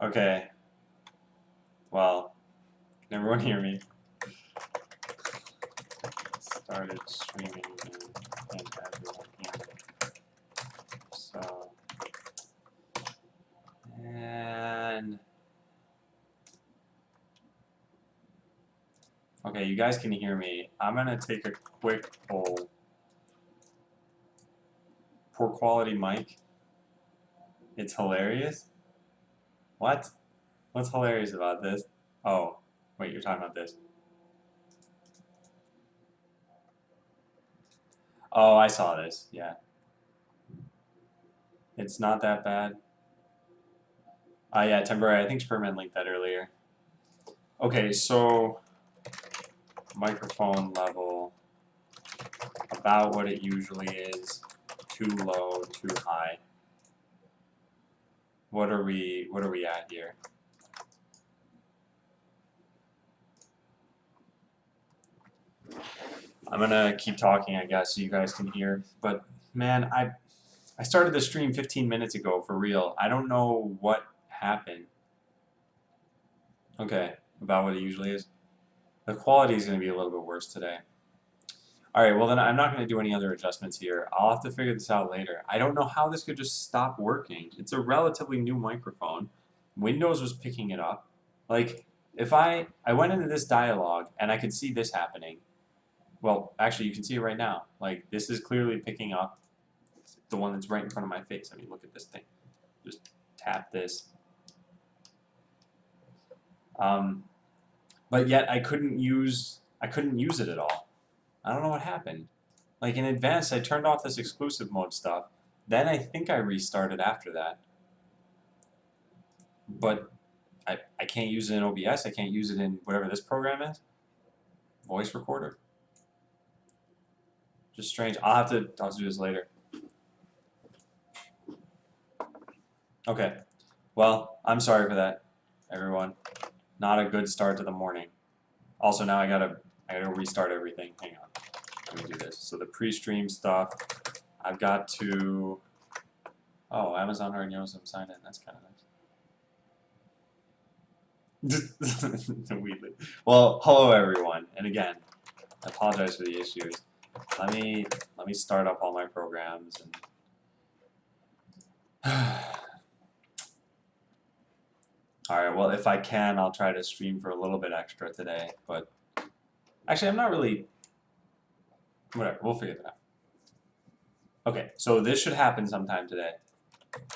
Okay. Well, can everyone hear me? Started streaming and everyone hear me. So, and okay, you guys can hear me. I'm gonna take a quick poll. Poor quality mic. It's hilarious. What? What's hilarious about this? Oh, wait, you're talking about this. Oh, I saw this. Yeah. It's not that bad. Yeah, temporary. I think Sperman linked that earlier. Okay, so microphone level about what it usually is. Too low, too high. What are we at here? I'm gonna keep talking, I guess, so you guys can hear. But man, I started the stream 15 minutes ago for real. I don't know what happened. Okay, about what it usually is. The quality is going to be a little bit worse today. Alright, well then I'm not going to do any other adjustments here. I'll have to figure this out later. I don't know how this could just stop working. It's a relatively new microphone. Windows was picking it up. Like, if I went into this dialogue and I could see this happening. Well, actually you can see it right now. Like, this is clearly picking up the one that's right in front of my face. I mean, look at this thing. Just tap this. But yet I couldn't use it at all. I don't know what happened. Like in advance, I turned off this exclusive mode stuff. Then I think I restarted after that. But I can't use it in OBS. I can't use it in whatever this program is. Voice recorder. Just strange. I'll have to do this later. Okay. Well, I'm sorry for that, everyone. Not a good start to the morning. Also, now I gotta restart everything. Hang on. Let me do this. So the pre-stream stuff, I've got to. Oh, Amazon already knows I'm signed in. That's kind of nice. Well, hello everyone, and again, I apologize for the issues. Let me start up all my programs and. Alright, well, if I can, I'll try to stream for a little bit extra today, but actually, I'm not really. Whatever, we'll figure that out. Okay, so this should happen sometime today.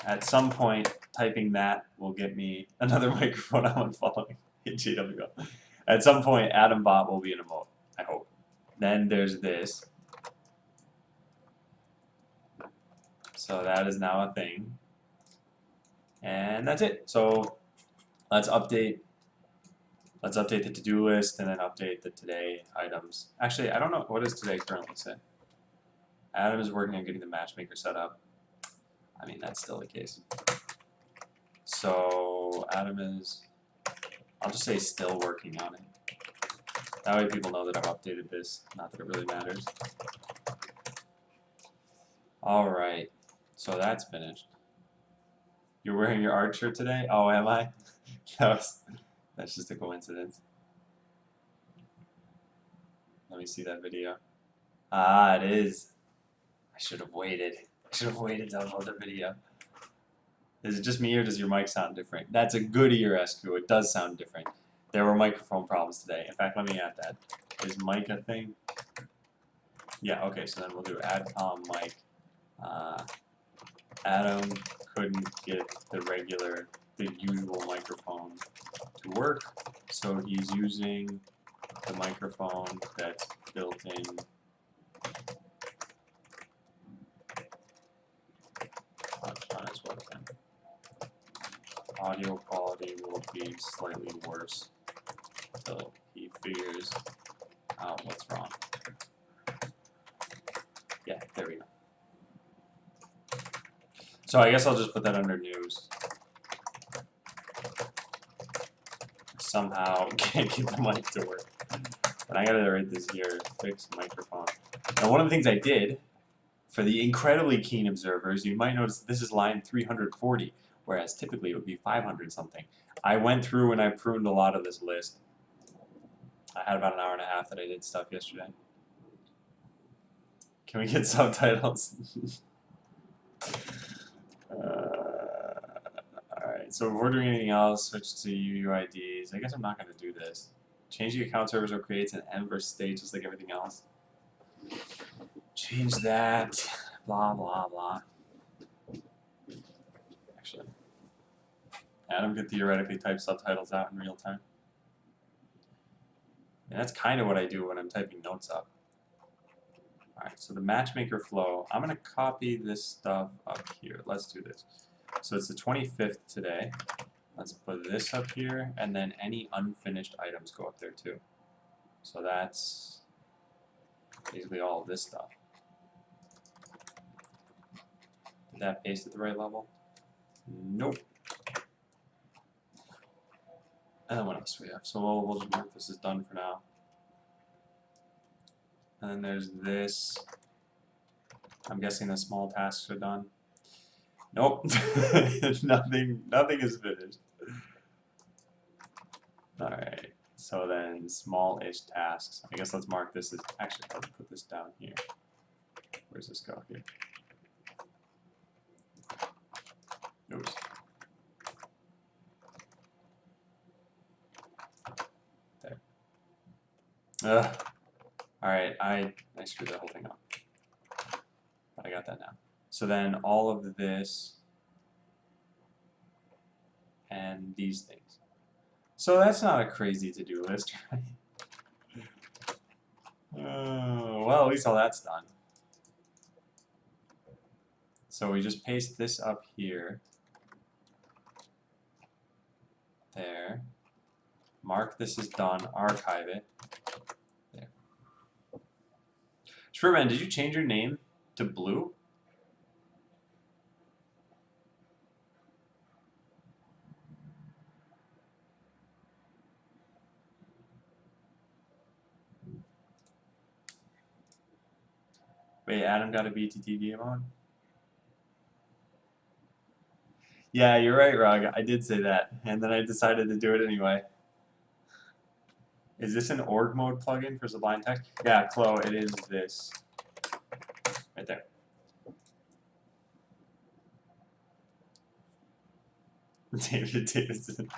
At some point, typing that will get me another microphone I'm unfollowing in GWO. At some point, AdamBot will be an emote, I hope. Then there's this. So that is now a thing. And that's it. So let's update the to-do list and then update the today items. Actually, I don't know, what does today currently say? Adam is working on getting the matchmaker set up. I mean, that's still the case. So Adam is, I'll just say still working on it. That way people know that I've updated this, not that it really matters. Alright, so that's finished. You're wearing your art shirt today? Oh, am I? That's just a coincidence. Let me see that video. Ah, it is. I should have waited. I should have waited to upload the video. Is it just me or does your mic sound different? That's a good ear, Escu. It does sound different. There were microphone problems today. In fact, let me add that. Is mic a thing? Yeah, okay, so then we'll do add mic. Adam couldn't get the usual microphone to work, so he's using the microphone that's built in. On his webcam. Audio quality will be slightly worse until he figures out what's wrong. Yeah, there we go. So I guess I'll just put that under news. Somehow can't get the mic to work. But I gotta write this here, fix microphone. Now one of the things I did, for the incredibly keen observers, you might notice this is line 340. whereas typically it would be 500 something. I went through and I pruned a lot of this list. I had about an hour and a half that I did stuff yesterday. Can we get subtitles? Alright, so before doing anything else, switch to UUIDs. I guess I'm not going to do this. Change the account server so it creates an inverse state just like everything else. Change that. Blah, blah, blah. Actually, Adam could theoretically type subtitles out in real time. And that's kind of what I do when I'm typing notes up. Alright, so the matchmaker flow, I'm going to copy this stuff up here. Let's do this. So it's the 25th today. Let's put this up here, and then any unfinished items go up there too. So that's basically all of this stuff. Did that paste at the right level? Nope. And then what else do we have? So we'll just mark this as done for now. And then there's this. I'm guessing the small tasks are done. Nope. nothing is finished. Alright. So then small-ish tasks. I guess let's mark this as, actually let's put this down here. Where's this go here? Oops. There. Alright, I screwed that whole thing up. But I got that now. So then all of this and these things. So that's not a crazy to-do list, right? Well, at least all that's done. So we just paste this up here. There. Mark this is done. Archive it. There. Shpurman, did you change your name to Blue? Wait, Adam got a BTTV on? Yeah, you're right, Rug. I did say that, and then I decided to do it anyway. Is this an org mode plugin for Sublime Text? Yeah, Chloe, it is this. Right there. David Davidson.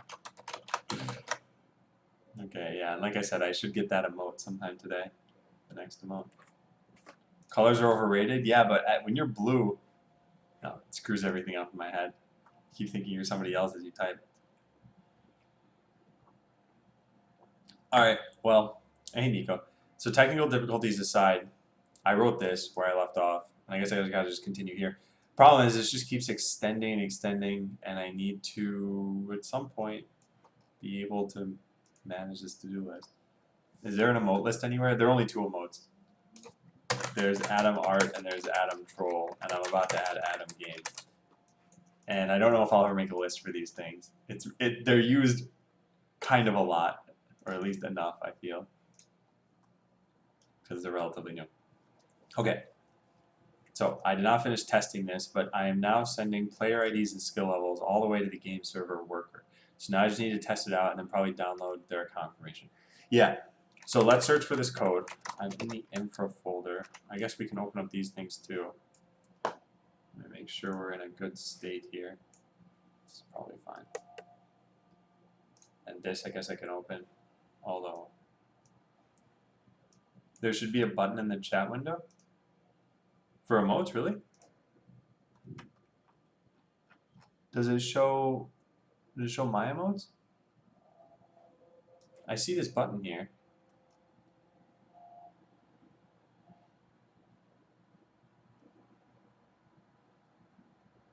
Okay, yeah, and like I said, I should get that emote sometime today. The next emote. Colors are overrated? Yeah, but when you're blue, no, it screws everything up in my head. I keep thinking you're somebody else as you type. Alright, well, hey Nico. So technical difficulties aside, I wrote this where I left off, and I guess I gotta just continue here. Problem is, this just keeps extending and extending, and I need to, at some point, be able to manage this to-do list. Is there an emote list anywhere? There are only 2 emotes. There's Adam Art and there's Adam Troll, and I'm about to add Adam Game. And I don't know if I'll ever make a list for these things. They're used kind of a lot, or at least enough, I feel, because they're relatively new. Okay, so I did not finish testing this, but I am now sending player IDs and skill levels all the way to the game server worker. So now I just need to test it out and then probably download their account information. Yeah, so let's search for this code. I'm in the infra folder. I guess we can open up these things too. Let me make sure we're in a good state here. This is probably fine. And this I guess I can open, although there should be a button in the chat window for emotes, really? Does it show my emotes? I see this button here.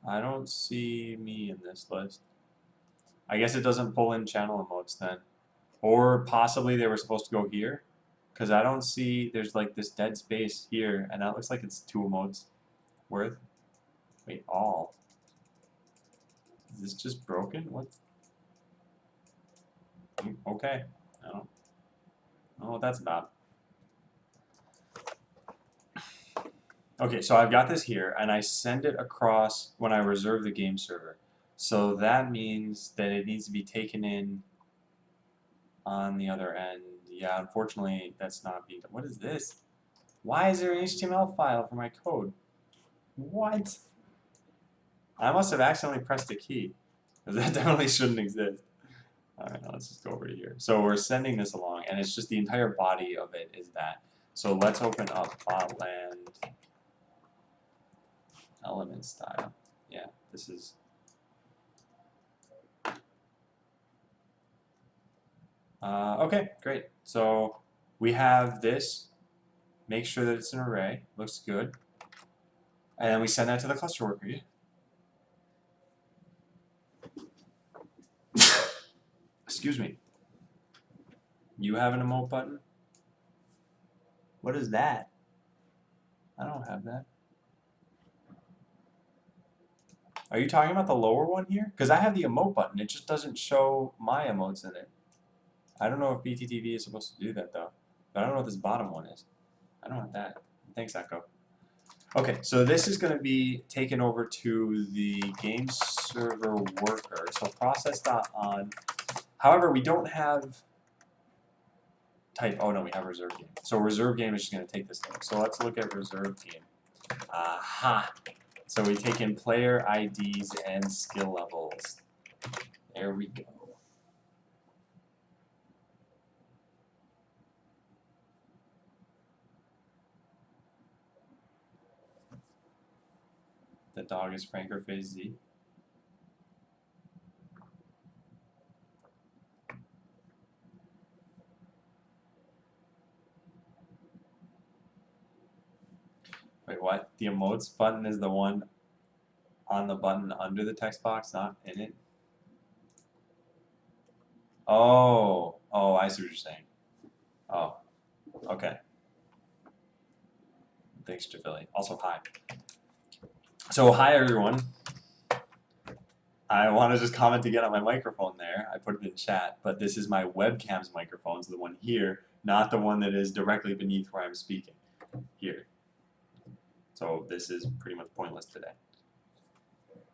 I don't see me in this list. I guess it doesn't pull in channel emotes then. Or possibly they were supposed to go here. Because I don't see, there's like this dead space here, and that looks like it's 2 emotes worth. Wait, all. Is this just broken? What? Okay. I don't know what that's about. Okay, so I've got this here, and I send it across when I reserve the game server. So that means that it needs to be taken in on the other end. Yeah, unfortunately, that's not being done. What is this? Why is there an HTML file for my code? What? I must have accidentally pressed a key, because that definitely shouldn't exist. Alright, now let's just go over to here. So we're sending this along, and it's just the entire body of it is that. So let's open up botland element style. Yeah, this is... okay, great. So we have this. Make sure that it's an array. Looks good. And then we send that to the cluster worker. Yeah. Excuse me. You have an emote button? What is that? I don't have that. Are you talking about the lower one here? Because I have the emote button. It just doesn't show my emotes in it. I don't know if BTTV is supposed to do that, though. But I don't know what this bottom one is. I don't have that. Thanks, Echo. Okay, so this is going to be taken over to the game server worker. So process.on. However, we don't have type. Oh, no, we have reserve game. So reserve game is just going to take this thing. So let's look at reserve game. Aha! So we take in player IDs and skill levels. There we go. The dog is Frank or Phase Z. Wait, what? The emotes button is the one on the button under the text box, not in it? Oh, I see what you're saying. Oh, okay. Thanks, Jafili. Also, hi. So, hi everyone. I want to just comment again on my microphone there. I put it in chat, but this is my webcam's microphone, so the one here, not the one that is directly beneath where I'm speaking. Here. So this is pretty much pointless today.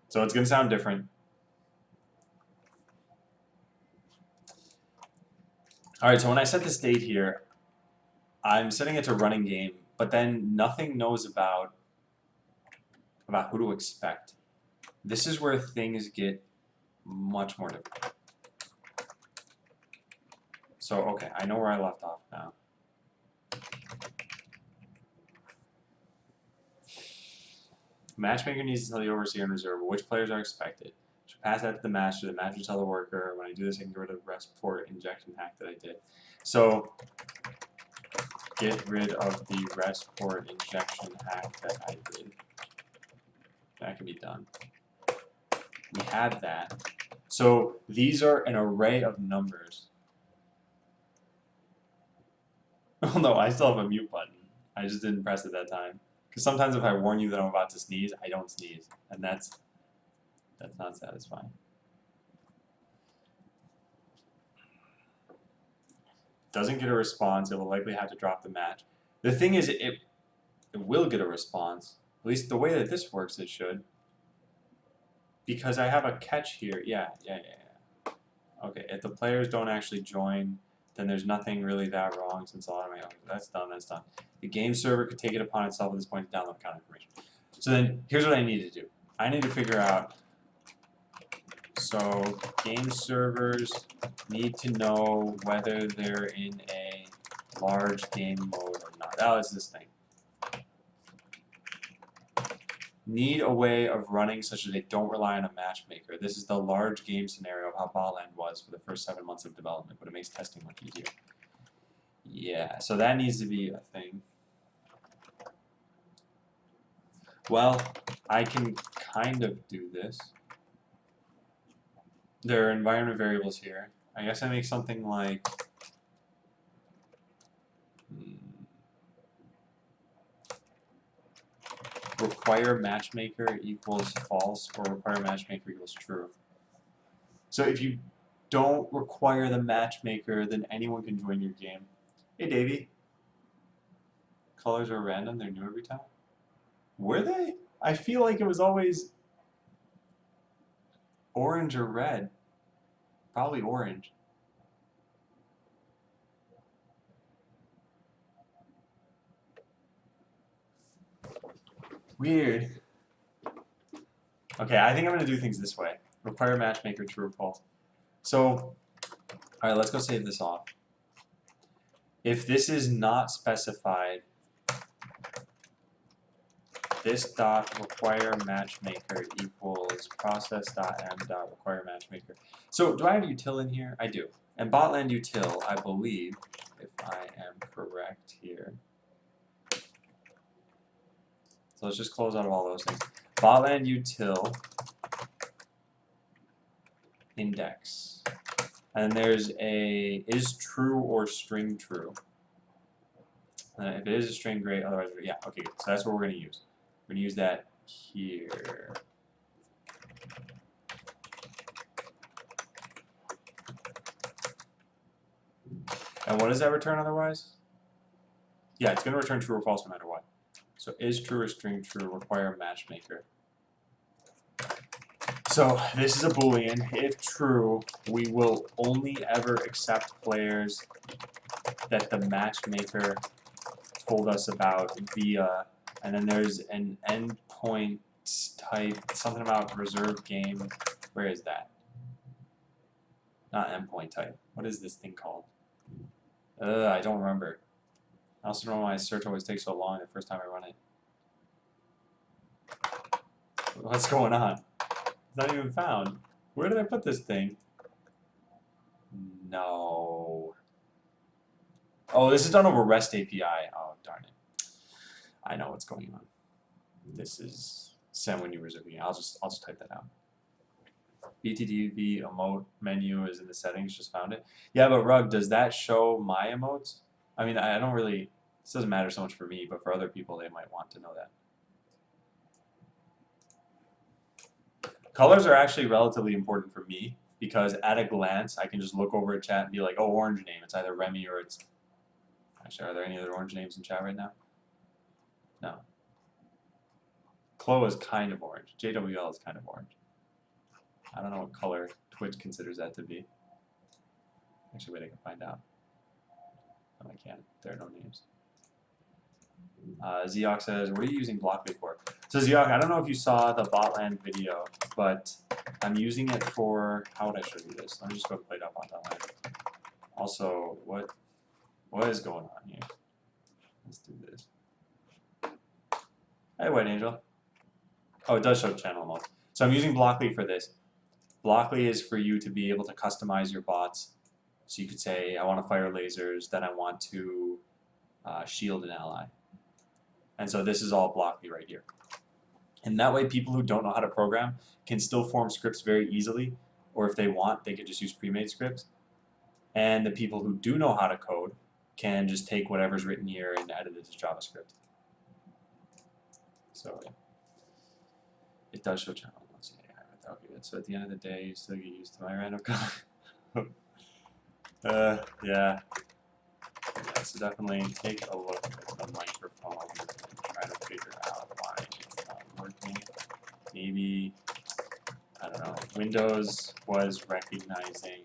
So it's going to sound different. Alright, so when I set the state here, I'm setting it to running game, but then nothing knows about who to expect. This is where things get much more difficult. So, okay, I know where I left off now. Matchmaker needs to tell the overseer and reserve which players are expected. Should pass that to the master will tell the worker. When I do this, I can get rid of the rest port injection hack that I did. So, get rid of the rest port injection hack that I did. That can be done. We had that. So these are an array of numbers. Oh no, I still have a mute button. I just didn't press it that time. Because sometimes if I warn you that I'm about to sneeze, I don't sneeze. And that's not satisfying. Doesn't get a response, it will likely have to drop the match. The thing is, it will get a response. At least the way that this works, it should. Because I have a catch here. Yeah. Okay, if the players don't actually join, then there's nothing really that wrong since a lot of my that's done. The game server could take it upon itself at this point to download account information. So then here's what I need to do. I need to figure out, so game servers need to know whether they're in a large game mode or not. Oh, it's this thing. Need a way of running such that they don't rely on a matchmaker. This is the large game scenario of how Botland was for the first 7 months of development, but it makes testing much easier. Yeah, so that needs to be a thing. Well, I can kind of do this. There are environment variables here. I guess I make something like require matchmaker equals false or require matchmaker equals true. So if you don't require the matchmaker, then anyone can join your game. Hey, Davey. Colors are random, they're new every time. Were they? I feel like it was always... Orange or red? Probably orange. Weird. Okay, I think I'm going to do things this way. Require matchmaker, true or false. So, alright, let's go save this off. If this is not specified, this dot require matchmaker equals process dot m dot require matchmaker. So, do I have util in here? I do. And botland util, I believe, if I am correct here. So let's just close out of all those things. Botland util index. And there's a is true or string true. If it is a string, great. Otherwise, yeah, okay, good. So that's what we're going to use. We're going to use that here. And what does that return otherwise? Yeah, it's going to return true or false no matter what. So is true or string true, require matchmaker. So this is a Boolean. If true, we will only ever accept players that the matchmaker told us about via, and then there's an endpoint type, something about reserved game. Where is that? Not endpoint type. What is this thing called? I don't remember. I also don't know why search always takes so long the first time I run it. What's going on? It's not even found. Where did I put this thing? No. Oh, this is done over REST API. Oh, darn it. I know what's going on. This is send when you reserve a game. I'll just type that out. BTDV emote menu is in the settings, just found it. Yeah, but Rug, does that show my emotes? I mean, I don't really, this doesn't matter so much for me, but for other people, they might want to know that. Colors are actually relatively important for me because at a glance, I can just look over a chat and be like, oh, orange name. It's either Remy or it's... Actually, are there any other orange names in chat right now? No. Chloe is kind of orange. JWL is kind of orange. I don't know what color Twitch considers that to be. Actually, wait, I can find out. No, I can't. There are no names. Zeok says, what are you using Blockly for? So Zeok, I don't know if you saw the Botland video, but I'm using it for, how would I show you this? Let me just go play up on Botland. Also, what is going on here? Let's do this. Hey, White Angel. Oh, it does show channel mode. So I'm using Blockly for this. Blockly is for you to be able to customize your bots. So you could say, I want to fire lasers, then I want to shield an ally. And so this is all Blockly right here. And that way people who don't know how to program can still form scripts very easily, or if they want, they could just use pre-made scripts. And the people who do know how to code can just take whatever's written here and edit it to JavaScript. So it does show channel modes. Yeah, okay, so at the end of the day, you still get used to my random code. Yeah. So definitely take a look at the microphone and try to figure out why it's not working. Maybe, I don't know, Windows was recognizing,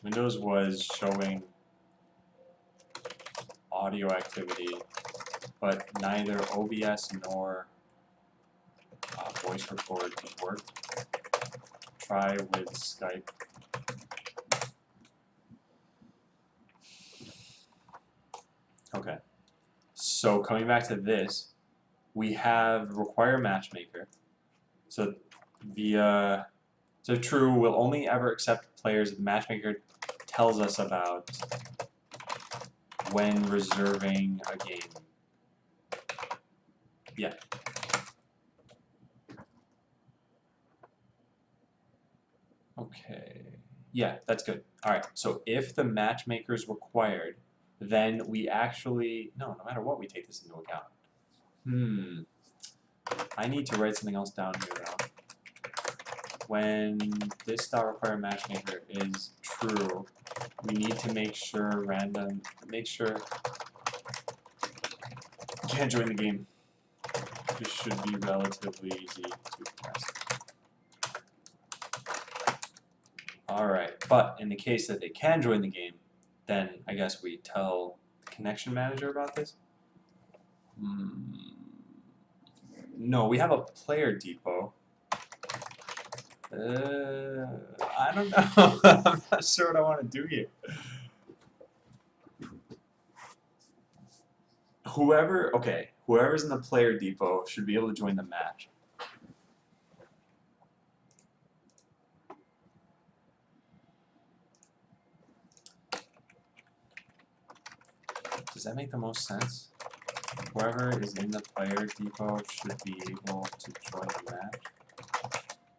Windows was showing audio activity, but neither OBS nor voice record could work. Try with Skype. Okay, so coming back to this, we have require matchmaker. So so true, we'll only ever accept players that the matchmaker tells us about when reserving a game. Yeah. Okay. Yeah, that's good. All right. So if the matchmaker is required, then we actually, no matter what, we take this into account. I need to write something else down here though. When this dot require matchmaker is true, we need to make sure you can't join the game. This should be relatively easy to press. Alright, but in the case that they can join the game, then I guess we tell the connection manager about this? No, we have a player depot. I don't know. I'm not sure what I want to do here. Whoever's in the player depot should be able to join the match. Does that make the most sense? Whoever is in the player depot should be able to join the match.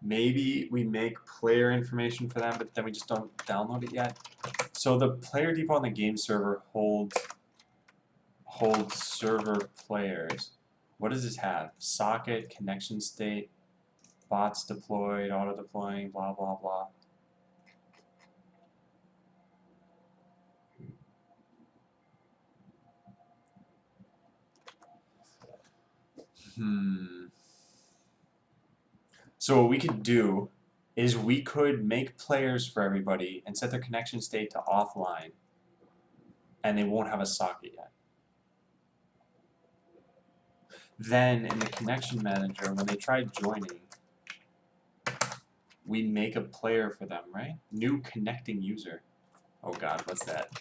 Maybe we make player information for them, but then we just don't download it yet. So the player depot on the game server holds server players. What does this have? Socket, connection state, bots deployed, auto deploying, blah blah blah. So what we could do is we could make players for everybody and set their connection state to offline, and they won't have a socket yet. Then in the connection manager, when they try joining, we make a player for them, right? New connecting user. Oh god, what's that?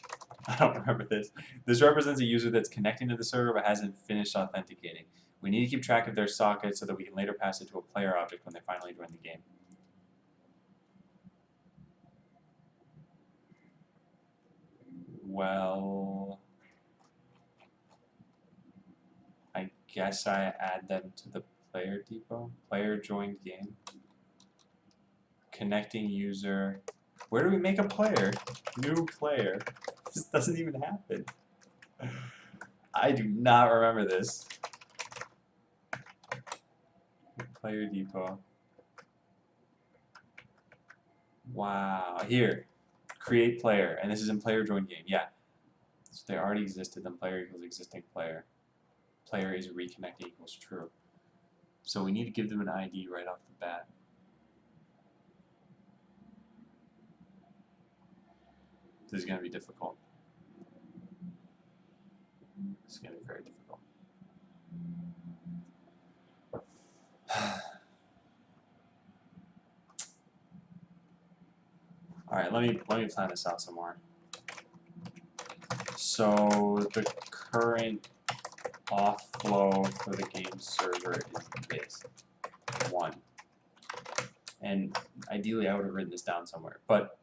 I don't remember this. This represents a user that's connecting to the server but hasn't finished authenticating. We need to keep track of their socket so that we can later pass it to a player object when they finally join the game. Well, I guess I add them to the player depot. Player joined game. Connecting user. Where do we make a player? New player. This doesn't even happen. I do not remember this. Player depot. Wow. Here. Create player. And this is in player join game. Yeah. So they already existed. Then player equals existing player. Player is reconnecting equals true. So we need to give them an ID right off the bat. This is going to be difficult. This is going to be very difficult. Alright, let me plan this out some more. So the current auth flow for the game server is this. 1. And ideally I would have written this down somewhere, but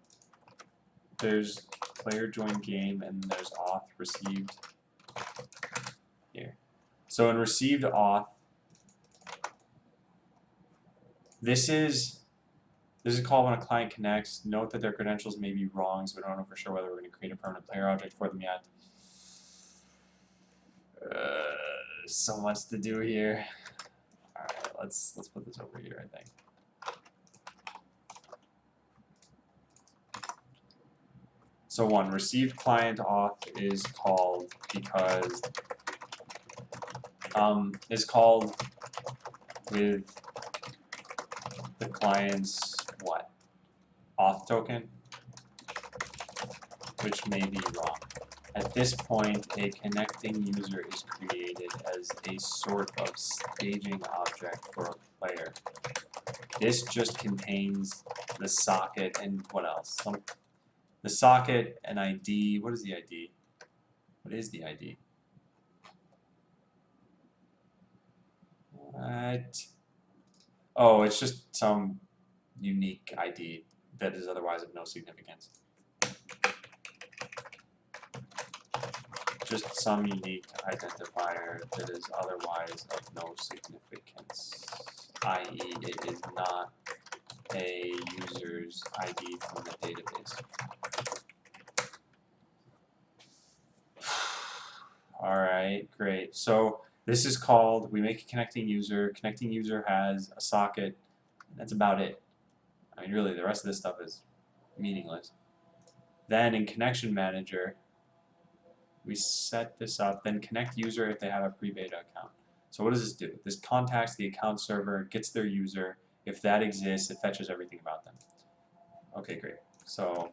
there's player join game and there's auth received here. So in received auth, this is called when a client connects. Note that their credentials may be wrong, so we don't know for sure whether we're going to create a permanent player object for them yet. So much to do here. Alright, let's put this over here, I think. So 1, received client auth is called because is called with the client's what? Auth token, which may be wrong. At this point, a connecting user is created as a sort of staging object for a player. This just contains the socket and what else? The socket, an ID. What is the ID? What is the ID? What? Oh, it's just some unique ID that is otherwise of no significance. Just some unique identifier that is otherwise of no significance, i.e. it is not a user's ID from the database. Alright, great. So this is called, we make a connecting user has a socket, and that's about it. I mean really the rest of this stuff is meaningless. Then in connection manager, we set this up, then connect user if they have a pre-beta account. So what does this do? This contacts the account server, gets their user. If that exists, it fetches everything about them. Okay, great. So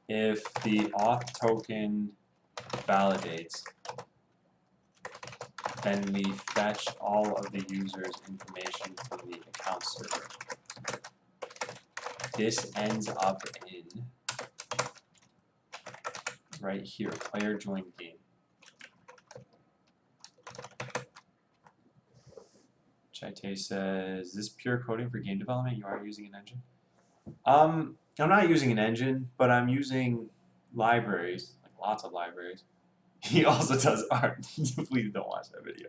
if the auth token validates, then we fetch all of the user's information from the account server. This ends up in right here, player join game. Chaite says, is this pure coding for game development? You are using an engine? I'm not using an engine, but I'm using libraries, like lots of libraries. He also does art. Please don't watch that video.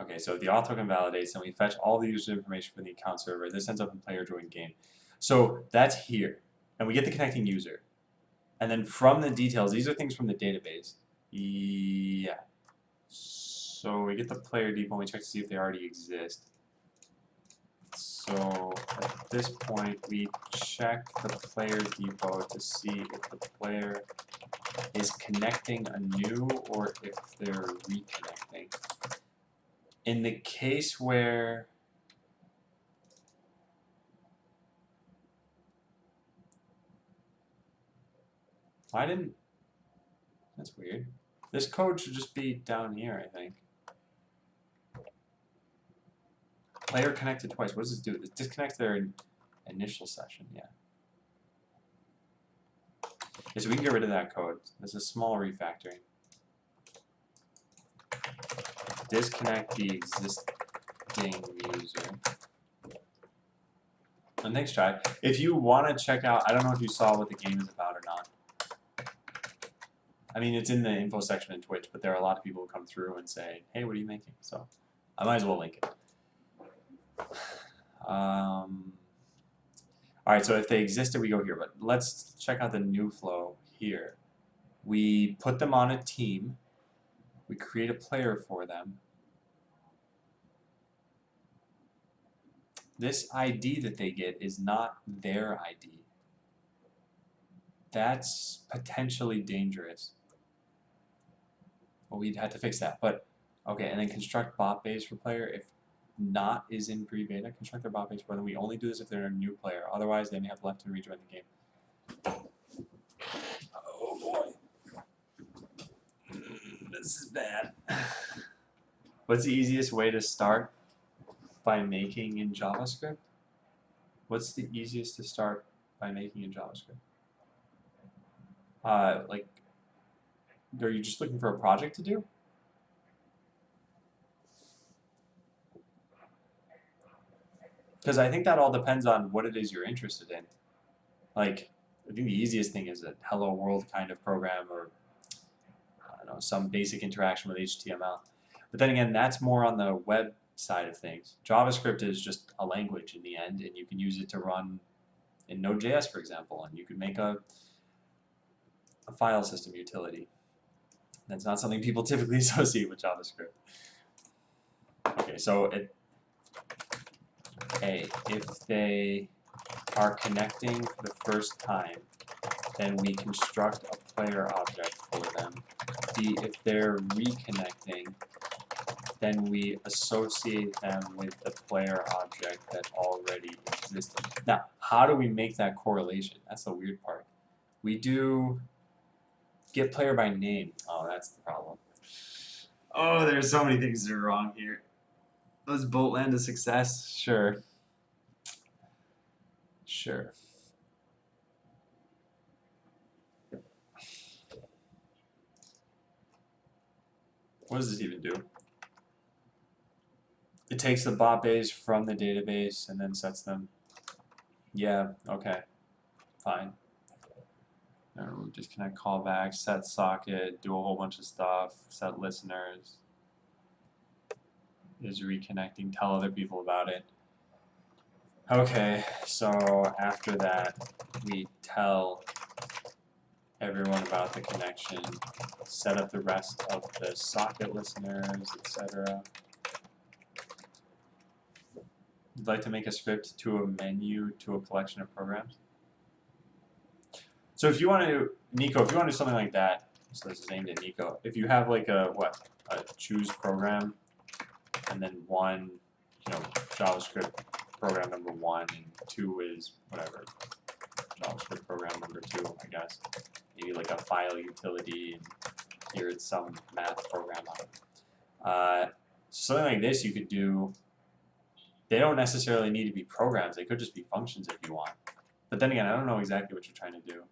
Okay, so if the auth token validates, then we fetch all the user information from the account server. This ends up in player join game. So that's here. And we get the connecting user. And then from the details, these are things from the database. Yeah. So we get the player depot and we check to see if they already exist. So at this point, we check the player depot to see if the player is connecting anew or if they're reconnecting. In the case where that's weird. This code should just be down here, I think. Player connected twice. What does this do? This disconnects their initial session, yeah. So we can get rid of that code. There's a small refactoring. Disconnect the existing user. And thanks, Chai. If you want to check out, I don't know if you saw what the game is about or not. I mean, it's in the info section in Twitch, but there are a lot of people who come through and say, hey, what are you making? So I might as well link it. Alright, so if they existed, we go here. But let's check out the new flow here. We put them on a team. We create a player for them. This ID that they get is not their ID. That's potentially dangerous. Well, we'd have to fix that. But, okay, and then construct bot base for player. If not is in pre-beta, construct their bot base for them. We only do this if they're a new player. Otherwise, they may have left and rejoin the game. Oh boy. This is bad. What's the easiest way to start? By making in JavaScript? What's the easiest to start by making in JavaScript? Like, are you just looking for a project to do? Because I think that all depends on what it is you're interested in. Like, I think the easiest thing is a hello world kind of program or, I don't know, some basic interaction with HTML. But then again, that's more on the web side of things. JavaScript is just a language in the end, and you can use it to run in Node.js, for example, and you can make a file system utility. That's not something people typically associate with JavaScript. Okay, so if they are connecting for the first time, then we construct a player object for them. B, if they're reconnecting, then we associate them with the player object that already existed. Now, how do we make that correlation? That's the weird part. We do get player by name. Oh, that's the problem. Oh, there's so many things that are wrong here. Was Boatland a success? Sure. Sure. What does this even do? It takes the bot base from the database and then sets them. Yeah, okay. Fine. We'll disconnect callbacks, set socket, do a whole bunch of stuff, set listeners. Is reconnecting, tell other people about it. Okay, so after that, we tell everyone about the connection, set up the rest of the socket listeners, etc. You'd like to make a script to a menu to a collection of programs? So if you want to, Nico, if you want to do something like that, so this is aimed at Nico, if you have like a choose program, and then 1, JavaScript program number 1, and 2 is whatever, JavaScript program number 2, I guess. Maybe like a file utility, and here it's some math program on it. Something like this you could do. They don't necessarily need to be programs. They could just be functions if you want. But then again, I don't know exactly what you're trying to do.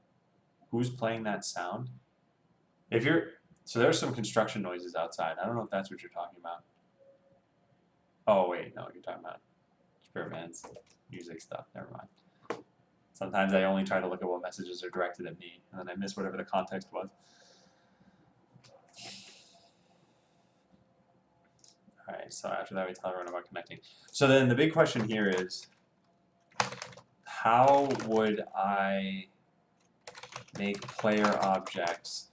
Who's playing that sound? So there's some construction noises outside. I don't know if that's what you're talking about. Oh wait, no, you're talking about Spearman's music stuff. Never mind. Sometimes I only try to look at what messages are directed at me, and then I miss whatever the context was. Alright, so after that we tell everyone about connecting. So then the big question here is, how would I make player objects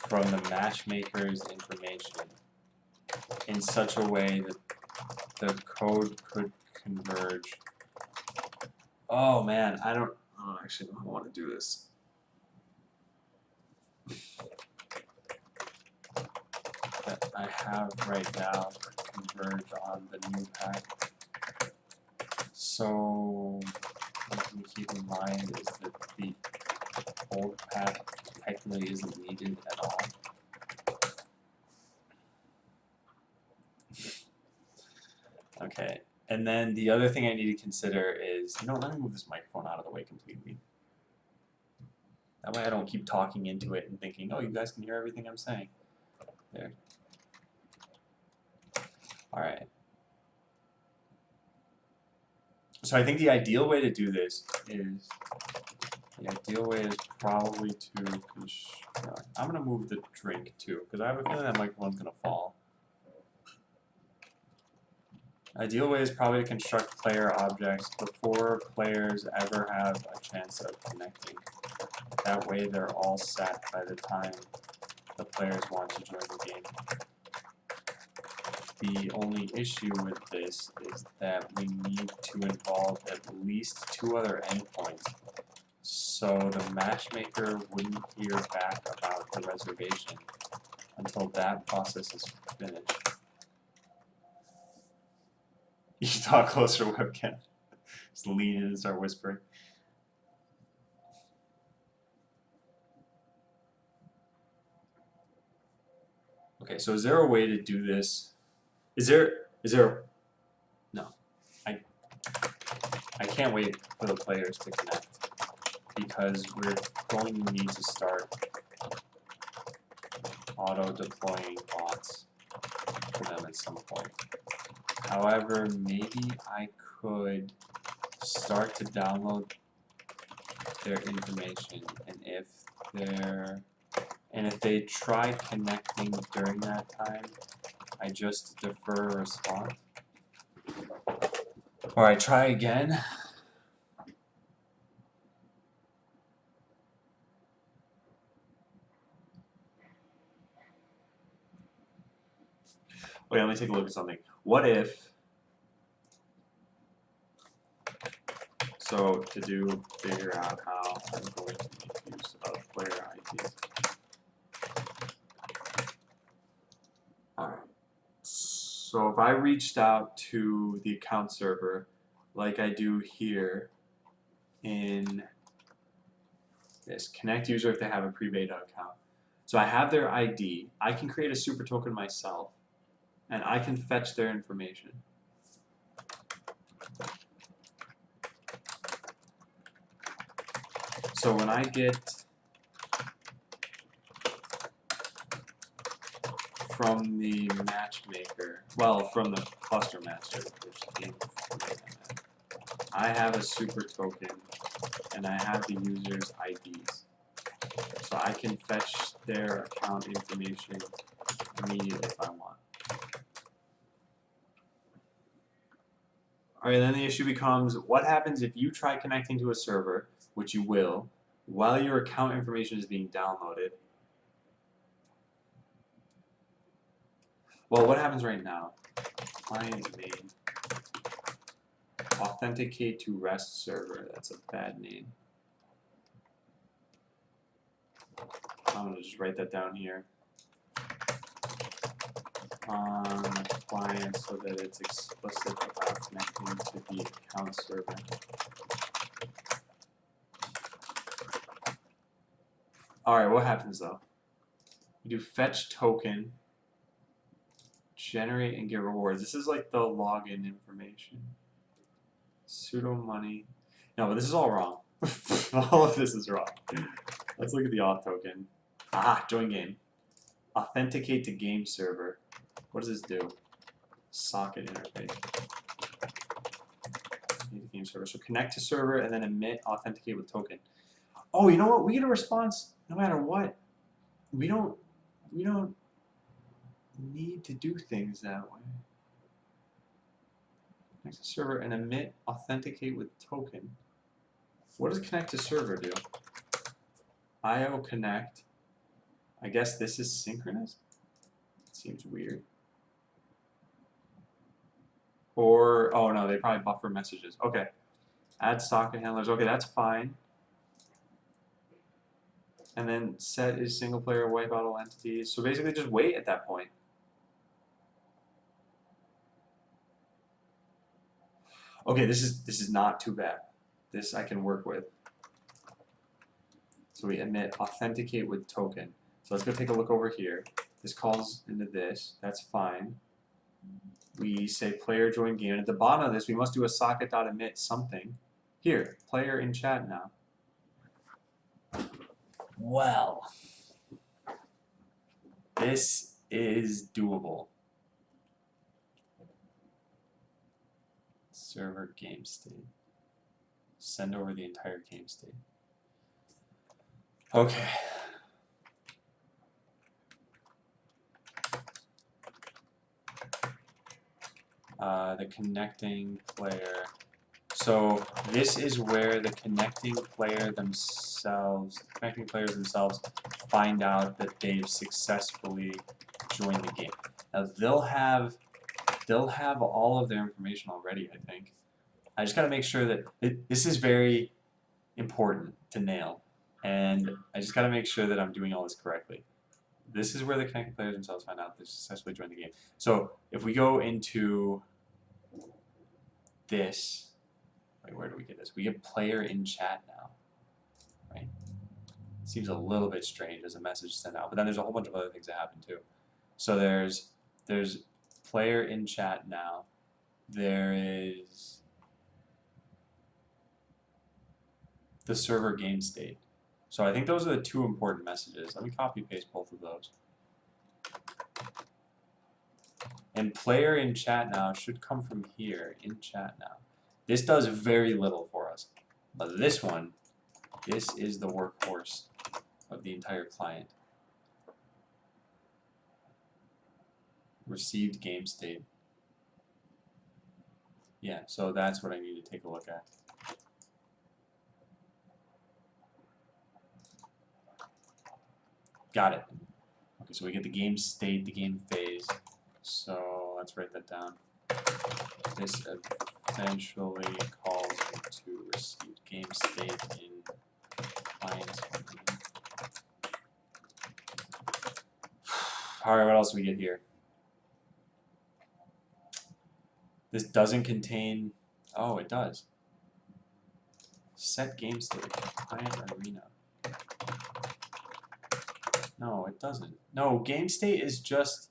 from the matchmaker's information in such a way that the code could converge? Oh man, I don't want to do this. That I have right now converge on the new pack. So what we keep in mind is that the old pack technically isn't needed at all. Okay, and then the other thing I need to consider is, let me move this microphone out of the way completely. That way I don't keep talking into it and thinking, oh, you guys can hear everything I'm saying. There. Alright. So I think the ideal way to do this is, probably to construct. I'm going to move the drink too, because I have a feeling that microphone's going to fall. Ideal way is probably to construct player objects before players ever have a chance of connecting. That way they're all set by the time the players want to join the game. The only issue with this is that we need to involve at least 2 other endpoints, so the matchmaker wouldn't hear back about the reservation until that process is finished. You should talk closer, webcam. Just lean in and start whispering. Okay, so is there a way to do this? Is there no. I can't wait for the players to connect, because we're going to need to start auto-deploying bots for them at some point. However, maybe I could start to download their information, and if they try connecting during that time, I just defer a response. Or I try again. Wait, let me take a look at something. What if, so to figure out how I'm going to make use of player IDs. Alright. So if I reached out to the account server like I do here in this connect user if they have a pre-beta account. So I have their ID, I can create a super token myself, and I can fetch their information. So when I get from the matchmaker, well, from the cluster master, which came from I have a super token, and I have the user's IDs. So I can fetch their account information immediately if I want. Alright, then the issue becomes, what happens if you try connecting to a server, which you will, while your account information is being downloaded? Well, what happens right now? Client main. Authenticate to REST server. That's a bad name. I'm going to just write that down here. on the client so that it's explicit about connecting to the account server. Alright, what happens though? You do fetch token, generate and get rewards. This is like the login information. Pseudo money. No, but this is all wrong. All of this is wrong. Let's look at the auth token. Ah, join game. Authenticate to game server. What does this do? Socket interface. Game server. So connect to server and then emit, authenticate with token. Oh, you know what? We get a response no matter what. We don't need to do things that way. Connect to server and emit, authenticate with token. What does connect to server do? IO connect. I guess this is synchronous? Seems weird. Or, oh no, they probably buffer messages. Okay. Add socket handlers. Okay, that's fine. And then set is single player, wipe out all entities. So basically just wait at that point. Okay, this is not too bad. This I can work with. So we emit authenticate with token. So let's go take a look over here. This calls into this. That's fine. We say player join game. And at the bottom of this, we must do a socket.emit something. Here, player in chat now. Well, this is doable. Server game state. Send over the entire game state. Okay. The connecting player. So this is where the connecting players themselves find out that they've successfully joined the game. Now they'll have all of their information already, I think. I just got to make sure that this is very important to nail, and I just got to make sure that I'm doing all this correctly. This is where the connecting players themselves find out they successfully joined the game. So if we go into this, wait, where do we get this? We get player in chat now, right? Seems a little bit strange as a message sent out, but then there's a whole bunch of other things that happen too. So there's player in chat now. There is the server game state. So I think those are the two important messages. Let me copy paste both of those. And player in chat now should come from here, in chat now. This does very little for us. But this one, this is the workhorse of the entire client. Received game state. Yeah, so that's what I need to take a look at. Got it. Okay, so we get the game state, the game phase. So let's write that down. This eventually calls to receive game state in client. Alright, what else do we get here? This doesn't contain, oh, it does. Set game state, client arena. No, it doesn't. No, game state is just,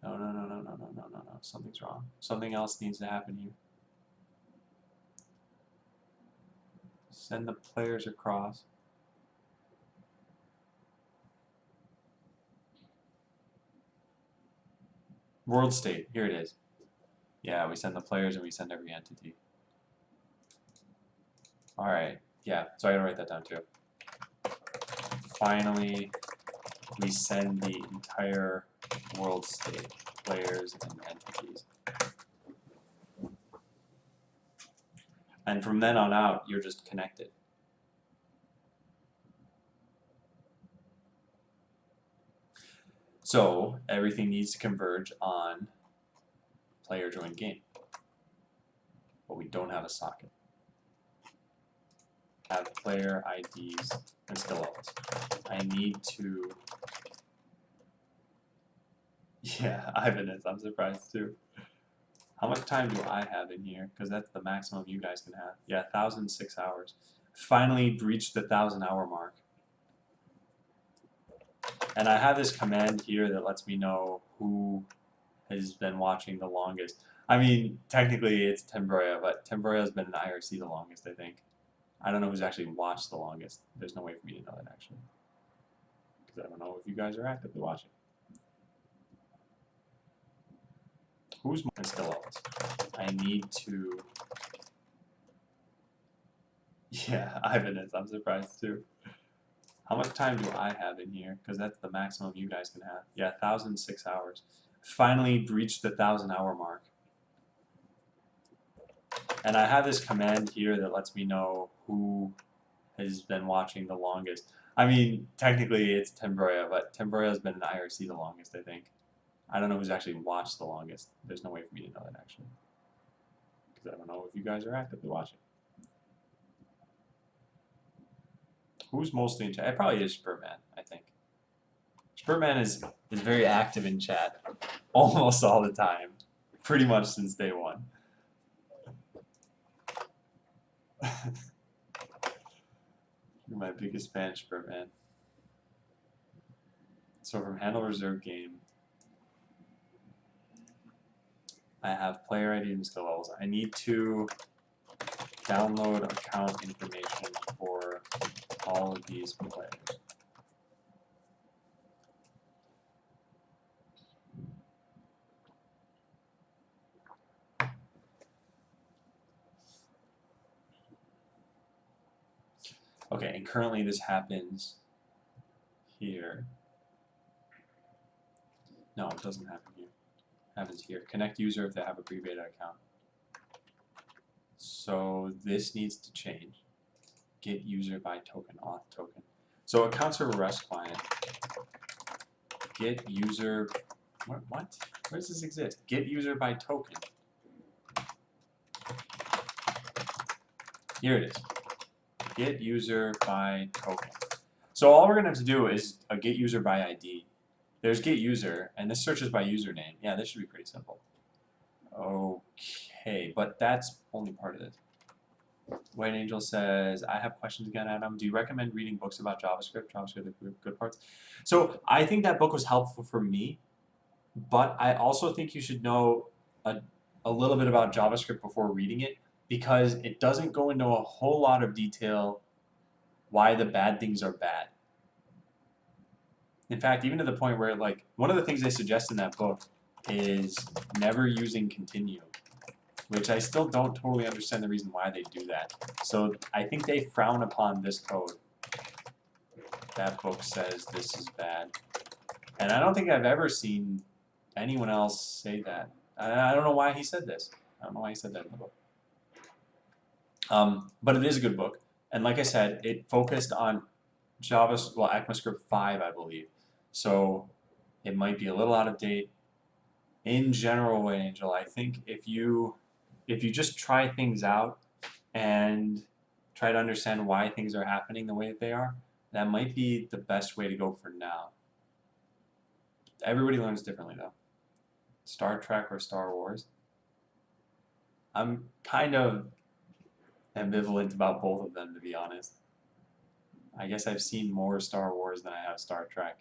no. Something's wrong. Something else needs to happen here. Send the players across. World state, here it is. Yeah, we send the players and we send every entity. Alright, yeah, so I gotta write that down too. Finally, we send the entire world state, players and entities. And from then on out, you're just connected. So everything needs to converge on player join game. But we don't have a socket. Have player IDs and still else. I need to Yeah, Ivan is. I'm surprised too. How much time do I have in here? Because that's the maximum you guys can have. Yeah, 1,006 hours. Finally reached the 1,000-hour mark. And I have this command here that lets me know who has been watching the longest. I mean, technically it's Tembroya, but Tembroya has been in IRC the longest, I think. I don't know who's actually watched the longest. There's no way for me to know that, actually. Because I don't know if you guys are actively watching. Who's more still levels? I need to... Yeah, Ivan is. I'm surprised too. How much time do I have in here? Because that's the maximum you guys can have. Yeah, 1,006 hours. Finally reached the 1,000-hour mark. And I have this command here that lets me know who has been watching the longest. I mean, technically it's Tembroya, but Tembroya has been in IRC the longest, I think. I don't know who's actually watched the longest. There's no way for me to know that, actually. Because I don't know if you guys are actively watching. Who's mostly in chat? It probably is Spurman, I think. Spurman is very active in chat almost all the time, pretty much since day one. You're my biggest fan, Spurman. So from Handle Reserve Game, I have player ID and skill levels. I need to download account information for all of these players. Okay, and currently this happens here. No, it doesn't happen here. It happens here. Connect user if they have a pre-beta account. So this needs to change. Get user by token, auth token. So account server REST client. Get user, what? Where does this exist? Get user by token. Here it is. Get user by token. So all we're gonna have to do is a get user by ID. There's get user, and this searches by username. Yeah, this should be pretty simple. Okay, but that's only part of it. White Angel says, I have questions again, Adam. Do you recommend reading books about JavaScript? JavaScript, the good parts. So I think that book was helpful for me, but I also think you should know a little bit about JavaScript before reading it, because it doesn't go into a whole lot of detail why the bad things are bad. In fact, even to the point where, like, one of the things they suggest in that book is never using continue, which I still don't totally understand the reason why they do that. So I think they frown upon this code. That book says this is bad. And I don't think I've ever seen anyone else say that. I don't know why he said this. I don't know why he said that in the book. But it is a good book. And like I said, it focused on ECMAScript 5, I believe. So it might be a little out of date. In general, White Angel, I think if you just try things out and try to understand why things are happening the way that they are, that might be the best way to go for now. Everybody learns differently, though. Star Trek or Star Wars? I'm kind of ambivalent about both of them, to be honest. I guess I've seen more Star Wars than I have Star Trek,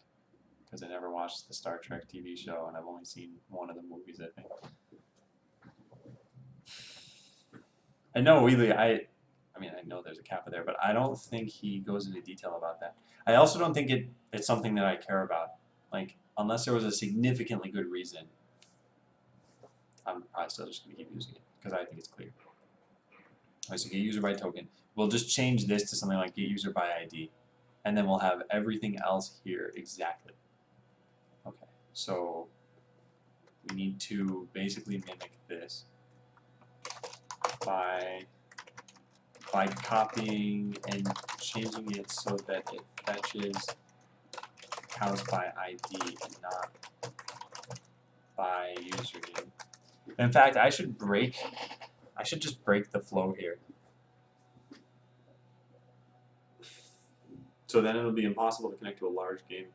because I never watched the Star Trek TV show, and I've only seen one of the movies, I think. I know Wheatley, I mean, I know there's a kappa there, but I don't think he goes into detail about that. I also don't think it's something that I care about. Like, unless there was a significantly good reason, I'm probably still just going to keep using it, because I think it's clear. All right, so get user by token. We'll just change this to something like get user by ID, and then we'll have everything else here exactly. Okay, so we need to basically mimic this by copying and changing it so that it fetches counts by ID and not by username. In fact, I should just break the flow here. So then it'll be impossible to connect to a large game.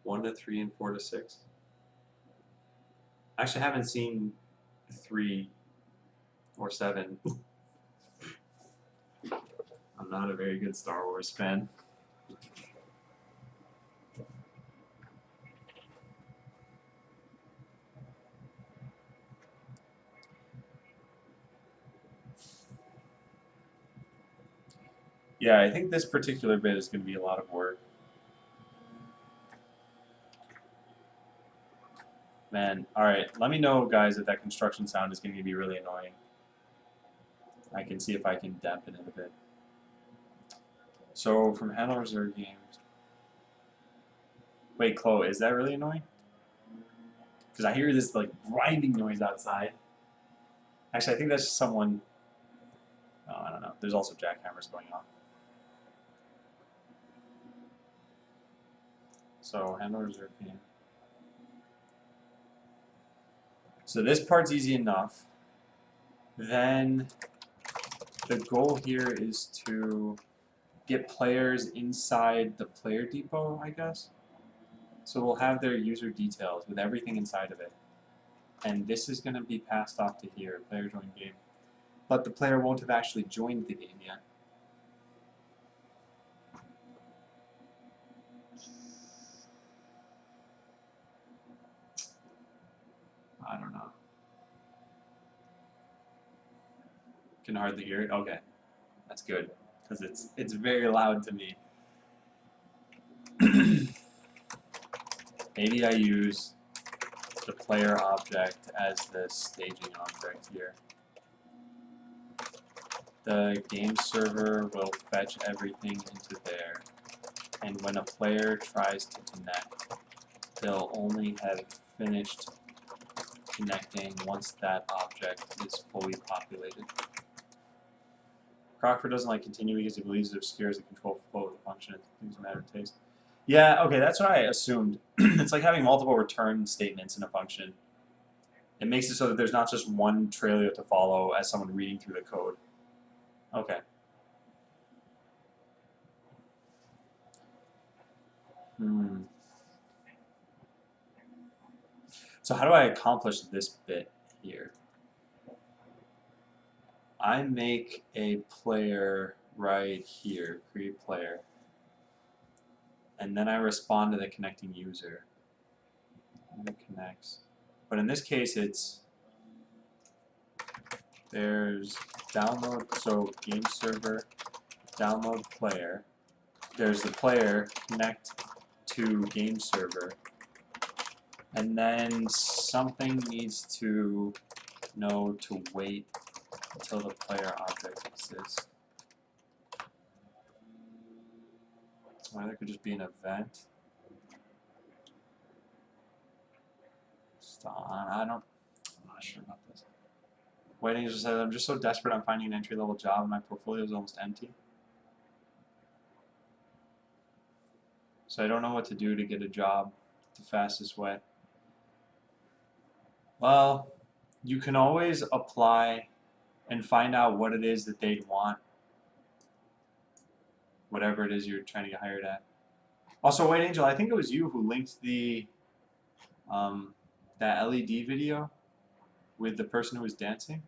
1 to 3 and 4 to 6. I actually haven't seen 3 or 7. I'm not a very good Star Wars fan. Yeah, I think this particular bit is going to be a lot of work. Man, alright, let me know, guys, if that construction sound is going to be really annoying. I can see if I can dampen it a bit. So, from Handle Reserve Games. Wait, Chloe, is that really annoying? Because I hear this, like, grinding noise outside. Actually, I think that's just someone... Oh, I don't know. There's also jackhammers going on. So, Handle Reserve Game. So this part's easy enough. Then the goal here is to get players inside the player depot, I guess. So we'll have their user details with everything inside of it. And this is going to be passed off to here, player join game. But the player won't have actually joined the game yet. I don't know. Can hardly hear it? Okay. That's good. Because it's very loud to me. Maybe I use the player object as the staging object here. The game server will fetch everything into there, and when a player tries to connect, they'll only have finished connecting once that object is fully populated. Crockford doesn't like continue because he believes it obscures the control flow of the function. Things matter of taste. Yeah, okay, that's what I assumed. It's like having multiple return statements in a function. It makes it so that there's not just one trail you have to follow as someone reading through the code. Okay. So how do I accomplish this bit here? I make a player right here, create player, and then I respond to the connecting user. And it connects. But in this case, there's download, so game server, download player. There's the player, connect to game server. And then something needs to know to wait until the player object exists. Or there could just be an event. I'm not sure about this. Waiting just says, I'm just so desperate I'm finding an entry-level job and my portfolio is almost empty. So I don't know what to do to get a job the fastest way. Well, you can always apply and find out what it is that they'd want. Whatever it is you're trying to get hired at. Also, wait, Angel, I think it was you who linked the that LED video with the person who was dancing.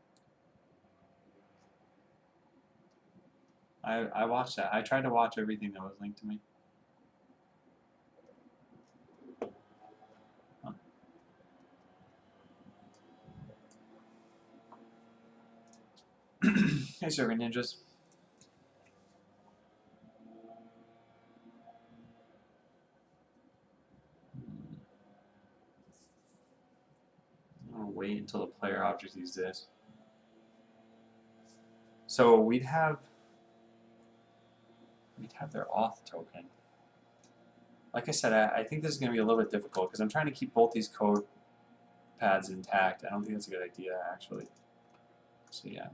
I watched that. I tried to watch everything that was linked to me. Huh. Hey, Server Ninjas. I'll wait until the player object exists. So we'd have their auth token. Like I said, I think this is going to be a little bit difficult because I'm trying to keep both these code paths intact. I don't think that's a good idea, actually. So yeah.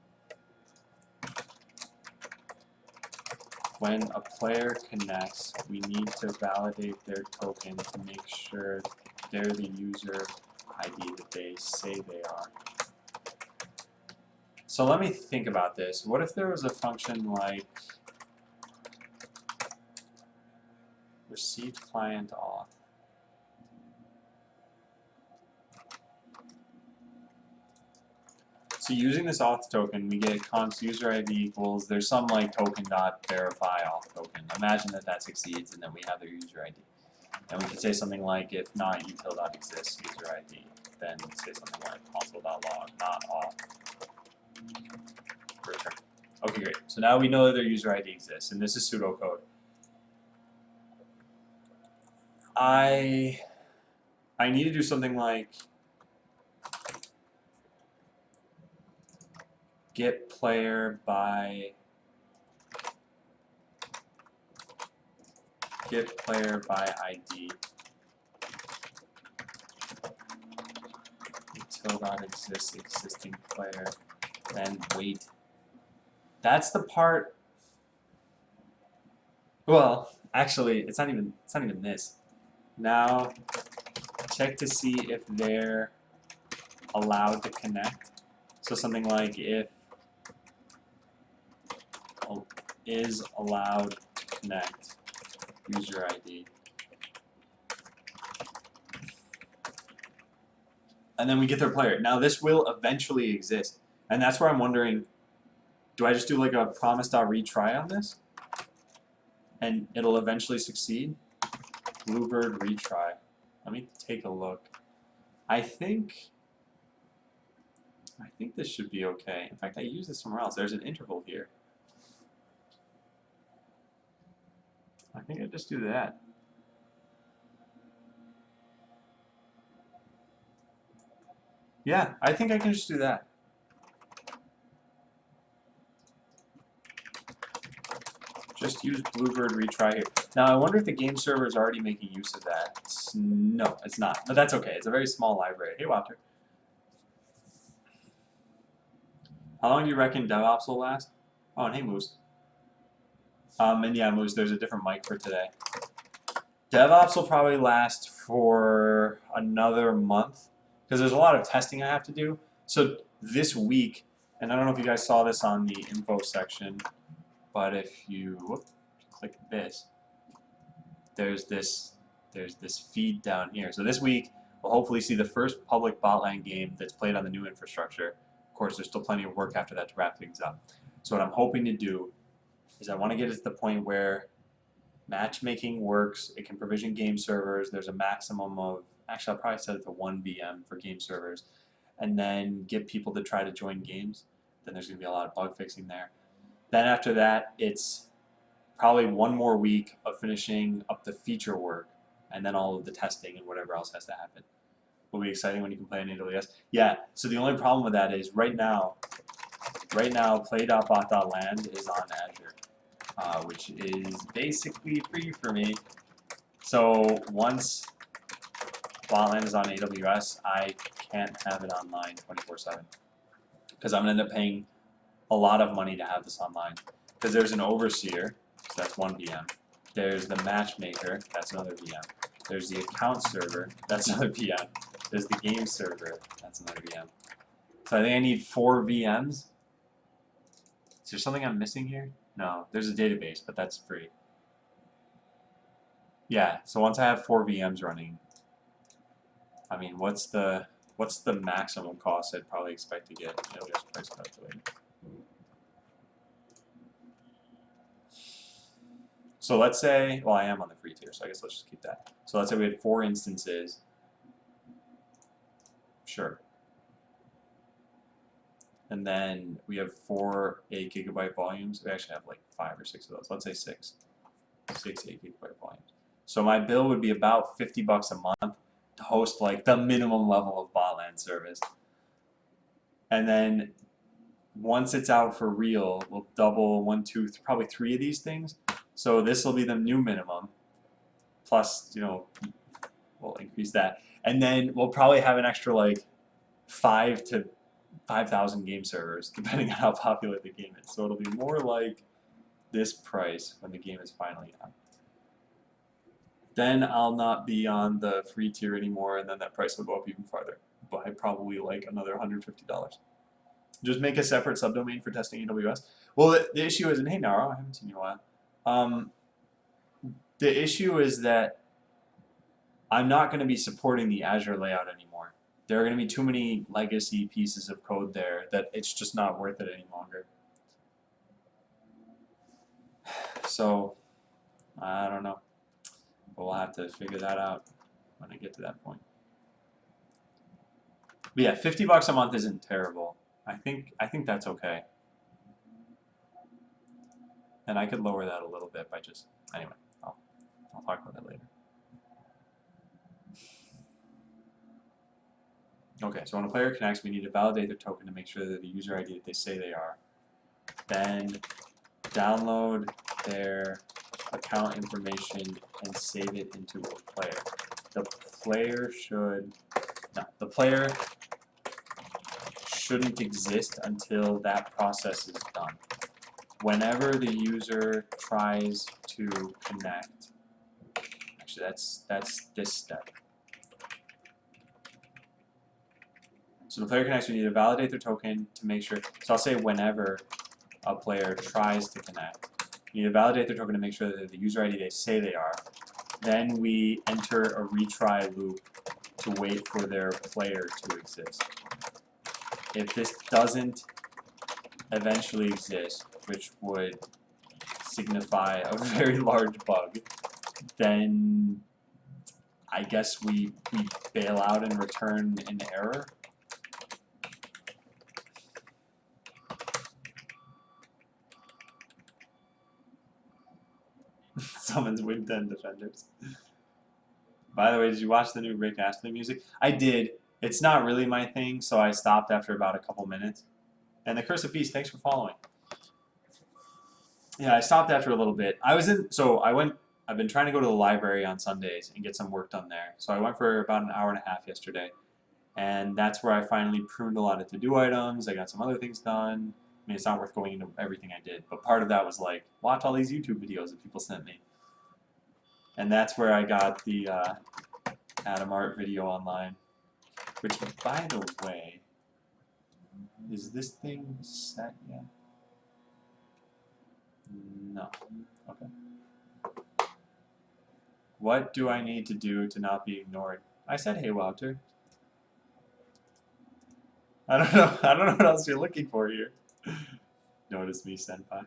When a player connects, we need to validate their token to make sure they're the user ID that they say they are. So let me think about this. What if there was a function like received client auth? So using this auth token, we get const user ID equals, there's some like token dot verify auth token. Imagine that that succeeds and then we have their user ID. And we could say something like, if not util dot exists user ID, then say something like console dot log not auth. Return. Okay, great. So now we know that their user ID exists, and this is pseudocode. I need to do something like get player by ID until that exists existing player, then wait. That's the part. Well, actually, it's not even this. Now check to see if they're allowed to connect. So something like if is allowed to connect user ID. And then we get their player. Now this will eventually exist. And that's where I'm wondering, do I just do like a promise.retry on this? And it'll eventually succeed? Bluebird retry. Let me take a look. I think this should be okay. In fact, I use this somewhere else. There's an interval here. I think I just do that. Yeah, I think I can just do that. Just use Bluebird retry here. Now, I wonder if the game server is already making use of that. No, it's not. But that's okay. It's a very small library. Hey, Walter. How long do you reckon DevOps will last? Oh, and hey, Moose. And yeah, Moose, there's a different mic for today. DevOps will probably last for another month because there's a lot of testing I have to do. So this week, and I don't know if you guys saw this on the info section, but if you click this, there's this feed down here. So this week, we'll hopefully see the first public botland game that's played on the new infrastructure. Of course, there's still plenty of work after that to wrap things up. So what I'm hoping to do is I want to get it to the point where matchmaking works. It can provision game servers. There's a maximum of, actually I'll probably set it to 1 VM for game servers, and then get people to try to join games. Then there's going to be a lot of bug fixing there. Then after that, it's probably one more week of finishing up the feature work, and then all of the testing and whatever else has to happen. Will be exciting when you can play on AWS. Yeah, so the only problem with that is right now play.bot.land is on Azure, which is basically free for me. So once botland is on AWS, I can't have it online 24/7 because I'm going to end up paying a lot of money to have this online. Because there's an overseer, so that's 1 VM. There's the matchmaker, that's another VM. There's the account server, that's another VM. There's the game server, that's another VM. So I think I need 4 VMs. Is there something I'm missing here? No, there's a database, but that's free. Yeah, so once I have 4 VMs running, I mean, what's the maximum cost I'd probably expect to get? AWS price calculator. So let's say, well, I am on the free tier, so I guess let's just keep that. So let's say we had 4 instances. Sure. And then we have 4 8 GB volumes. We actually have like 5 or 6 of those. Let's say 6. 6 8 GB volumes. So my bill would be about $50 a month to host like the minimum level of botland service. And then once it's out for real, we'll double 1, 2, probably 3 of these things. So this will be the new minimum. Plus, we'll increase that. And then we'll probably have an extra like 5 to 5,000 game servers, depending on how popular the game is. So it'll be more like this price when the game is finally out. Then I'll not be on the free tier anymore, and then that price will go up even farther by probably like another $150. Just make a separate subdomain for testing AWS. Well, the issue is, and hey Naro, I haven't seen you in a while. The issue is that I'm not going to be supporting the Azure layout anymore. there are going to be too many legacy pieces of code there that it's just not worth it any longer. So, I don't know. But we'll have to figure that out when I get to that point. But yeah, $50 a month isn't terrible. I think that's okay. And I could lower that a little bit by just anyway. I'll talk about that later. Okay, so when a player connects, we need to validate their token to make sure that the user ID that they say they are. Then download their account information and save it into a player. The player shouldn't exist until that process is done. Whenever the user tries to connect, actually that's this step. So the player connects, we need to validate their token to make sure, so I'll say whenever a player tries to connect. You need to validate their token to make sure that the user ID they say they are. Then we enter a retry loop to wait for their player to exist. If this doesn't eventually exist, which would signify a very large bug, then I guess we bail out and return an error. Summons Win 10 defenders. By the way, did you watch the new Rick Astley music? I did. It's not really my thing, so I stopped after about a couple minutes. And the Curse of Peace, thanks for following. Yeah, I stopped after a little bit. I've been trying to go to the library on Sundays and get some work done there. So I went for about an hour and a half yesterday. And that's where I finally pruned a lot of to-do items. I got some other things done. I mean, it's not worth going into everything I did, but part of that was like, watch all these YouTube videos that people sent me. And that's where I got the Adam Art video online. Which, by the way, is this thing set yet? No. Okay. What do I need to do to not be ignored? I said, hey, Wouter. I don't know. I don't know what else you're looking for here. Notice me, senpai.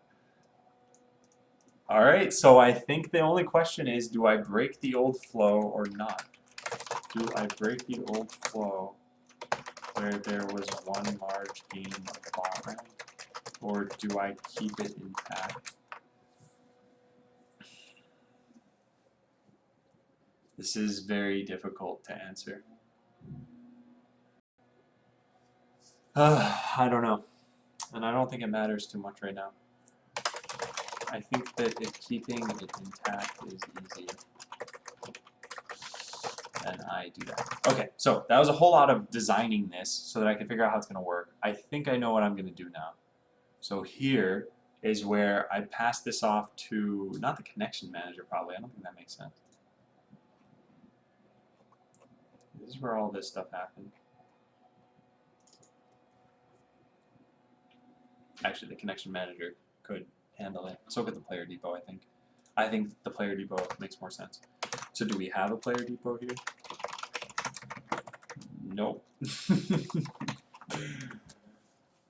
Alright, so I think the only question is, do I break the old flow or not? Do I break the old flow where there was one large game of bot round? Or do I keep it intact? This is very difficult to answer. I don't know. And I don't think it matters too much right now. I think that if keeping it intact is easy, then I do that. Okay, so that was a whole lot of designing this so that I can figure out how it's going to work. I think I know what I'm going to do now. So here is where I pass this off to, not the connection manager probably, I don't think that makes sense. This is where all this stuff happened. Actually, the connection manager could handle it. So could the player depot, I think. I think the player depot makes more sense. So do we have a player depot here? Nope.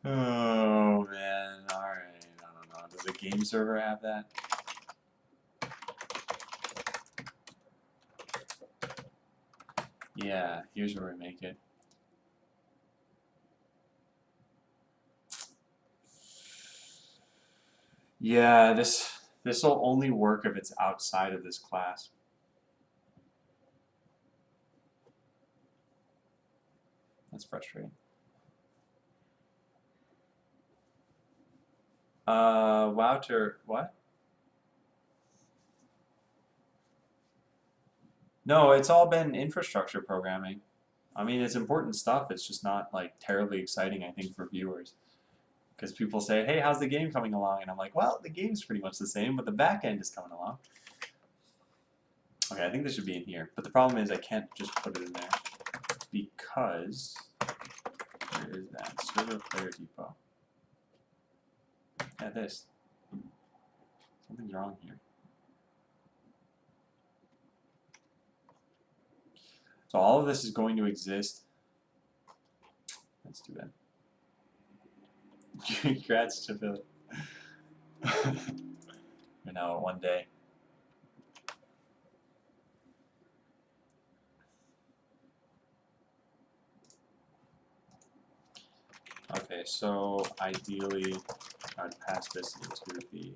Oh man, alright, I don't know. Does the game server have that? Yeah, here's where we make it. Yeah, this will only work if it's outside of this class. That's frustrating. Wouter, what? No, it's all been infrastructure programming. I mean, it's important stuff. It's just not like terribly exciting, I think, for viewers. Because people say, hey, how's the game coming along? And I'm like, well, the game's pretty much the same, but the back end is coming along. Okay, I think this should be in here. But the problem is I can't just put it in there. Because, where is that? Server player depot. Yeah, this. Something's wrong here. So all of this is going to exist That's too bad. Congrats to Philly. You know, one day. Okay, so ideally, I would pass this into the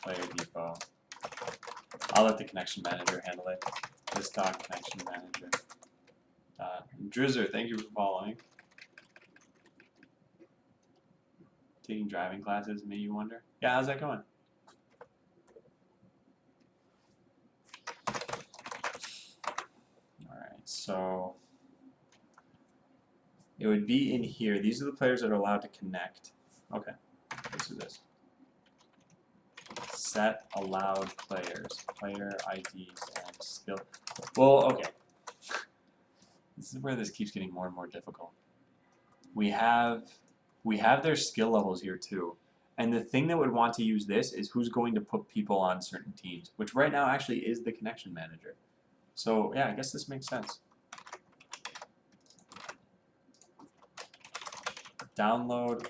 player depot. I'll let the connection manager handle it. This dot connection manager. Drizzer, thank you for following. Taking driving classes, may you wonder? Yeah, how's that going? Alright, so it would be in here. These are the players that are allowed to connect. Okay, let's do this. Set allowed players, player IDs and skill. Well, okay. This is where this keeps getting more and more difficult. We have their skill levels here too. And the thing that would want to use this is who's going to put people on certain teams, which right now actually is the connection manager. So yeah, I guess this makes sense. Download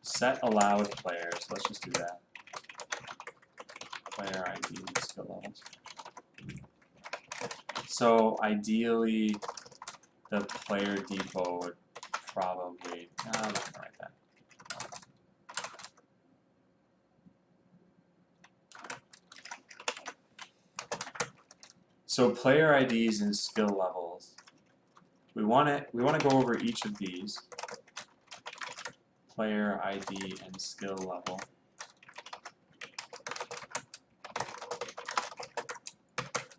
set allowed players. Let's just do that. Player ID and skill levels. So ideally, the player depot would probably. No, I'm not gonna write that. So player IDs and skill levels. We want to go over each of these. Player ID and skill level.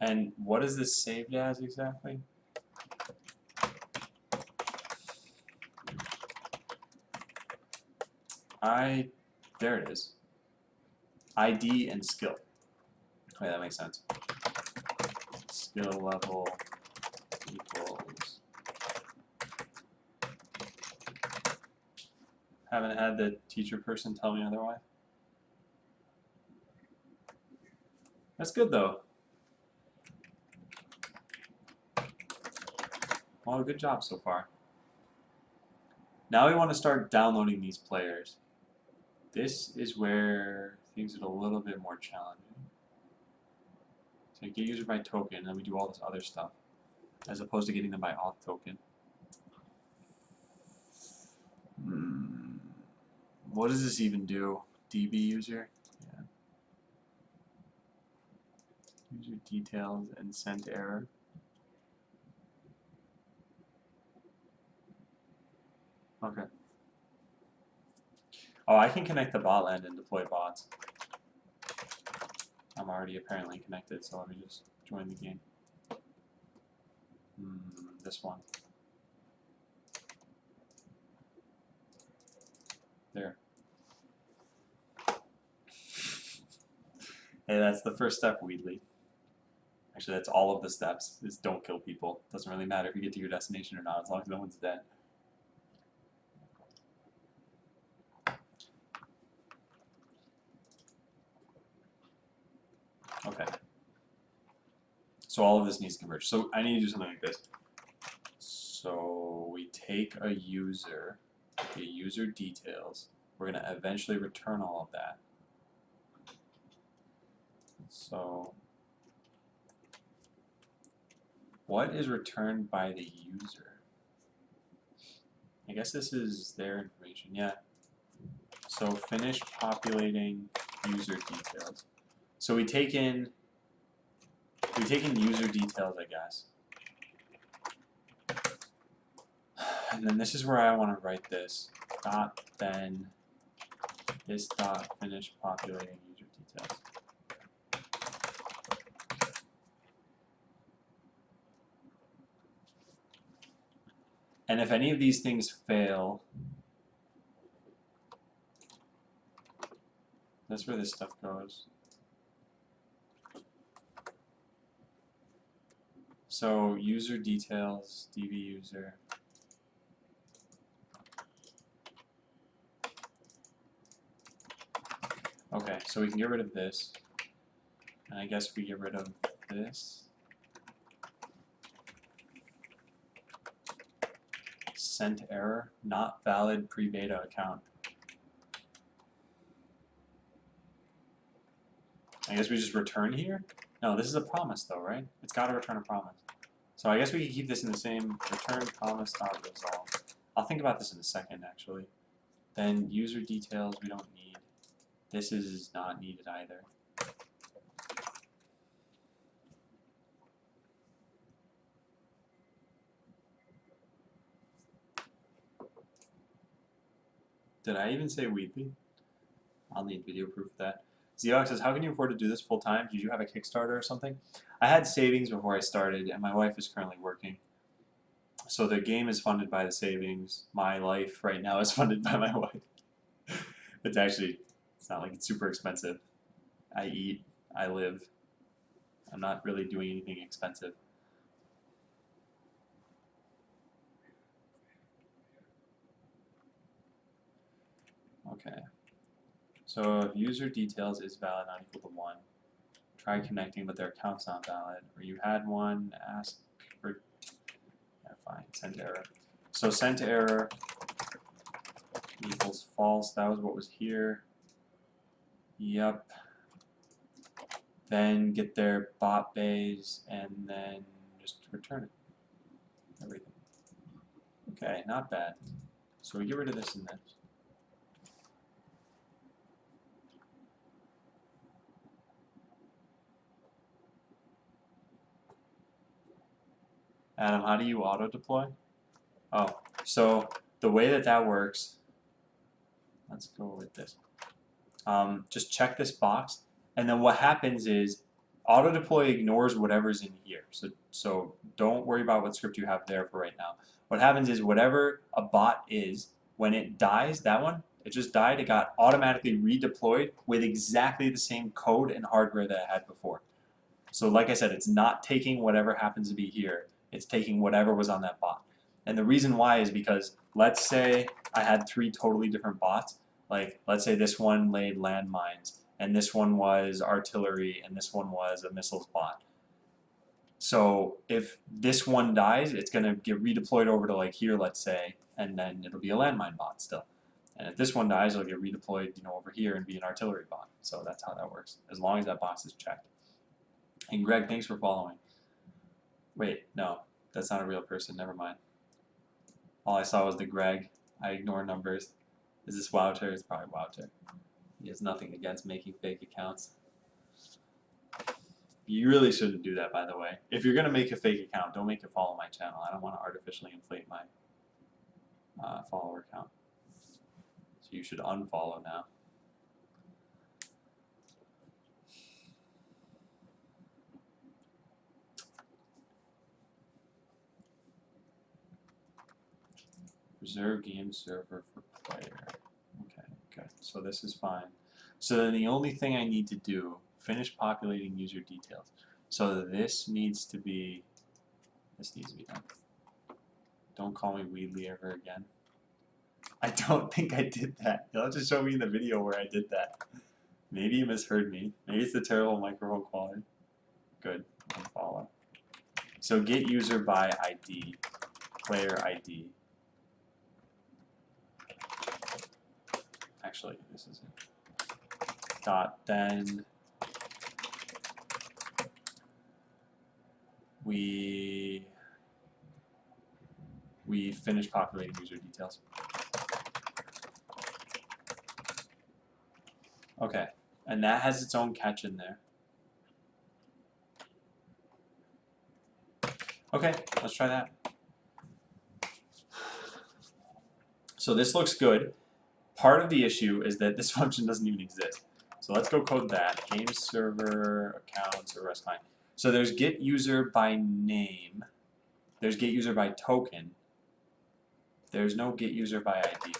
And what is this saved as exactly? There it is. ID and skill. Okay, that makes sense. Skill level equals. Haven't had the teacher person tell me otherwise. That's good though. Well, good job so far. Now we want to start downloading these players. This is where things get a little bit more challenging. So get user by token, and then we do all this other stuff, as opposed to getting them by auth token. What does this even do? DB user? Yeah. User details and sent error. Okay. Oh, I can connect the bot end and deploy bots. I'm already apparently connected, so let me just join the game. This one. There. Hey, that's the first step, Weedly. Actually, that's all of the steps, is don't kill people. Doesn't really matter if you get to your destination or not, as long as no one's dead. Okay. So all of this needs to converge. So I need to do something like this. So we take a user, the user details. We're going to eventually return all of that. So what is returned by the user? I guess this is their information, yeah. So finish populating user details. So we take in user details, I guess. And then this is where I want to write this. Dot then this dot finish populating user details. And if any of these things fail, that's where this stuff goes. So user details, DB user. Okay, so we can get rid of this. And I guess we get rid of this. Sent error, not valid pre-beta account. I guess we just return here? No, this is a promise though, right? It's got to return a promise. So I guess we can keep this in the same return promise dot resolve. I'll think about this in a second actually. Then user details we don't need. This is not needed either. Did I even say Weebly? I'll need video proof of that. Zeox says, how can you afford to do this full time? Did you have a Kickstarter or something? I had savings before I started, and my wife is currently working. So the game is funded by the savings. My life right now is funded by my wife. It's not like it's super expensive. I eat, I live. I'm not really doing anything expensive. Okay. So if user details is valid, not equal to 1, try connecting, but their account's not valid. Or you had one, ask for, yeah, fine, sent error. So sent error equals false. That was what was here. Yep. Then get their bot bays and then just return it. Everything. Okay, not bad. So we get rid of this and this. Adam, how do you auto deploy? Oh, so the way that works, let's go with this. Just check this box, and then what happens is auto deploy ignores whatever's in here. So don't worry about what script you have there for right now. What happens is whatever a bot is, when it dies, that one, it just died, it got automatically redeployed with exactly the same code and hardware that it had before. So like I said, it's not taking whatever happens to be here. It's taking whatever was on that bot. And the reason why is because let's say I had 3 totally different bots. Like let's say this one laid landmines, and this one was artillery, and this one was a missiles bot. So if this one dies, it's going to get redeployed over to like here, let's say, and then it'll be a landmine bot still. And if this one dies, it'll get redeployed, over here and be an artillery bot. So that's how that works, as long as that box is checked. And Greg, thanks for following. Wait, no, that's not a real person. Never mind. All I saw was the Greg. I ignore numbers. Is this Wouter? It's probably Wouter. He has nothing against making fake accounts. You really shouldn't do that, by the way. If you're going to make a fake account, don't make it follow my channel. I don't want to artificially inflate my follower count. So you should unfollow now. Reserve game server for player. Okay, good. So this is fine. So then the only thing I need to do, finish populating user details. So this needs to be done. Don't call me Weedly ever again. I don't think I did that. You'll have to show me the video where I did that. Maybe you misheard me. Maybe it's the terrible microphone quality. Good. Unfollow. So get user by ID, player ID. Actually, this is it. Dot then we finish populating user details. Okay, and that has its own catch in there. Okay, let's try that. So this looks good. Part of the issue is that this function doesn't even exist. So let's go code that. Game server, accounts, or REST client. So there's get user by name. There's get user by token. There's no get user by ID.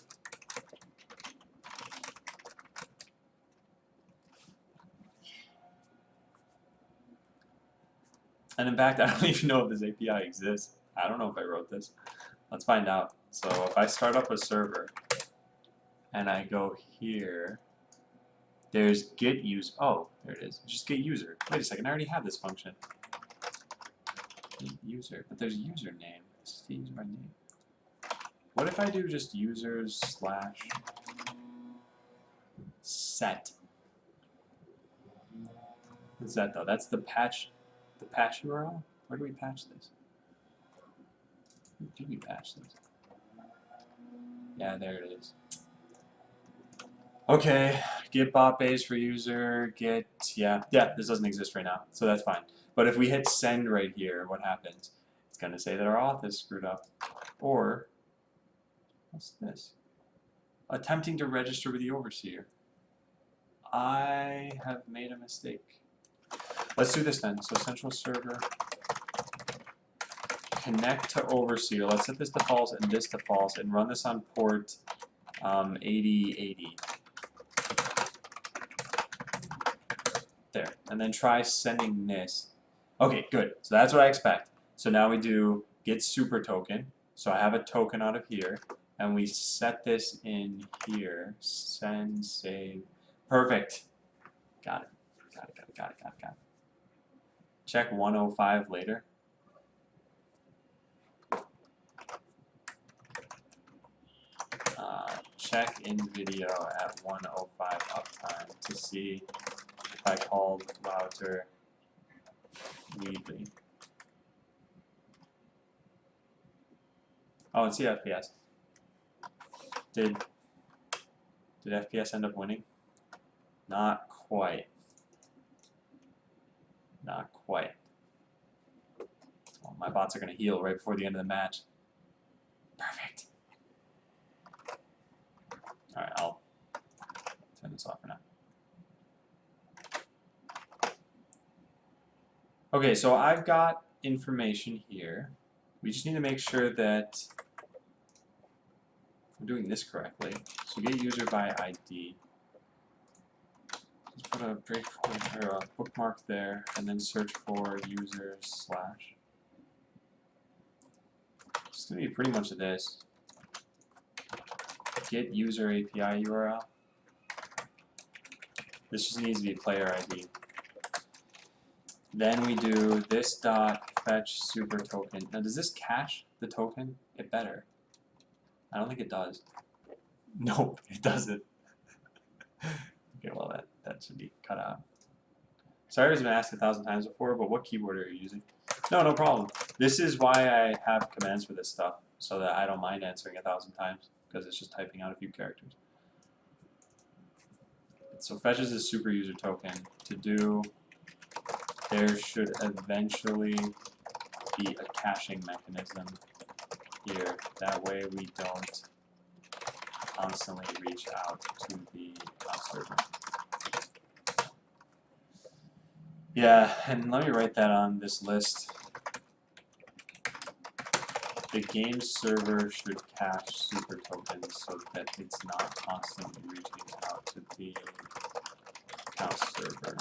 And in fact, I don't even know if this API exists. I don't know if I wrote this. Let's find out. So if I start up a server and I go here, there's get user. Oh, there it is. Just get user. Wait a second, I already have this function. Get user, but there's username. This is the user by name. What if I do just users slash set? What's that though? That's the patch URL? Where do we patch this? Where do we patch this? Yeah, there it is. Okay, get bot base for user, get, yeah, this doesn't exist right now, so that's fine. But if we hit send right here, what happens? It's going to say that our auth is screwed up. Or, what's this? Attempting to register with the overseer. I have made a mistake. Let's do this then. So central server, connect to overseer. Let's set this to false and this to false, and run this on port 8080. There, and then try sending this. Okay, good. So that's what I expect. So now we do get super token. So I have a token out of here, and we set this in here. Send, save. Perfect. Got it. Got it. Check 105 later. Check in video at 105 uptime to see if I called router Weebly. Oh, and see FPS. Did FPS end up winning? Not quite. Not quite. Well, my bots are going to heal right before the end of the match. Perfect. Alright, I'll turn this off for now. Okay, so I've got information here. We just need to make sure that I'm doing this correctly. So get user by ID. Let's put a breakpoint or a bookmark there, and then search for users slash. It's gonna be pretty much this. Get user API URL. This just needs to be player ID. Then we do this dot fetch super token. Now, does this cache the token? It better. I don't think it does. Nope, it doesn't. Okay, well that should be cut out. Sorry, I've been asked 1,000 times before, but what keyboard are you using? No problem. This is why I have commands for this stuff, so that I don't mind answering 1,000 times, because it's just typing out a few characters. So fetches a super user token. To do, there should eventually be a caching mechanism here. That way we don't constantly reach out to the server. Yeah, and let me write that on this list. The game server should cache super tokens so that it's not constantly reaching out to the house server.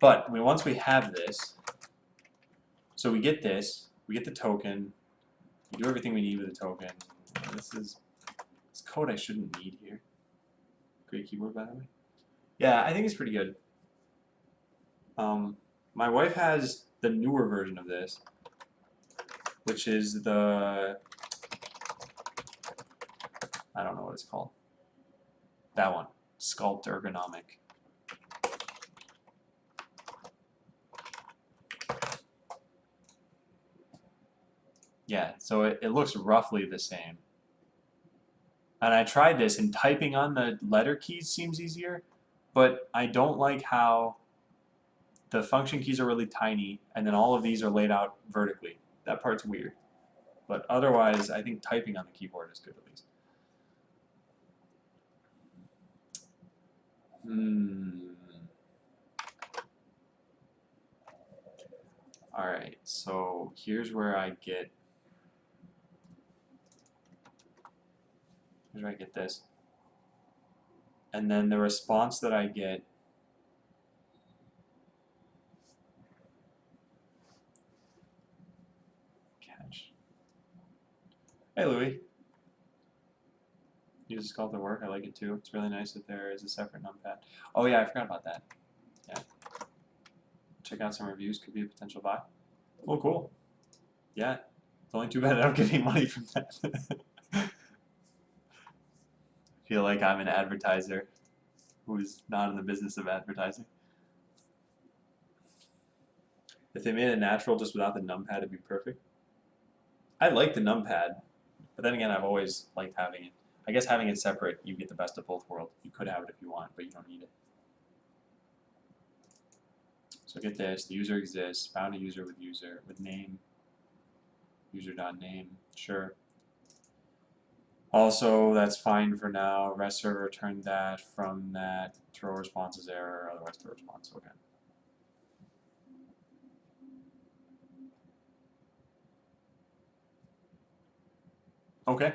But once we have this, so we get this, we get the token, we do everything we need with the token. This code I shouldn't need here. Great keyboard, by the way. Yeah, I think it's pretty good. My wife has the newer version of this, which is the, I don't know what it's called. That one, Sculpt Ergonomic. Yeah, so it looks roughly the same. And I tried this, and typing on the letter keys seems easier, but I don't like how the function keys are really tiny, and then all of these are laid out vertically. That part's weird. But otherwise, I think typing on the keyboard is good at least. Alright, so here's where I get this. And then the response that I get catch. Hey Louie. Use Sculpt at work, I like it too. It's really nice that there is a separate numpad. Oh yeah, I forgot about that. Yeah. Check out some reviews, could be a potential buy. Oh cool. Yeah. It's only too bad I don't get any money from that. I feel like I'm an advertiser who's not in the business of advertising. If they made it natural just without the numpad, it'd be perfect. I like the numpad, but then again, I've always liked having it. I guess having it separate, you get the best of both worlds. You could have it if you want, but you don't need it. So get this, the user exists, found a user with name, user.name, sure. Also, that's fine for now. REST server returned that, from that, throw response is error, otherwise throw response, okay. Okay,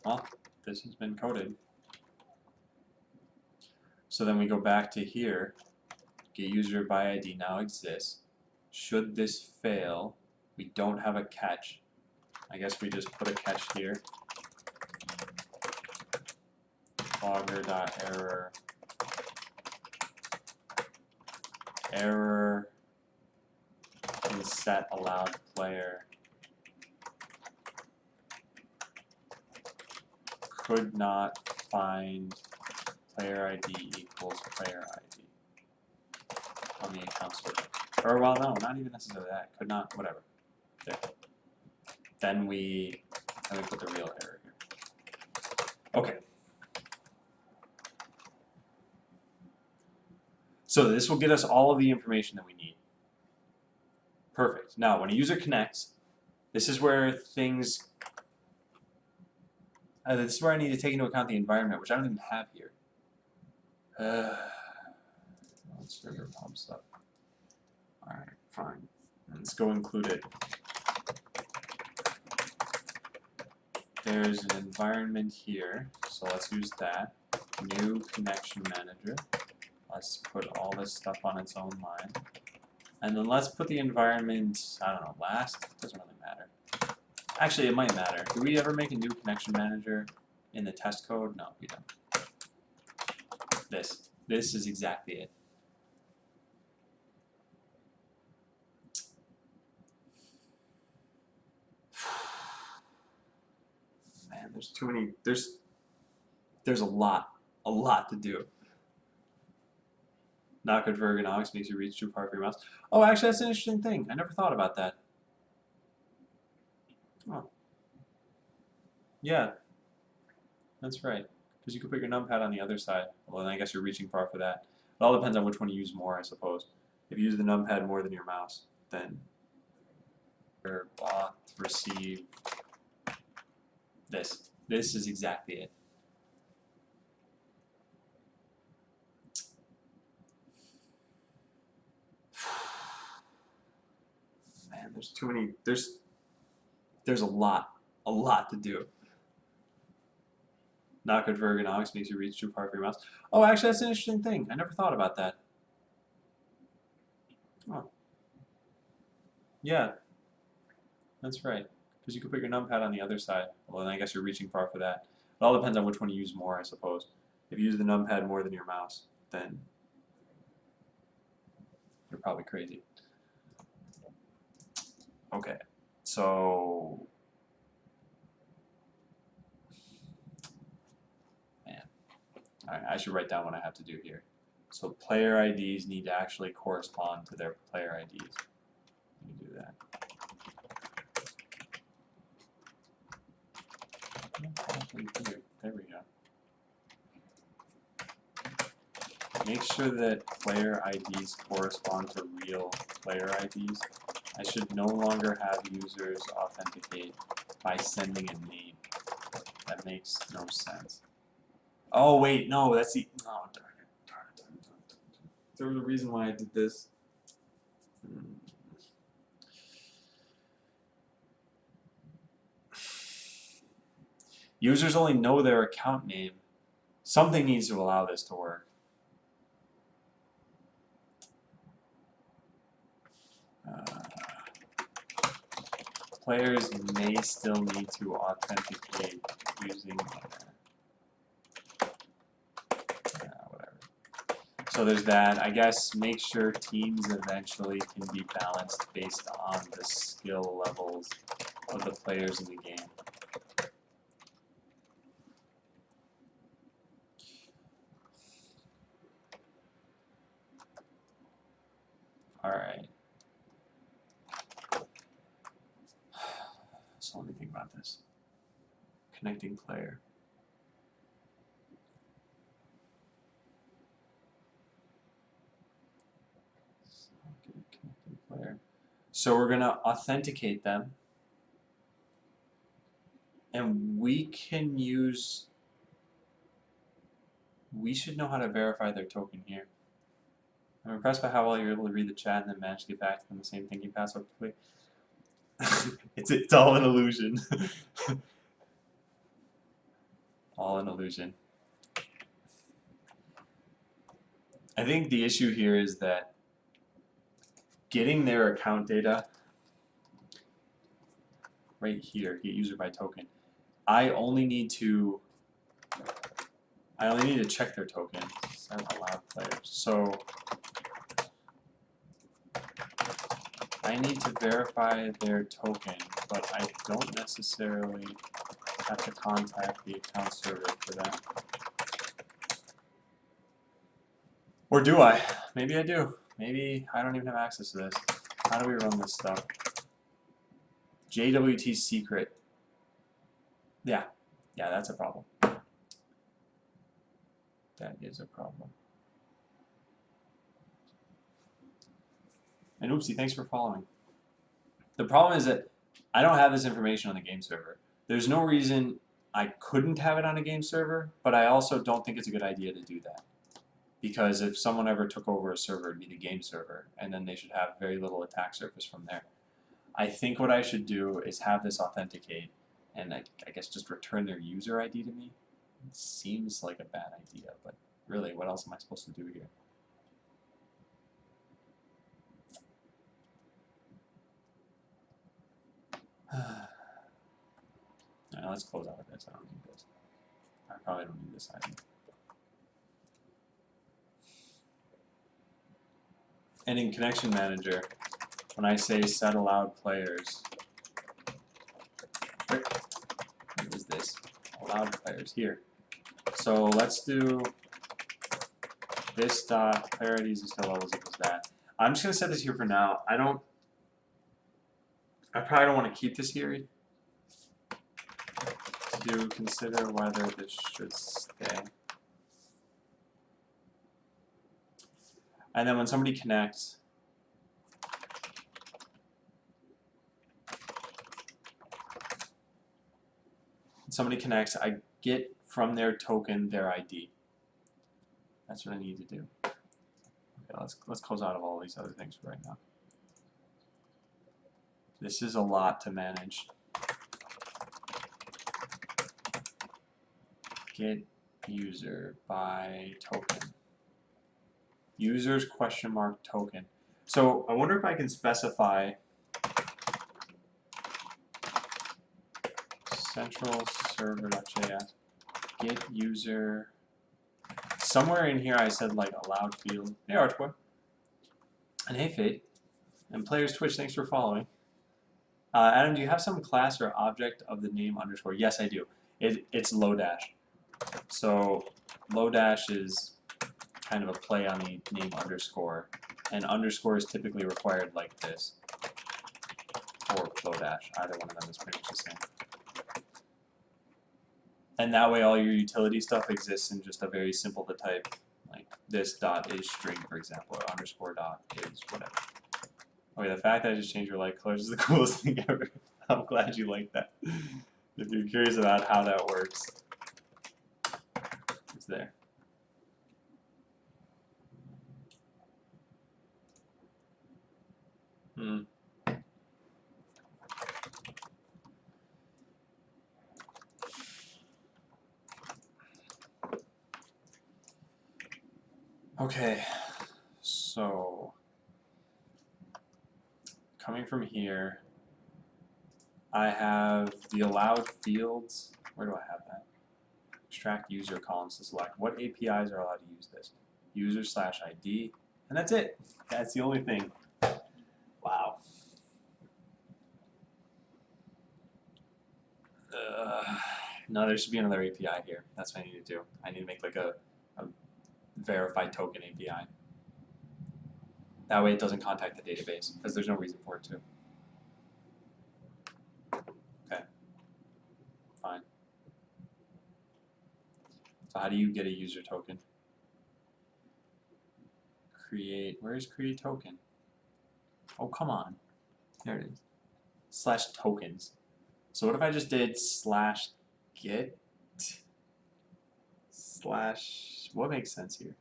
well, this has been coded. So then we go back to here, get user by ID now exists. Should this fail, we don't have a catch. I guess we just put a catch here. Logger.error. Error in set allowed player. Could not find player ID equals player ID on the account server. Or, well, no, not even necessarily that. Could not, whatever. There. Then we put the real error here. Okay. So this will get us all of the information that we need. Perfect. Now, when a user connects, this is where things... this is where I need to take into account the environment, which I don't even have here. Server pumps up. Alright, fine. Let's go include it. There's an environment here, so let's use that. New connection manager. Let's put all this stuff on its own line. And then let's put the environment, I don't know, last? It doesn't really matter. Actually, it might matter. Do we ever make a new connection manager in the test code? No, we don't. This. This is exactly it. Man, there's too many, there's a lot to do. Not good for ergonomics, makes you reach too far for your mouse. Oh, actually, that's an interesting thing. I never thought about that. Oh. Yeah. That's right. Because you could put your numpad on the other side. Well, then I guess you're reaching far for that. It all depends on which one you use more, I suppose. If you use the numpad more than your mouse, then your auth receive this. This is exactly it. Man, there's too many, there's a lot to do. Not good for ergonomics, makes you reach too far for your mouse. Oh, actually, that's an interesting thing. I never thought about that. Oh. Yeah. That's right. Because you could put your numpad on the other side. Well, then I guess you're reaching far for that. It all depends on which one you use more, I suppose. If you use the numpad more than your mouse, then you're probably crazy. Okay. So... I should write down what I have to do here. So player IDs need to actually correspond to their player IDs. Let me do that. There we go. Make sure that player IDs correspond to real player IDs. I should no longer have users authenticate by sending a name. That makes no sense. Oh wait, no, that's the, oh darn it. There was a reason why I did this. Users only know their account name. Something needs to allow this to work. Players may still need to authenticate using whatever. So there's that. I guess make sure teams eventually can be balanced based on the skill levels of the players in the game. All right. So let me think about this. Connecting player. Connecting player. So we're gonna authenticate them, and we can use. We should know how to verify their token here. I'm impressed by how well you're able to read the chat and then manage to get back to them the same thinking path so quickly. It's all an illusion. All an illusion. I think the issue here is that getting their account data right here, get user by token. I only need to check their token. Set allowed players. So I need to verify their token, but I don't necessarily have to contact the account server for that. Or do I? Maybe I do. Maybe I don't even have access to this. How do we run this stuff? JWT secret. Yeah, that's a problem. That is a problem. And oopsie, thanks for following. The problem is that I don't have this information on the game server. There's no reason I couldn't have it on a game server, but I also don't think it's a good idea to do that. Because if someone ever took over a server, it'd be the game server, and then they should have very little attack surface from there. I think what I should do is have this authenticate, and I guess just return their user ID to me. It seems like a bad idea, but really, what else am I supposed to do here? Now, let's close out of this. I don't need this. I probably don't need this either. And in Connection Manager, when I say set allowed players, what is this? Allowed players here. So let's do this dot player IDs is still levels equals that. I'm just gonna set this here for now. I probably don't want to keep this here. To consider whether this should stay. And then when somebody connects, I get from their token their ID. That's what I need to do. Okay, let's close out of all these other things for right now. This is a lot to manage. Get user by token. Users question mark token. So I wonder if I can specify central server.js get user. Somewhere in here I said like allowed field. Hey Archboy. And hey Fade. And Players Twitch, thanks for following. Adam, do you have some class or object of the name underscore? Yes, I do. It's Lodash. So Lodash is kind of a play on the name underscore, and underscore is typically required like this, or Lodash. Either one of them is pretty much the same. And that way all your utility stuff exists in just a very simple to type, like this dot is string, for example, or underscore dot is whatever. Okay, the fact that I just changed your light colors is the coolest thing ever. I'm glad you like that. If you're curious about how that works, it's there. Okay, so coming from here, I have the allowed fields. Where do I have that? Extract user columns to select. What APIs are allowed to use this? User/ID, and that's it. That's the only thing. Wow. No, there should be another API here. That's what I need to do. I need to make like a verified token API. That way it doesn't contact the database, because there's no reason for it to. Okay. Fine. So how do you get a user token? Create, where's create token? Oh, come on. There it is. Slash tokens. So what if I just did slash get slash, what makes sense here?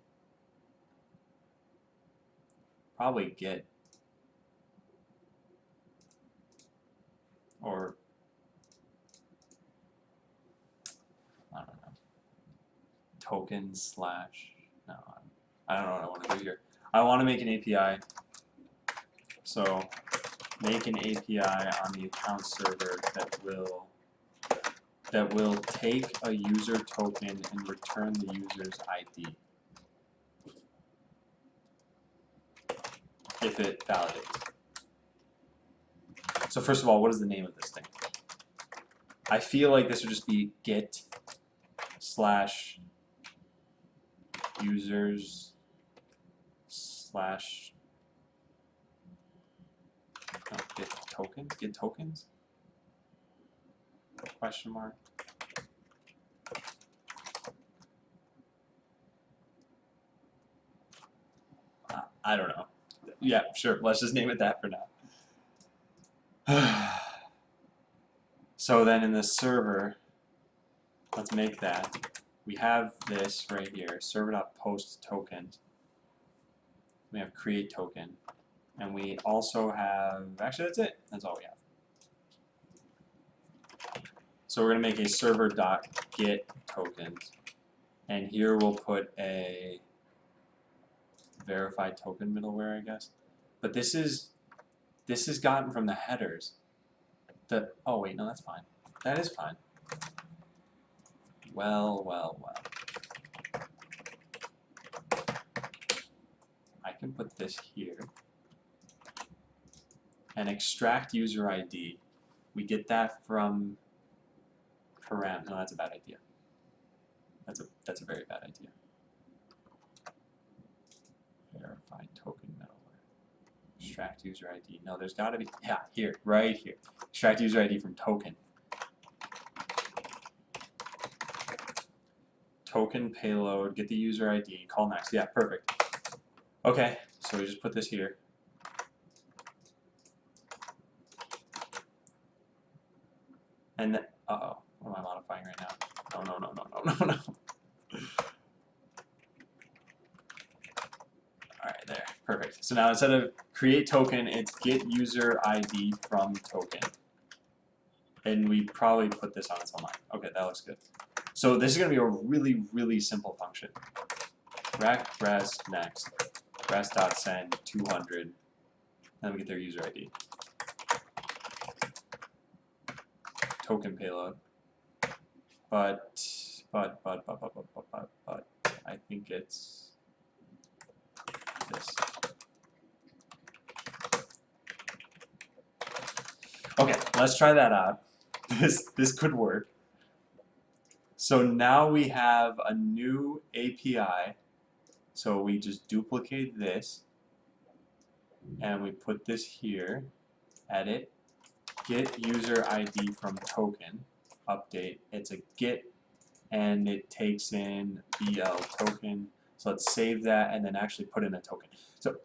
Probably get. Or, I don't know. Token slash, no, I don't know what I want to do here. I want to make an API. So make an API on the account server that will take a user token and return the user's ID if it validates. So first of all, what is the name of this thing? I feel like this would just be get slash users slash get tokens? Question mark. I don't know. Yeah, sure. Let's just name it that for now. So then in the server, let's make that. We have this right here, server.post tokens. We have create token. And we also have, actually that's it. That's all we have. So we're going to make a server.get tokens. And here we'll put a verified token middleware, I guess. But this is gotten from the headers. Oh wait, no, that's fine. That is fine. Well. I can put this here. And extract user ID. We get that from param. No, that's a bad idea. That's a very bad idea. Verified token middleware. Extract user ID. No, there's got to be, yeah, here, right here. Extract user ID from token. Token payload, get the user ID, call next. Yeah, perfect. Okay, so we just put this here. And then, uh-oh, what am I modifying right now? No. Alright, there, perfect. So now instead of create token, it's get user ID from token. And we probably put this on its own line. Okay, that looks good. So this is going to be a really, really simple function. Rect rest next, rest.send 200, then we get their user ID. Token payload. But I think it's this. Okay, let's try that out. This could work. So now we have a new API. So we just duplicate this and we put this here, edit, get user ID from token, update. It's a get and it takes in BL token. So let's save that and then actually put in a token. So,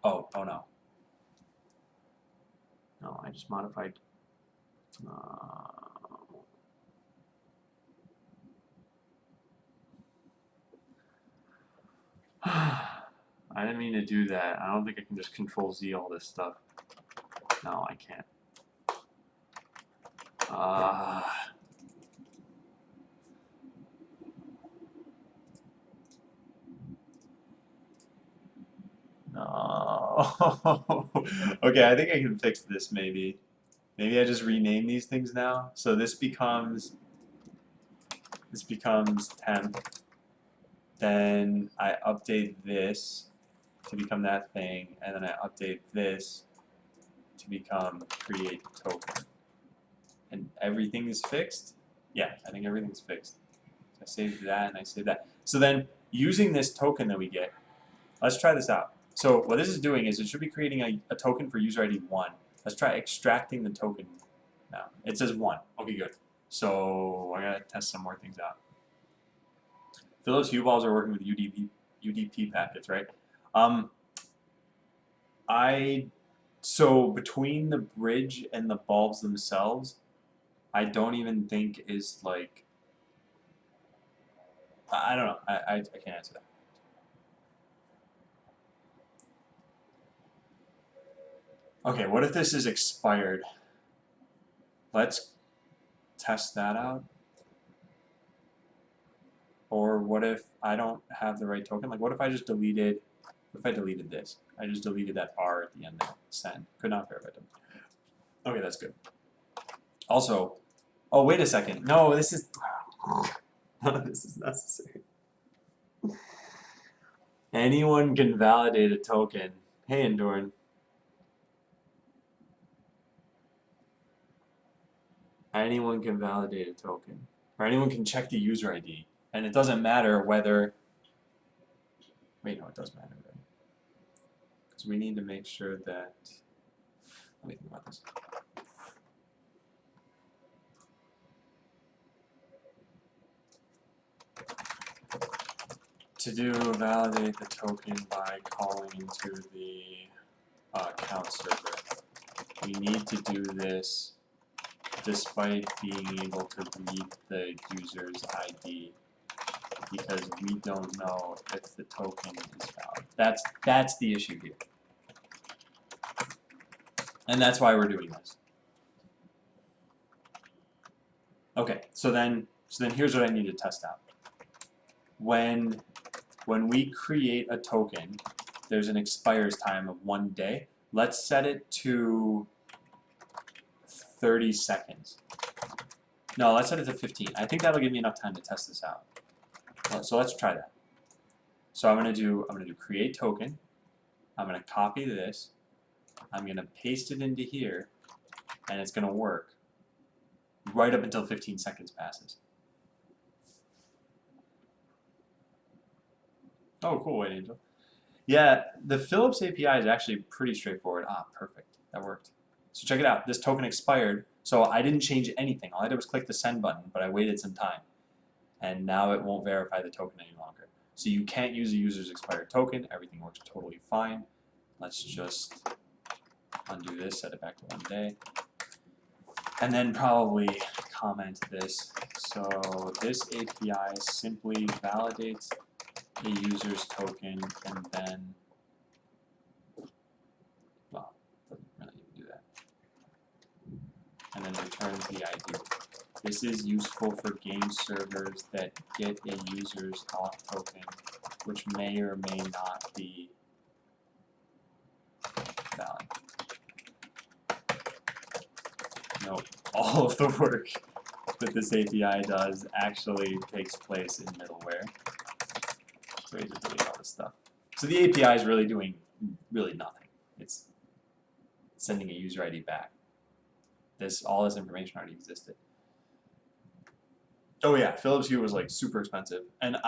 oh no. No, I just modified. I didn't mean to do that. I don't think I can just Control Z all this stuff. No, I can't. No. Okay, I think I can fix this maybe. Maybe I just rename these things now. So this becomes temp. Then I update this to become that thing, and then I update this to become create token. And everything is fixed. Yeah, I think everything's fixed. So I saved that and I saved that. So then using this token that we get, let's try this out. So what this is doing is it should be creating a token for user ID 1. Let's try extracting the token now. It says 1. Okay, good. So I gotta test some more things out. Philips Hue bulbs are working with UDP packets, right? So between the bridge and the bulbs themselves, I don't even think is like, I don't know. I can't answer that. Okay, what if this is expired? Let's test that out. Or what if I don't have the right token? Like, what if I just deleted, what if I deleted this? I just deleted that R at the end there. Send. Could not verify them. Okay, that's good. Also, oh, wait a second. No, this is, none of this is necessary. Anyone can validate a token. Hey, Endorn. Anyone can validate a token. Or anyone can check the user ID. And it doesn't matter whether, wait, no, it does matter, right? Because we need to make sure that, let me think about this. To do validate the token by calling into the account server, we need to do this despite being able to read the user's ID, because we don't know if the token is valid. That's the issue here. And that's why we're doing this. Okay, so then here's what I need to test out. When we create a token, there's an expires time of 1 day. Let's set it to 30 seconds. No, let's set it to 15. I think that'll give me enough time to test this out. So let's try that. So I'm gonna do create token. I'm gonna copy this. I'm gonna paste it into here, and it's gonna work right up until 15 seconds passes. Oh, cool, White Angel. Yeah, the Philips API is actually pretty straightforward. Ah, perfect. That worked. So check it out. This token expired, so I didn't change anything. All I did was click the send button, but I waited some time. And now it won't verify the token any longer. So you can't use a user's expired token. Everything works totally fine. Let's just undo this, set it back to 1 day. And then probably comment this. So this API simply validates a user's token and then, well, doesn't really even do that. And then returns the ID. This is useful for game servers that get a user's auth token, which may or may not be valid. Nope, all of the work that this API does actually takes place in middleware. So we just delete all this stuff. So the API is really doing nothing. It's sending a user ID back. All this information already existed. Oh yeah, Philips Hue was like super expensive, and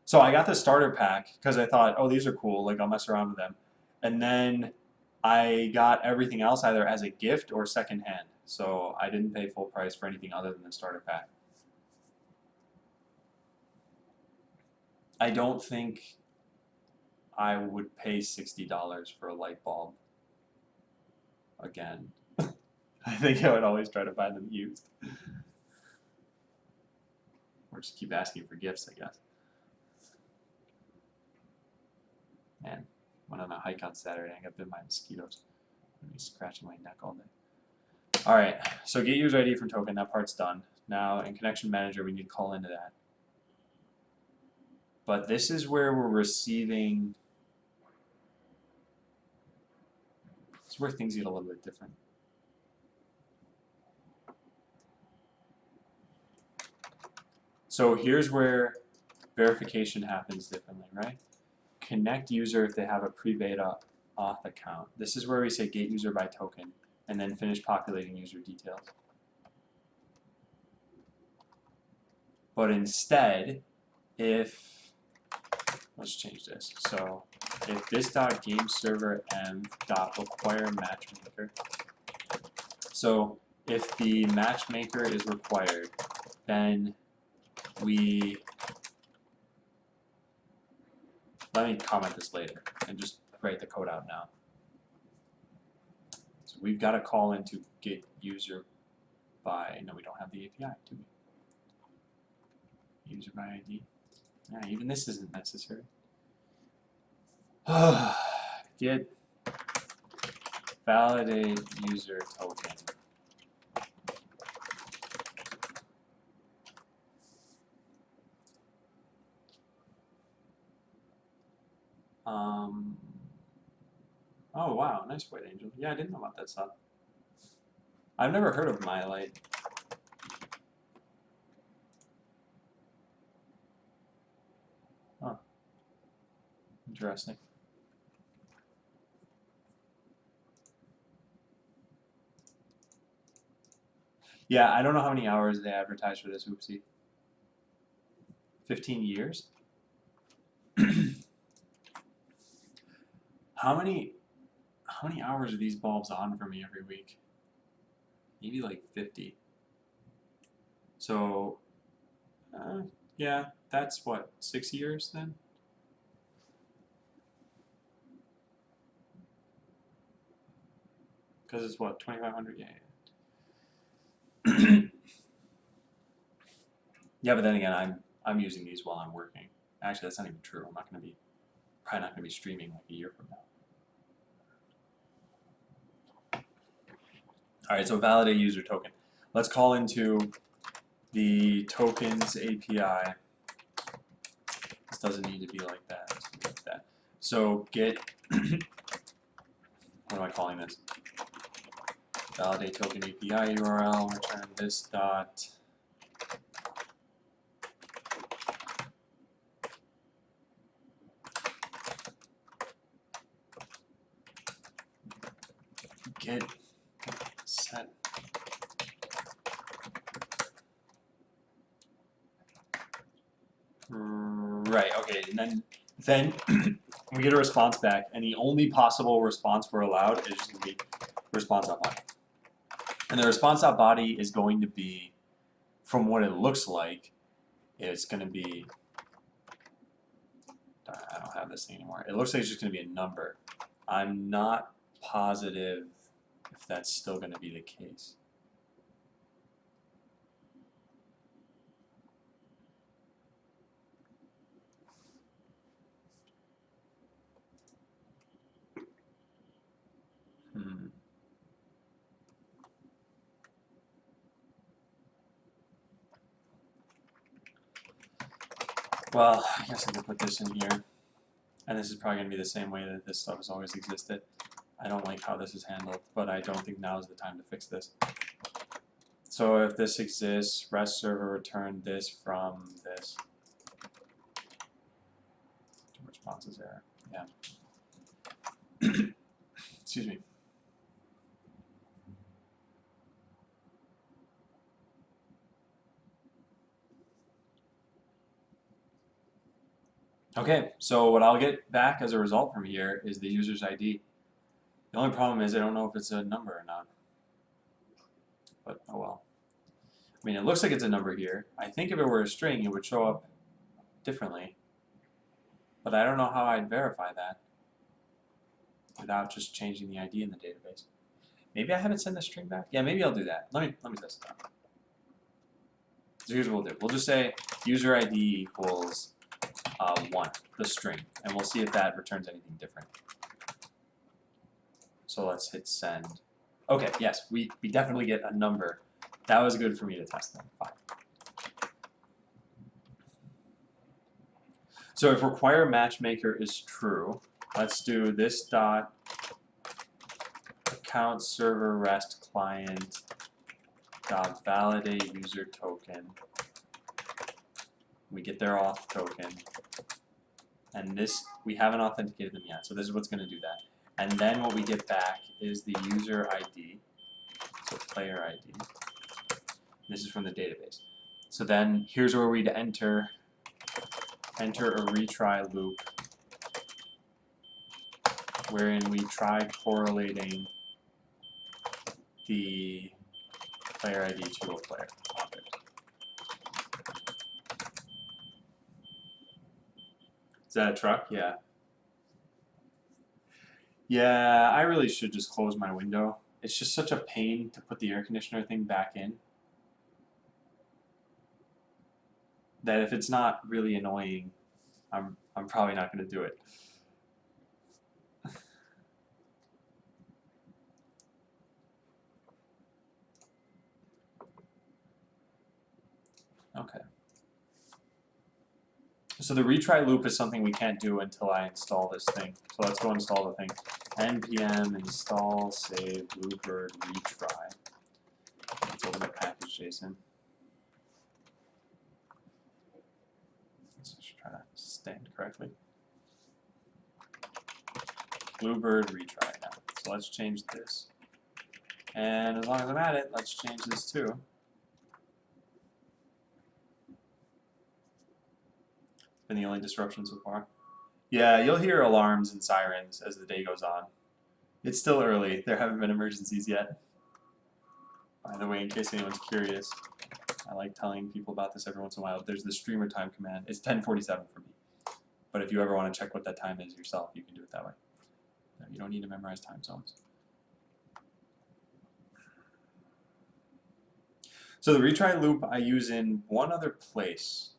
so I got the starter pack because I thought, oh, these are cool, like I'll mess around with them, and then I got everything else either as a gift or secondhand, so I didn't pay full price for anything other than the starter pack. I don't think I would pay $60 for a light bulb again. I think I would always try to buy them used. Or just keep asking for gifts, I guess. Man, went on a hike on Saturday. I got bit by mosquitoes. I'm gonna be scratching my neck all day. Alright, so get user ID from token, that part's done. Now in connection manager we need to call into that. But this is where we're receiving, this is where things get a little bit different. So here's where verification happens differently, right? Connect user if they have a pre-beta auth account. This is where we say get user by token, and then finish populating user details. But instead, if, let's change this. So if this dot game server m dot require matchmaker, so if the matchmaker is required, then we, let me comment this later and just write the code out now. So we've got to call into get user by, no, we don't have the API, do we? User by ID. Yeah, even this isn't necessary. Get validate user token. Oh wow, nice White Angel. Yeah, I didn't know about that stuff. I've never heard of MyLight. Huh. Interesting. Yeah, I don't know how many hours they advertise for this, oopsie. 15 years? How many hours are these bulbs on for me every week? Maybe like 50. So, yeah, that's what, 6 years then? Because it's what, 2,500? Yeah. Yeah, but then again, I'm using these while I'm working. Actually, that's not even true. I'm probably not gonna be streaming like a year from now. All right, so validate user token. Let's call into the tokens API. This doesn't need to be like that. Let's do it like that. So get, what am I calling this? Validate token API URL, return this dot. Get set. Right, okay, and then we get a response back, and the only possible response we're allowed is just going to be response.body. And the response.body is going to be, from what it looks like, it's going to be, I don't have this thing anymore. It looks like it's just going to be a number. I'm not positive if that's still going to be the case. Well, I guess I could put this in here. And this is probably going to be the same way that this stuff has always existed. I don't like how this is handled, but I don't think now is the time to fix this. So if this exists, REST server return this from this. Two responses error. Yeah. Excuse me. Okay, so what I'll get back as a result from here is the user's ID. The only problem is I don't know if it's a number or not. But oh well. I mean, it looks like it's a number here. I think if it were a string, it would show up differently. But I don't know how I'd verify that without just changing the ID in the database. Maybe I haven't sent the string back? Yeah, maybe I'll do that. Let me test it out. So here's what we'll do. We'll just say user ID equals 1, the string, and we'll see if that returns anything different. So let's hit send. Okay, yes, we definitely get a number. That was good for me to test them. Fine. So if require matchmaker is true, let's do this dot account server REST client dot validate user token. We get their auth token, and this, we haven't authenticated them yet, so this is what's going to do that. And then what we get back is the user ID, so player ID. This is from the database. So then here's where we'd enter a retry loop wherein we try correlating the player ID to a player object. Is that a truck? Yeah. Yeah, I really should just close my window. It's just such a pain to put the air conditioner thing back in that if it's not really annoying, I'm probably not going to do it. Okay. So the retry loop is something we can't do until I install this thing. So let's go install the thing. npm install save bluebird retry. Let's open the package.json. Let's just try to stand correctly. Bluebird retry now. So let's change this. And as long as I'm at it, let's change this too. Been the only disruption so far. Yeah, you'll hear alarms and sirens as the day goes on. It's still early. There haven't been emergencies yet. By the way, in case anyone's curious, I like telling people about this every once in a while. There's the streamer time command. It's 10:47 for me. But if you ever want to check what that time is yourself, you can do it that way. You don't need to memorize time zones. So the retry loop I use in one other place.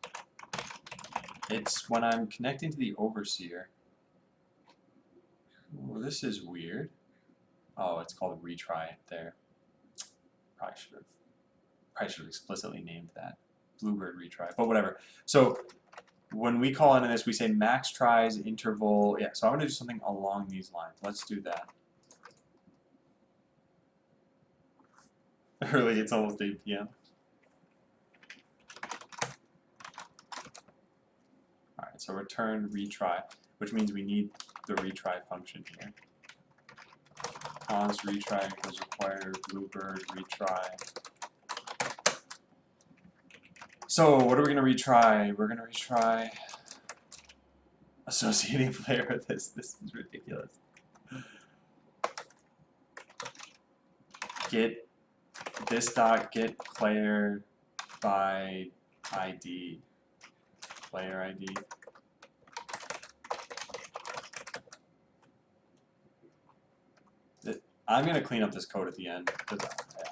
It's when I'm connecting to the overseer. Well, this is weird. Oh, it's called retry there. Probably should have explicitly named that. Bluebird retry, but whatever. So when we call into this, we say max tries interval. Yeah, so I'm gonna do something along these lines. Let's do that. Early, it's almost 8 p.m. Alright, so return retry, which means we need the retry function here. Pause retry equals require bluebird retry. So what are we going to retry? We're going to retry associating player with this. This is ridiculous. Get this dot get player by ID. Player ID. I'm going to clean up this code at the end because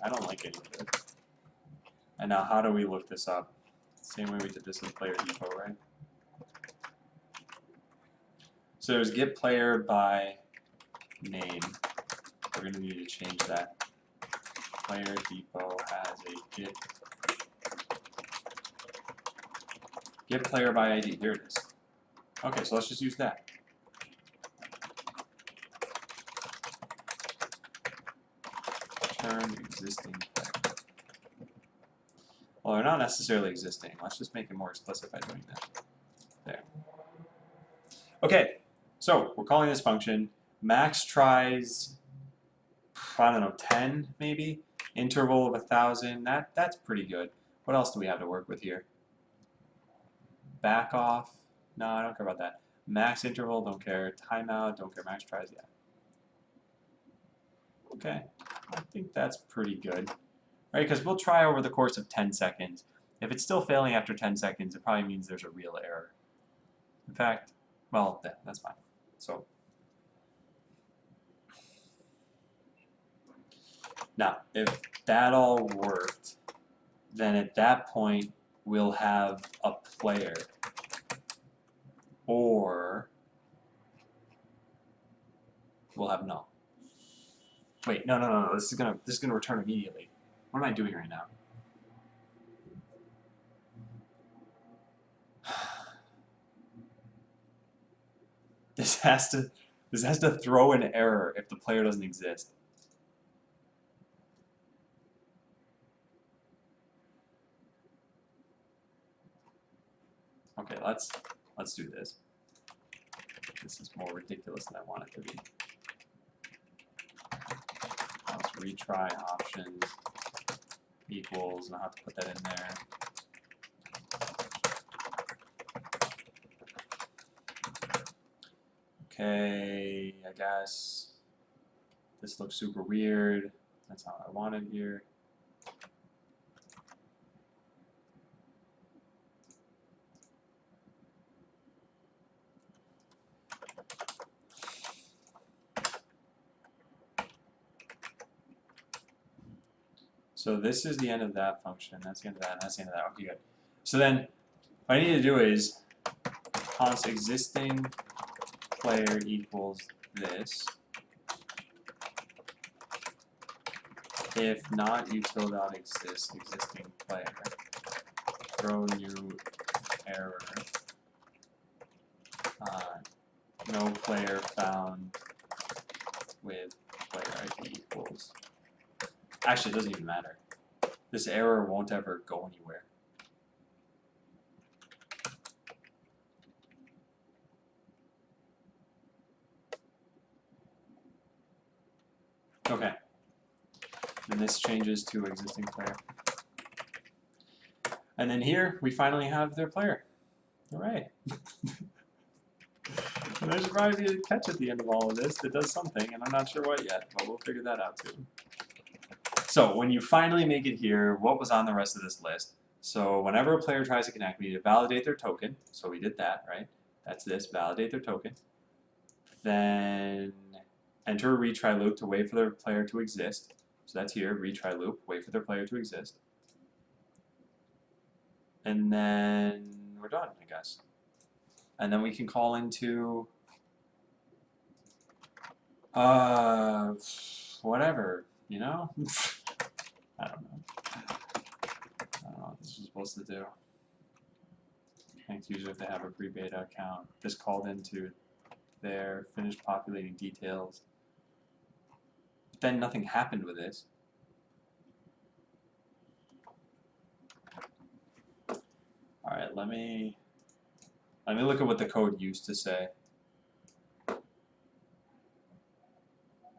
I don't like any of it. And now how do we look this up? Same way we did this in player depot, right? So there's get player by name. We're going to need to change that. Player depot has a get player by ID. Here it is. Okay, so let's just use that. Return existing player. Well, they're not necessarily existing. Let's just make it more explicit by doing that. There. Okay, so we're calling this function max tries, I don't know, 10 maybe? Interval of 1,000. That's pretty good. What else do we have to work with here? Back off. No, I don't care about that. Max interval, don't care. Timeout, don't care. Max tries, yeah. Okay, I think that's pretty good. Right, because we'll try over the course of 10 seconds. If it's still failing after 10 seconds, it probably means there's a real error. In fact, well, that's fine. So now, if that all worked, then at that point, we'll have a player. Or we'll have null. Wait, no. This is gonna return immediately. What am I doing right now? This has to throw an error if the player doesn't exist. Okay, let's do this. This is more ridiculous than I want it to be. Let's retry options equals, and I'll have to put that in there. Okay, I guess this looks super weird. That's not what I wanted here. So this is the end of that function. That's the end of that. And that's the end of that. Okay, good. So then what I need to do is const existing player equals this. If not util.exist existing player, throw new error. No player found with player ID equals. Actually, it doesn't even matter. This error won't ever go anywhere. Okay. And this changes to existing player. And then here, we finally have their player. All right. And there's probably a catch at the end of all of this that does something, and I'm not sure what yet, but we'll figure that out too. So when you finally make it here, what was on the rest of this list? So whenever a player tries to connect, we need to validate their token. So we did that, right? That's this, validate their token. Then enter a retry loop to wait for their player to exist. So that's here, retry loop, wait for their player to exist. And then we're done, I guess. And then we can call into whatever, you know? I don't know. I don't know what this was supposed to do. Connect user if they have a pre-beta account. This called into there, finished populating details. But then nothing happened with this. Alright, let me look at what the code used to say.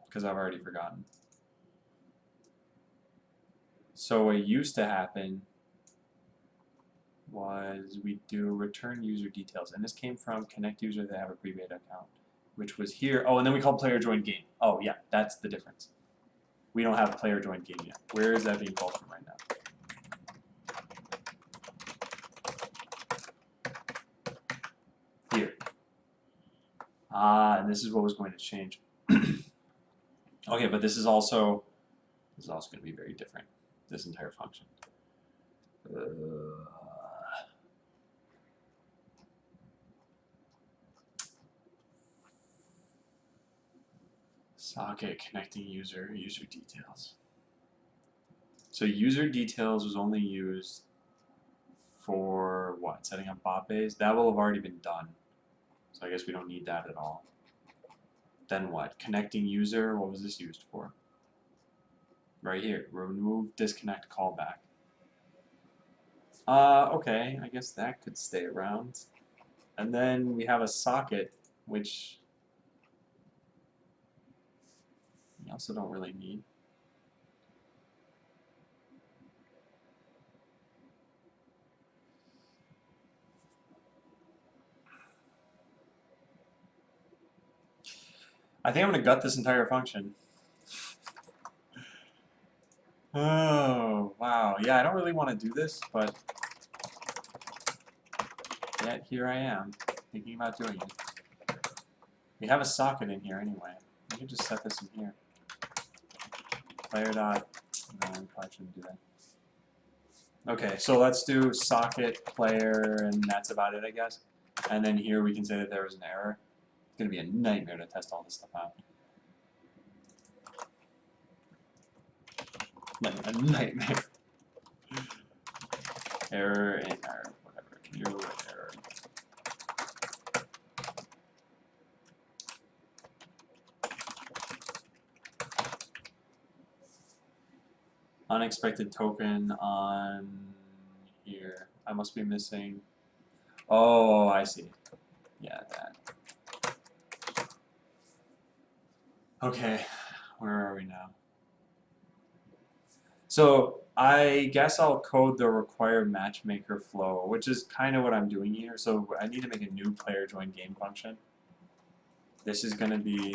Because I've already forgotten. So what used to happen was we do return user details, and this came from connect user that have a pre-beta account, which was here. Oh, and then we call player join game. Oh yeah, that's the difference. We don't have player join game yet. Where is that being called from right now? Here. And this is what was going to change. Okay, but this is also going to be very different. This entire function. Socket connecting user details. So user details was only used for what? Setting up bot bays? That will have already been done. So I guess we don't need that at all. Then what? Connecting user, what was this used for? Right here, remove disconnect callback. Okay, I guess that could stay around. And then we have a socket, which we also don't really need. I think I'm going to gut this entire function. Oh, wow. Yeah, I don't really want to do this, but yet here I am, thinking about doing it. We have a socket in here anyway. We can just set this in here. Player dot, no, we probably shouldn't do that. Okay, so let's do socket, player, and that's about it, I guess. And then here we can say that there was an error. It's going to be a nightmare to test all this stuff out. Like a nightmare. Error and error, whatever. New error. Unexpected token on here. I must be missing. Oh, I see. Yeah, that. Okay, where are we now? So I guess I'll code the required matchmaker flow, which is kind of what I'm doing here. So I need to make a new player join game function. This is gonna be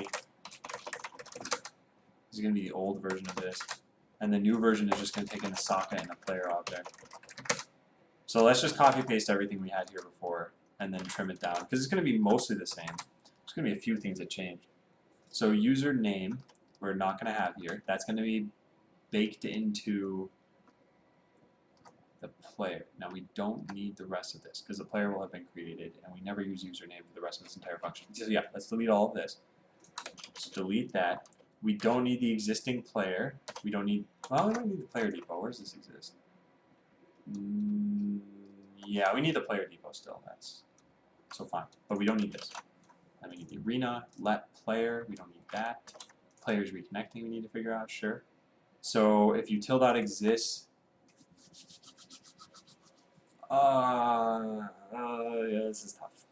the old version of this, and the new version is just gonna take in a socket and a player object. So let's just copy paste everything we had here before, and then trim it down because it's gonna be mostly the same. There's gonna be a few things that change. So username we're not gonna have here. That's gonna be baked into the player. Now we don't need the rest of this because the player will have been created and we never use username for the rest of this entire function. So yeah, let's delete all of this. Let's delete that. We don't need the existing player. We don't need, well, we don't need the player depot. Where does this exist? Yeah, we need the player depot still. That's so fine. But we don't need this. Then we need the arena, let player, we don't need that. Players reconnecting we need to figure out, sure. So if util exists, yeah, this is tough.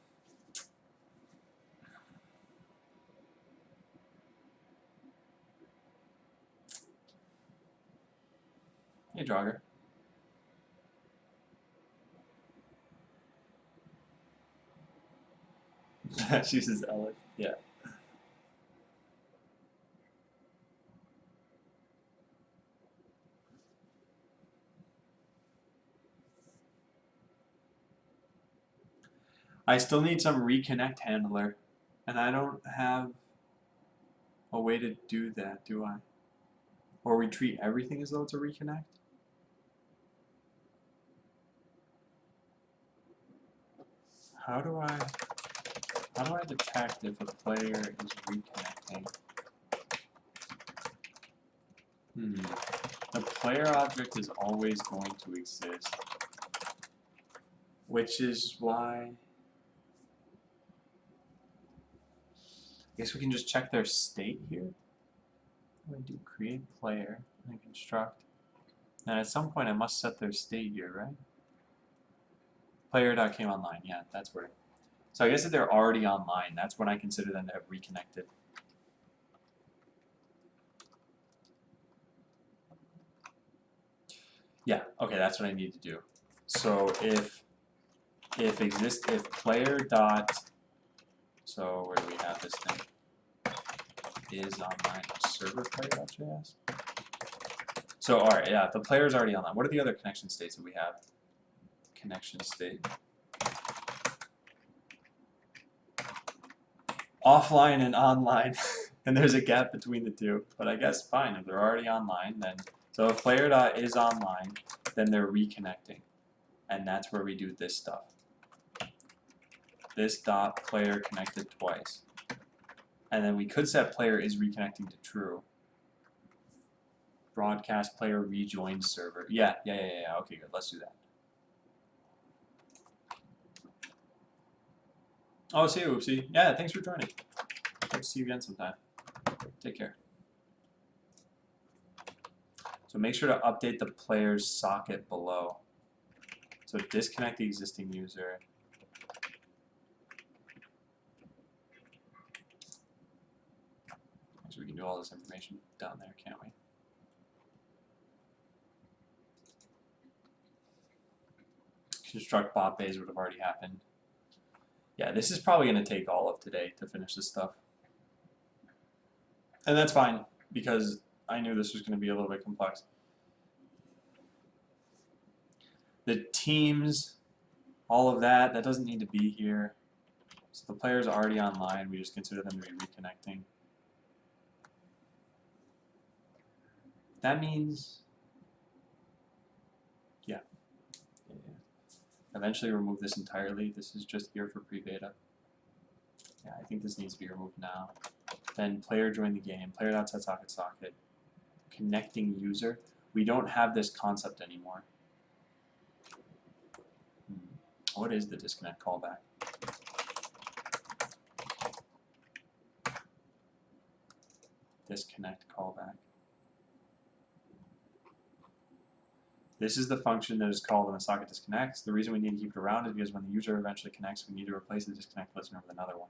Hey, Jogger. She says Alex, yeah. I still need some reconnect handler, and I don't have a way to do that, do I? Or we treat everything as though it's a reconnect? How do I detect if a player is reconnecting? The player object is always going to exist, which is why I guess we can just check their state here. I'm going to do create player and construct. And at some point I must set their state here, right? Player.came online, yeah, that's where. So I guess if they're already online, that's when I consider them to have reconnected. Yeah, okay, that's what I need to do. So if player dot, so where do we have this thing? Is online server player.js. So alright, yeah, if the player is already online, what are the other connection states that we have? Connection state. Offline and online, and there's a gap between the two. But I guess fine, if they're already online, then so if player dot is online, then they're reconnecting, and that's where we do this stuff. This dot player connected twice, and then we could set player is reconnecting to true. Broadcast player rejoined server. Yeah. Okay, good. Let's do that. Oh, see you, Oopsie. Yeah, thanks for joining. Hope to see you again sometime. Take care. So make sure to update the player's socket below. So disconnect the existing user. So we can do all this information down there, can't we? Construct bot bays would have already happened. Yeah, this is probably going to take all of today to finish this stuff. And that's fine, because I knew this was going to be a little bit complex. The teams, all of that, that doesn't need to be here. So the player's already online, we just consider them to be reconnecting. That means, yeah. Eventually remove this entirely. This is just here for pre-beta. Yeah, I think this needs to be removed now. Then player join the game, player.setSocketSocket, connecting user. We don't have this concept anymore. What is the disconnect callback? Disconnect callback. This is the function that is called when the socket disconnects. The reason we need to keep it around is because when the user eventually connects, we need to replace the disconnect listener with another one.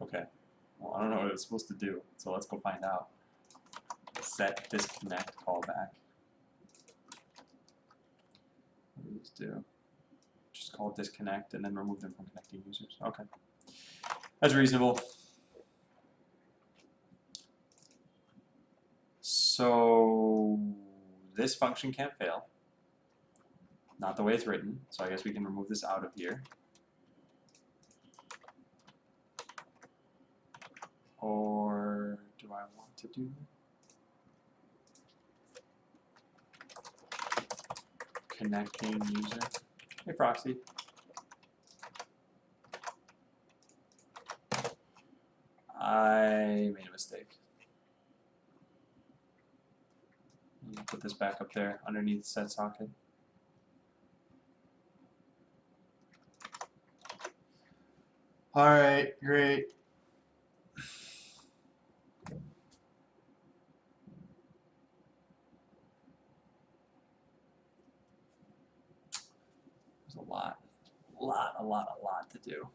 Okay. Well, I don't know what it's supposed to do, so let's go find out. Set disconnect callback. What does this do? just call it disconnect and then remove them from connecting users. Okay. That's reasonable. So this function can't fail. Not the way it's written, so I guess we can remove this out of here. Or do I want to do connecting user? Hey, Proxy. I made a mistake. Put this back up there underneath set socket. All right, great. There's a lot to do.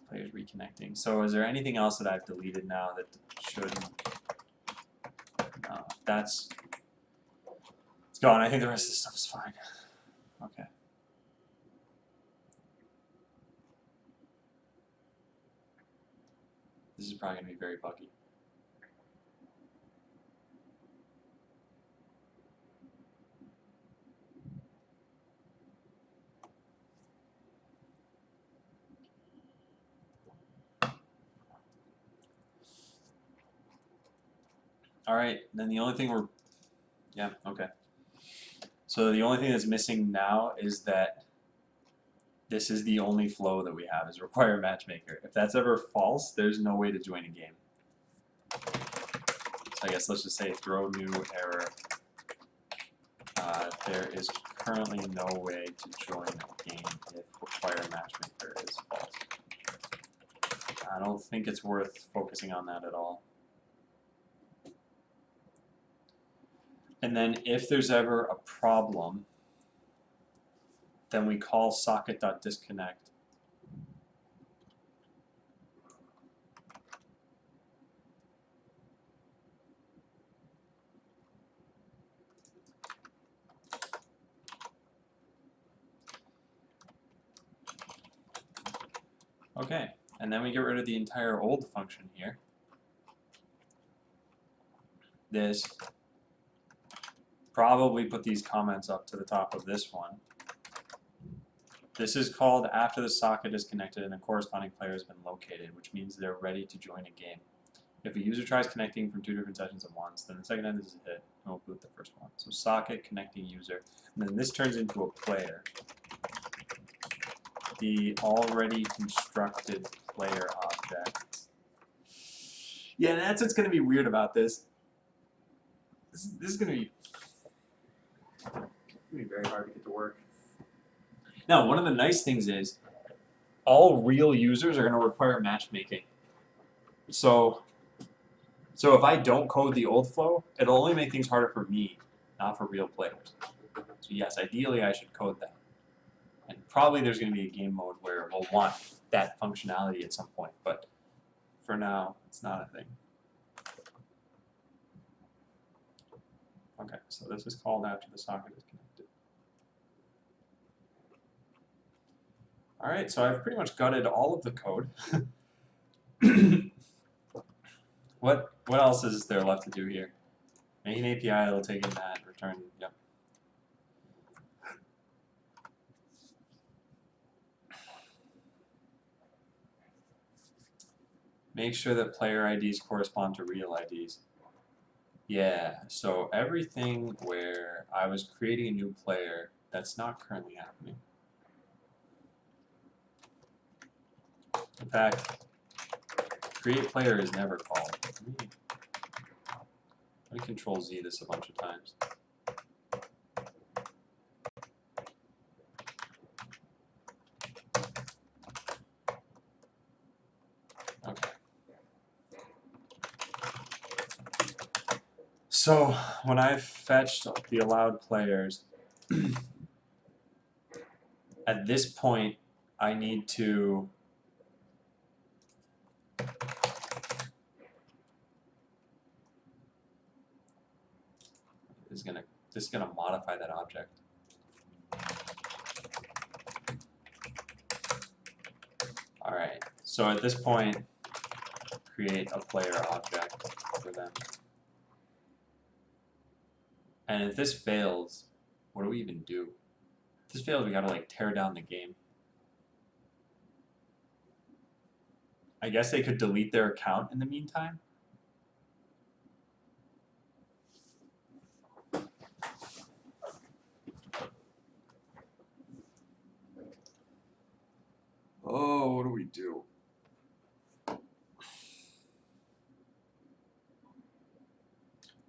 Players reconnecting. So is there anything else that I've deleted now that shouldn't? No, it's gone. I think the rest of this stuff is fine. Okay. This is probably going to be very buggy. All right, then the only thing okay. So the only thing that's missing now is that this is the only flow that we have, is require matchmaker. If that's ever false, there's no way to join a game. So I guess let's just say throw new error. There is currently no way to join a game if require matchmaker is false. I don't think it's worth focusing on that at all. And then if there's ever a problem, then we call socket.disconnect. Okay, and then we get rid of the entire old function here. This. Probably put these comments up to the top of this one. This is called after the socket is connected and a corresponding player has been located, which means they're ready to join a game. If a user tries connecting from 2 different sessions at once, then the second end is a hit, and we'll boot the first one. So socket connecting user, and then this turns into a player. The already constructed player object. Yeah, that's what's going to be weird about this. This is going to be very hard to get to work. Now, one of the nice things is all real users are going to require matchmaking. So if I don't code the old flow, it'll only make things harder for me, not for real players. So yes, ideally I should code that. And probably there's going to be a game mode where we'll want that functionality at some point, but for now, it's not a thing. Okay, so this is called after the socket is connected. All right, so I've pretty much gutted all of the code. What else is there left to do here? Make an API that'll take in that, return, yep. Make sure that player IDs correspond to real IDs. Yeah, so everything where I was creating a new player, that's not currently happening. In fact, create player is never called. Let me control Z this a bunch of times. Okay. So when I've fetched the allowed players, at this point I need to this is gonna modify that object. So at this point, create a player object for them. And if this fails, what do we even do? If this fails, we gotta like tear down the game. I guess they could delete their account in the meantime. Oh, what do we do?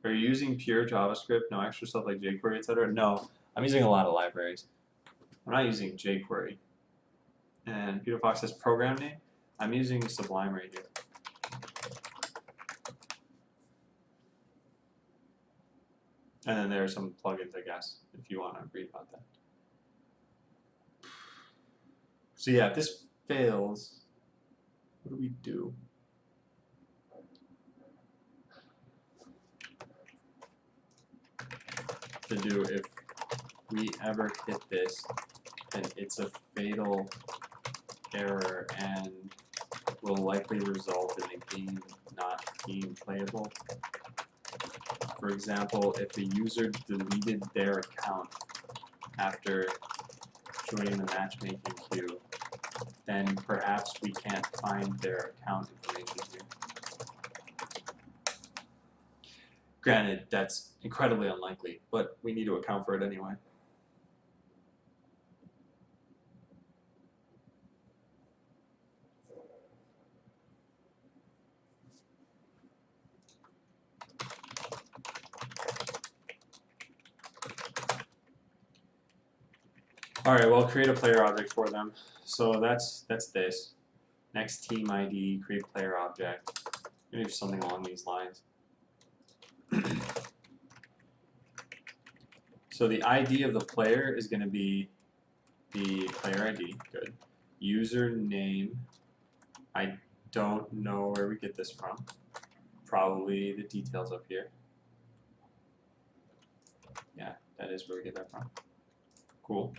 Are you using pure JavaScript, no extra stuff like jQuery, etc.? No, I'm using a lot of libraries. I'm not using jQuery. And Peter Fox says program name. I'm using Sublime right here. And then there are some plugins, I guess, if you want to read about that. So yeah, if this fails, what do we do? To do if we ever hit this, then it's a fatal error and will likely result in the game not being playable. For example, if the user deleted their account after joining the matchmaking queue, then perhaps we can't find their account information here. Granted, that's incredibly unlikely, but we need to account for it anyway. All right, well, create a player object for them. So that's this. Next team ID, create player object. I'm gonna do something along these lines. So the ID of the player is going to be the player ID. Good. Username. I don't know where we get this from. Probably the details up here. Yeah, that is where we get that from. Cool.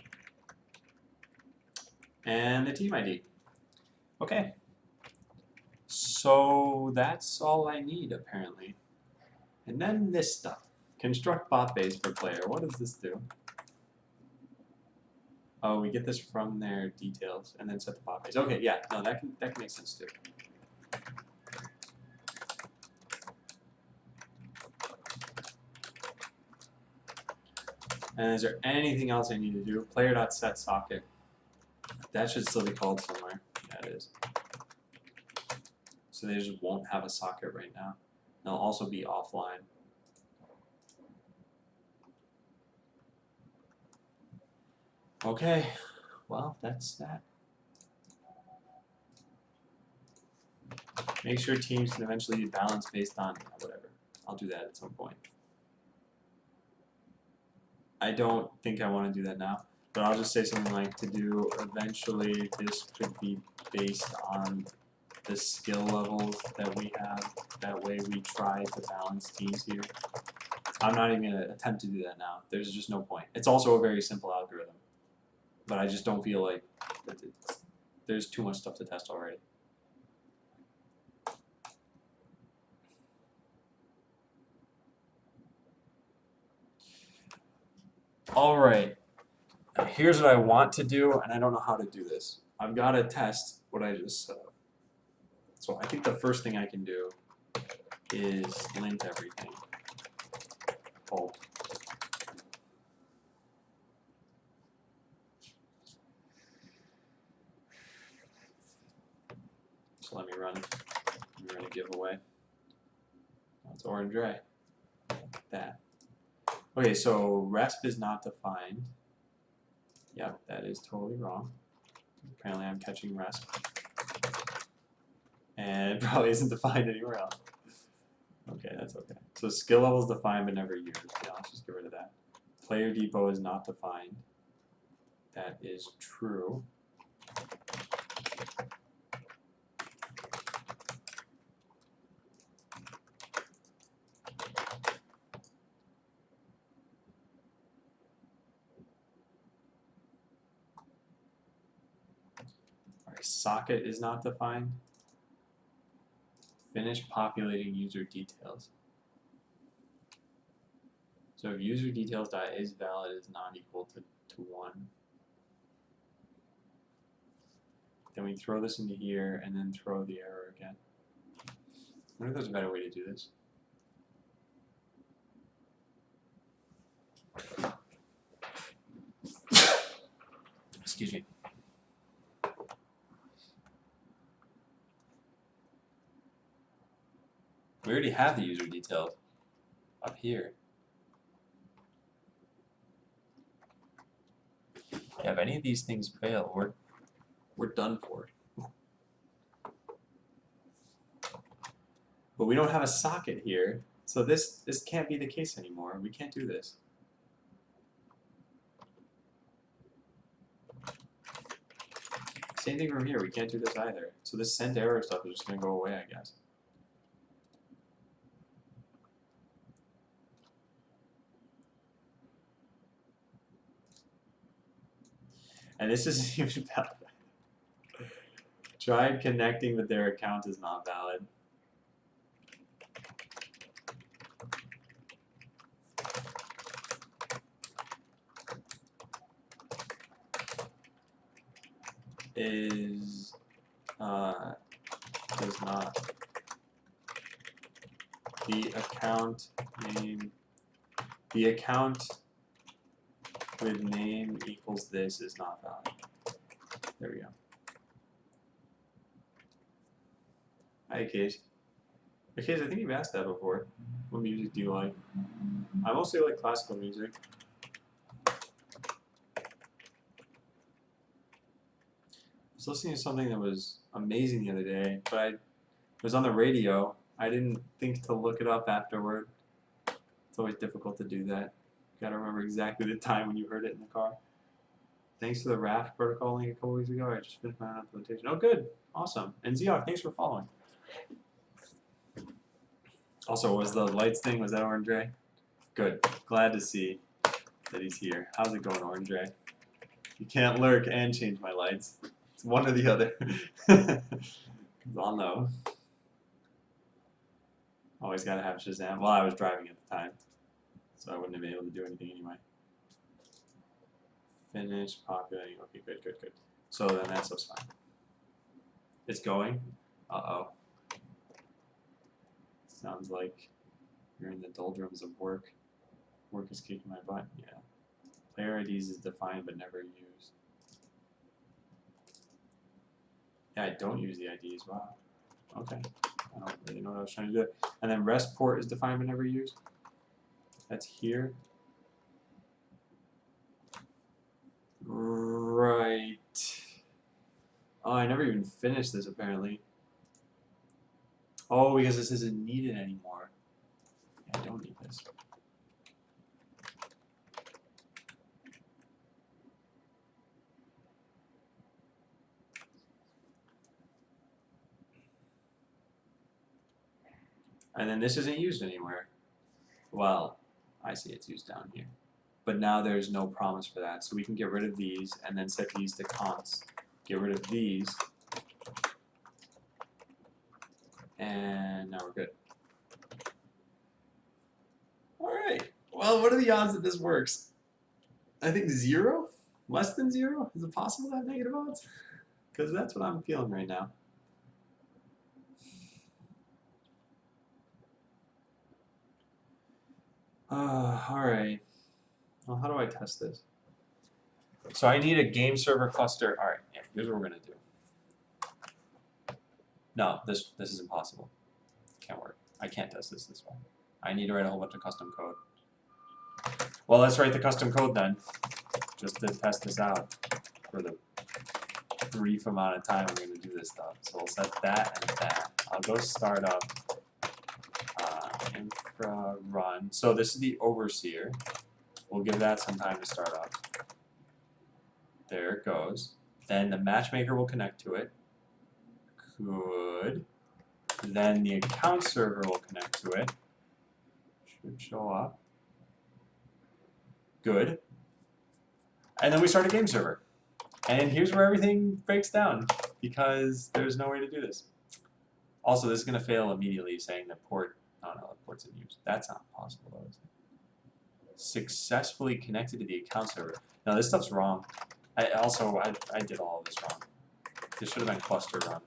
And the team ID. Okay. So that's all I need, apparently. And then this stuff. Construct bot base for player. What does this do? Oh, we get this from their details and then set the bot base. Okay, yeah, no, that can make sense too. And is there anything else I need to do? Player.setSocket. That should still be called somewhere. Yeah, it is. So they just won't have a socket right now. They'll also be offline. Okay, well, that's that. Make sure teams can eventually be balanced based on whatever. I'll do that at some point. I don't think I want to do that now, but I'll just say something like to do eventually this could be based on the skill levels that we have. That way we try to balance teams here. I'm not even going to attempt to do that now. There's just no point. It's also a very simple algorithm, but I just don't feel like that there's too much stuff to test already. All right, here's what I want to do, and I don't know how to do this. I've got to test what I just set up. So I think the first thing I can do is lint everything. Pulp. So let me run a giveaway. Oh, it's orange ray. That. Okay, so resp is not defined. Yep, that is totally wrong. Apparently I'm catching resp. And it probably isn't defined anywhere else. Okay, that's okay. So skill level is defined but never used. Yeah, let's just get rid of that. Player depot is not defined. That is true. socket is not defined. Finish populating user details. So if user details dot is valid is not equal to 1, then we throw this into here and then throw the error again. I wonder if there's a better way to do this. Excuse me. We already have the user details up here. Yeah, if any of these things fail, we're done for. But we don't have a socket here, so this can't be the case anymore. We can't do this. Same thing from here. We can't do this either. So this send error stuff is just going to go away, I guess. And this isn't even valid. Tried connecting, but their account is not valid. Is does not. The account name, the account with name equals this is not valid. There we go. Hi, Case. Case, I think you've asked that before. What music do you like? I mostly like classical music. I was listening to something that was amazing the other day, but it was on the radio. I didn't think to look it up afterward. It's always difficult to do that. You gotta remember exactly the time when you heard it in the car. Thanks to the Raft protocol link a couple weeks ago, I just finished my own implementation. Oh, good. Awesome. And Ziok, thanks for following. Also, was the lights thing, was that Orange Ray? Good. Glad to see that he's here. How's it going, Orange Ray? You can't lurk and change my lights. It's one or the other. I'll know. Always gotta have Shazam. Well, I was driving at the time, so I wouldn't have been able to do anything anyway. Finish populating. Okay, good, good, good. So then that's just fine. It's going. Uh-oh. Sounds like you're in the doldrums of work. Work is kicking my butt. Yeah. Player IDs is defined but never used. Yeah, I don't use the IDs. Wow. Okay. I don't really know what I was trying to do. And then REST port is defined but never used. That's here. Right. Oh, I never even finished this apparently. Oh, because this isn't needed anymore. Yeah, I don't need this. And then this isn't used anywhere. Well, I see it's used down here. But now there's no promise for that. So we can get rid of these and then set these to const. Get rid of these. And now we're good. Alright. Well, what are the odds that this works? I think 0? Less than 0? Is it possible to have negative odds? Because that's what I'm feeling right now. Alright. Well, how do I test this? So I need a game server cluster. Alright, yeah, here's what we're going to do. No, this is impossible. Can't work. I can't test this way. I need to write a whole bunch of custom code. Well, let's write the custom code then, just to test this out for the brief amount of time I'm going to do this stuff. So we'll set that and that. I'll go start up infra run. So this is the overseer. We'll give that some time to start up. There it goes. Then the matchmaker will connect to it. Good. Then the account server will connect to it. Should show up. Good. And then we start a game server. And here's where everything breaks down. because there's no way to do this. Also, this is going to fail immediately, saying that port, oh no, the port's in use. That's not possible, though, is it? Successfully connected to the account server. No, this stuff's wrong. I did all of this wrong. This should have been cluster run.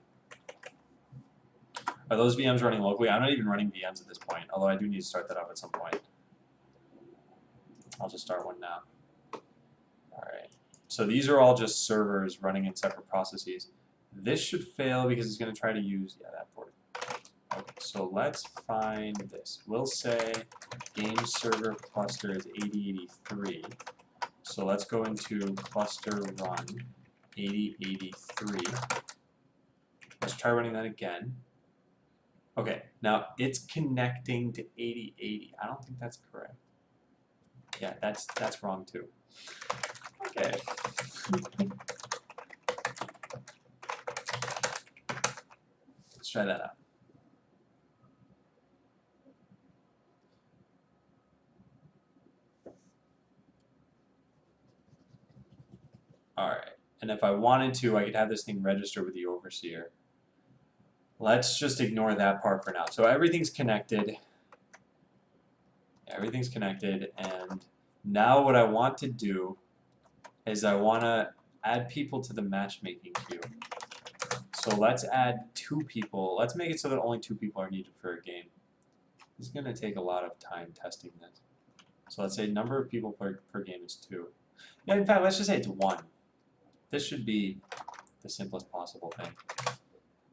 Are those VMs running locally? I'm not even running VMs at this point, although I do need to start that up at some point. I'll just start one now. Alright. So these are all just servers running in separate processes. This should fail because it's going to try to use, yeah, that port. Okay, so let's find this. We'll say game server cluster is 8083. So let's go into cluster run 8083. Let's try running that again. Okay, now it's connecting to 8080. I don't think that's correct. Yeah, that's wrong too. Okay. Let's try that out. Alright, and if I wanted to, I could have this thing register with the overseer. Let's just ignore that part for now. So everything's connected. Everything's connected, and now what I want to do is I want to add people to the matchmaking queue. So let's add 2 people. Let's make it so that only 2 people are needed for a game. This is going to take a lot of time testing this. So let's say number of people per game is 2. Yeah, in fact, let's just say it's 1. This should be the simplest possible thing.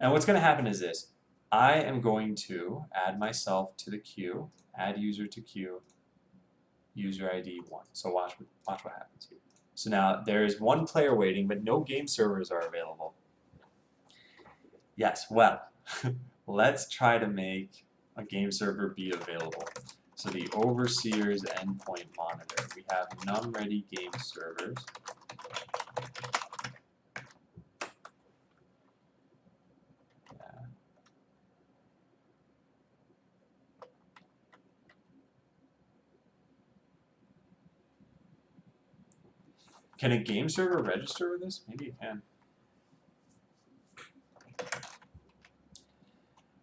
And what's going to happen is this. I am going to add myself to the queue, add user to queue, user ID 1. So watch what happens here. So now there is 1 player waiting, but no game servers are available. Yes, well, let's try to make a game server be available. So the overseer's endpoint monitor. We have num ready game servers. Can a game server register with this? Maybe it can.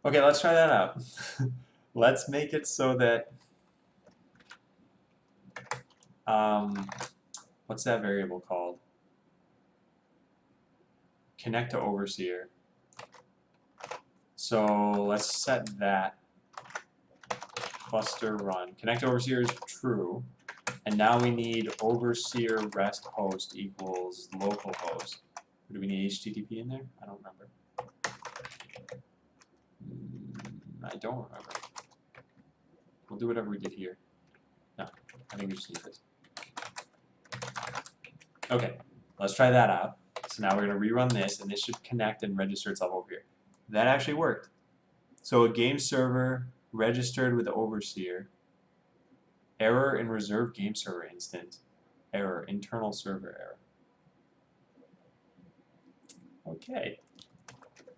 Okay, let's try that out. Let's make it so that, what's that variable called? Connect to overseer. So let's set that cluster run. Connect to overseer is true. And now we need overseer rest host equals localhost. Do we need HTTP in there? I don't remember. I don't remember. We'll do whatever we did here. No, I think we just need this. Okay, let's try that out. So now we're going to rerun this, and this should connect and register itself over here. That actually worked. So a game server registered with the overseer. Error in reserved game server instance. Error, internal server error. Okay.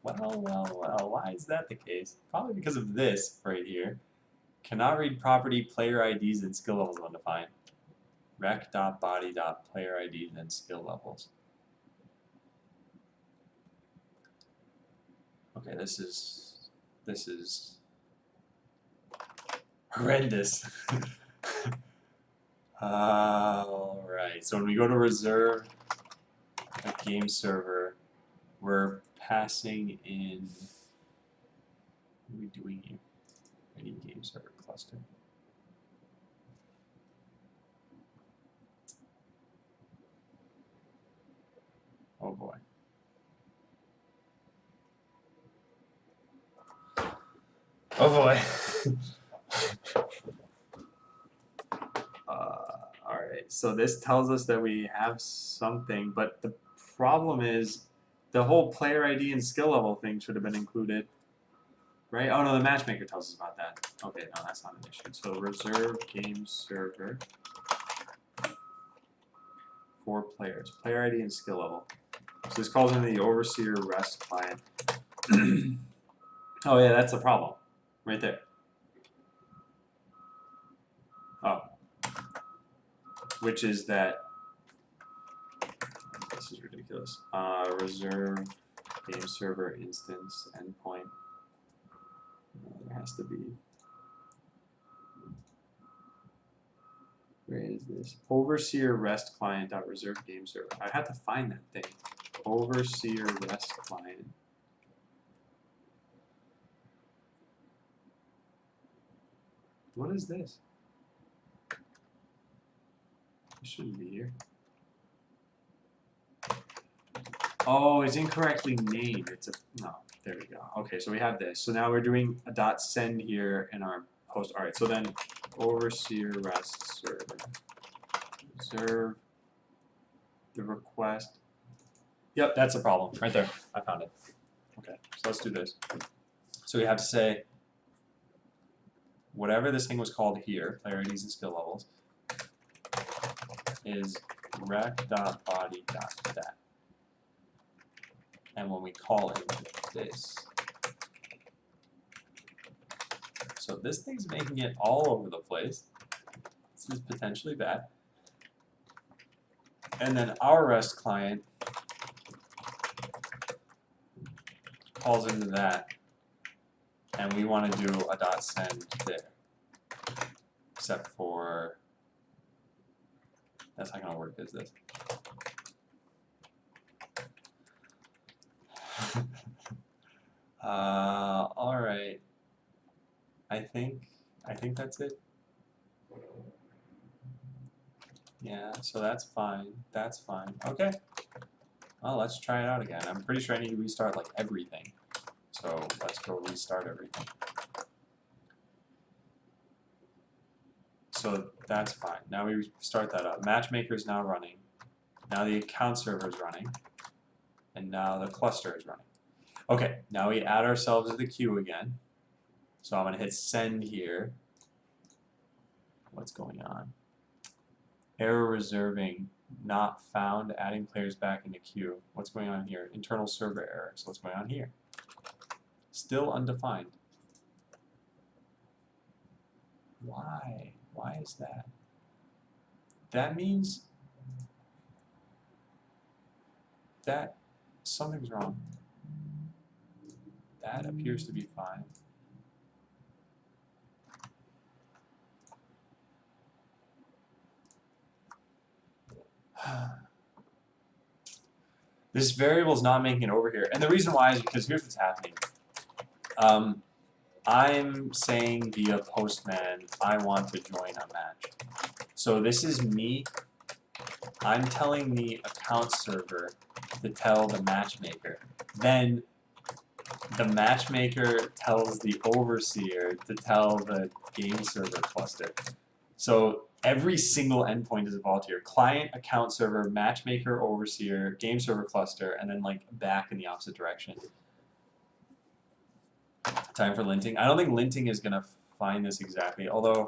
Well, why is that the case? Probably because of this right here. Cannot read property player IDs and skill levels undefined. rec.body.player IDs and skill levels. Okay, this is horrendous. Alright, so when we go to reserve a game server, we're passing in, what are we doing here? Ready game server cluster. Oh boy. Oh boy. Alright, so this tells us that we have something, but the problem is the whole player ID and skill level thing should have been included. Right? Oh no, the matchmaker tells us about that. Okay, no, that's not an issue. So reserve game server for players. Player ID and skill level. So this calls in the overseer rest client. Oh yeah, that's the problem. Right there. Oh. Which is that, this is ridiculous. Reserve game server instance endpoint. There has to be. Where is this? Overseer REST client dot reserve game server. I had to find that thing. Overseer REST client. What is this? It shouldn't be here. Oh, it's incorrectly named. It's a no. There we go. Okay, so we have this. So now we're doing a dot send here in our post. All right. So then overseer REST server. Reserve the request. Yep, that's a problem right there. I found it. Okay, so let's do this. So we have to say whatever this thing was called here, player IDs and skill levels, is rec.body.stat. And when we call it this. So this thing's making it all over the place. This is potentially bad. And then our REST client calls into that, and we want to do a dot send there. Except for that's not going to work, is this? All right. I think that's it. Yeah, so that's fine. That's fine. Okay. Well, let's try it out again. I'm pretty sure I need to restart like everything. So let's go restart everything. So that's fine. Now we start that up. Matchmaker is now running. Now the account server is running. And now the cluster is running. Okay, now we add ourselves to the queue again. So I'm going to hit send here. What's going on? Error reserving, not found, adding players back in the queue. What's going on here? Internal server error. So what's going on here? Still undefined. Why? Why is that? That means that something's wrong. That appears to be fine. This variable is not making it over here. And the reason why is because here's what's happening. I'm saying via Postman, I want to join a match. So this is me. I'm telling the account server to tell the matchmaker. Then the matchmaker tells the overseer to tell the game server cluster. So every single endpoint is involved here. Client, account server, matchmaker, overseer, game server cluster, and then like back in the opposite direction. Time for linting. I don't think linting is gonna find this exactly, although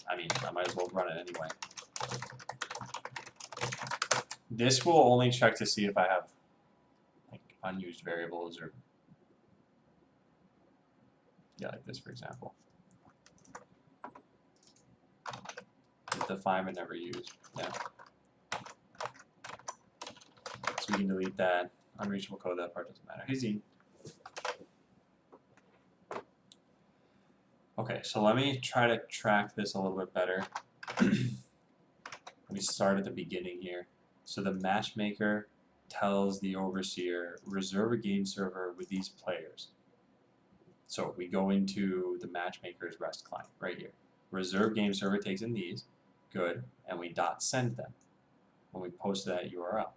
I mean, I might as well run it anyway. This will only check to see if I have like unused variables or like this, for example. Define but never used. Yeah. So we can delete that. Unreachable code, that part doesn't matter. Hey, Zine. Okay, so let me try to track this a little bit better. Let me start at the beginning here. So the matchmaker tells the overseer, reserve a game server with these players. So we go into the matchmaker's REST client right here. Reserve game server takes in these. Good. And we dot send them when we post that URL.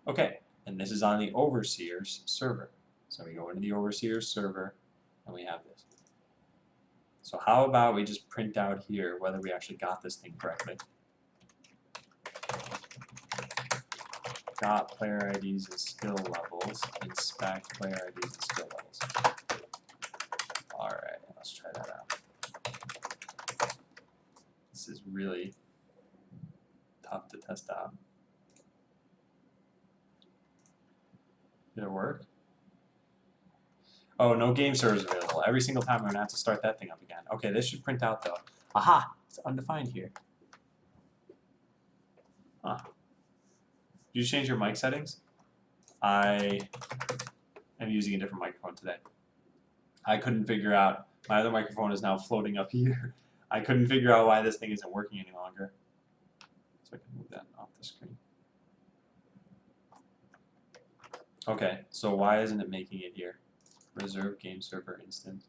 Okay, and this is on the overseer's server. So we go into the overseer's server and we have this. So how about we just print out here whether we actually got this thing correctly. Got player IDs and skill levels, inspect player IDs and skill levels. Alright, let's try that out. This is really tough to test out. Did it work? Oh, no game servers available. Every single time I'm going to have to start that thing up again. Okay, this should print out though. Aha! It's undefined here. Huh. Did you change your mic settings? I I'm using a different microphone today. I couldn't figure out, my other microphone is now floating up here. I couldn't figure out why this thing isn't working any longer. So I can move that off the screen. Okay, so why isn't it making it here? Reserve game server instance.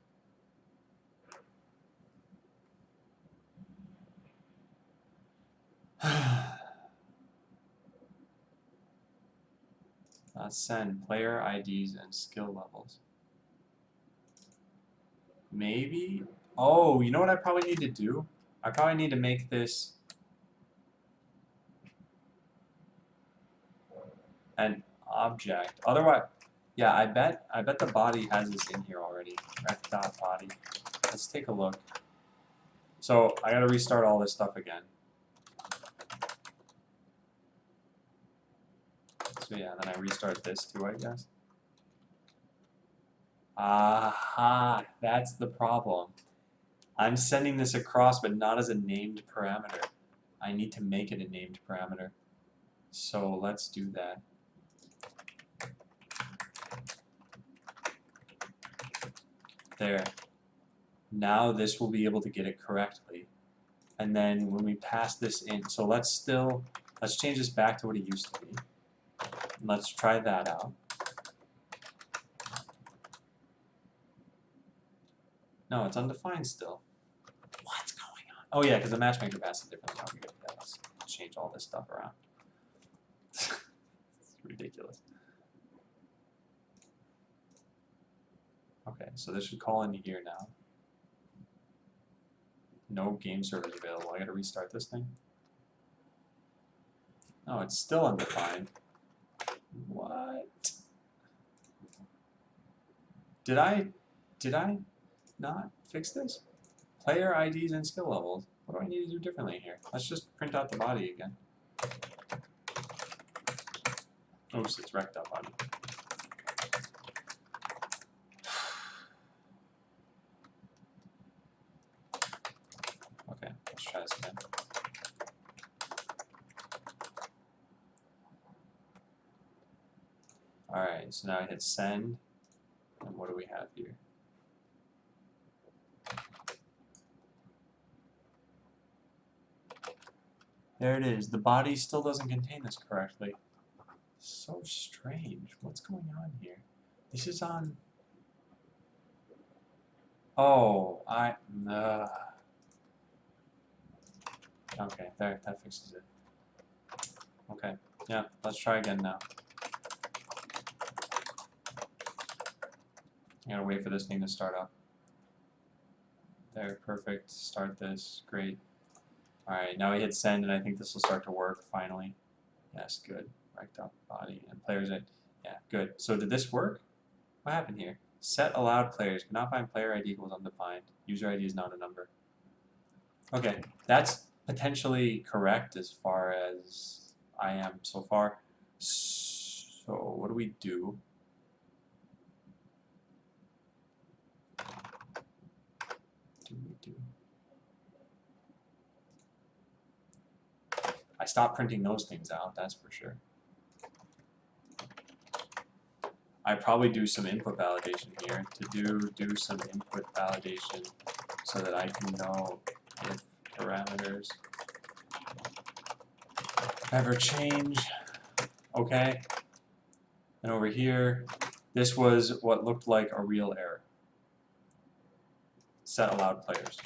Send player IDs and skill levels. Maybe? Oh, you know what I probably need to do? I probably need to make this an object. Otherwise, yeah, I bet the body has this in here already. Rec.body. Let's take a look. So I gotta restart all this stuff again. So yeah, then I restart this too, I guess. Aha, that's the problem. I'm sending this across, but not as a named parameter. I need to make it a named parameter. So let's do that. There. Now this will be able to get it correctly. And then when we pass this in, so let's change this back to what it used to be. And let's try that out. No, it's undefined still. What's going on? Oh yeah, because the matchmaker passes differently. Oh, yeah, let's change all this stuff around. It's ridiculous. Okay, so this should call into here now. No game servers available. I gotta restart this thing. No, it's still undefined. What? Did I not fix this? Player IDs and skill levels. What do I need to do differently here? Let's just print out the body again. Oops, it's rec.body. Okay, let's try this again. Alright, so now I hit send. And what do we have here? There it is. The body still doesn't contain this correctly. So strange. What's going on here? This is on... Oh, okay, there, that fixes it. Okay, yeah, let's try again now. I gotta wait for this thing to start up. There, perfect. Start this. Great. Alright, now we hit send, and I think this will start to work finally. Yes, good. Rec.body and players in. Yeah, good. So did this work? What happened here? Set allowed players. Cannot find player ID equals undefined. User ID is not a number. Okay, that's potentially correct as far as I am so far. So what do we do? I stopped printing those things out, that's for sure. I probably do some input validation here to do some input validation so that I can know if parameters ever change. Okay. And over here, this was what looked like a real error. Set allowed players,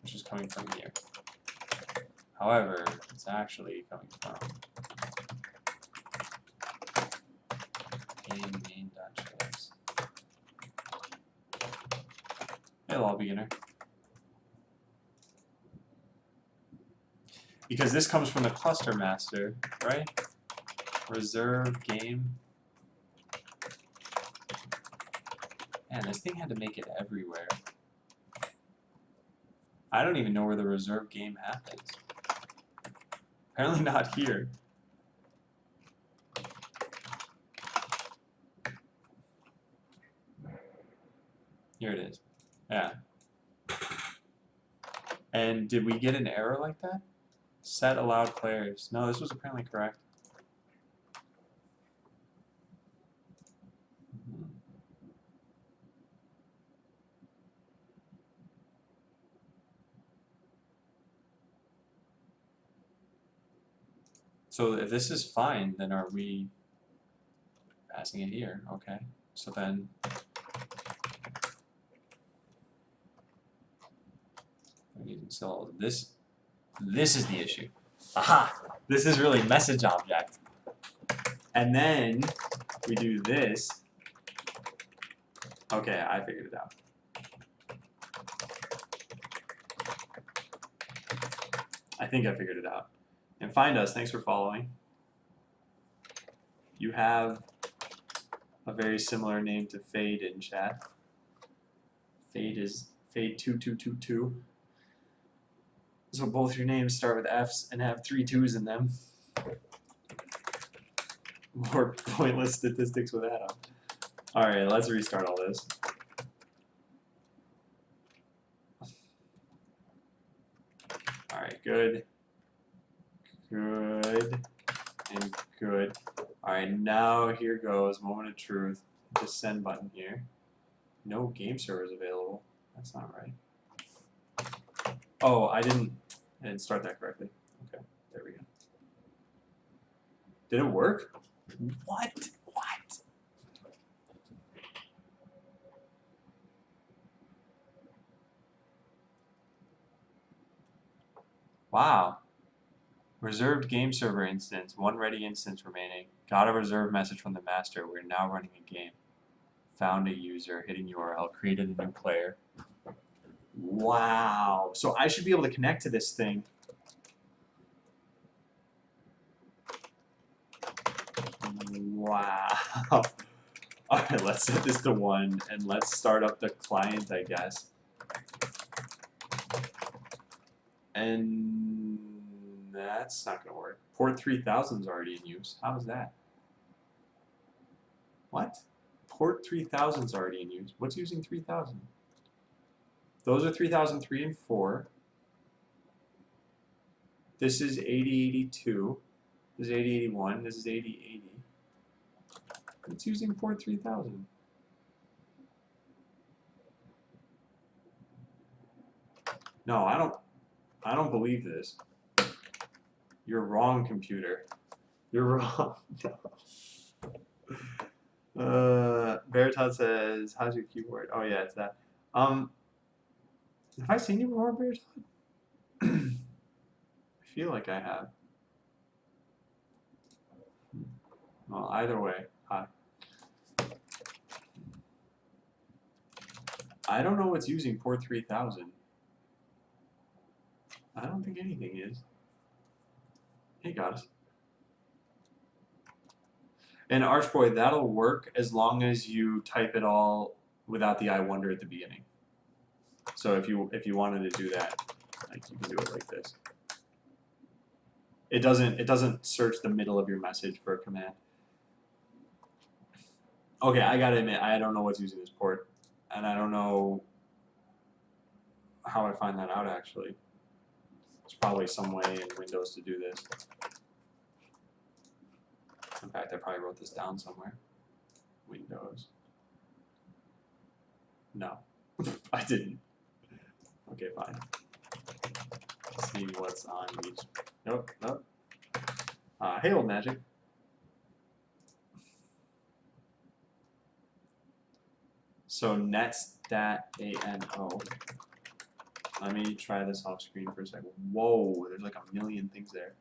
which is coming from here. However, it's actually coming from main.js. Hello, beginner. Because this comes from the cluster master, right? Reserve game. Man, this thing had to make it everywhere. I don't even know where the reserve game happens. Apparently not here. Here it is. Yeah. And did we get an error like that? Set allowed players. No, this was apparently correct. So if this is fine, then are we passing it here? Okay. So then so this is the issue. Aha! This is really message object. And then we do this. Okay, I figured it out. I think I figured it out. And find us, thanks for following. You have a very similar name to Fade in chat. Fade is Fade2222. So both your names start with F's and have 3 2's in them. More pointless statistics with Adam. Alright, let's restart all this. Alright, good. Good. And good. Alright, now here goes. Moment of truth. The send button here. No game servers available. That's not right. Oh, I didn't start that correctly. Okay, there we go. Did it work? What? What? Wow. Reserved game server instance. 1 ready instance remaining. Got a reserved message from the master. We're now running a game. Found a user. Hitting URL. Created a new player. Wow. So I should be able to connect to this thing. Wow. Alright, let's set this to 1 and let's start up the client, I guess. And that's not going to work. Port 3000 is already in use. How is that? What? Port 3000 is already in use. What's using 3000? Those are 3003 and 4. This is 8082. This is 8081. This is 8080. It's using port 3000. No, I don't believe this. You're wrong, computer. You're wrong. Veritas says, how's your keyboard? Oh yeah, it's that. Have I seen you before, Veritas? I feel like I have. Well, either way, hi. I don't know what's using port 3000. I don't think anything is. Hey, guys. And Archboy, that'll work as long as you type it all without the I wonder at the beginning. So if you wanted to do that, like you can do it like this. It doesn't search the middle of your message for a command. Okay, I gotta admit, I don't know what's using this port, and I don't know how I find that out actually. There's probably some way in Windows to do this. In fact, I probably wrote this down somewhere. Windows. No, I didn't. Okay, fine. Let's see what's on each. Nope, nope. Hey, old magic. So netstat-ano. Let me try this off screen for a second. Whoa, there's like a million things there.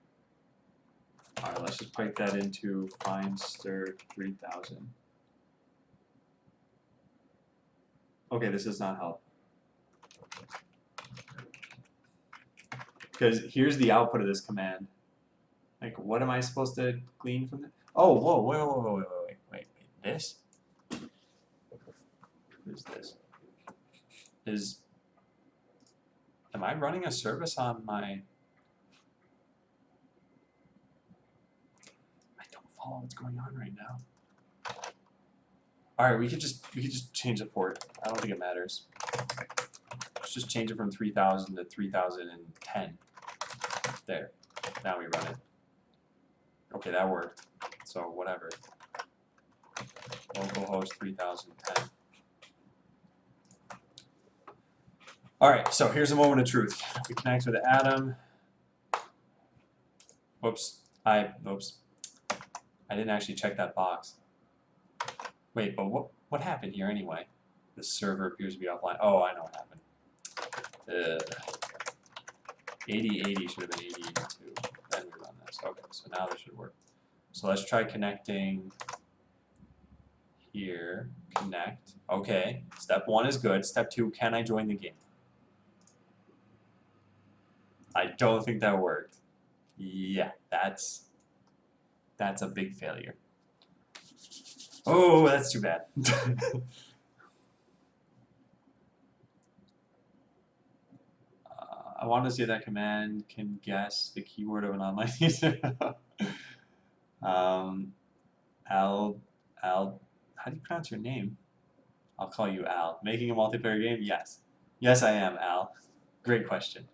All right, let's just pipe that into findster 3000. Okay, this does not help. Because here's the output of this command. Like, what am I supposed to glean from this? Oh, whoa, wait. This? What is this? Am I running a service on my... I don't follow what's going on right now. All right, we could just change the port. I don't think it matters. Let's just change it from 3000 to 3010. There. Now we run it. Okay, that worked. So whatever. Localhost 3010. All right, so here's a moment of truth. We connect with Adam. Whoops, Oops. I didn't actually check that box. Wait, but what happened here anyway? The server appears to be offline. Oh, I know what happened. 8080 should have been 8082. Then we run this. Okay, so now this should work. So let's try connecting here. Connect. Okay, step 1 is good. Step 2, can I join the game? I don't think that worked. Yeah, that's a big failure. Oh, that's too bad. I want to see that command can guess the keyword of an online user. Al, how do you pronounce your name? I'll call you Al. Making a multiplayer game? Yes. Yes, I am, Al. Great question.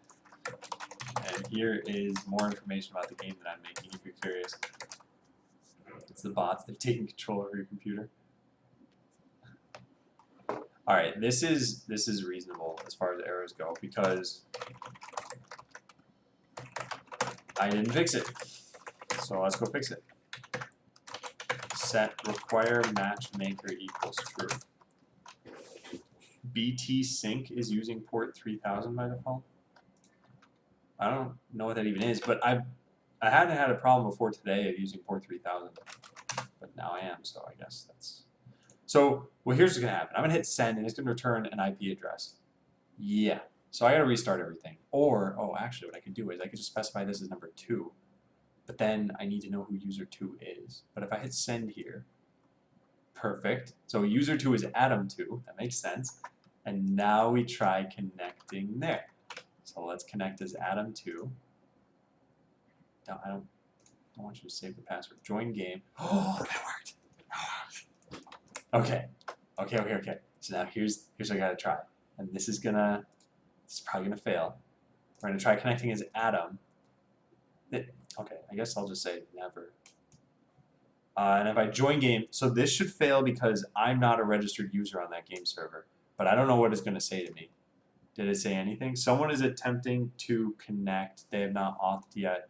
And here is more information about the game that I'm making, if you're curious. It's the bots. They've taken control over your computer. All right, this is reasonable as far as errors go because I didn't fix it. So let's go fix it. Set require matchmaker equals true. BT Sync is using port 3000 by default. I don't know what that even is, but I hadn't had a problem before today of using port 3000, but now I am. So I guess that's. So well, here's what's gonna happen. I'm gonna hit send, and it's gonna return an IP address. Yeah. So I gotta restart everything. Or actually, what I could do is I could just specify this as number 2. But then I need to know who user 2 is. But if I hit send here, perfect. So user 2 is Adam2. That makes sense. And now we try connecting there. So let's connect as Adam2. No, I don't want you to save the password. Join game. Oh, that worked. Okay. So now here's what I gotta try. And this is probably gonna fail. We're gonna try connecting as Adam. Okay, I guess I'll just say never. And if I join game, so this should fail because I'm not a registered user on that game server. But I don't know what it's going to say to me. Did it say anything? Someone is attempting to connect. They have not authed yet.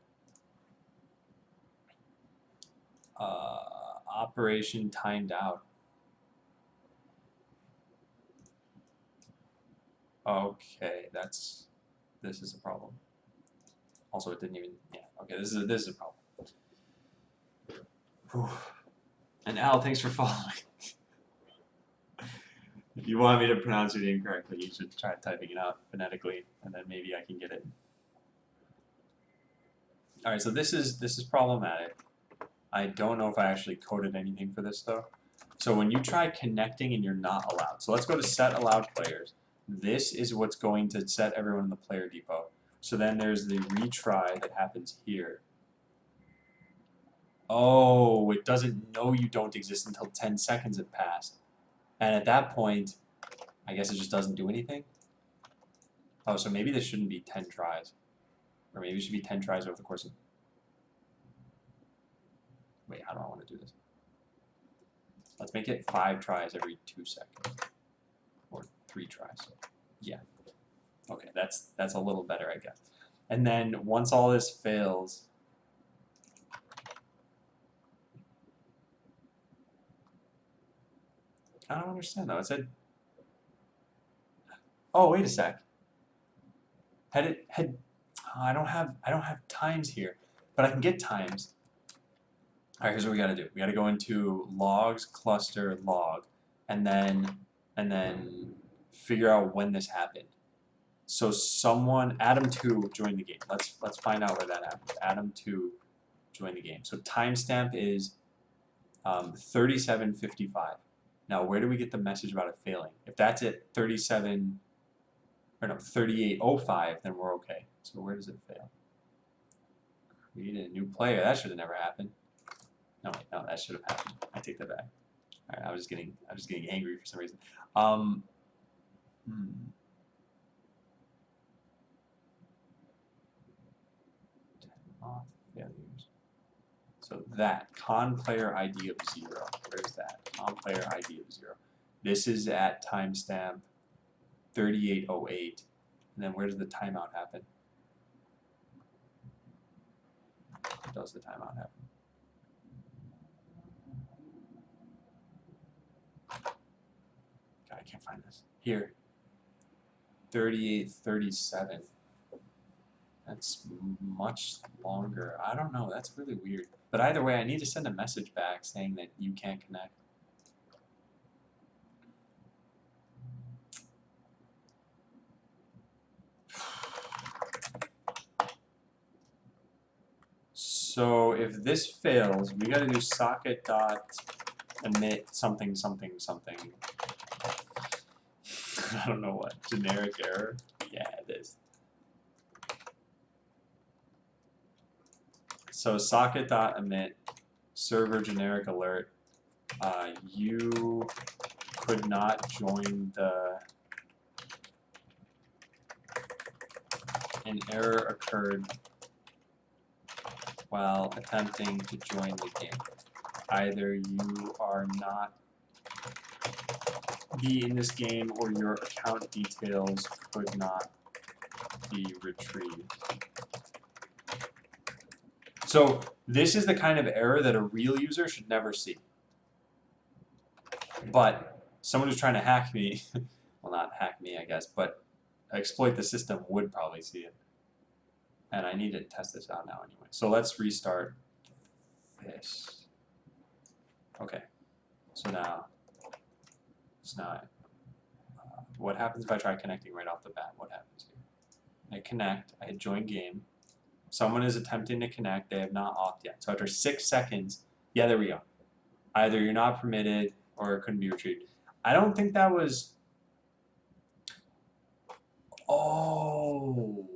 Operation timed out. Okay, this is a problem. Also, it didn't even. Yeah. Okay, this is a problem. Whew. And Al, thanks for following. If you want me to pronounce your name correctly, you should try typing it out phonetically, and then maybe I can get it. All right, so this is problematic. I don't know if I actually coded anything for this though. So when you try connecting and you're not allowed, so let's go to set allowed players. This is what's going to set everyone in the player depot. So then there's the retry that happens here. Oh, it doesn't know you don't exist until 10 seconds have passed. And at that point, I guess it just doesn't do anything. Oh, so maybe this shouldn't be 10 tries. Or maybe it should be 10 tries over the course of... Wait, how do I want to do this? Let's make it 5 tries every 2 seconds. Or 3 tries. Yeah. Okay, that's a little better, I guess. And then once all this fails... I don't understand though. It said... Oh, wait a sec. I don't have times here, but I can get times. All right, here's what we got to do. We got to go into logs, cluster, log, and then figure out when this happened. So Adam2 joined the game. Let's find out where that happened. Adam2 joined the game. So timestamp is 37:55. Now, where do we get the message about it failing? If that's at 38:05, then we're okay. So where does it fail? Create a new player. That should have never happened. No, wait, no, that should have happened. I take that back. All right, I was getting angry for some reason. Failures. So that con player ID of 0. Where's that? Con player ID of 0. This is at timestamp 38:08. And then where does the timeout happen? does the timeout happen? God, I can't find this. Here. 38:37. That's much longer. I don't know. That's really weird. But either way, I need to send a message back saying that you can't connect. So if this fails, we got to do socket dot emit something something something. I don't know what. Generic error? Yeah, it is. So socket dot emit server generic alert. You could not join the. An error occurred while attempting to join the game. Either you are not be in this game or your account details could not be retrieved. So this is the kind of error that a real user should never see. But someone who's trying to hack me, well, not hack me, I guess, but exploit the system would probably see it. And I need to test this out now anyway. So let's restart this. Okay. So now what happens if I try connecting right off the bat? What happens here? I connect. I hit join game. Someone is attempting to connect. They have not auth yet. So after 6 seconds, yeah, there we go. Either you're not permitted or it couldn't be retrieved. I don't think that was. Oh.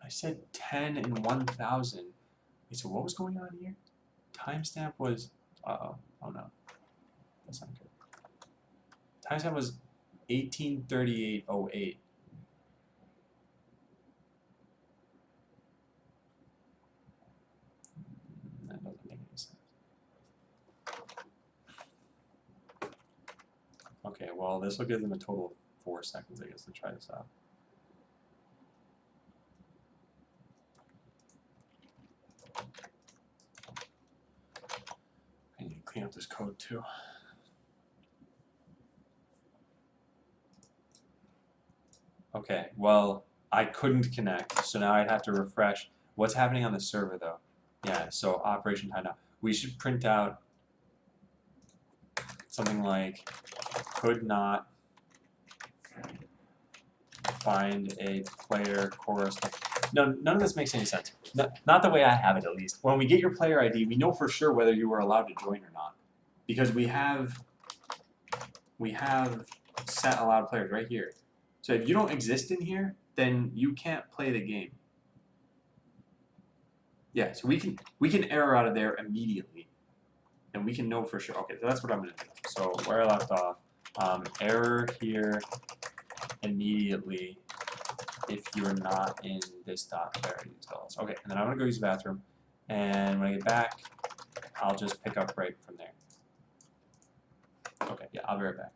I said 10 and 1,000. Wait, so what was going on here? Timestamp was. Uh-oh. Oh no. That's not good. Timestamp was 1838.08. That doesn't make any sense. Okay, well, this will give them a total of 4 seconds, I guess, to try this out. I need to clean up this code too. Okay, well, I couldn't connect, so now I'd have to refresh. What's happening on the server, though? Yeah, so operation timeout. We should print out something like could not find a player chorus. No, none of this makes any sense. Not the way I have it, at least. When we get your player ID, we know for sure whether you were allowed to join or not, because we have set allowed players right here. So if you don't exist in here, then you can't play the game. Yeah, so we can error out of there immediately, and we can know for sure. Okay, so that's what I'm gonna do. So where I left off, error here immediately if you're not in this .clarity installs. Okay, and then I'm gonna go use the bathroom, and when I get back, I'll just pick up right from there. Okay, yeah, I'll be right back.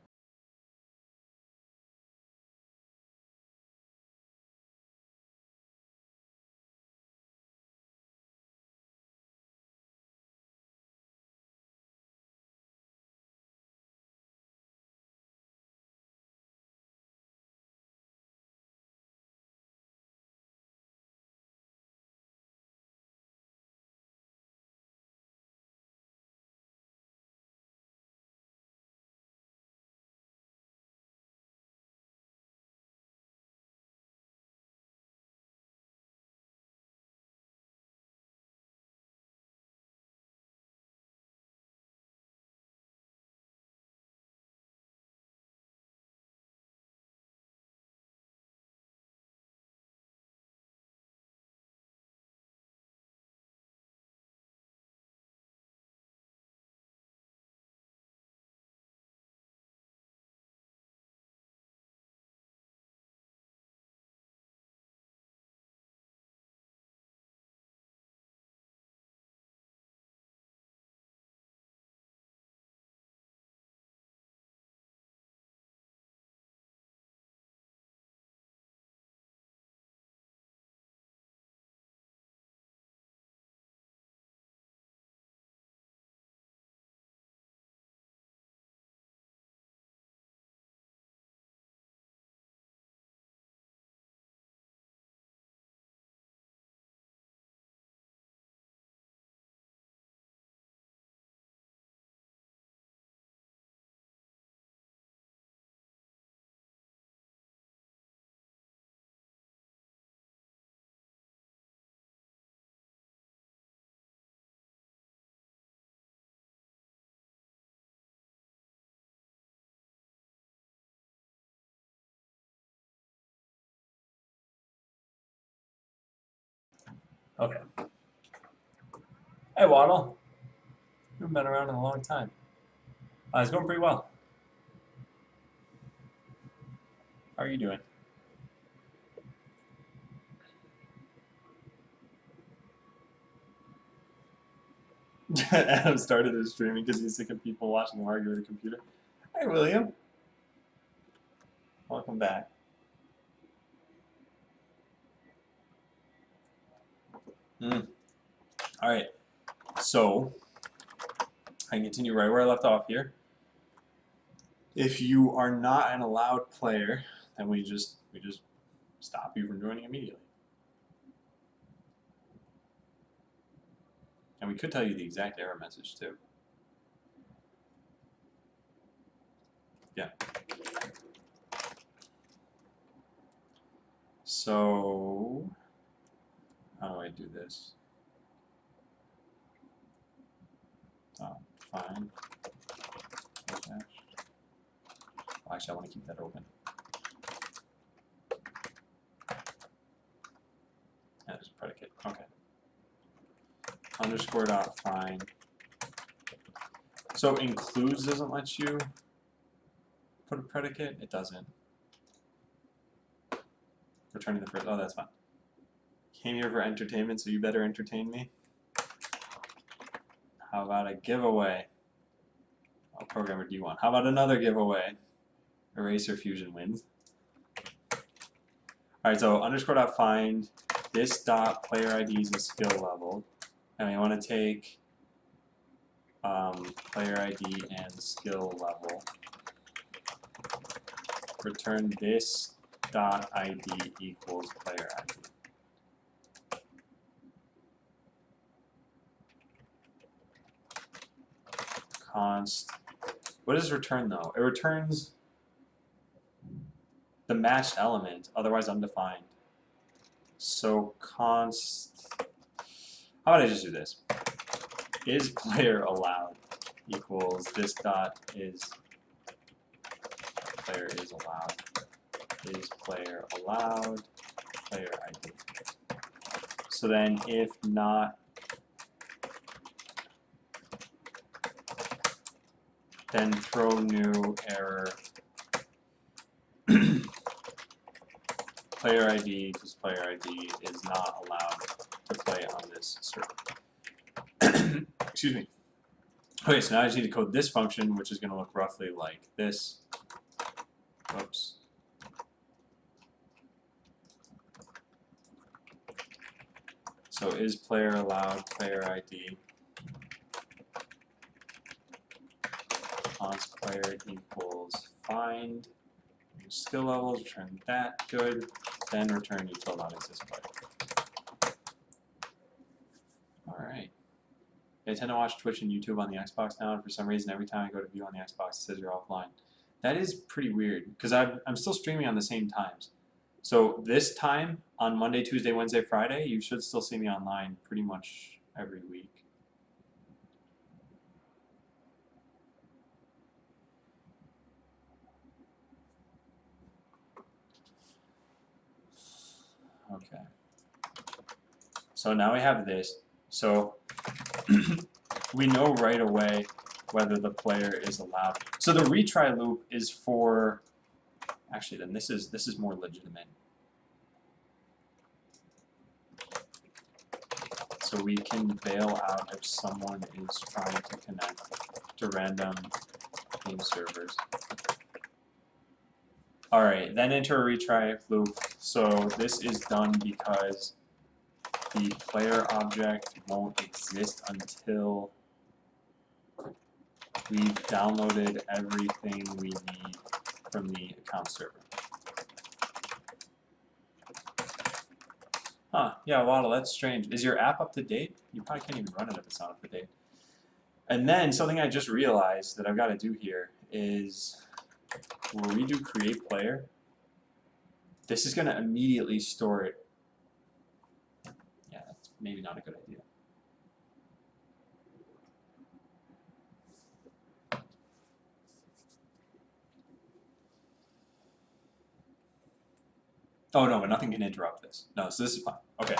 Okay. Hey, Waddle. You've been around in a long time. It's going pretty well. How are you doing? Adam started his streaming because he's sick of people watching him argue with a computer. Hey, William. Welcome back. All right. So I can continue right where I left off here. If you are not an allowed player, then we just stop you from joining immediately. And we could tell you the exact error message too. Yeah. So how do I do this? Fine. Well, actually, I want to keep that open. That is predicate. Okay. Underscore dot find. So includes doesn't let you put a predicate. It doesn't. Returning the first. Oh, that's fine. Came here for entertainment, so you better entertain me. How about a giveaway? What programmer do you want? How about another giveaway? Eraser Fusion wins. Alright, so underscore dot find this dot player ID is a skill level. And we want to take player ID and skill level. Return this dot ID equals player ID. Const. What does return though? It returns the matched element, otherwise undefined. So const. How about I just do this? Is player allowed equals this dot is player is allowed. Is player allowed player ID. So then if not, then throw new error player ID because player ID is not allowed to play on this server. Excuse me. Okay, so now I just need to code this function, which is going to look roughly like this. Whoops. So is player allowed player ID const player equals find skill levels, return that, good, then return util not exist player. Alright. I tend to watch Twitch and YouTube on the Xbox now, and for some reason every time I go to view on the Xbox it says you're offline. That is pretty weird, because I'm still streaming on the same times. So this time, on Monday, Tuesday, Wednesday, Friday, you should still see me online pretty much every week. Okay. So now we have this. So we know right away whether the player is allowed. So the retry loop is for, actually then this is more legitimate. So we can bail out if someone is trying to connect to random game servers. Alright, then enter a retry loop. So this is done because the player object won't exist until we've downloaded everything we need from the account server. Huh, yeah, Waddle, that's strange. Is your app up to date? You probably can't even run it if it's not up to date. And then something I just realized that I've got to do here is when we do create player, this is going to immediately store it. Yeah, that's maybe not a good idea. Oh no, but nothing can interrupt this. No, so this is fine. Okay.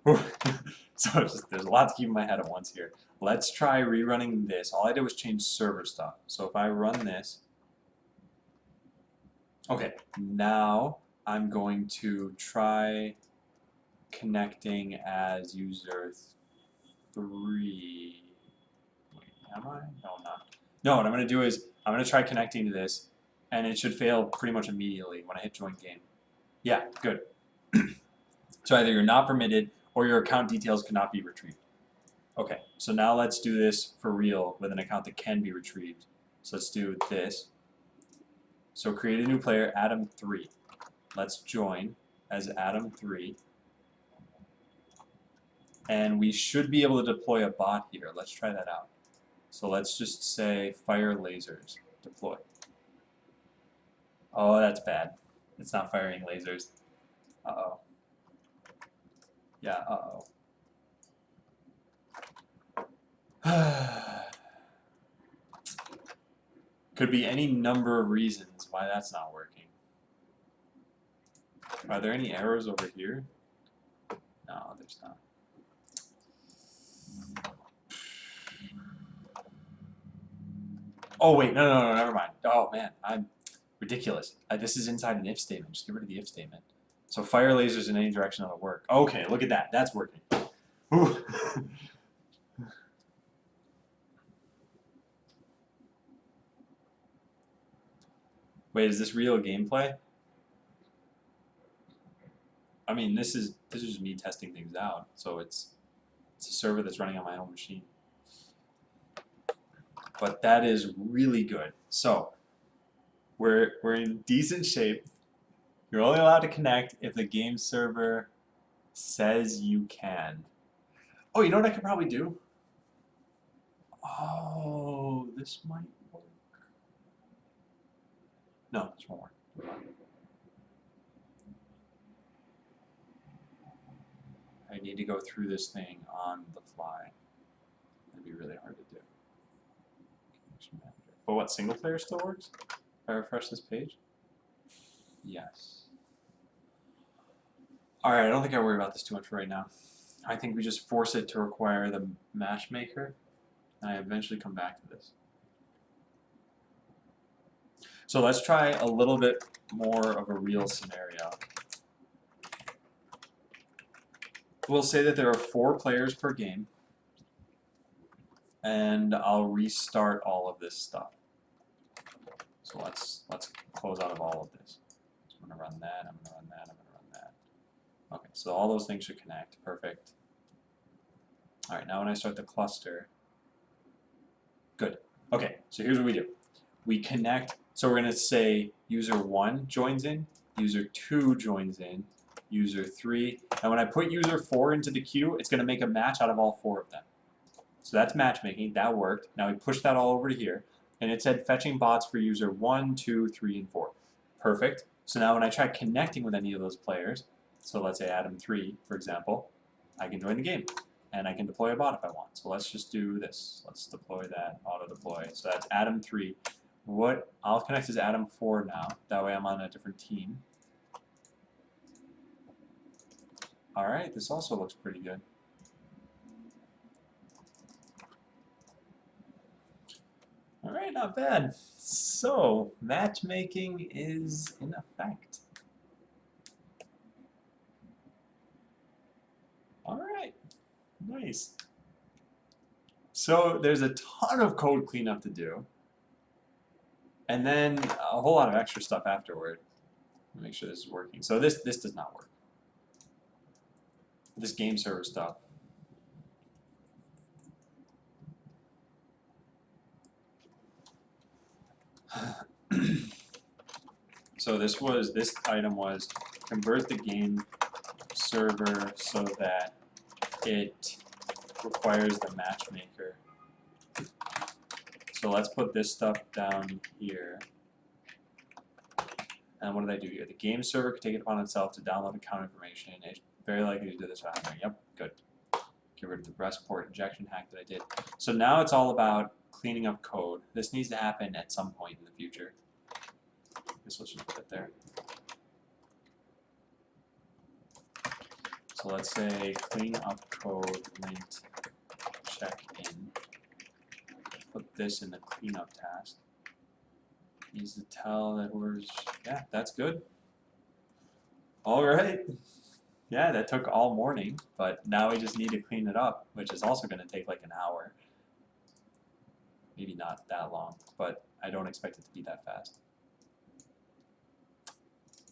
So it's just, there's a lot to keep in my head at once here. Let's try rerunning this. All I did was change server stuff. So if I run this, okay, now I'm going to try connecting as user 3. Wait, am I? No, I'm not. No, what I'm going to do is I'm going to try connecting to this, and it should fail pretty much immediately when I hit join game. Yeah, good. So either you're not permitted or your account details cannot be retrieved. Okay, so now let's do this for real with an account that can be retrieved. So let's do this. So create a new player, Adam3. Let's join as Adam3. And we should be able to deploy a bot here. Let's try that out. So let's just say fire lasers, deploy. Oh, that's bad. It's not firing lasers. Uh-oh. Yeah, uh-oh. Could be any number of reasons why that's not working. Are there any errors over here? No, there's not. Oh wait, no, never mind. Oh man, I'm ridiculous. This is inside an if statement. Just get rid of the if statement. So fire lasers in any direction that'll work. Okay, look at that. That's working. Wait, is this real gameplay? I mean, this is just me testing things out. So it's a server that's running on my own machine. But that is really good. So we're in decent shape. You're only allowed to connect if the game server says you can. Oh, you know what I could probably do? Oh, this might work. No, this won't work. I need to go through this thing on the fly. It'd be really hard to do. But what, single player still works? If I refresh this page? Yes. Alright, I don't think I worry about this too much right now. I think we just force it to require the matchmaker, and I eventually come back to this. So let's try a little bit more of a real scenario. We'll say that there are 4 players per game, and I'll restart all of this stuff. So let's close out of all of this. So I'm going to run that, I'm going to run that, I'm going to run that. Okay, so all those things should connect. Perfect. All right, now when I start the cluster, good. Okay, so here's what we do. We connect, so we're going to say user 1 joins in, user 2 joins in, user 3, and when I put user 4 into the queue, it's going to make a match out of all 4 of them. So that's matchmaking, that worked. Now we push that all over to here, and it said fetching bots for user 1, 2, 3, and 4. Perfect. So now when I try connecting with any of those players, so let's say Adam3, for example, I can join the game, and I can deploy a bot if I want. So let's just do this. Let's deploy that, auto deploy. So that's Adam3. What I'll connect as Adam4 now. That way I'm on a different team. All right, this also looks pretty good. All right, not bad. So matchmaking is in effect. All right, nice. So there's a ton of code cleanup to do, and then a whole lot of extra stuff afterward. Make sure this is working. So this does not work. This game server stuff. So this item was convert the game server so that it requires the matchmaker. So let's put this stuff down here. And what did I do here? The game server could take it upon itself to download account information. It's very likely to do this without happening. Yep, good. Get rid of the REST port injection hack that I did. So now it's all about cleaning up code. This needs to happen at some point in the future. This will just put it there. So So let's say clean up code lint check in. Put this in the cleanup task. Needs to tell that we're, yeah, that's good. All right. Yeah, that took all morning, but now we just need to clean it up, which is also going to take like an hour. Maybe not that long, but I don't expect it to be that fast.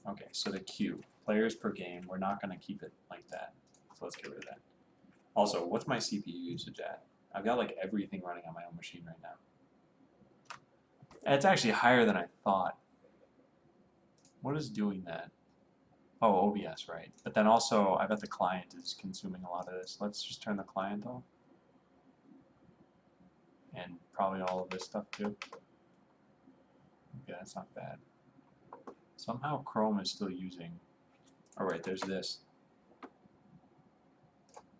Okay, so the queue, players per game, we're not going to keep it like that. So let's get rid of that. Also, what's my CPU usage at? I've got like everything running on my own machine right now. And it's actually higher than I thought. What is doing that? Oh, OBS, right. But then also, I bet the client is consuming a lot of this. Let's just turn the client off. And probably all of this stuff too. Okay, that's not bad. Somehow Chrome is still using. Oh, right, there's this.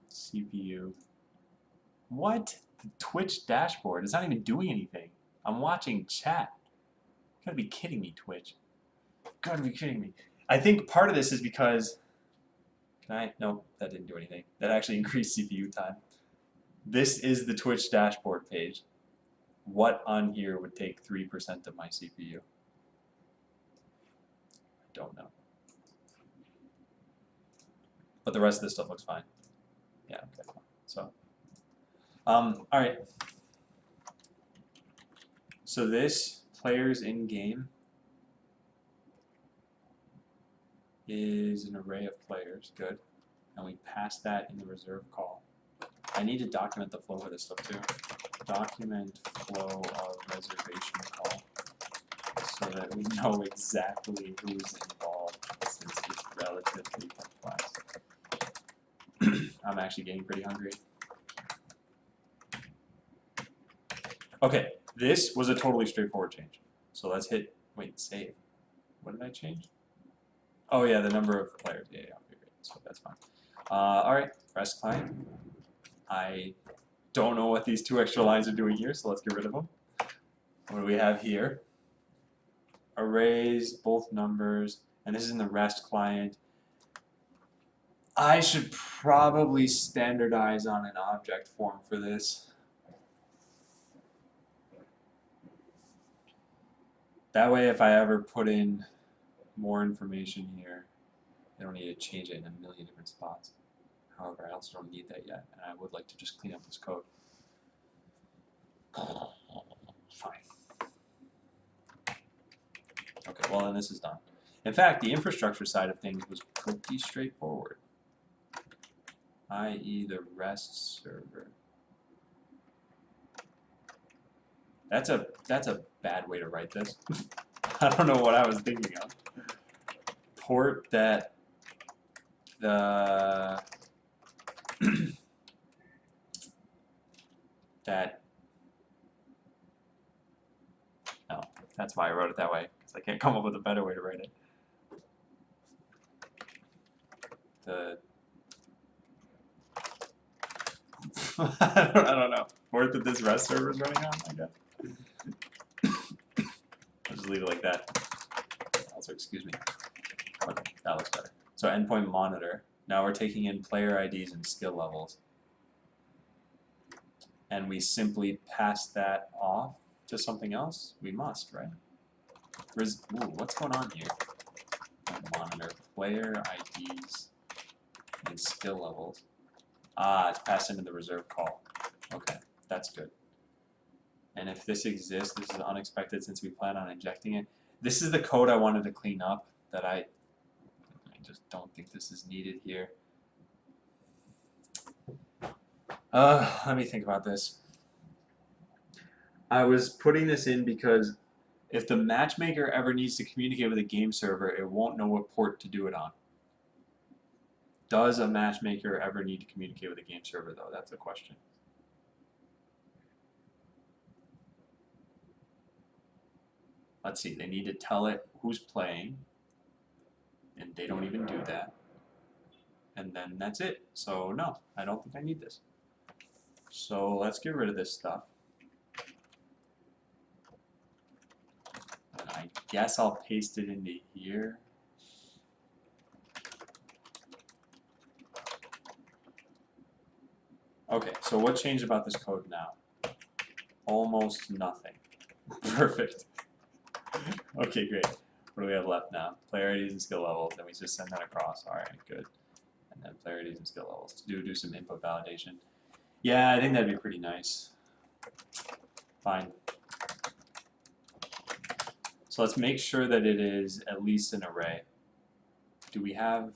CPU. What? The Twitch dashboard. It's not even doing anything. I'm watching chat. You gotta be kidding me, Twitch. Gotta be kidding me. I think part of this is because. Can I? Nope, that didn't do anything. That actually increased CPU time. This is the Twitch dashboard page. What on here would take 3% of my CPU? Don't know. But the rest of this stuff looks fine. Yeah, okay. So, alright. So this players in game is an array of players. Good. And we pass that in the reserve call. I need to document the flow of this stuff too. Document flow of reservation call so that we know exactly who's involved since it's relatively complex. I'm actually getting pretty hungry. Okay, this was a totally straightforward change. So let's hit, wait, save. What did I change? Oh yeah, the number of players. Yeah, okay, great. So that's fine. Alright, REST client. I don't know what these 2 extra lines are doing here, so let's get rid of them. What do we have here? Arrays, both numbers, and this is in the REST client. I should probably standardize on an object form for this. That way, if I ever put in more information here, I don't need to change it in a million different spots. However, I also don't need that yet, and I would like to just clean up this code. Fine. Okay, well then this is done. In fact, the infrastructure side of things was pretty straightforward, i.e. the REST server. That's a bad way to write this. I don't know what I was thinking of. Port that the no, that's why I wrote it that way, because I can't come up with a better way to write it. I don't know. Port that this REST server is running on, I guess. I'll just leave it like that. Also, excuse me. Okay, that looks better. So endpoint monitor. Now we're taking in player IDs and skill levels. And we simply pass that off to something else? We must, right? Ooh, what's going on here? Monitor player IDs and skill levels. Ah, it's passed into the reserve call. Okay, that's good. And if this exists, this is unexpected since we plan on injecting it. This is the code I wanted to clean up that I just don't think this is needed here. Let me think about this. I was putting this in because if the matchmaker ever needs to communicate with a game server, it won't know what port to do it on. Does a matchmaker ever need to communicate with a game server, though? That's the question. Let's see, they need to tell it who's playing, and they don't even do that. And then that's it. So no, I don't think I need this. So let's get rid of this stuff. And I guess I'll paste it into here. Okay, so what changed about this code now? Almost nothing. Perfect. Okay, great. What do we have left now? Player IDs and skill levels, then we just send that across. Alright, good. And then player IDs and skill levels to do some input validation. Yeah, I think that'd be pretty nice. Fine. So let's make sure that it is at least an array. Do we have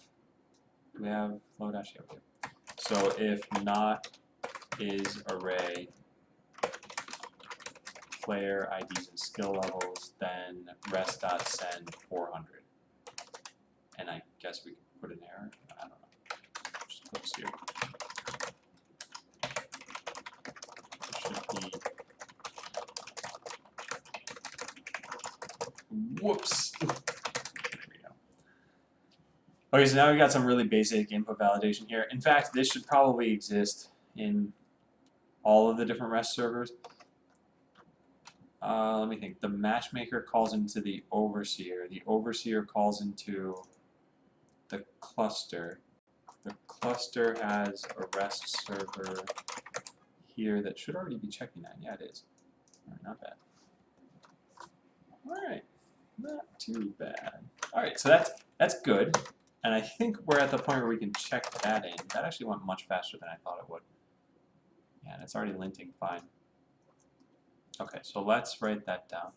Flowdash? Yeah, okay. So if not is array player IDs and skill levels, then rest.send 400. And I guess we can put an error. I don't know. Just close here. It should be. Whoops. There we go. Okay, so now we got some really basic input validation here. In fact, this should probably exist in all of the different REST servers. Let me think. The matchmaker calls into the overseer. The overseer calls into the cluster. The cluster has a REST server here that should already be checking that. Yeah, it is. All right, not bad. All right, not too bad. All right, so that's good. And I think we're at the point where we can check that in. That actually went much faster than I thought it would. Yeah, and it's already linting fine. Okay, so let's write that down.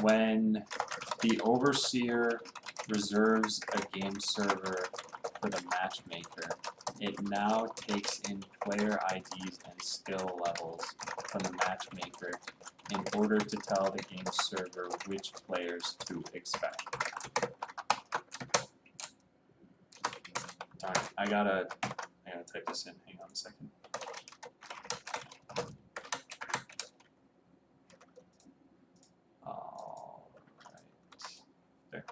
When the overseer reserves a game server for the matchmaker, it now takes in player IDs and skill levels from the matchmaker in order to tell the game server which players to expect. Alright, I gotta type this in. Hang on a second. There.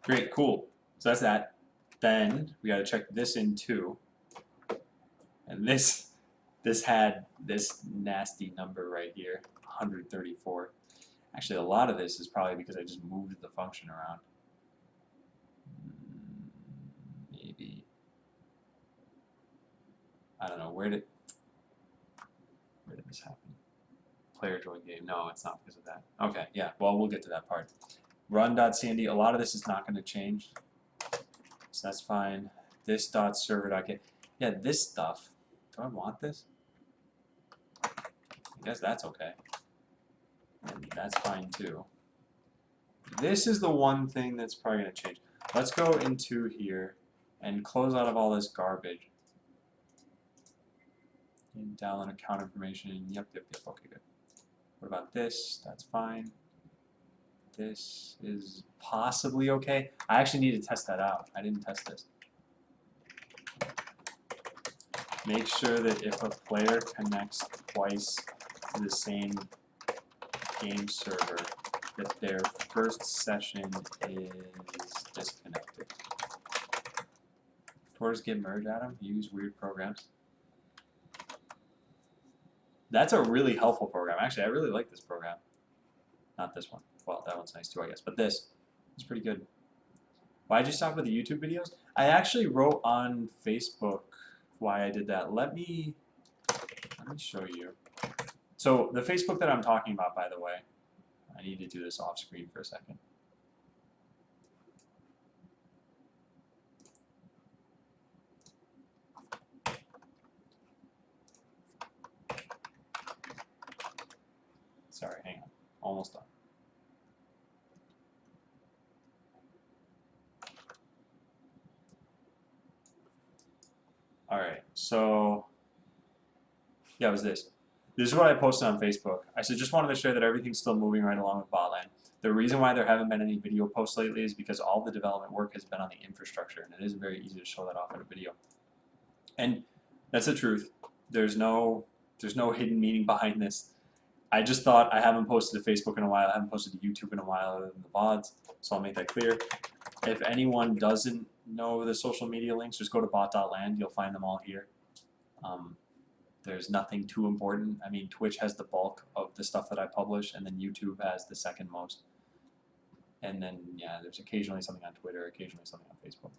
Great, cool. So that's that. Then we gotta check this in too. And this had this nasty number right here, 134. Actually, a lot of this is probably because I just moved the function around. Maybe. I don't know, where did this happen? Player join game. No, it's not because of that. Okay, yeah, well, we'll get to that part. Run.cnd, a lot of this is not going to change. So that's fine. This.server.get. Yeah, this stuff. Do I want this? I guess that's okay. And that's fine too. This is the one thing that's probably going to change. Let's go into here and close out of all this garbage. Download account information. Yep. Okay, good. What about this? That's fine. This is possibly okay. I actually need to test that out. I didn't test this. Make sure that if a player connects twice to the same game server, that their first session is disconnected. Tours get merged, Adam. Use weird programs. That's a really helpful program. Actually, I really like this program. Not this one. Well, that one's nice too, I guess. But this is pretty good. Why'd you stop with the YouTube videos? I actually wrote on Facebook why I did that. Let me show you. So the Facebook that I'm talking about, by the way, I need to do this off screen for a second. Sorry, hang on. Almost done. Alright, so yeah, it was this. This is what I posted on Facebook. I said, just wanted to share that everything's still moving right along with Botland. The reason why there haven't been any video posts lately is because all the development work has been on the infrastructure, and it isn't very easy to show that off in a video. And that's the truth. There's no hidden meaning behind this. I just thought I haven't posted to Facebook in a while. I haven't posted to YouTube in a while other than the VODs, so I'll make that clear. If anyone doesn't know the social media links, just go to bot.land. You'll find them all here. There's nothing too important. I mean, Twitch has the bulk of the stuff that I publish, and then YouTube has the second most. And then, yeah, there's occasionally something on Twitter, occasionally something on Facebook.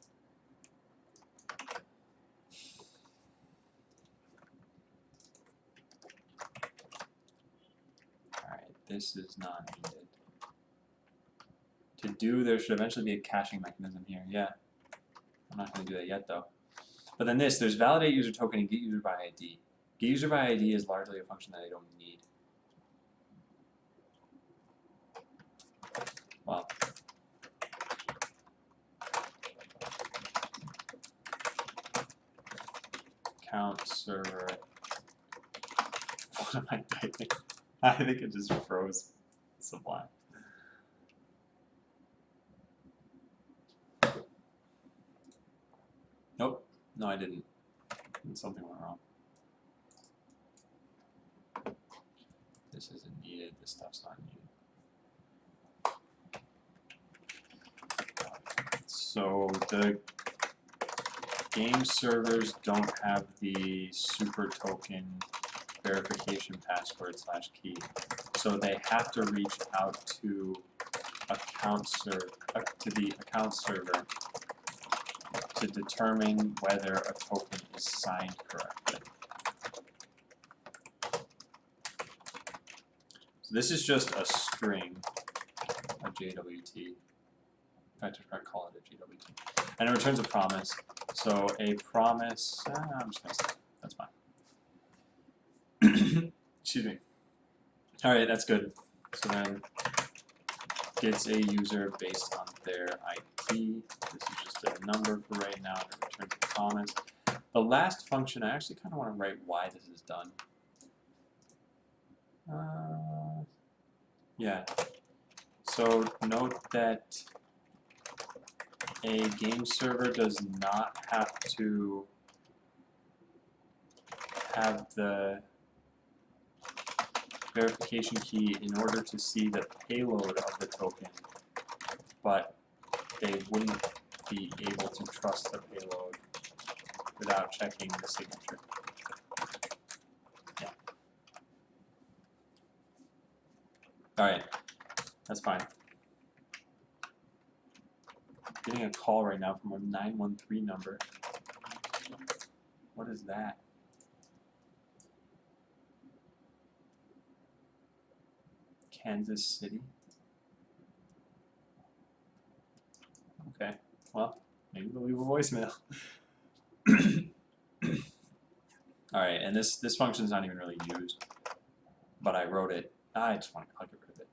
Alright, this is not needed. To do, there should eventually be a caching mechanism here. Yeah. I'm not going to do that yet, though. But then there's validate user token and get user by ID. Get user by ID is largely a function that I don't need. Well, account server. What am I typing? I think it just froze Sublime. Nope. No, I didn't. Something went wrong. This isn't needed. This stuff's not needed. So the game servers don't have the super token verification password / key. So they have to reach out to the account server to determine whether a token is signed correctly. So this is just a string, a JWT. In fact, I should call it a JWT. And it returns a promise. So a promise, I'm just going to say that's fine. Excuse me. All right, that's good. So then gets a user based on their ID. This is just a number for right now that returns a promise. The last function, I actually kind of want to write why this is done. Yeah. So note that a game server does not have to have the verification key in order to see the payload of the token, but they wouldn't be able to trust the payload without checking the signature. Yeah. Alright, that's fine. Getting a call right now from a 913 number. What is that? Kansas City? Okay, well, maybe we'll leave a voicemail. Alright, and this function's not even really used, but I wrote it. I'll get rid of it.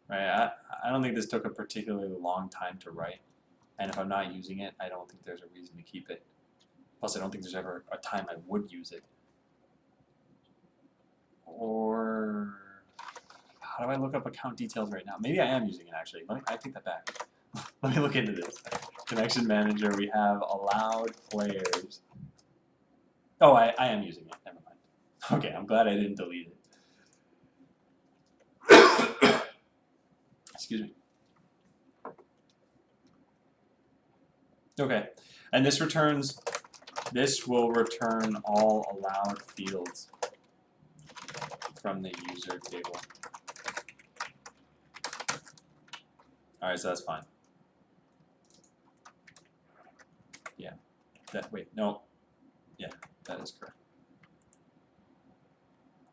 Right, I don't think this took a particularly long time to write, and if I'm not using it, I don't think there's a reason to keep it. Plus, I don't think there's ever a time I would use it. Or how do I look up account details right now? Maybe I am using it actually. I take that back. Let me look into this. Connection manager, we have allowed players. Oh, I am using it. Never mind. Okay, I'm glad I didn't delete it. Excuse me. Okay, and this will return all allowed fields from the user table. Alright, so that's fine. Yeah. Wait, no. Yeah, that is correct.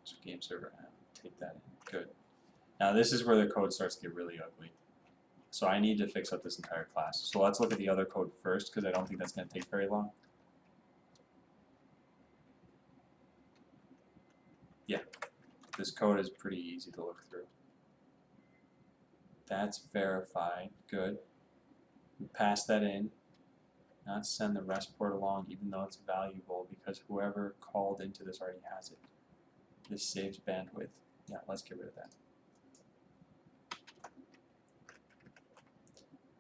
So game server app, take that in. Good. Now this is where the code starts to get really ugly. So I need to fix up this entire class. So let's look at the other code first, because I don't think that's going to take very long. Yeah, this code is pretty easy to look through. That's verified. Good. We pass that in. Not send the REST port along, even though it's valuable, because whoever called into this already has it. This saves bandwidth. Yeah, let's get rid of that.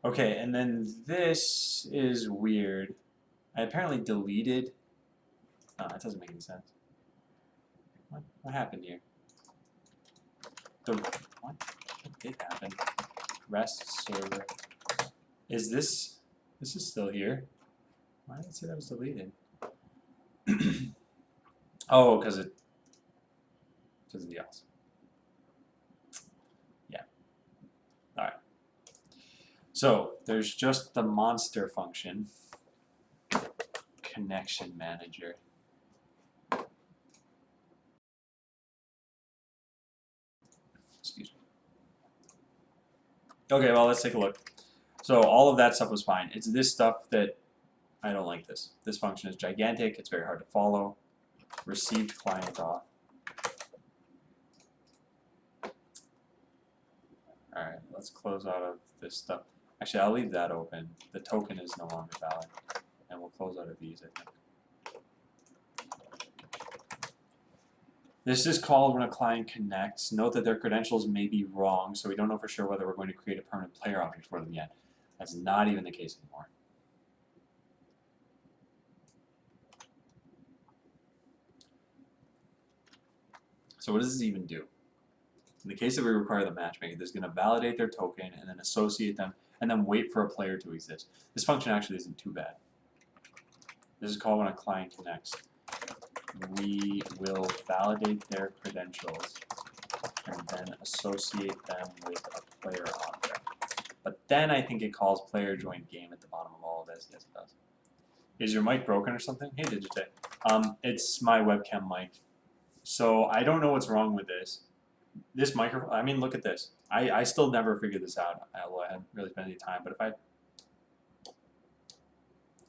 Okay, and then this is weird. I apparently deleted. No, that doesn't make any sense. What happened here? What did happen? REST server. Is this? This is still here. Why did it say that was deleted? Oh, because of the else. Yeah. All right. So there's just the monster function, connection manager. Excuse me. Okay, well, let's take a look. So all of that stuff was fine. It's this stuff that I don't like this. This function is gigantic. It's very hard to follow. Received client auth. All right, let's close out of this stuff. Actually, I'll leave that open. The token is no longer valid. And we'll close out of these, I think. This is called when a client connects. Note that their credentials may be wrong, so we don't know for sure whether we're going to create a permanent player object for them yet. That's not even the case anymore. So what does this even do? In the case that we require the matchmaker, this is going to validate their token and then associate them and then wait for a player to exist. This function actually isn't too bad. This is called when a client connects. We will validate their credentials and then associate them with a player object. But then I think it calls player join game at the bottom of all of this. Yes, it does. Is your mic broken or something? Hey, Digite. It's my webcam mic. So I don't know what's wrong with this. This microphone, I mean, look at this. I still never figured this out, although I hadn't really spent any time. But if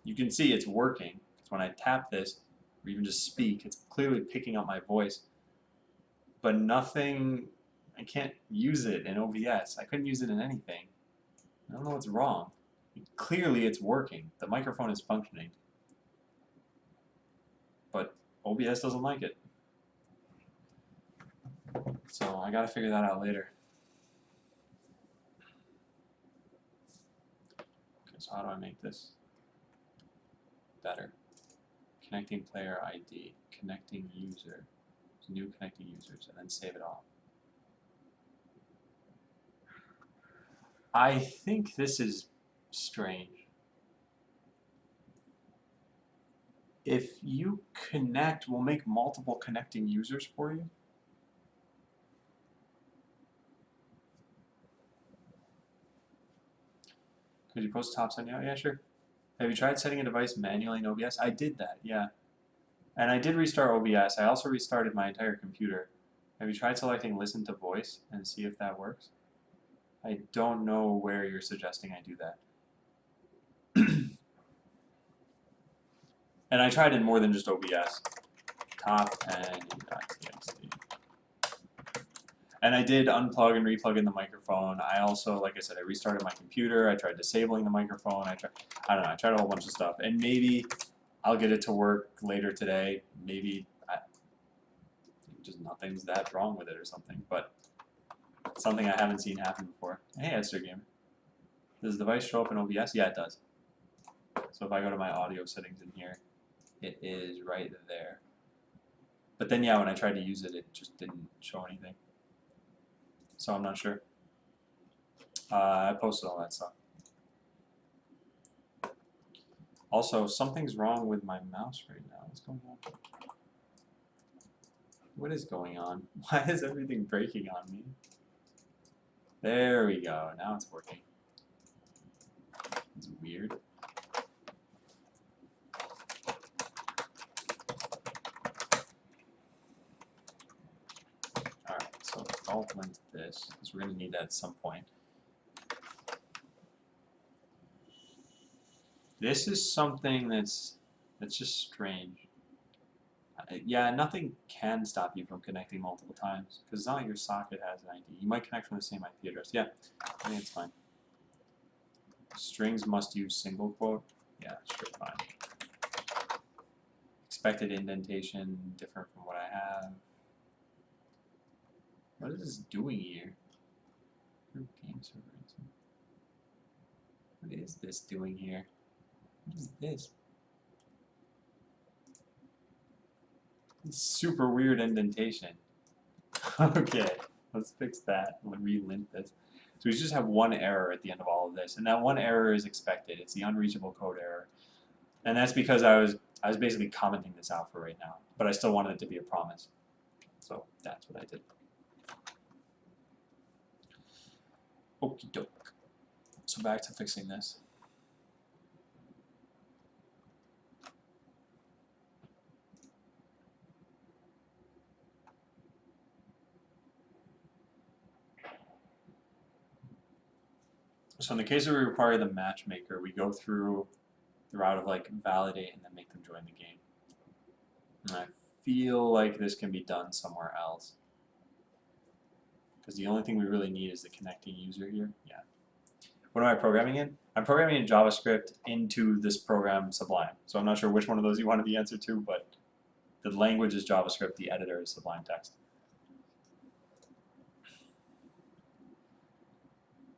you can see it's working. Because when I tap this, or even just speak, it's clearly picking up my voice. But nothing, I can't use it in OBS. I couldn't use it in anything. I don't know what's wrong. Clearly it's working. The microphone is functioning. But OBS doesn't like it. So I gotta figure that out later. Okay, so how do I make this better? Connecting player ID, connecting user, new connecting users, and then save it all. I think this is strange. If you connect, we'll make multiple connecting users for you. Could you post top setting out? Yeah, sure. Have you tried setting a device manually in OBS? I did that, yeah. And I did restart OBS. I also restarted my entire computer. Have you tried selecting listen to voice and see if that works? I don't know where you're suggesting I do that. And I tried in more than just OBS. Top10.txt. And I did unplug and replug in the microphone. I also, like I said, I restarted my computer. I tried disabling the microphone. I don't know, I tried a whole bunch of stuff. And maybe I'll get it to work later today. Maybe just nothing's that wrong with it or something. But it's something I haven't seen happen before. Hey, Esther Gamer. Does the device show up in OBS? Yeah, it does. So if I go to my audio settings in here, it is right there. But then, yeah, when I tried to use it, it just didn't show anything. So I'm not sure. I posted all that stuff. Also, something's wrong with my mouse right now. What's going on? What is going on? Why is everything breaking on me? There we go. Now it's working. It's weird. Alright, so I'll link this, because we're going to need that at some point. This is something that's just strange. Yeah, nothing can stop you from connecting multiple times, because it's not like your socket has an ID. You might connect from the same IP address. Yeah, I think it's fine. Strings must use single quote. Yeah, sure, fine. Expected indentation, different from what I have. What is this doing here? Group game server. What is this doing here? What is this? It's super weird indentation. Okay, let's fix that. We'll relint this. So we just have one error at the end of all of this, and that one error is expected. It's the unreachable code error, and that's because I was basically commenting this out for right now, but I still wanted it to be a promise. So that's what I did. Okie doke. So back to fixing this. So in the case where we require the matchmaker, we go through the route of like validate and then make them join the game. And I feel like this can be done somewhere else. Because the only thing we really need is the connecting user here. Yeah. What am I programming in? I'm programming in JavaScript into this program Sublime. So I'm not sure which one of those you wanted the answer to, but the language is JavaScript, the editor is Sublime Text.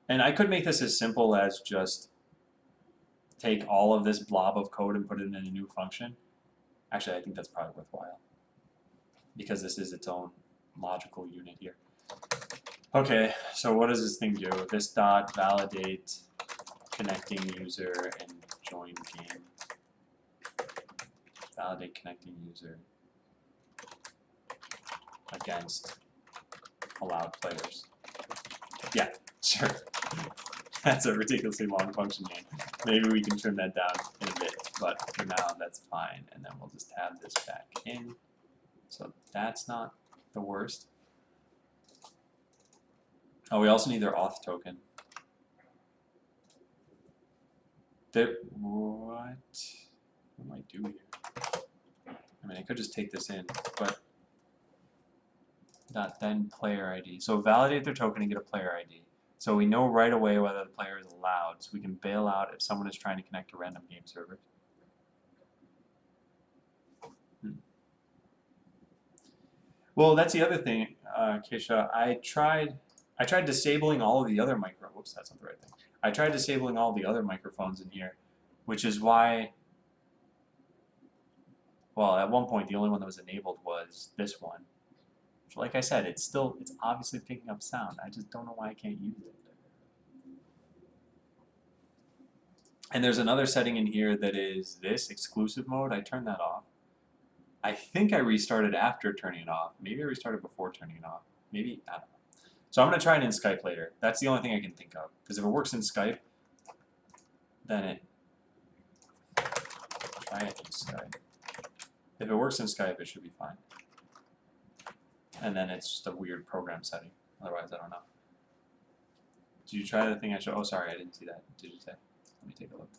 And I could make this as simple as just take all of this blob of code and put it in a new function. Actually, I think that's probably worthwhile because this is its own logical unit here. Okay, so what does this thing do? This dot validate connecting user and join game. Validate connecting user against allowed players. Yeah, sure. That's a ridiculously long function name. Maybe we can trim that down in a bit, but for now that's fine. And then we'll just add this back in. So that's not the worst. Oh, we also need their auth token. What do I do here? I mean, I could just take this in, but dot then player ID. So validate their token and get a player ID. So we know right away whether the player is allowed, so we can bail out if someone is trying to connect to random game servers. Well, that's the other thing, Keisha. I tried disabling all of the other whoops, that's not the right thing. I tried disabling all the other microphones in here, which is why, well, at one point the only one that was enabled was this one. Like I said, it's obviously picking up sound. I just don't know why I can't use it. And there's another setting in here that is this exclusive mode. I turned that off. I think I restarted after turning it off. Maybe I restarted before turning it off. Maybe, I don't know. So I'm going to try it in Skype later. That's the only thing I can think of. Because if it works in Skype, then it... Try it in Skype. If it works in Skype, it should be fine. And then it's just a weird program setting. Otherwise, I don't know. Did you try the thing I showed? Oh, sorry, I didn't see that. Did you say? Let me take a look.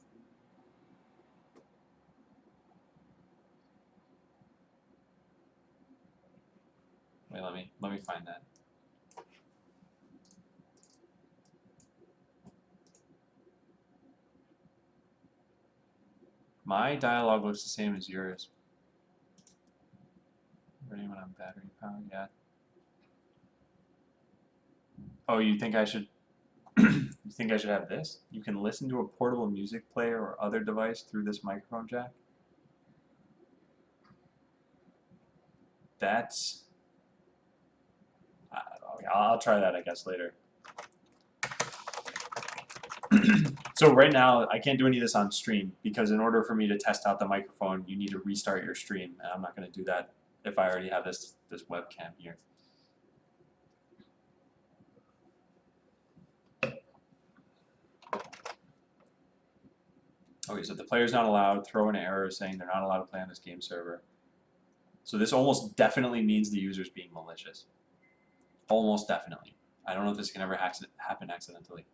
Wait, let me find that. My dialogue looks the same as yours. Running on battery power, yeah. Oh, you think I should? You think I should have this? You can listen to a portable music player or other device through this microphone jack. That's. I'll try that, I guess, later. So right now, I can't do any of this on stream because in order for me to test out the microphone, you need to restart your stream, and I'm not going to do that if I already have this webcam here. Okay, so the player's not allowed, throw an error saying they're not allowed to play on this game server. So this almost definitely means the user's being malicious. Almost definitely. I don't know if this can ever happen accidentally.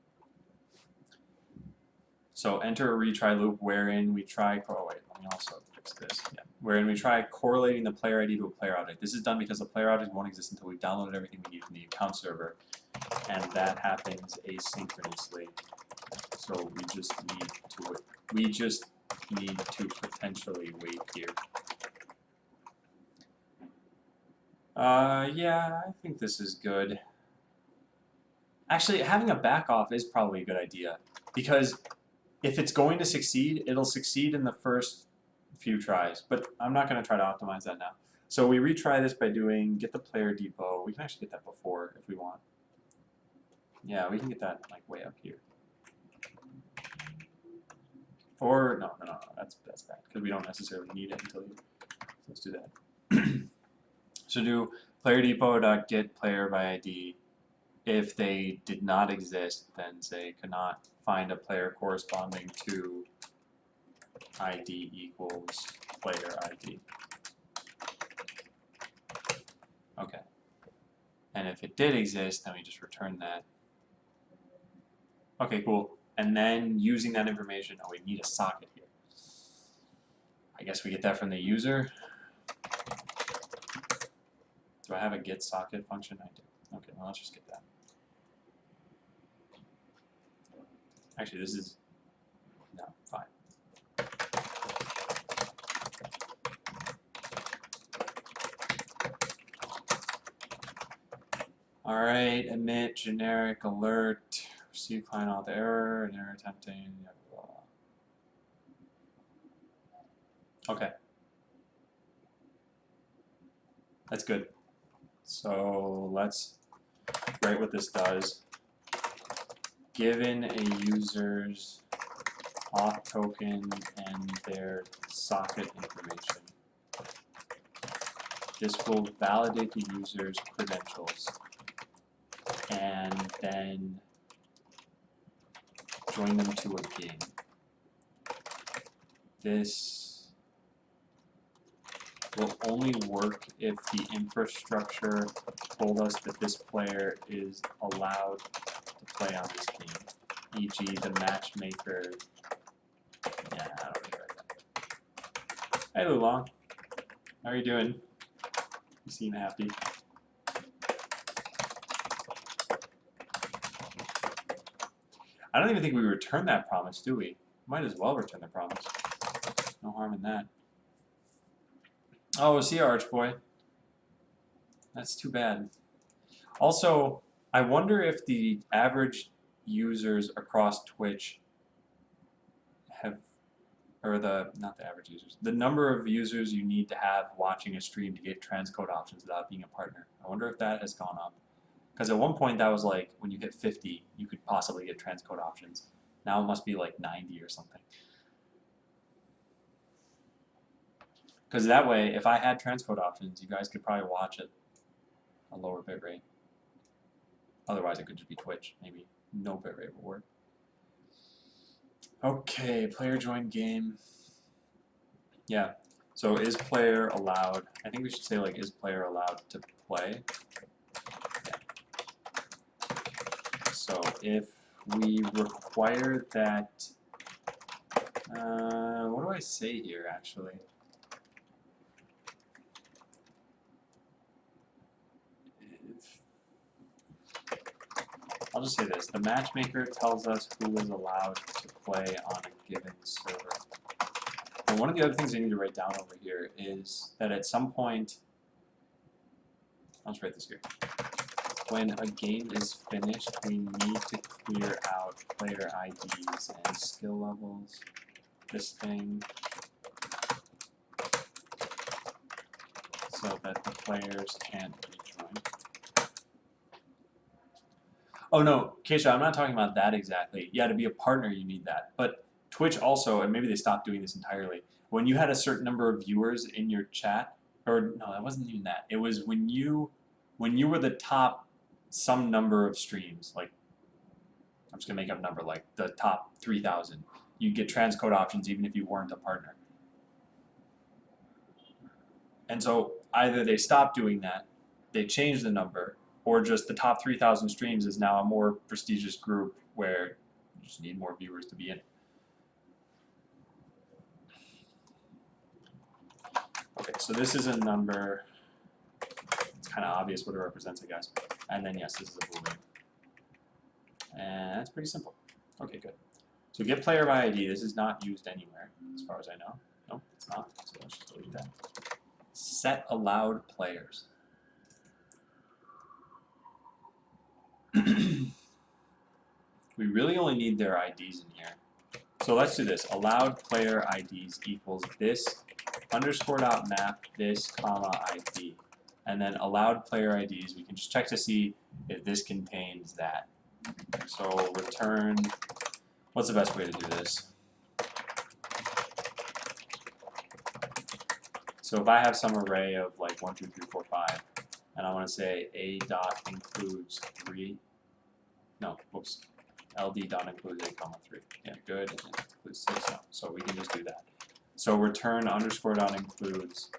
So enter a retry loop wherein we try, oh wait, let me also fix this. Yeah. Wherein we try correlating the player ID to a player object. This is done because the player object won't exist until we've downloaded everything we need from the account server. And that happens asynchronously. So we just need to potentially wait here. Yeah, I think this is good. Actually, having a back off is probably a good idea because if it's going to succeed, it'll succeed in the first few tries, but I'm not going to try to optimize that now. So we retry this by doing get the player depot. We can actually get that before if we want. Yeah, we can get that like way up here. Or no, that's bad because we don't necessarily need it until you. So let's do that. So do player depot dot get player by ID If they did not exist, then say cannot find a player corresponding to ID equals player ID. Okay. And if it did exist, then we just return that. Okay, cool. And then using that information, oh, we need a socket here. I guess we get that from the user. Do I have a get socket function? I do. Okay, well, let's just get that. Actually, this is, no, fine. All right, emit generic alert, receive client auth error, an error attempting, blah, blah, blah. Okay. That's good. So let's write what this does. Given a user's auth token and their socket information, this will validate the user's credentials and then join them to a game. This will only work if the infrastructure told us that this player is allowed to play on this game, e.g. the matchmaker. Yeah, I don't really write that. Hey Lulong, how are you doing? You seem happy. I don't even think we return that promise, do we? Might as well return the promise. No harm in that. Oh, see you, Archboy. That's too bad. Also, I wonder if the average users across Twitch have, or not the average users, the number of users you need to have watching a stream to get transcode options without being a partner. I wonder if that has gone up. Because at one point that was like, when you hit 50, you could possibly get transcode options. Now it must be like 90 or something. Because that way, if I had transcode options, you guys could probably watch at a lower bitrate. Otherwise, it could just be Twitch. Maybe no bitrate will work. Okay, player join game. Yeah. So is player allowed? I think we should say like, is player allowed to play? So if we require that, what do I say here actually? I'll just say this, the matchmaker tells us who is allowed to play on a given server. And one of the other things I need to write down over here is that at some point, I'll just write this here. When a game is finished, we need to clear out player IDs and skill levels. This thing. So that the players can't rejoin. Oh no, Keisha, I'm not talking about that exactly. Yeah, to be a partner you need that. But Twitch also, and maybe they stopped doing this entirely, when you had a certain number of viewers in your chat, or no, that wasn't even that. It was when you were the top some number of streams, like, I'm just gonna make up a number, like the top 3,000, you'd get transcode options even if you weren't a partner. And so either they stopped doing that, they changed the number, or just the top 3,000 streams is now a more prestigious group where you just need more viewers to be in it. Okay, so this is a number. It's kind of obvious what it represents, I guess. And then yes, this is a boolean. And that's pretty simple. Okay, good. So get player by ID. This is not used anywhere, as far as I know. Nope, it's not. So let's just delete that. Set allowed players. We really only need their IDs in here. So let's do this. Allowed player IDs equals this underscore dot map this comma ID. And then allowed player IDs, we can just check to see if this contains that. So return, what's the best way to do this? So if I have some array of like 1, 2, 3, 4, 5, and I want to say a dot includes 3, no, whoops, ld dot includes 8, 3. Yeah, good, and it includes 6, no. So we can just do that. So return underscore dot includes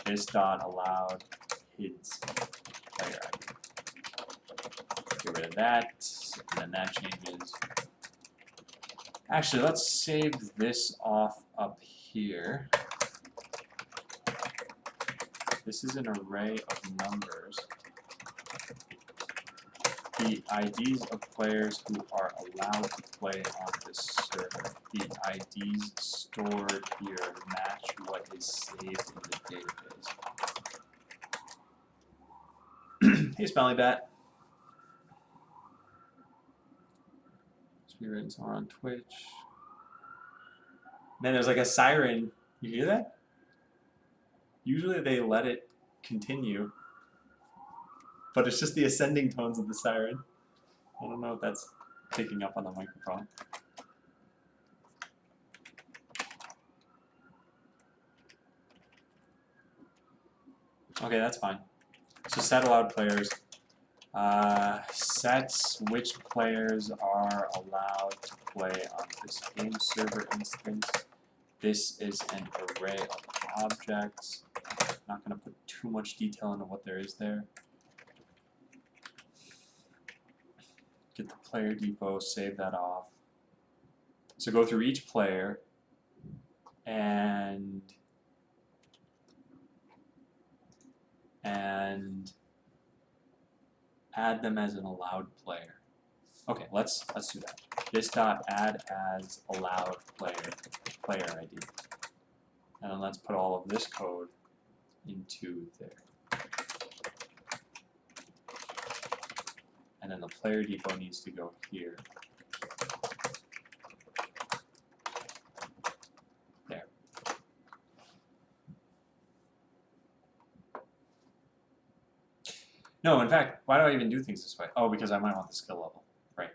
this dot allowed his player ID. Get rid of that, and then that changes. Actually, let's save this off up here. This is an array of numbers. The IDs of players who are allowed to play on this server. The IDs stored here match what is saved in the database. Hey, Smelly Bat. Must be written somewhere on Twitch. Man, there's like a siren. You hear that? Usually they let it continue, but it's just the ascending tones of the siren. I don't know if that's picking up on the microphone. Okay, that's fine. So set allowed players. Sets which players are allowed to play on this game server instance. This is an array of objects. I'm not going to put too much detail into what there is there. Get the player depot, save that off. So go through each player and add them as an allowed player. Okay, let's do that. This dot add as allowed player ID. And then let's put all of this code into there. And then the player depot needs to go here. There. No, in fact, why do I even do things this way? Oh, because I might want the skill level. Right.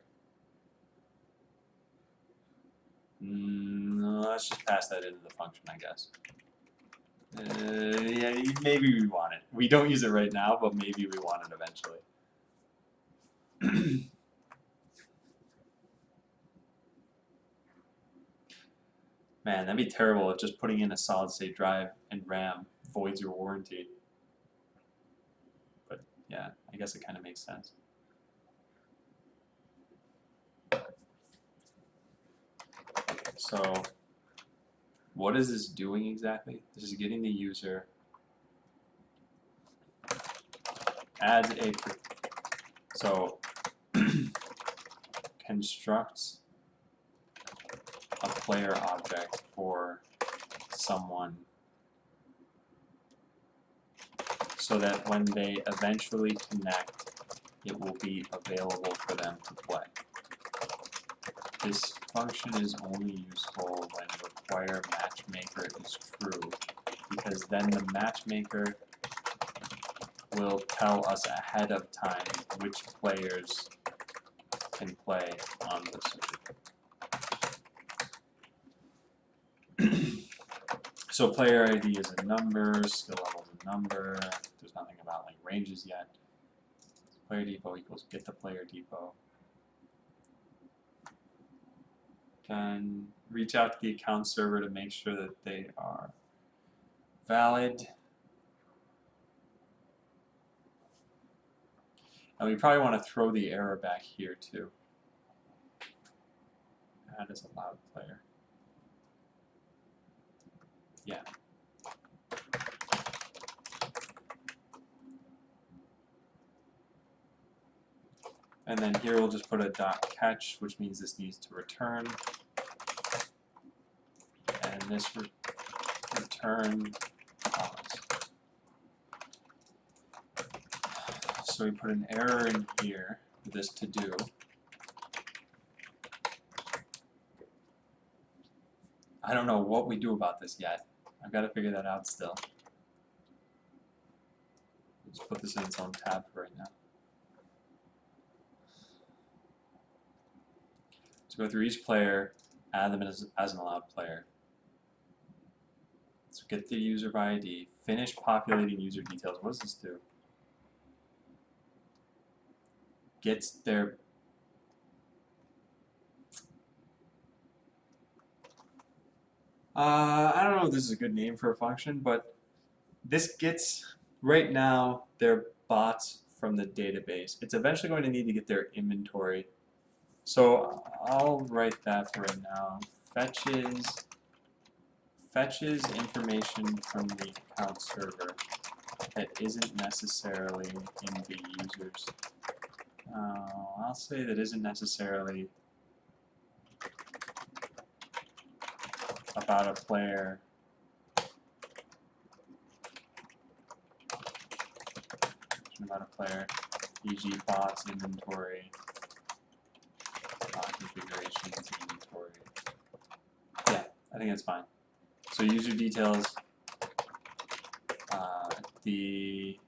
Let's just pass that into the function, I guess. Yeah, maybe we want it. We don't use it right now, but maybe we want it eventually. Man, that'd be terrible if just putting in a solid-state drive and RAM voids your warranty. But yeah, I guess it kind of makes sense. So what is this doing exactly? This is getting the user, adds a, so constructs a player object for someone so that when they eventually connect, it will be available for them to play. This function is only useful when require matchmaker is true, because then the matchmaker will tell us ahead of time which players can play on the server. So player ID is a number, skill level is a number. There's nothing about like ranges yet. Player depot equals get the player depot. Then reach out to the account server to make sure that they are valid. And we probably want to throw the error back here too. Add as allowed player. Yeah. And then here we'll just put a dot catch, which means this needs to return. And this return commas. So we put an error in here for this to do. I don't know what we do about this yet. I've got to figure that out still. Let's put this in its own tab for right now. So go through each player, add them as an allowed player. So get the user by ID, finish populating user details. What does this do? Gets their I don't know if this is a good name for a function, but this gets, right now, their bots from the database. It's eventually going to need to get their inventory. So I'll write that for right now. Fetches information from the account server that isn't necessarily in the users. I'll say that isn't necessarily about a player. About a player, e.g. bots, inventory, bot configurations, inventory. Yeah, I think that's fine. So user details, the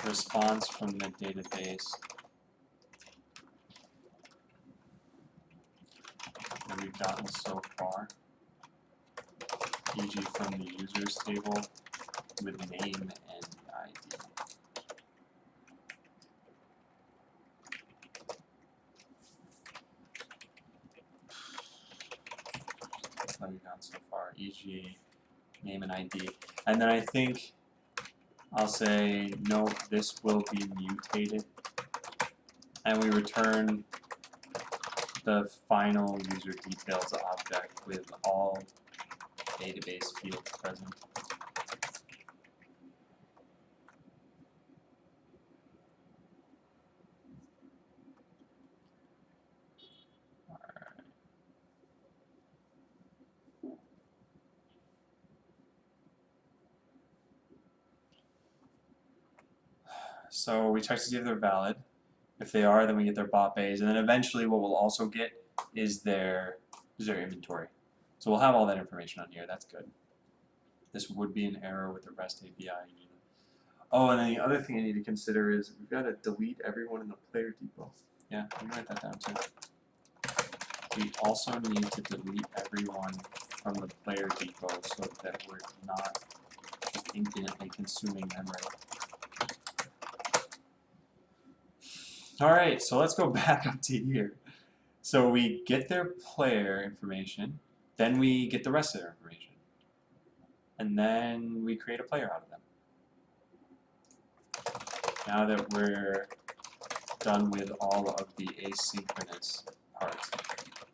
response from the database that we've gotten so far, e.g. from the users table with name and ID. That's what we've gotten so far, e.g. name and ID. And then I think I'll say, no, this will be mutated. And we return the final user details object with all database fields present. So we check to see if they're valid. If they are, then we get their bot bays, and then eventually what we'll also get is their inventory. So we'll have all that information on here. That's good. This would be an error with the REST API. Oh, and then the other thing I need to consider is we've got to delete everyone in the player depot. Yeah, let me write that down too. We also need to delete everyone from the player depot so that we're not just infinitely consuming memory. Alright, so let's go back up to here. So we get their player information, then we get the rest of their information. And then we create a player out of them. Now that we're done with all of the asynchronous parts,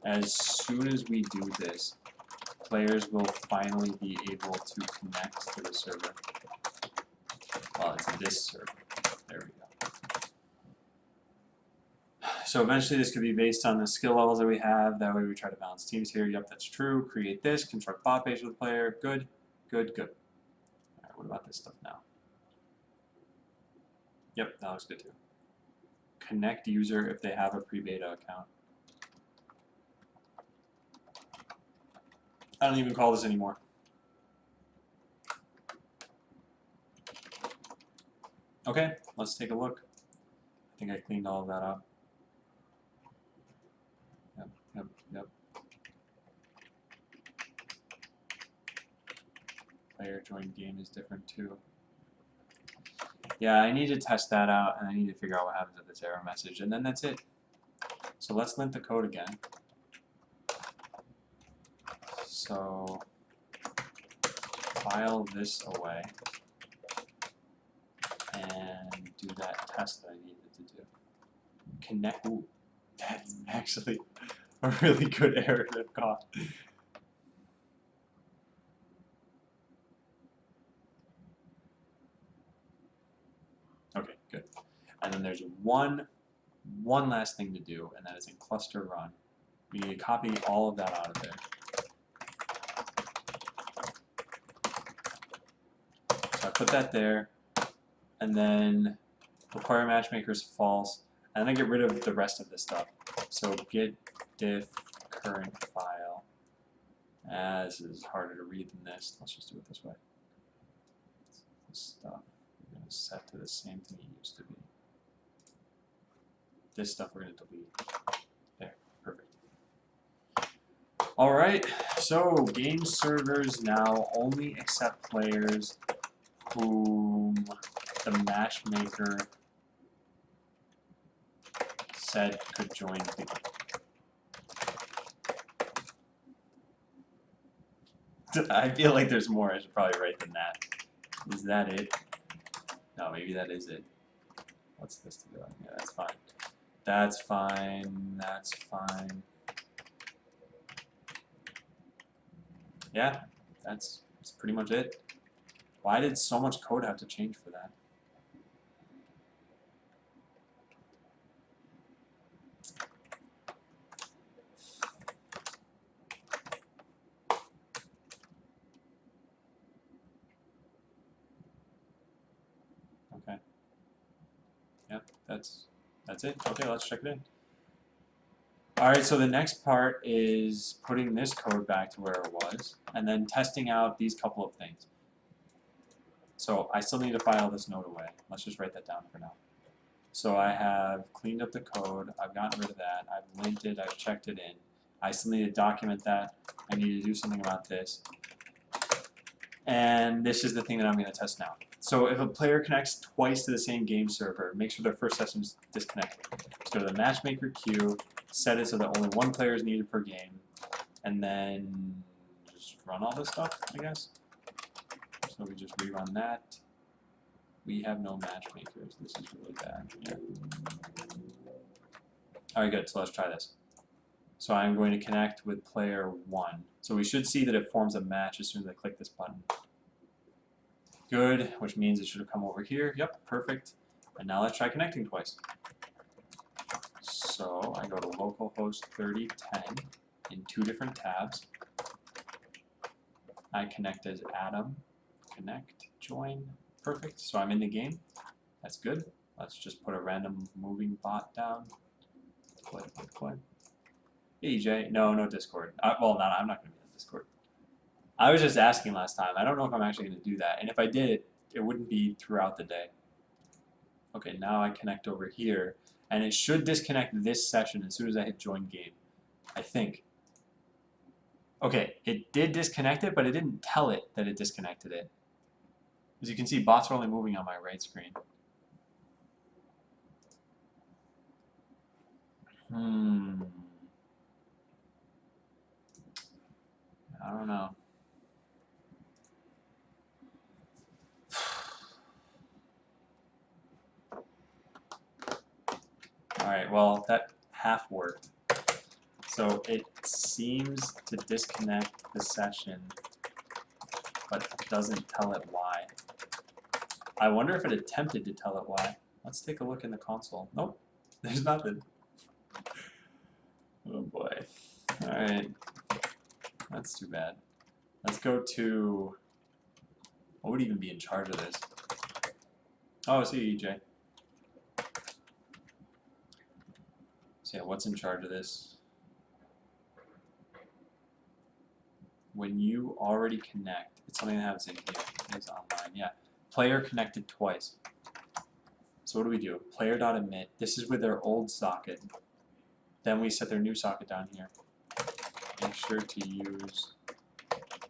as soon as we do this, players will finally be able to connect to the server. Well, it's this server. There we go. So eventually this could be based on the skill levels that we have. That way we try to balance teams here. Yep, that's true. Create this. Construct bot page with player. Good. Good, good. Alright, what about this stuff now? Yep, that looks good too. Connect user if they have a pre-beta account. I don't even call this anymore. Okay, let's take a look. I think I cleaned all of that up. Yep. Player join game is different too. Yeah, I need to test that out, and I need to figure out what happens with this error message, and then that's it. So let's lint the code again. So file this away and do that test that I needed to do. Connect. Ooh, that's actually a really good error to have caught. Okay, good. And then there's one last thing to do, and that is in cluster run. We need to copy all of that out of there. So I put that there, and then require matchmaker is false, and then I get rid of the rest of this stuff. So git diff current file. This is harder to read than this. Let's just do it this way. This stuff we're going to set to the same thing it used to be. This stuff we're going to delete. There, perfect. Alright, so game servers now only accept players whom the matchmaker said could join the game. I feel like there's more I should probably write than that. Is that it? No, maybe that is it. What's this to do? Yeah, that's fine. That's fine. That's fine. Yeah, that's pretty much it. Why did so much code have to change for that? Okay. Yep, that's it. Okay, let's check it in. Alright, so the next part is putting this code back to where it was, and then testing out these couple of things. So I still need to file this node away. Let's just write that down for now. So I have cleaned up the code, I've gotten rid of that, I've linked it, I've checked it in. I still need to document that, I need to do something about this. And this is the thing that I'm going to test now. So if a player connects twice to the same game server, make sure their first session is disconnected. Let's go to the matchmaker queue, set it so that only one player is needed per game, and then just run all this stuff, I guess. So we just rerun that. We have no matchmakers. This is really bad. Yeah. Alright, good. So let's try this. So I'm going to connect with player 1. So we should see that it forms a match as soon as I click this button. Good, which means it should have come over here. Yep, perfect. And now let's try connecting twice. So I go to localhost 3010 in 2 different tabs. I connect as Adam. Connect, join. Perfect. So I'm in the game. That's good. Let's just put a random moving bot down. Play. EJ, no Discord. Well, no, I'm not going to be on Discord. I was just asking last time. I don't know if I'm actually going to do that. And if I did, it wouldn't be throughout the day. Okay, now I connect over here. And it should disconnect this session as soon as I hit join game. I think. Okay, it did disconnect it, but it didn't tell it that it disconnected it. As you can see, bots are only moving on my right screen. I don't know. Alright, well, that half worked. So it seems to disconnect the session, but it doesn't tell it why. I wonder if it attempted to tell it why. Let's take a look in the console. Nope, there's nothing. Oh boy. Alright. That's too bad. Let's go to... What would even be in charge of this? Oh, I see EJ. So yeah, what's in charge of this? When you already connect, it's something that happens in here. It's online, yeah. Player connected twice. So what do we do? Player.emit. This is with their old socket. Then we set their new socket down here. Make sure to use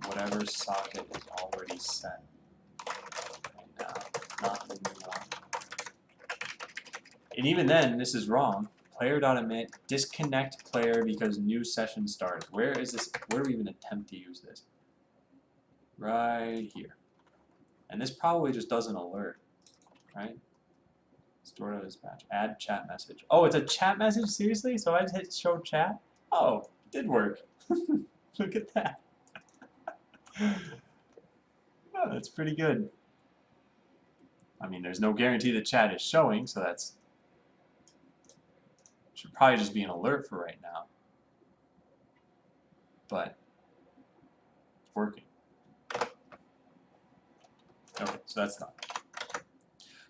whatever socket is already set. And not the new one. And even then, this is wrong. Player.emit, disconnect player because new session starts. Where is this? Where do we even attempt to use this? Right here. And this probably just does an alert, right? Store to dispatch. Add chat message. Oh, it's a chat message? Seriously? So I just hit show chat? Oh, it did work. Look at that. Oh, that's pretty good. I mean, there's no guarantee the chat is showing, so that's... Should probably just be an alert for right now. But it's working. Okay, so that's done.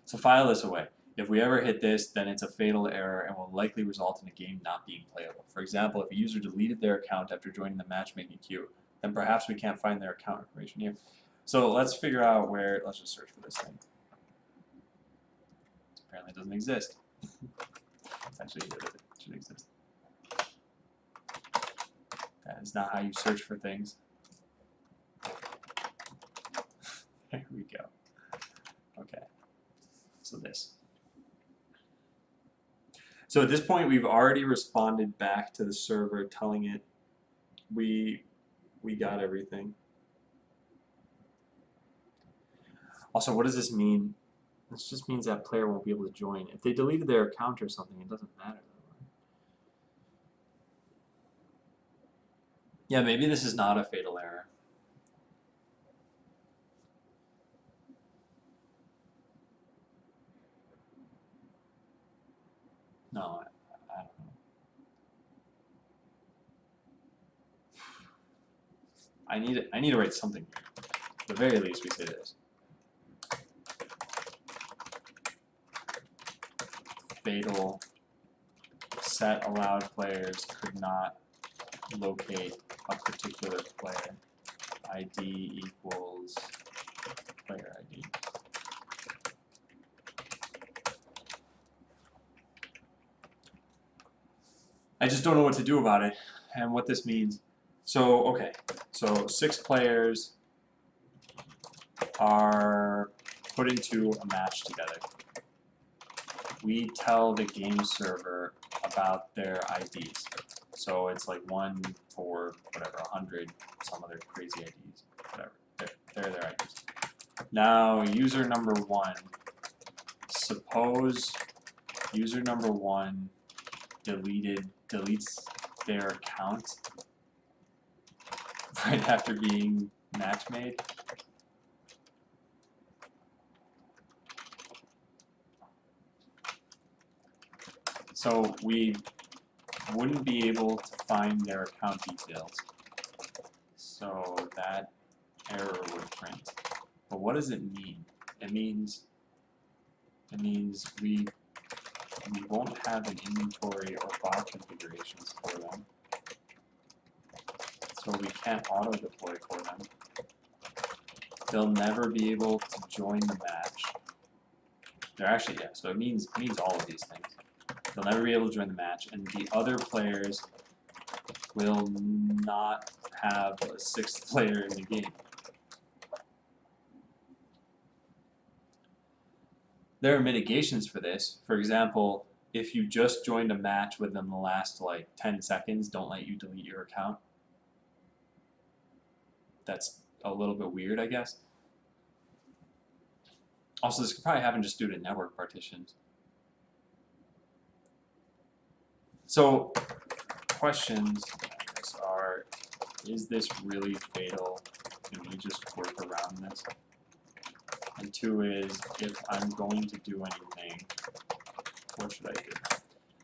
So file this away. If we ever hit this, then it's a fatal error and will likely result in a game not being playable. For example, if a user deleted their account after joining the matchmaking queue, then perhaps we can't find their account information here. So let's figure out where, let's just search for this thing. Apparently it doesn't exist. It's actually here that it should exist. That is not how you search for things. There we go. Okay. So this. So at this point, we've already responded back to the server telling it we got everything. Also, what does this mean? This just means that player won't be able to join. If they deleted their account or something, it doesn't matter. Yeah, maybe this is not a fatal error. No, I don't know. I need to write something here. At the very least, we say this. Fatal set allowed players could not locate a particular player. ID equals player ID. I just don't know what to do about it and what this means. So, okay, so 6 players are put into a match together. We tell the game server about their IDs. So it's like 1 for whatever, 100, some other crazy IDs, whatever. They're their IDs. Now, user number 1, suppose user number 1 deletes their account right after being match made. So we wouldn't be able to find their account details. So that error would print. But what does it mean? It means we won't have an inventory or bot configurations for them. So we can't auto deploy for them. They'll never be able to join the match. They're actually, yeah, so it means all of these things. They'll never be able to join the match, and the other players will not have a 6th player in the game. There are mitigations for this. For example, if you just joined a match within the last like 10 seconds, don't let you delete your account. That's a little bit weird, I guess. Also, this could probably happen just due to network partitions. So, questions are, is this really fatal? Can we just work around this? And 2 is, if I'm going to do anything, what should I do?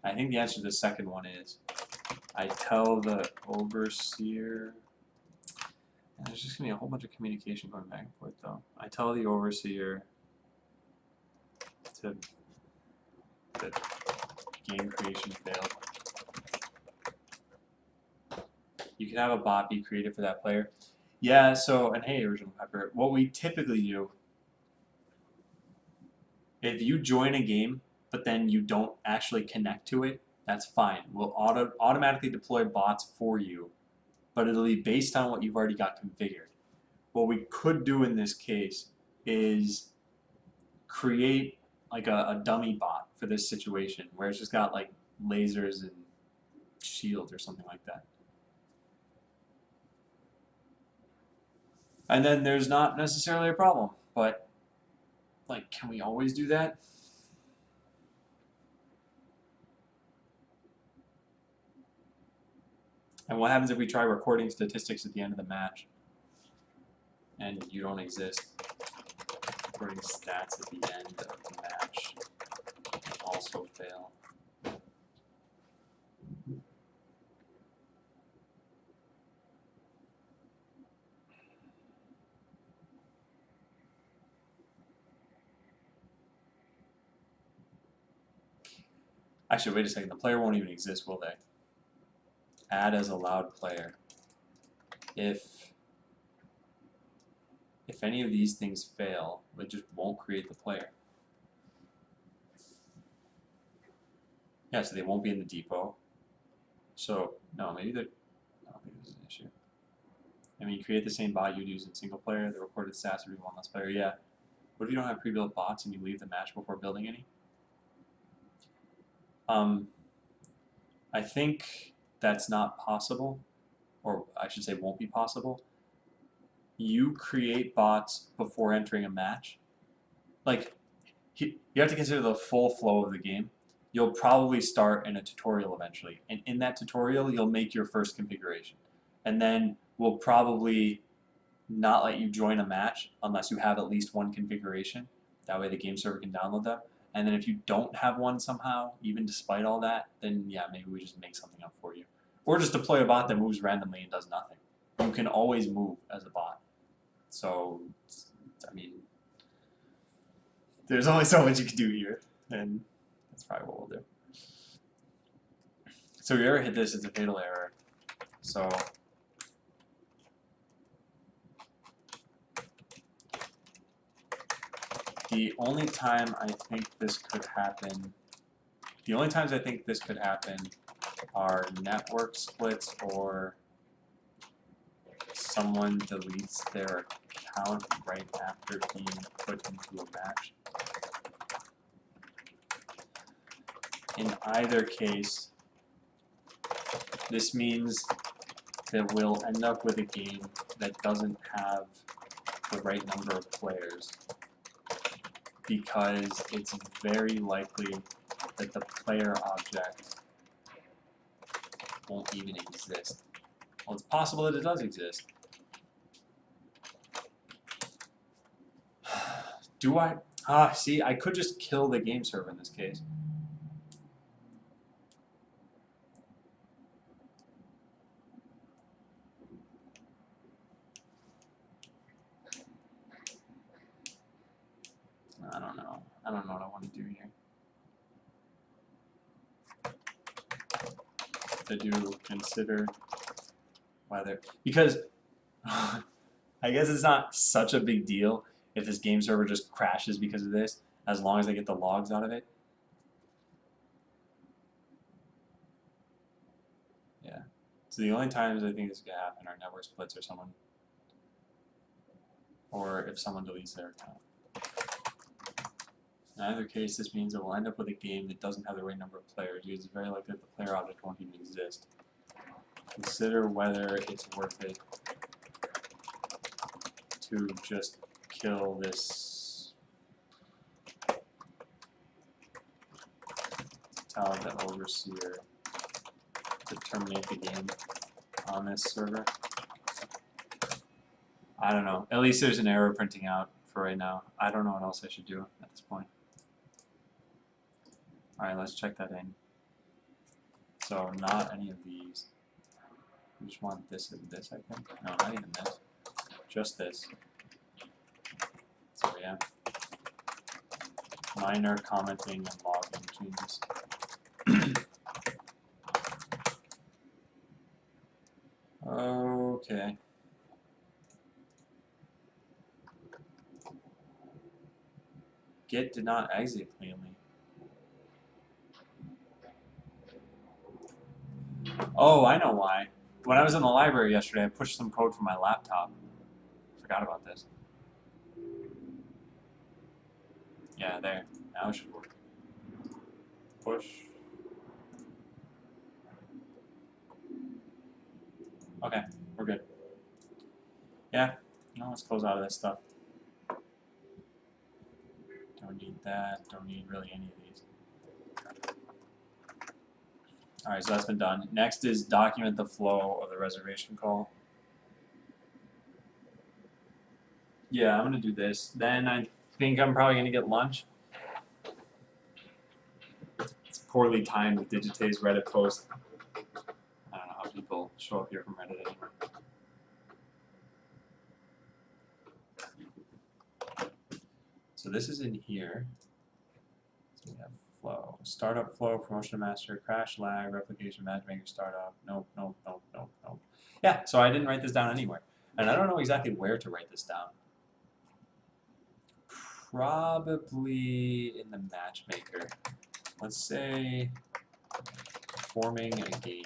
I think the answer to the second one is, I tell the overseer, and there's just going to be a whole bunch of communication going back and forth though. I tell the overseer that game creation failed. You can have a bot be created for that player. Yeah, so, and hey, Original Pepper, what we typically do, if you join a game, but then you don't actually connect to it, that's fine. We'll automatically deploy bots for you, but it'll be based on what you've already got configured. What we could do in this case is create like a dummy bot for this situation, where it's just got like lasers and shields or something like that. And then there's not necessarily a problem, but like, can we always do that? And what happens if we try recording statistics at the end of the match and you don't exist? Recording stats at the end of the match also fail. Actually, wait a second. The player won't even exist, will they? Add as allowed player. If any of these things fail, it just won't create the player. Yeah, so they won't be in the depot. So, no, maybe they're... I don't think this is an issue. I mean, you create the same bot you'd use in single player, the recorded stats would be 1 less player, yeah. What if you don't have pre-built bots and you leave the match before building any? I think that's not possible, or I should say won't be possible. You create bots before entering a match, like, you have to consider the full flow of the game. You'll probably start in a tutorial eventually, and in that tutorial, you'll make your first configuration. And then we'll probably not let you join a match unless you have at least one configuration. That way the game server can download them. And then if you don't have one somehow, even despite all that, then yeah, maybe we just make something up for you. Or just deploy a bot that moves randomly and does nothing. You can always move as a bot. So, I mean, there's only so much you can do here, and that's probably what we'll do. So if you ever hit this, it's a fatal error. So the only time I think this could happen, the only times I think this could happen are network splits or someone deletes their account right after being put into a match. In either case, this means that we'll end up with a game that doesn't have the right number of players, because it's very likely that the player object won't even exist. Well, it's possible that it does exist. Do I? See, I could just kill the game server in this case. I don't know. I don't know what I want to do here. To do consider whether, because I guess it's not such a big deal if this game server just crashes because of this, as long as they get the logs out of it. Yeah. So the only times I think this could happen are network splits or someone, or if someone deletes their account. In either case, this means that we'll end up with a game that doesn't have the right number of players, because it's very likely that the player object won't even exist. Consider whether it's worth it to just kill this, tell the overseer to terminate the game on this server. I don't know. At least there's an error printing out for right now. I don't know what else I should do at this point. Alright, let's check that in. So, not any of these. We just want this and this, I think. No, not even this. Just this. So, yeah. Minor commenting and logging changes. Okay. Git did not exit cleanly. Oh, I know why. When I was in the library yesterday, I pushed some code from my laptop. Forgot about this. Yeah, there. Now it should work. Push. Okay, we're good. Yeah, now let's close out of this stuff. Don't need that, don't need really any of these. Alright, so that's been done. Next is document the flow of the reservation call. Yeah, I'm gonna do this. Then I think I'm probably gonna get lunch. It's poorly timed with Digitay's Reddit post. I don't know how people show up here from Reddit anymore. So this is in here. So we have flow. Startup flow, promotion to master, crash lag, replication, matchmaker, startup. Nope, nope, nope, nope, nope. Yeah, so I didn't write this down anywhere. And I don't know exactly where to write this down. Probably in the matchmaker. Let's say forming a game.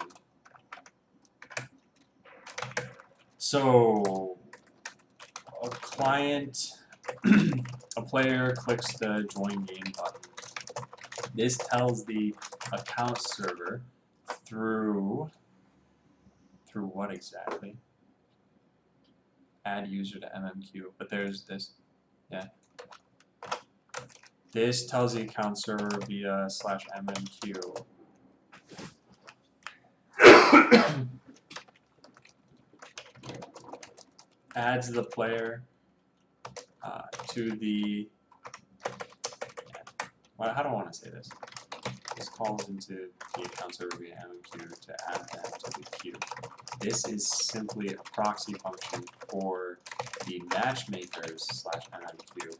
So a client, a player clicks the join game button. This tells the account server through what exactly? Add user to MMQ, but there's this, yeah. This tells the account server via /mmq. Adds the player to the. Well, how do I want to say this? This calls into the account server via mmq to add them to the queue. This is simply a proxy function for the matchmakers /mmq,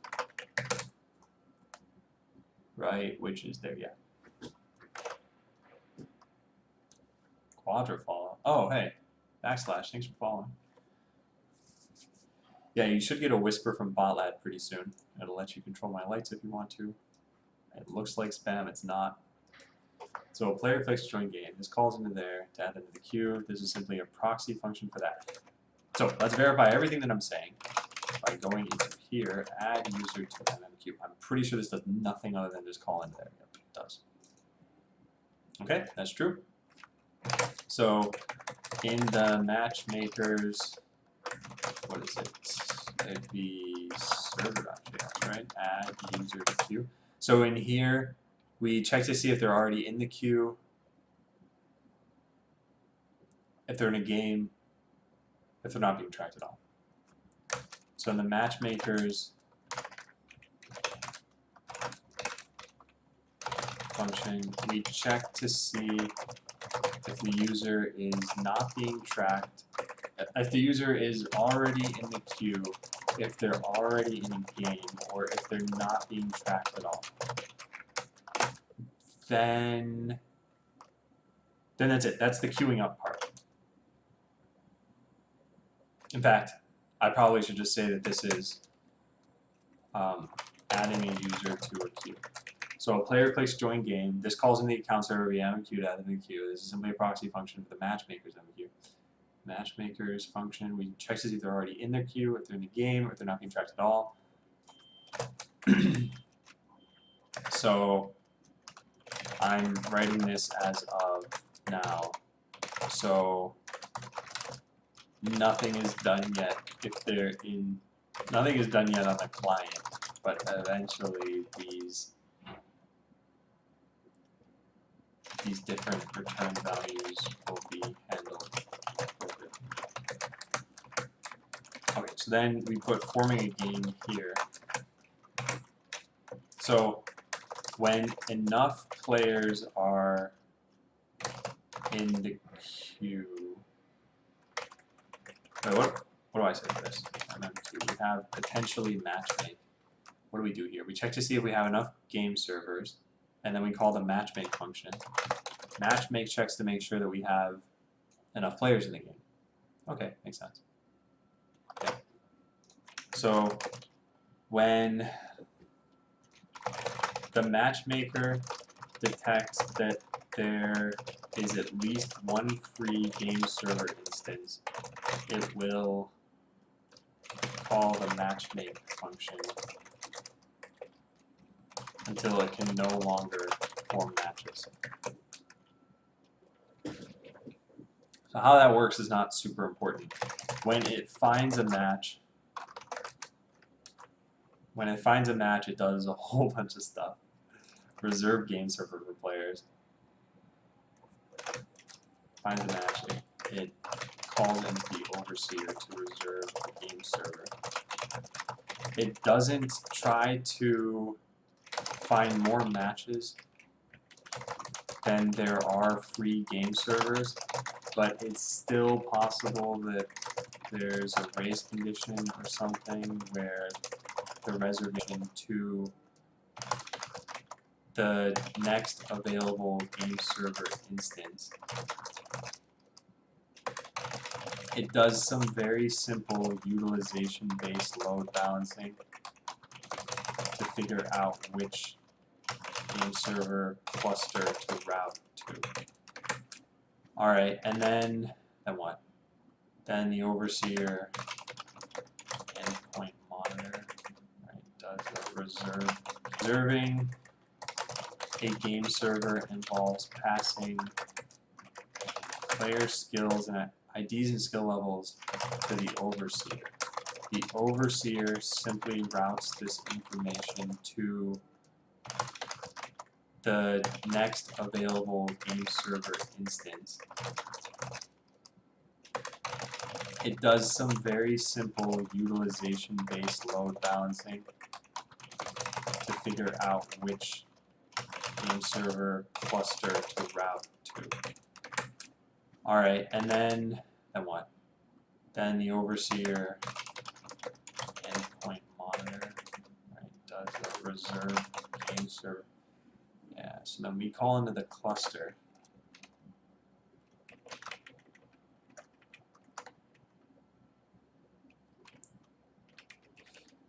right? Which is there, yeah. Quadra follow. Oh, hey, backslash. Thanks for following. Yeah, you should get a whisper from Botlad pretty soon. It'll let you control my lights if you want to. It looks like spam. It's not. So a player clicks join game. This calls into there to add them to the queue. This is simply a proxy function for that. So let's verify everything that I'm saying by going into here, add user to mmq. I'm pretty sure this does nothing other than just call into there. Yep, it does. Okay, that's true. So in the matchmakers, what is it? It'd be server.js, right? Add user to queue. So in here, we check to see if they're already in the queue, if they're in a game, if they're not being tracked at all. So in the matchmakers function, we check to see if the user is not being tracked, if the user is already in the queue, if they're already in a game, or if they're not being tracked at all. Then that's it. That's the queuing up part. In fact, I probably should just say that this is adding a user to a queue. So a player clicks join game. This calls in the account server via mmq to add them to the queue. This is simply a proxy function for the matchmakers mmq. Matchmakers function, we check to see if they're already in their queue, if they're in the game, or if they're not being tracked at all. So I'm writing this as of now. So nothing is done yet if they're in, nothing is done yet on the client, but eventually these different return values will be handled appropriately. Okay, so then we put forming a game here. So when enough players are in the queue, wait, what do I say for this? We have potentially matchmake. What do we do here? We check to see if we have enough game servers, and then we call the matchmake function. Matchmake checks to make sure that we have enough players in the game. Okay, makes sense. Okay. So when the matchmaker detects that there is at least one free game server instance, it will call the matchmake function until it can no longer form matches. So how that works is not super important. When it finds a match, it does a whole bunch of stuff. Reserve game server for players. Finds a match, it calls into the overseer to reserve the game server. It doesn't try to find more matches than there are free game servers, but it's still possible that there's a race condition or something where the reservation to the next available game server instance. It does some very simple utilization-based load balancing to figure out which game server cluster to route to. Alright, and then what? Then the overseer endpoint monitor, right, does a reserve. Reserving a game server involves passing player skills and IDs and skill levels to the overseer. The overseer simply routes this information to the next available game server instance. It does some very simple utilization-based load balancing to figure out which game server cluster to route to. Alright, and then what? Then the overseer endpoint monitor, right, does a reserve game server. Yeah, so then we call into the cluster.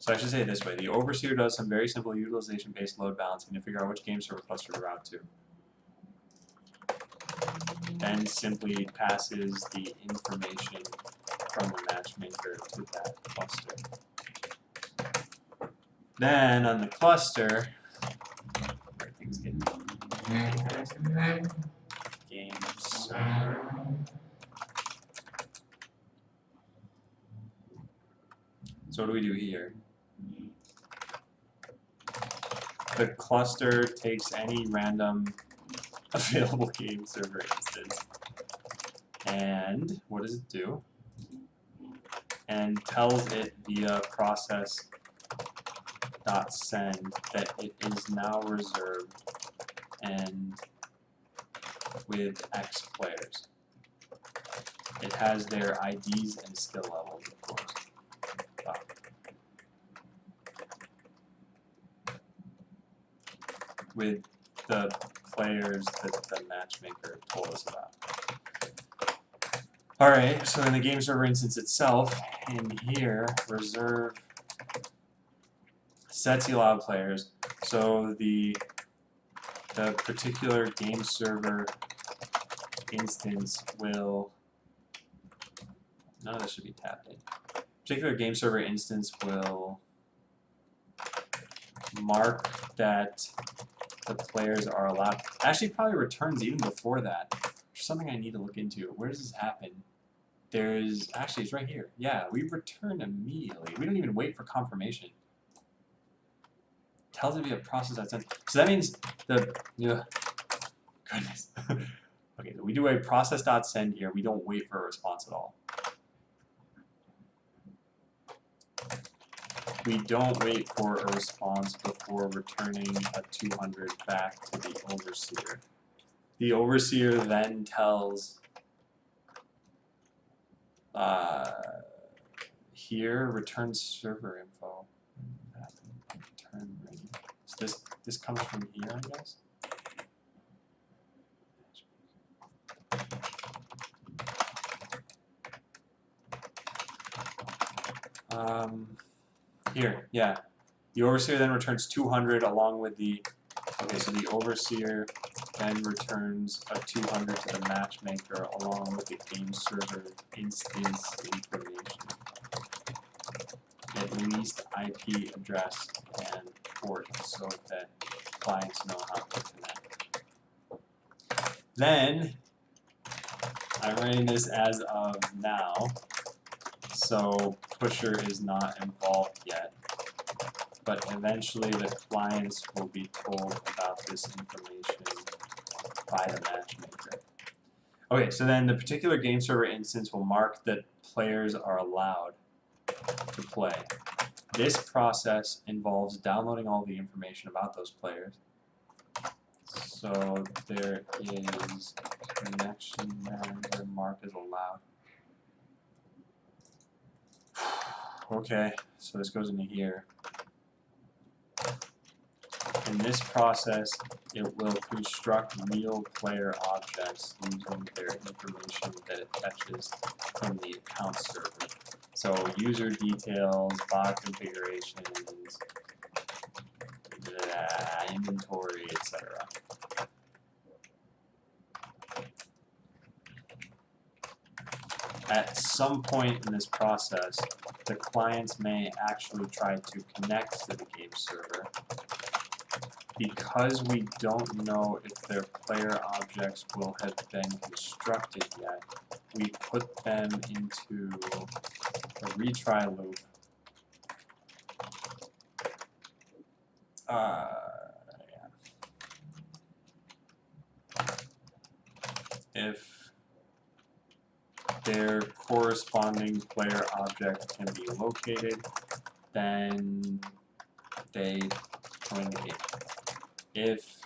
So I should say it this way. The overseer does some very simple utilization-based load balancing to figure out which game server cluster to route to. Then simply passes the information from the matchmaker to that cluster. Then on the cluster, where things get game server. So what do we do here? The cluster takes any random available game server instance. And what does it do? And tells it via process.send that it is now reserved and with X players. It has their IDs and skill levels, of course. With the players that the matchmaker told us about. Alright, so in the game server instance itself, in here, reserve sets the allowed players. So the particular game server instance will, none of this should be tapped in. Particular game server instance will mark that the players are allowed. Actually, probably returns even before that. There's something I need to look into. Where does this happen? There's, actually, it's right here. Yeah, we return immediately. We don't even wait for confirmation. Tells it via process.send. So that means the, goodness. Okay, so we do a process.send here. We don't wait for a response at all. We don't wait for a response before returning a 200 back to the overseer. The overseer then tells here return server info. Return ring. So this comes from here, I guess. Here, yeah. The overseer then returns 200 along with the, okay, so the overseer then returns a 200 to the matchmaker along with the game server instance information. At least IP address and port so that clients know how to connect. Then, I'm writing this as of now. So pusher is not involved yet, but eventually the clients will be told about this information by the matchmaker. Okay, so then the particular game server instance will mark that players are allowed to play. This process involves downloading all the information about those players. So there is connection manager mark as allowed. Okay, so this goes into here. In this process, it will construct real player objects using their information that it fetches from the account server. So user details, bot configurations, inventory, etc. At some point in this process, the clients may actually try to connect to the game server. Because we don't know if their player objects will have been constructed yet, we put them into a retry loop. if their corresponding player object can be located, then they win the game. If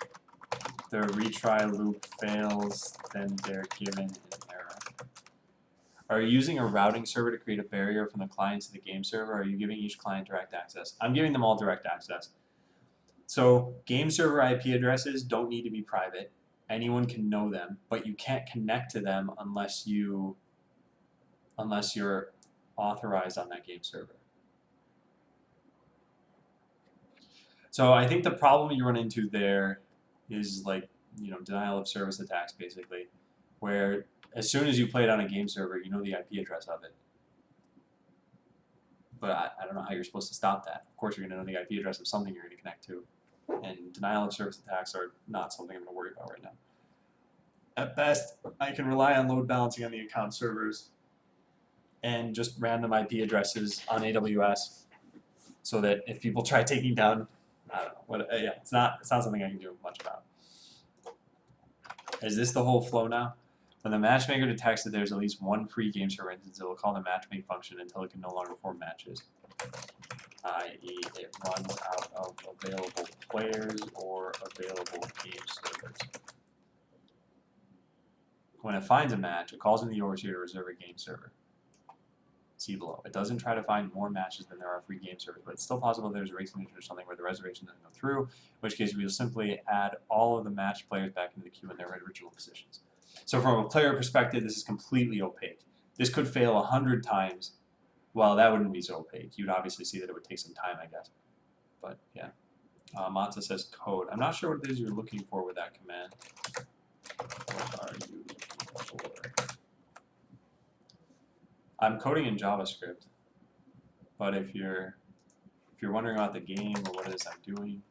the retry loop fails, then they're given an error. Are you using a routing server to create a barrier from the client to the game server, or are you giving each client direct access? I'm giving them all direct access. So game server IP addresses don't need to be private. Anyone can know them, but you can't connect to them unless you're authorized on that game server. So I think the problem you run into there is like, you know, denial of service attacks basically, where as soon as you play it on a game server, you know the IP address of it. But I don't know how you're supposed to stop that. Of course you're going to know the IP address of something you're going to connect to. And denial of service attacks are not something I'm going to worry about right now. At best, I can rely on load balancing on the account servers and just random IP addresses on AWS so that if people try taking down, I don't know, what, yeah, it's not something I can do much about. Is this the whole flow now? When the matchmaker detects that there's at least one free game server instance, it will call the matchmake function until it can no longer form matches, i.e. it runs out of available players or available game servers. When it finds a match, it calls in the overseer to reserve a game server. See below. It doesn't try to find more matches than there are free game servers, but it's still possible there's a racing engine or something where the reservation doesn't go through, in which case we'll simply add all of the matched players back into the queue in their original positions. So from a player perspective, this is completely opaque. This could fail 100 times. Well, that wouldn't be so opaque. You'd obviously see that it would take some time, I guess. But yeah. Matza says code. I'm not sure what it is you're looking for with that command. What are you looking for? I'm coding in JavaScript, but if you're wondering about the game or what it is I'm doing,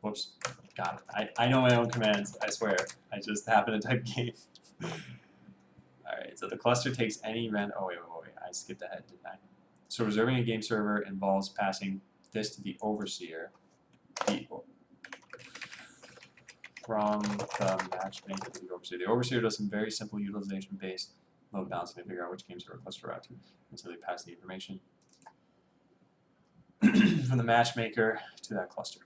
whoops, got it. I know my own commands, I swear. I just happen to type game. Alright, so the cluster takes any random, oh wait, I skipped ahead, didn't I? So reserving a game server involves passing this to the overseer from the matchmaker to the overseer. The overseer does some very simple utilization-based load balancing to figure out which game server cluster route to, and so they pass the information from the matchmaker to that cluster.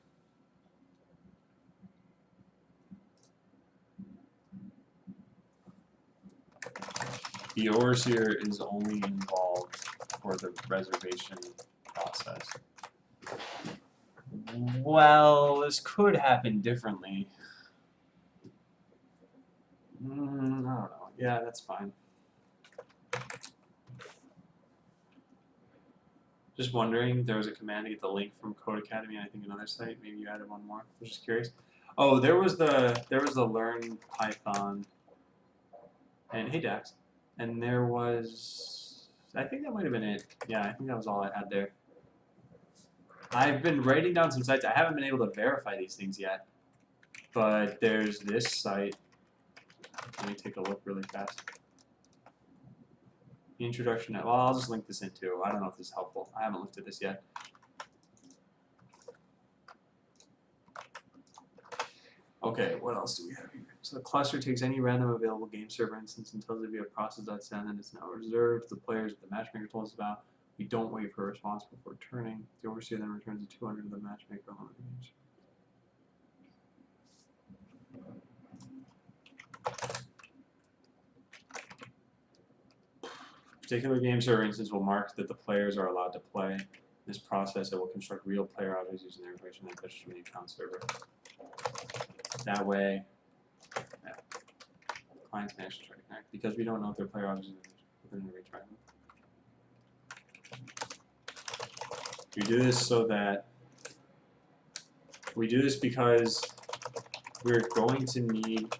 The overseer is only involved for the reservation process. Well, this could happen differently. I don't know. Yeah, that's fine. Just wondering, there was a command to get the link from Codecademy, and I think another site. Maybe you added one more. I was just curious. Oh, there was the Learn Python. And hey, Dax. And there was, I think that might have been it. Yeah, I think that was all I had there. I've been writing down some sites. I haven't been able to verify these things yet. But there's this site. Let me take a look really fast. The introduction. Well, I'll just link this in too. I don't know if this is helpful. I haven't looked at this yet. Okay, what else do we have here? So the cluster takes any random available game server instance and tells it via process.send, and it's now reserved to the players that the matchmaker told us about. We don't wait for a response before turning. The overseer then returns the 200 to the matchmaker on the games. Particular game server instance will mark that the players are allowed to play. In this process, it will construct real player objects using their information and fetch from the account server. That way, yeah, clients can actually try to connect because we don't know if their player objects are within the reach right now. We do this so that because we're going to need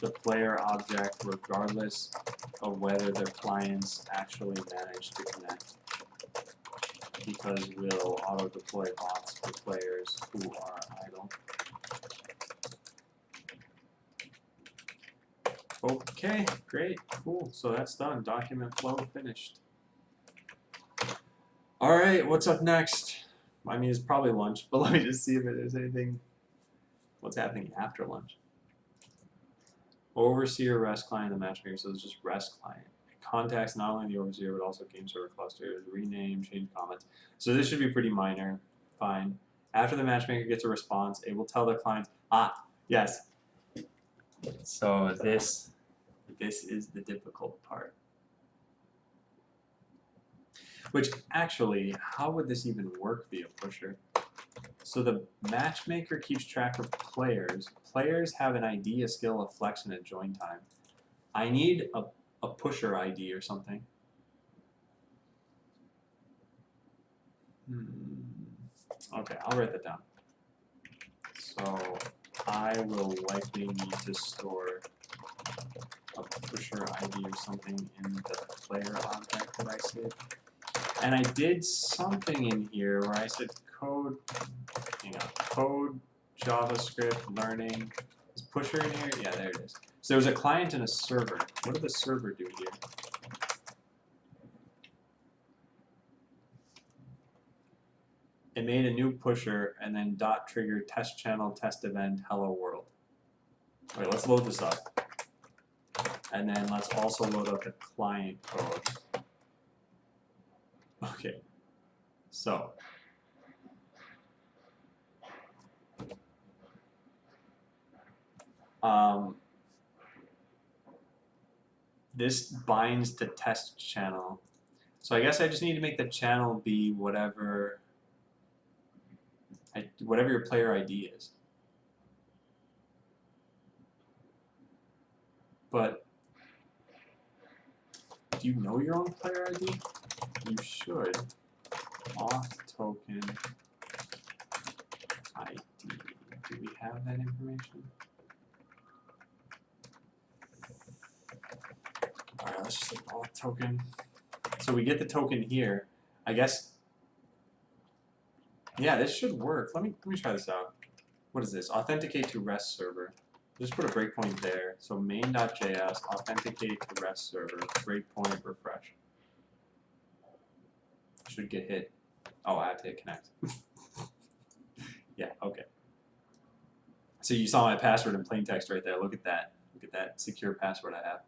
the player object regardless of whether the clients actually manage to connect, because we'll auto-deploy bots for players who are idle. Okay, great, cool. So that's done. Document flow finished. All right, what's up next? I mean, it's probably lunch, but let me just see if there's anything. What's happening after lunch? overseer, rest client, the matchmaker. So it's just rest client. It contacts not only the overseer but also game server clusters, rename, change comments. So this should be pretty minor. Fine. After the matchmaker gets a response, it will tell the client, yes. So this is the difficult part. Which actually, how would this even work via pusher? So the matchmaker keeps track of players. Players have an ID, a skill, a flex, and a join time. I need a pusher ID or something. Okay, I'll write that down. So I will likely need to store a pusher ID or something in the player object that I said. And I did something in here where I said code, code, JavaScript, learning. Is pusher in here? Yeah, there it is. So there's a client and a server. What did the server do here? It made a new pusher and then dot trigger test channel test event hello world. Okay, let's load this up. And then let's also load up the client code. Okay, so this binds to test channel. So I guess I just need to make the channel be whatever your player ID is. But do you know your own player ID? You should. Auth token ID. Do we have that information? Alright, let's just say auth token. So we get the token here. I guess. Yeah, this should work. Let me try this out. What is this? Authenticate to REST server. Just put a breakpoint there. So main.js, authenticate to REST server, breakpoint, refresh. Should get hit. Oh, I have to hit connect. Yeah, okay. So you saw my password in plain text right there. Look at that. Look at that secure password I have.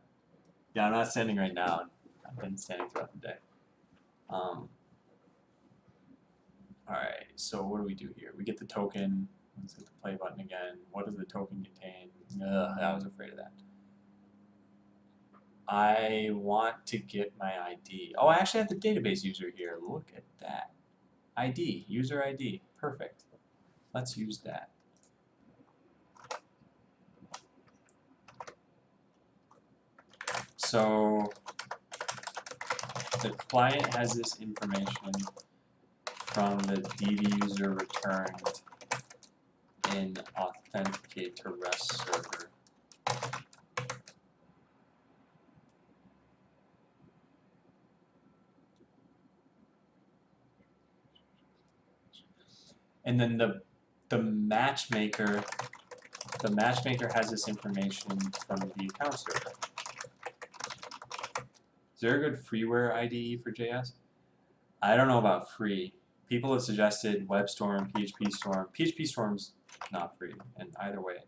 Yeah, I'm not standing right now. I've been standing throughout the day. Alright, so what do we do here? We get the token. Let's hit the play button again. What does the token contain? I was afraid of that. I want to get my ID. Oh, I actually have the database user here. Look at that. ID, user ID. Perfect. Let's use that. So the client has this information from the DB user returned in authenticate to REST server. And then the matchmaker has this information from the account server. Is there a good freeware IDE for JS? I don't know about free. People have suggested WebStorm, PHPStorm. PHPStorm's not free, and either way,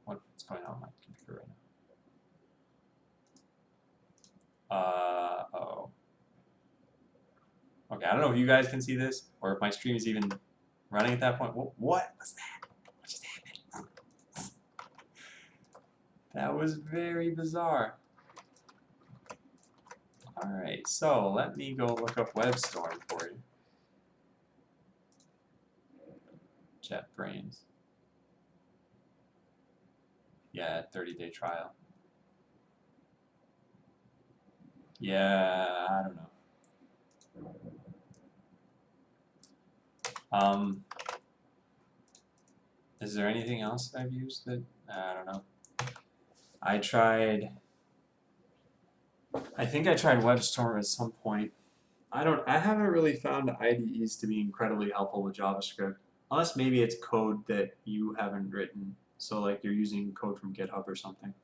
what's going on with my computer right now? Uh-oh. Okay, I don't know if you guys can see this, or if my stream is even running at that point. What was that? What just happened? That was very bizarre. Alright, so let me go look up WebStorm for you. JetBrains. Yeah, 30-day trial. Yeah, I don't know. Is there anything else I've used that I don't know? I think I tried WebStorm at some point. I haven't really found IDEs to be incredibly helpful with JavaScript. Unless maybe it's code that you haven't written. So like you're using code from GitHub or something.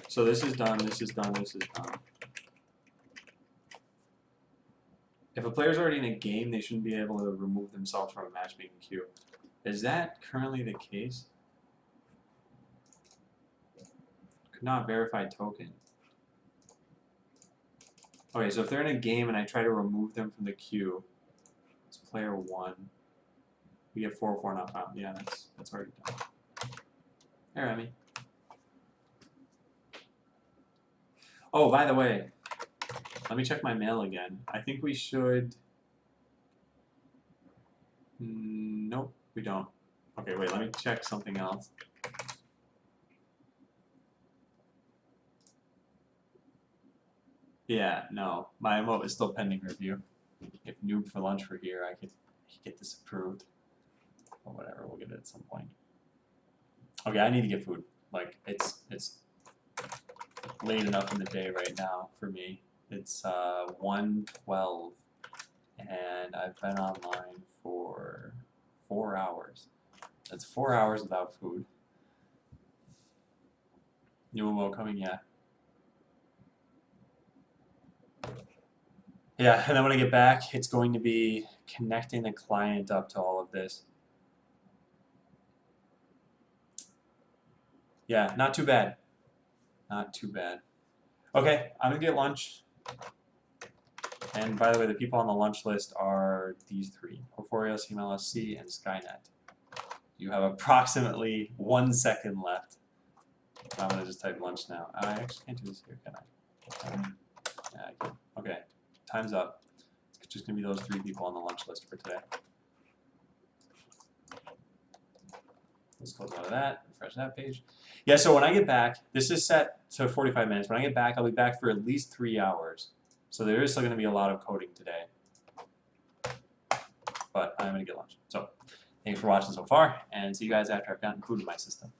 So this is done, this is done, this is done. If a player's already in a game, they shouldn't be able to remove themselves from a matchmaking queue. Is that currently the case? Could not verify token. Okay, so if they're in a game and I try to remove them from the queue, it's player 1. We get 404 not found. Yeah, that's already done. Here, Emmy. Oh, by the way, let me check my mail again. I think we should... Nope, we don't. Okay, wait, let me check something else. Yeah, no, my emote is still pending review. If Noob for Lunch were here, I could get this approved. Or whatever, we'll get it at some point. Okay, I need to get food. Like, it's late enough in the day right now for me. It's 1:12, and I've been online for 4 hours. That's 4 hours without food. New emote coming, yeah. Yeah, and then when I get back, it's going to be connecting the client up to all of this. Yeah, not too bad. Not too bad. Okay, I'm gonna get lunch. And by the way, the people on the lunch list are these 3: Porphyrio, CMLSC, and Skynet. You have approximately 1 second left. I'm gonna just type lunch now. I actually can't do this here, can I? Yeah, I can. Okay, time's up. It's just gonna be those 3 people on the lunch list for today. Let's close out of that, refresh that page. Yeah, so when I get back, this is set to 45 minutes. When I get back, I'll be back for at least 3 hours. So there is still going to be a lot of coding today. But I'm going to get lunch. So thanks for watching so far, and see you guys after I've gotten food in my system.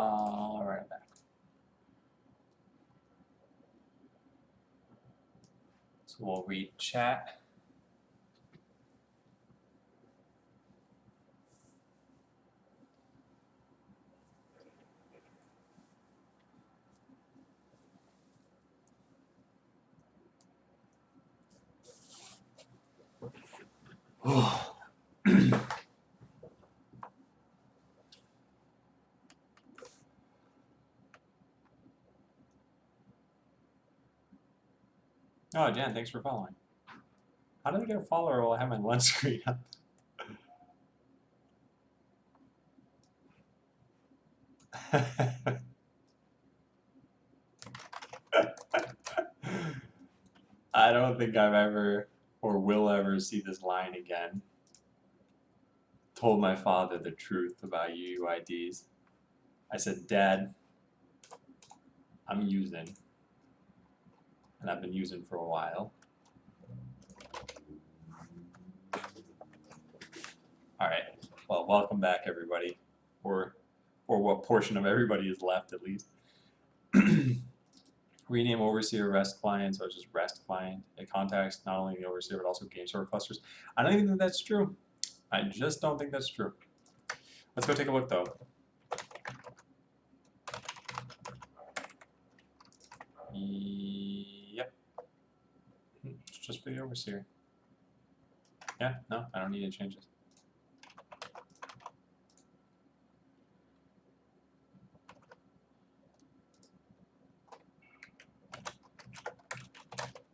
All right, I'm back. So we'll read chat. Oh. Oh, Jan, thanks for following. How did I get a follower while I have my lunch screen up? I don't think I've ever or will ever see this line again. Told my father the truth about UUIDs. I said, Dad, I'm using, and I've been using for a while. All right. Well, welcome back, everybody, or what portion of everybody is left, at least. Rename overseer REST client, so it's just REST client. It contacts not only the overseer but also game server clusters. I don't even think that's true. I just don't think that's true. Let's go take a look, though. Yep. It's just for the overseer. Yeah, no, I don't need any changes.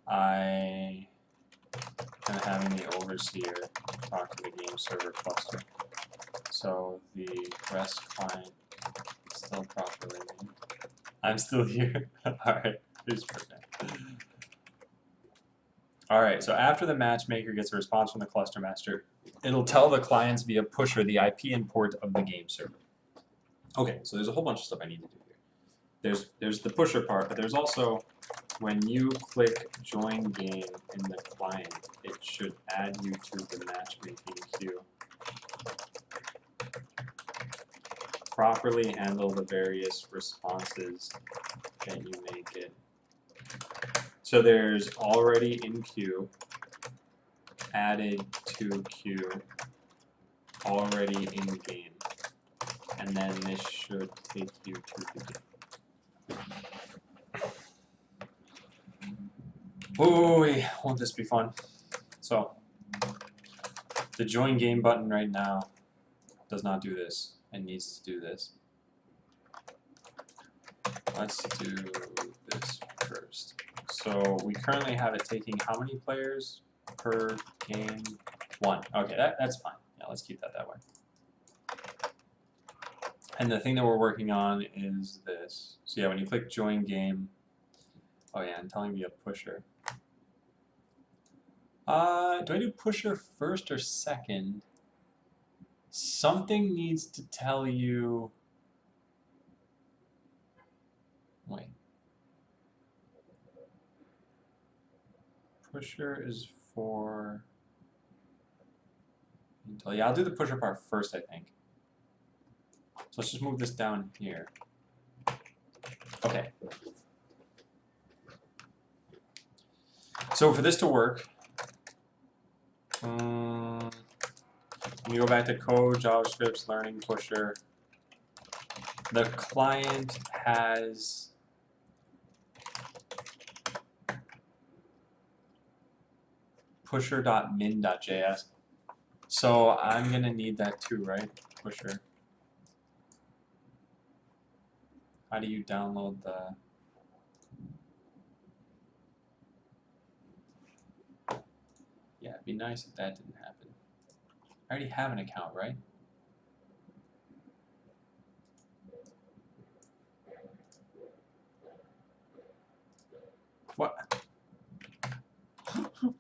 I am having the overseer talk to the game server cluster. So the REST client is still properly named. I'm still here. Alright, here's perfect. Alright, so after the matchmaker gets a response from the cluster master, it'll tell the clients via pusher the IP and port of the game server. Okay, so there's a whole bunch of stuff I need to do here. There's the pusher part, but there's also when you click join game in the client, it should add you to the matchmaking queue. Properly handle the various responses that you make it. So there's already in queue, added to queue, already in game, and then this should take you to the game. Ooh, won't this be fun? So, the join game button right now does not do this. It needs to do this. Let's do this first. So we currently have it taking how many players per game? 1. Okay, that's fine. Yeah, let's keep that way. And the thing that we're working on is this. So yeah, when you click join game, oh yeah, I'm telling you a pusher. Do I do pusher first or second? Something needs to tell you. Wait. Pusher is for. Yeah, I'll do the pusher part first, I think. So let's just move this down here. Okay. So for this to work, you go back to code, JavaScript, learning, pusher. The client has pusher.min.js. So I'm going to need that too, right? Pusher. How do you download the... Yeah, it'd be nice if that didn't happen. I already have an account, right? What? Come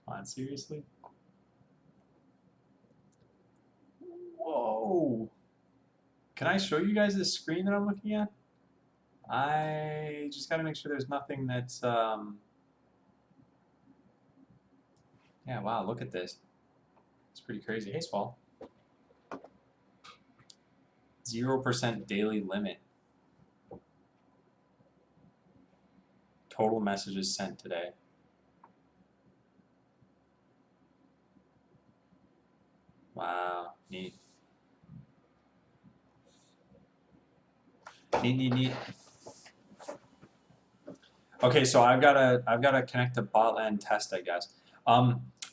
on, seriously? Whoa! Can I show you guys this screen that I'm looking at? I just gotta make sure there's nothing that's, yeah, wow, look at this. It's pretty crazy. Hey, Swall. 0% daily limit. Total messages sent today. Wow, neat. Neat. Okay, so I've gotta connect to Botland test, I guess.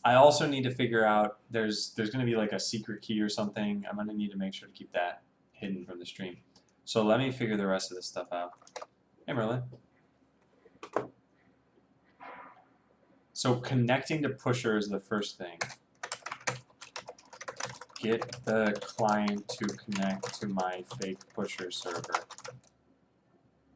I also need to figure out there's gonna be like a secret key or something. I'm gonna need to make sure to keep that hidden from the stream. So let me figure the rest of this stuff out. Hey Merlin. So connecting to Pusher is the first thing. Get the client to connect to my fake Pusher server.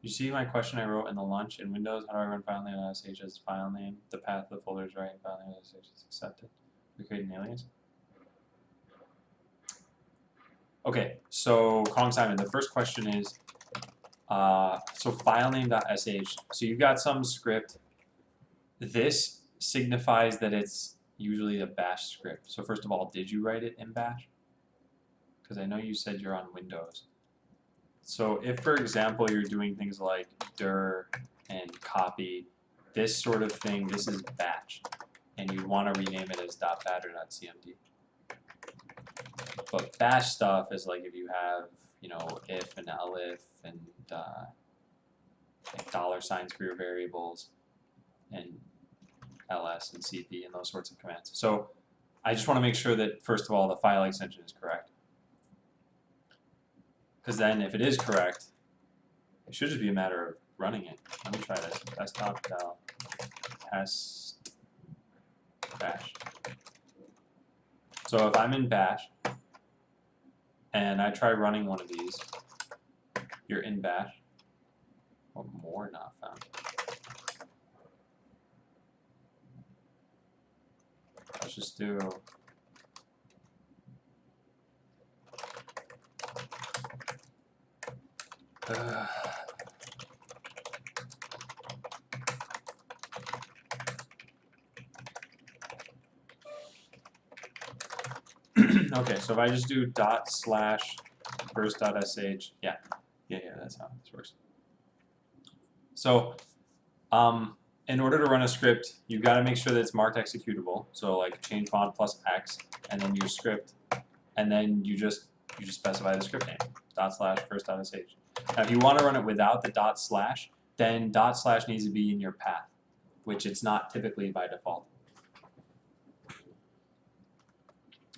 You see my question I wrote in the lunch in Windows? How do I run file name .sh as file name? The path of the folder is right, file name .sh is accepted. We create an alias. Okay, so Kong Simon, the first question is, so file name.sh. So you've got some script. This signifies that it's usually a bash script. So first of all, did you write it in bash? Because I know you said you're on Windows. So if, for example, you're doing things like dir and copy, this sort of thing, this is batch, and you want to rename it as .bat.cmd. But bash stuff is like if you have, you know, if and elif and like $signs for your variables and ls and cp and those sorts of commands. So I just want to make sure that, first of all, the file extension is correct. Because then if it is correct, it should just be a matter of running it. Let me try this. Desktop del test bash. So if I'm in bash and I try running one of these, you're in bash. Or more not found. Let's just do okay, so if I just do ./first.sh, yeah, that's how this works. So, in order to run a script, you've got to make sure that it's marked executable. So like change font plus X, and then your script, and then you just specify the script name ./first.sh. Now, if you want to run it without the ./, then ./ needs to be in your path, which it's not typically by default.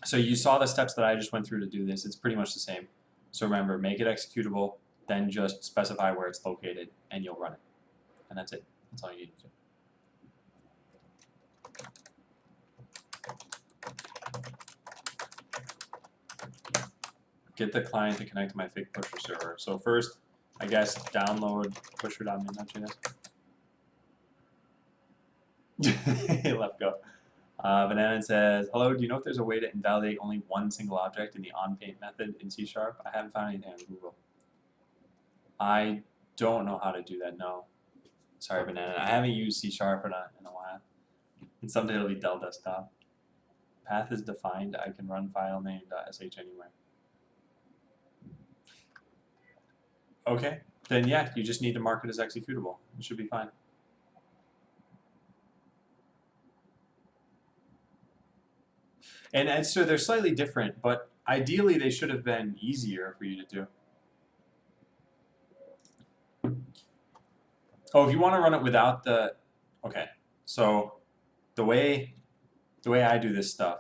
So you saw the steps that I just went through to do this. It's pretty much the same. So remember, make it executable, then just specify where it's located, and you'll run it. And that's it. That's all you need to do. Get the client to connect to my fake Pusher server. So first, I guess, download pusher.min.js. Let go. Banana says, hello, do you know if there's a way to invalidate only one single object in the onPaint method in C#? I haven't found anything on Google. I don't know how to do that, no. Sorry, Banana. I haven't used C# in a while. And someday it'll be Dell Desktop. Path is defined. I can run file name.sh anywhere. Okay, then yeah, you just need to mark it as executable. It should be fine. And so they're slightly different, but ideally they should have been easier for you to do. Oh, if you want to run it without the, okay, so the way I do this stuff,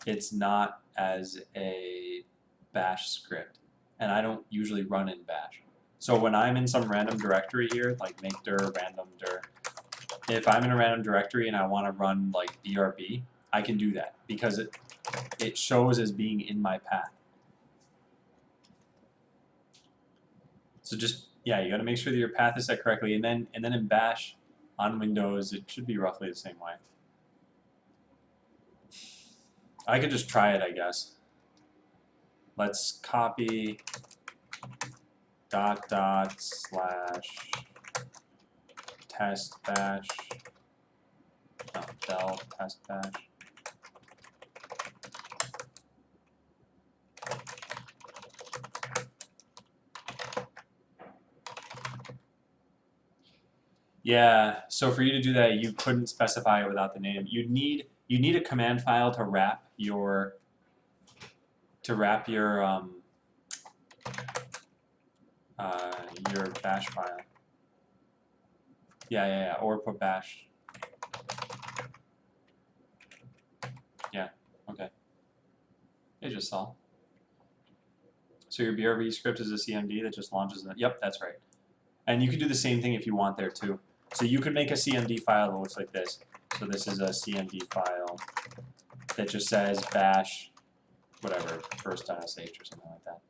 it's not as a bash script, and I don't usually run in bash. So when I'm in some random directory here, like make dir, random dir, if I'm in a random directory and I want to run like brb, I can do that because it shows as being in my path. So just, yeah, you got to make sure that your path is set correctly, and then in bash on Windows, it should be roughly the same way. I could just try it, I guess. Let's copy .. test bash, del test bash. Yeah, so for you to do that, you couldn't specify it without the name. You need a command file to wrap your your bash file. Yeah, or put bash. Yeah, okay. It just saw. So your BRB script is a CMD that just launches it. Yep, that's right. And you could do the same thing if you want there too. So you could make a CMD file that looks like this. So this is a CMD file that just says bash, whatever, first.sh or something like that.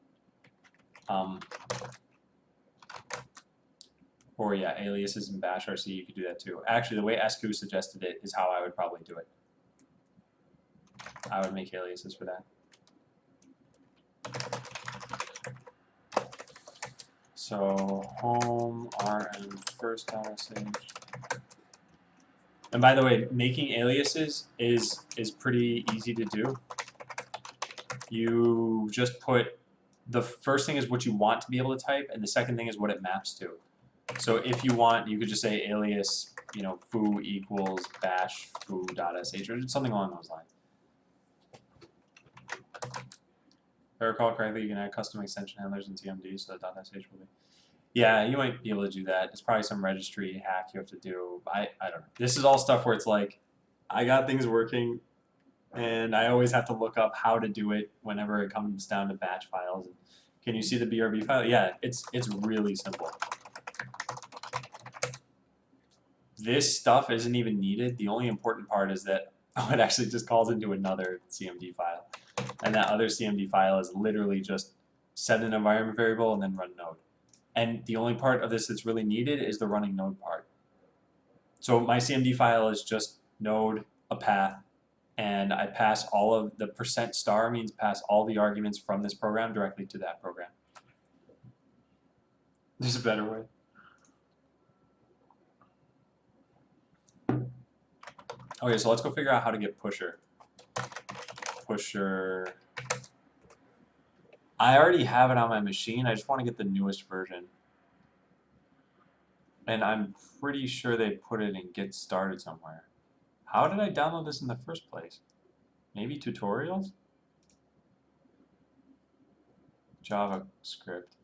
Or yeah, aliases in bash RC, you could do that too. Actually, the way SQ suggested it is how I would probably do it. I would make aliases for that. So home rm first.sh. And by the way, making aliases is pretty easy to do. You just put, the first thing is what you want to be able to type, and the second thing is what it maps to. So if you want, you could just say alias, you know, foo equals bash foo.sh or something along those lines. If I recall correctly, you can add custom extension handlers in CMD, so that .sh will be. Yeah, you might be able to do that. It's probably some registry hack you have to do. I don't know. This is all stuff where it's like, I got things working, and I always have to look up how to do it whenever it comes down to batch files. Can you see the BRB file? Yeah, it's really simple. This stuff isn't even needed. The only important part is that it actually just calls into another CMD file. And that other CMD file is literally just set an environment variable and then run node. And the only part of this that's really needed is the running node part. So my CMD file is just node, a path, and I pass all of the %* means pass all the arguments from this program directly to that program. There's a better way. Okay, so let's go figure out how to get pusher. Pusher. I already have it on my machine. I just want to get the newest version. And I'm pretty sure they put it in Get Started somewhere. How did I download this in the first place? Maybe tutorials? JavaScript.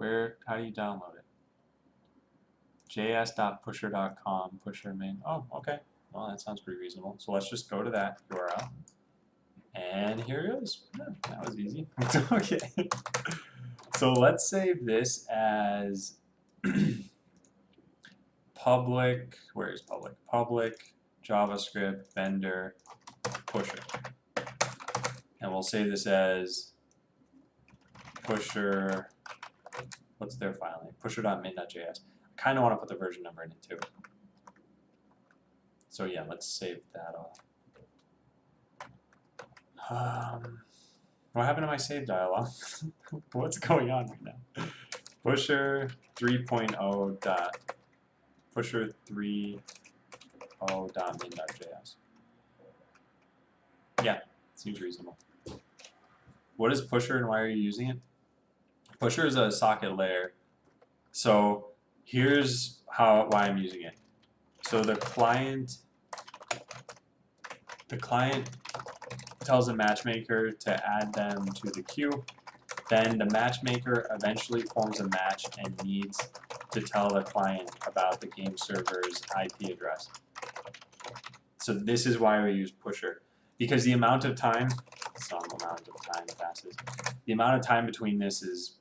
How do you download it? js.pusher.com, pusher main. Oh, okay. Well, that sounds pretty reasonable. So let's just go to that URL. And here it is. Yeah, that was easy. Okay. So let's save this as public, where is public? Public, JavaScript, vendor, pusher. And we'll save this as pusher, what's their file name? Pusher.min.js. I kind of want to put the version number in it too. So yeah, let's save that off. What happened to my save dialog? What's going on right now? Pusher 3.0 dot pusher 3.0 dot min.js. Yeah, seems reasonable. What is pusher and why are you using it? Pusher is a socket layer. So here's why I'm using it. So the client tells the matchmaker to add them to the queue. Then the matchmaker eventually forms a match and needs to tell the client about the game server's IP address. So this is why we use pusher. Because the amount of time, passes, the amount of time between this is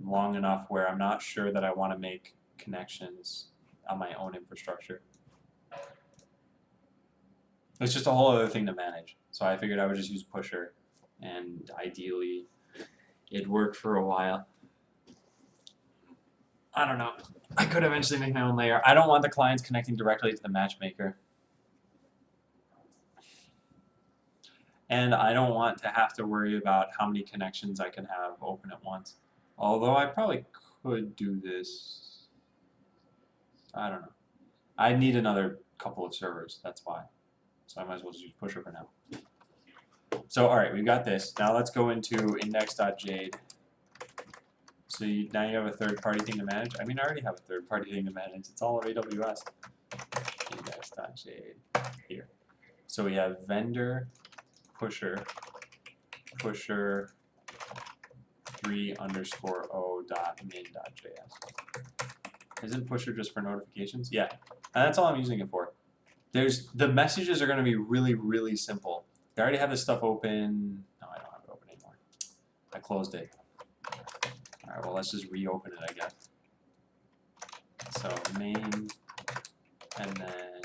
long enough where I'm not sure that I want to make connections on my own infrastructure. It's just a whole other thing to manage. So I figured I would just use pusher, and ideally it'd work for a while. I don't know. I could eventually make my own layer. I don't want the clients connecting directly to the matchmaker. And I don't want to have to worry about how many connections I can have open at once. Although I probably could do this. I don't know. I need another couple of servers, that's why. So I might as well just use pusher for now. So alright, we've got this. Now let's go into index.jade. So now you have a third-party thing to manage. I mean, I already have a third-party thing to manage. It's all of AWS. Index.jade here. So we have vendor pusher 3_o.min.js. Isn't pusher just for notifications? Yeah, and that's all I'm using it for. The messages are going to be really, really simple. I already have this stuff open. No, I don't have it open anymore. I closed it. All right, well, let's just reopen it, I guess. So main, and then,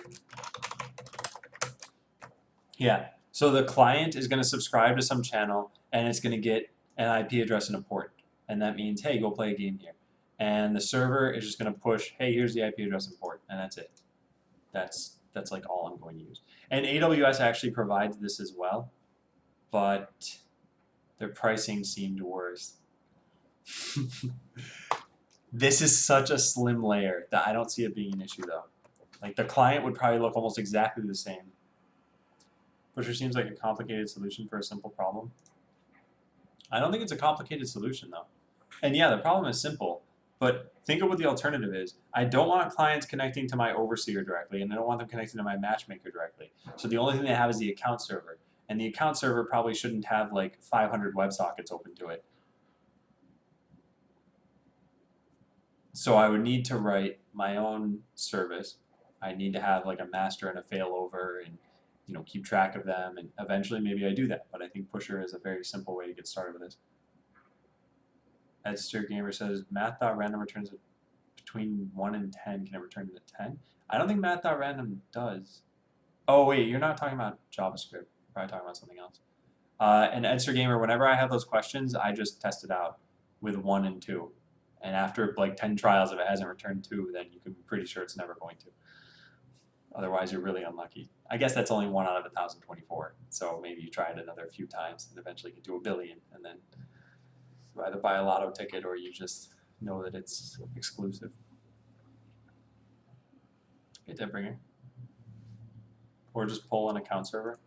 yeah. So the client is going to subscribe to some channel, and it's going to get an IP address and a port. And that means, hey, go play a game here. And the server is just going to push, hey, here's the IP address and port, and that's it. That's like all I'm going to use. And AWS actually provides this as well, but their pricing seemed worse. This is such a slim layer that I don't see it being an issue though. Like the client would probably look almost exactly the same. Pusher seems like a complicated solution for a simple problem. I don't think it's a complicated solution though. And yeah, the problem is simple, but think of what the alternative is. I don't want clients connecting to my overseer directly, and I don't want them connecting to my matchmaker directly. So the only thing they have is the account server. And the account server probably shouldn't have like 500 WebSockets open to it. So I would need to write my own service. I need to have like a master and a failover and keep track of them, and eventually maybe I do that. But I think Pusher is a very simple way to get started with this. Edster Gamer says math.random returns between 1 and 10. Can it return to 10? I don't think math.random does. Oh wait, you're not talking about JavaScript. You're probably talking about something else. And Edster Gamer, whenever I have those questions, I just test it out with 1 and 2. And after like 10 trials, if it hasn't returned 2, then you can be pretty sure it's never going to. Otherwise, you're really unlucky. I guess that's only 1 out of 1,024. So maybe you try it another few times and eventually get to 1 billion. And then you either buy a lotto ticket or you just know that it's exclusive. Hey, Deadbringer. Or just pull an account server.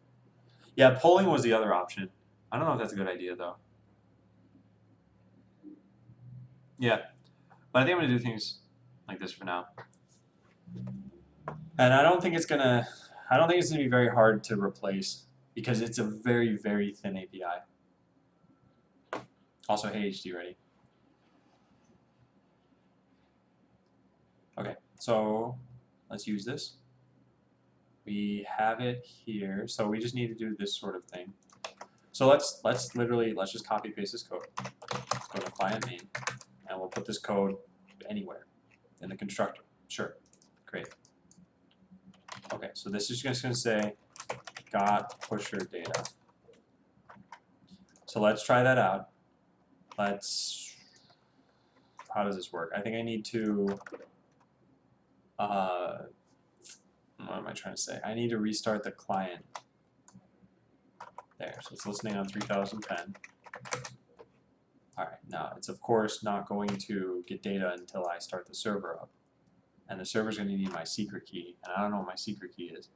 Yeah, polling was the other option. I don't know if that's a good idea, though. Yeah, but I think I'm going to do things like this for now. And I don't think it's gonna be very hard to replace because it's a very, very thin API. Also, hey HD ready. Okay, so let's use this. We have it here, so we just need to do this sort of thing. So let's just copy paste this code. Let's go to client main, and we'll put this code anywhere in the constructor. Sure, great. Okay, so this is just going to say got pusher data. So let's try that out. How does this work? I think I need to, what am I trying to say? I need to restart the client. There, so it's listening on 3010. All right, now it's of course not going to get data until I start the server up. And the server's going to need my secret key, and I don't know what my secret key is.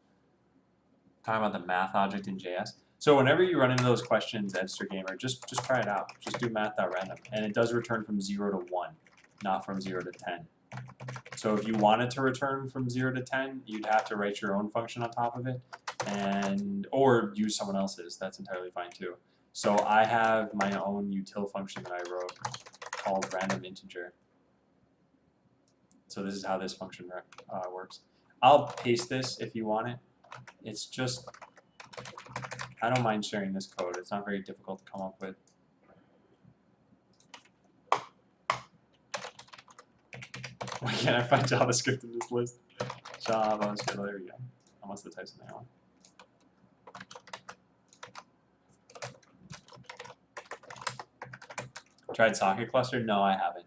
Talking about the math object in JS. So whenever you run into those questions, Edster Gamer, just try it out. Just do math.random, and it does return from 0 to 1, not from 0 to 10. So if you wanted to return from 0 to 10, you'd have to write your own function on top of it, or use someone else's. That's entirely fine too. So I have my own util function that I wrote called random integer. So this is how this function works. I'll paste this if you want it. It's just, I don't mind sharing this code. It's not very difficult to come up with. Why can't I find JavaScript in this list? JavaScript, there we go. I must have typed something wrong. Tried Socket Cluster? No, I haven't.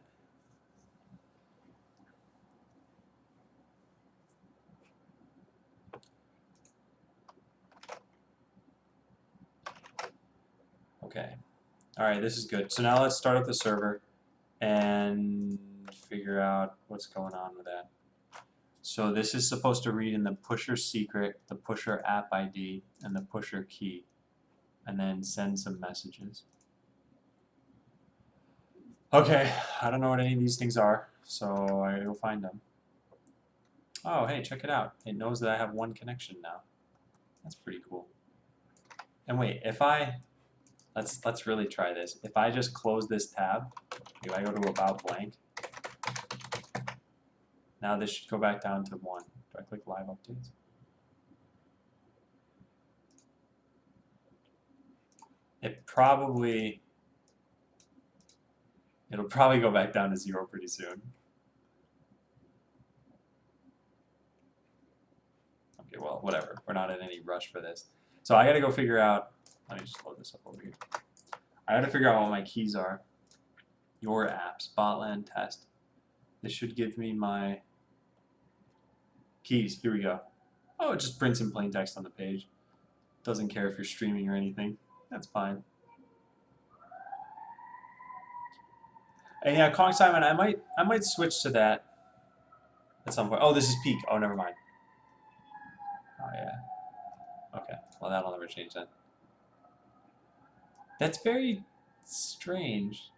Okay. All right, this is good. So now let's start up the server and figure out what's going on with that. So this is supposed to read in the pusher secret, the pusher app ID, and the pusher key, and then send some messages. Okay, I don't know what any of these things are, so I gotta go find them. Oh, hey, check it out. It knows that I have one connection now. That's pretty cool. And wait, if I let's really try this. If I just close this tab, if I go to about blank, now this should go back down to 1. Do I click live updates? It'll probably go back down to 0 pretty soon. Okay, well, whatever. We're not in any rush for this. So I gotta go figure out, let me just load this up over here. I gotta figure out what my keys are. Your apps, Botland test. This should give me my keys. Here we go. Oh, it just prints in plain text on the page. Doesn't care if you're streaming or anything. That's fine. And yeah, Kong Simon, I might switch to that at some point. Oh, this is peak. Oh, never mind. Oh yeah. Okay. Well, that'll never change then. That's very strange.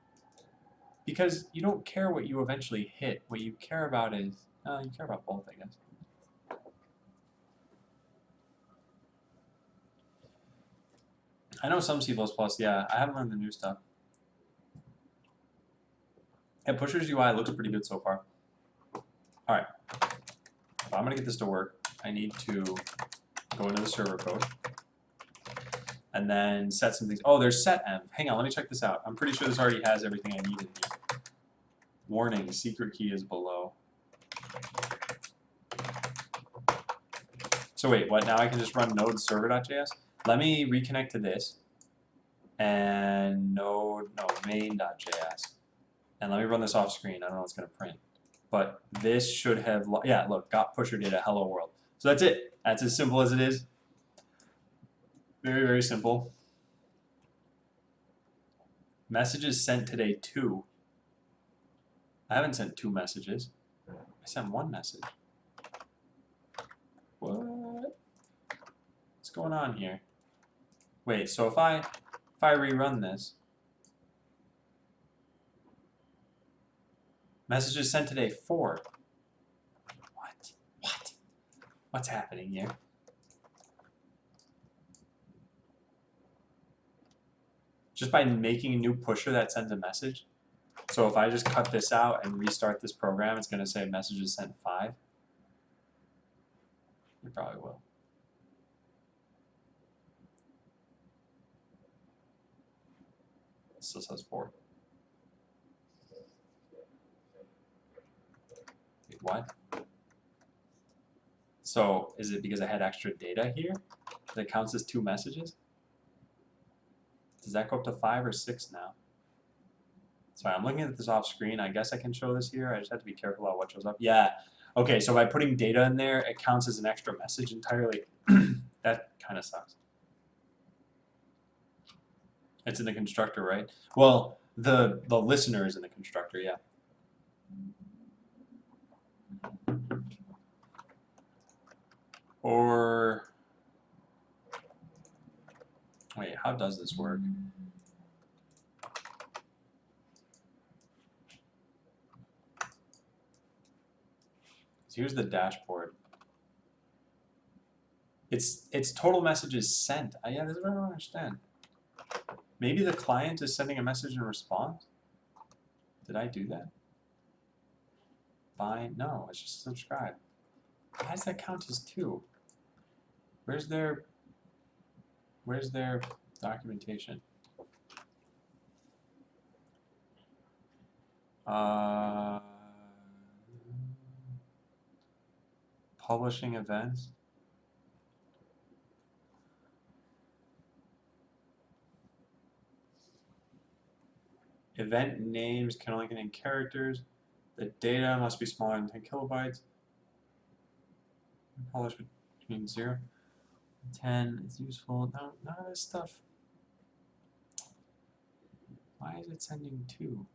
Because you don't care what you eventually hit. What you care about is you care about both, I guess. I know some C++, yeah. I haven't learned the new stuff. And Pusher's UI looks pretty good so far. Alright. If I'm going to get this to work, I need to go into the server code and then set some things. Oh, there's setenv. Hang on, let me check this out. I'm pretty sure this already has everything I need in here. Warning, secret key is below. So wait, what? Now I can just run node server.js? Let me reconnect to this and main.js. And let me run this off screen. I don't know what's going to print. But this should have, yeah, look, got pusher data, hello world. So that's it. That's as simple as it is. Very, very simple. Messages sent today 2. I haven't sent 2 messages. I sent 1 message. What? What's going on here? Wait, so if I rerun this, messages sent today 4. What? What? What's happening here? Just by making a new pusher that sends a message. So if I just cut this out and restart this program, it's going to say messages sent 5. It probably will. It still says 4. Wait, what? So is it because I had extra data here that counts as 2 messages? Does that go up to 5 or 6 now? Sorry, I'm looking at this off screen. I guess I can show this here. I just have to be careful about what shows up. Yeah. Okay, so by putting data in there, it counts as an extra message entirely. That kind of sucks. It's in the constructor, right? Well, the listener is in the constructor, yeah. Or wait, how does this work? So here's the dashboard. It's total messages sent. Yeah, this is what I don't understand. Maybe the client is sending a message in response? Did I do that? Fine. No, it's just subscribe. Why does that count as 2? Where's their documentation? Publishing events. Event names can only contain characters. The data must be smaller than 10 kilobytes. Publish between 0 and 10 is useful. No, none of this stuff. Why is it sending 2?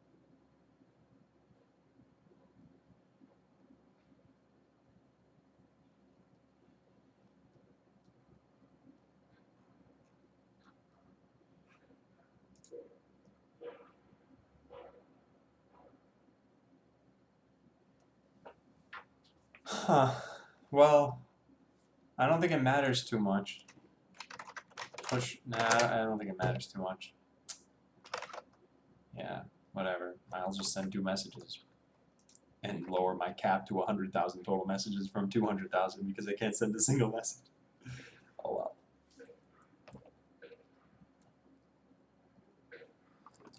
Huh. Well, I don't think it matters too much. Nah, I don't think it matters too much. Yeah, whatever. I'll just send 2 messages and lower my cap to 100,000 total messages from 200,000 because I can't send a single message. Oh well.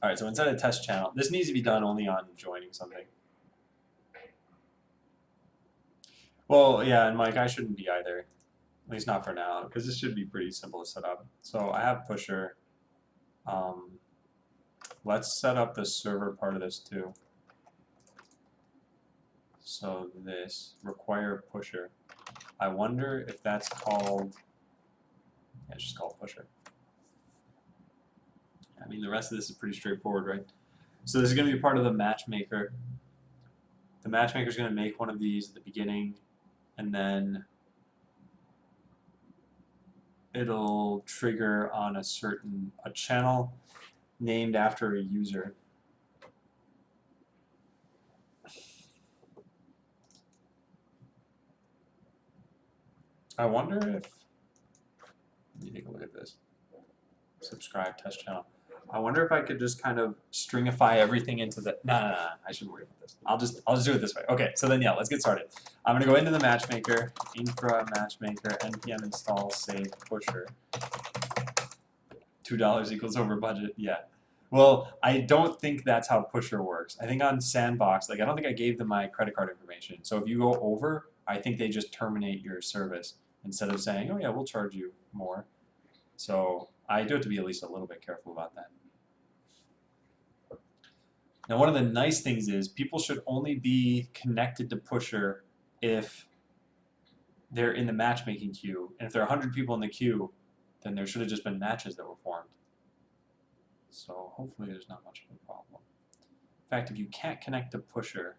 All right, so instead of test channel, this needs to be done only on joining something. Well, yeah, and Mike, I shouldn't be either. At least not for now, because this should be pretty simple to set up. So I have pusher. Let's set up the server part of this too. So this require pusher. I wonder if that's called, yeah, it's just called pusher. I mean, the rest of this is pretty straightforward, right? So this is going to be part of the matchmaker. The matchmaker is going to make one of these at the beginning, and then it'll trigger on a channel named after a user. I wonder if, let me take a look at this. Subscribe test channel. I wonder if I could just kind of stringify everything into the, no, I shouldn't worry about this. I'll just do it this way. Okay, so then yeah, let's get started. I'm gonna go into the matchmaker, infra matchmaker, npm install save pusher. $2 equals over budget, yeah. Well, I don't think that's how pusher works. I think on Sandbox, like I don't think I gave them my credit card information. So if you go over, I think they just terminate your service instead of saying, oh yeah, we'll charge you more. So I do have to be at least a little bit careful about that. Now, one of the nice things is people should only be connected to pusher if they're in the matchmaking queue. And if there are 100 people in the queue, then there should have just been matches that were formed. So hopefully there's not much of a problem. In fact, if you can't connect to pusher,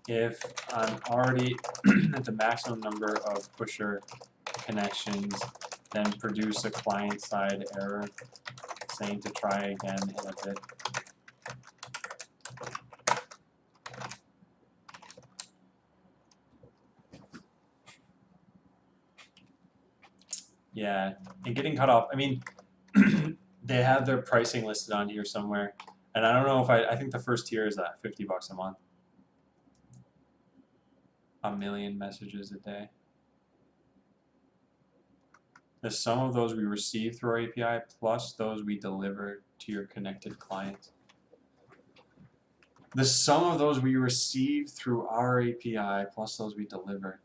if I'm already at the maximum number of pusher connections, then produce a client-side error saying to try again in a bit. Yeah, and getting cut off, I mean, they have their pricing listed on here somewhere, and I don't know if I think the first tier is at $50 a month. 1 million messages a day. The sum of those we receive through our API plus those we deliver to your connected client. The sum of those we receive through our API plus those we deliver.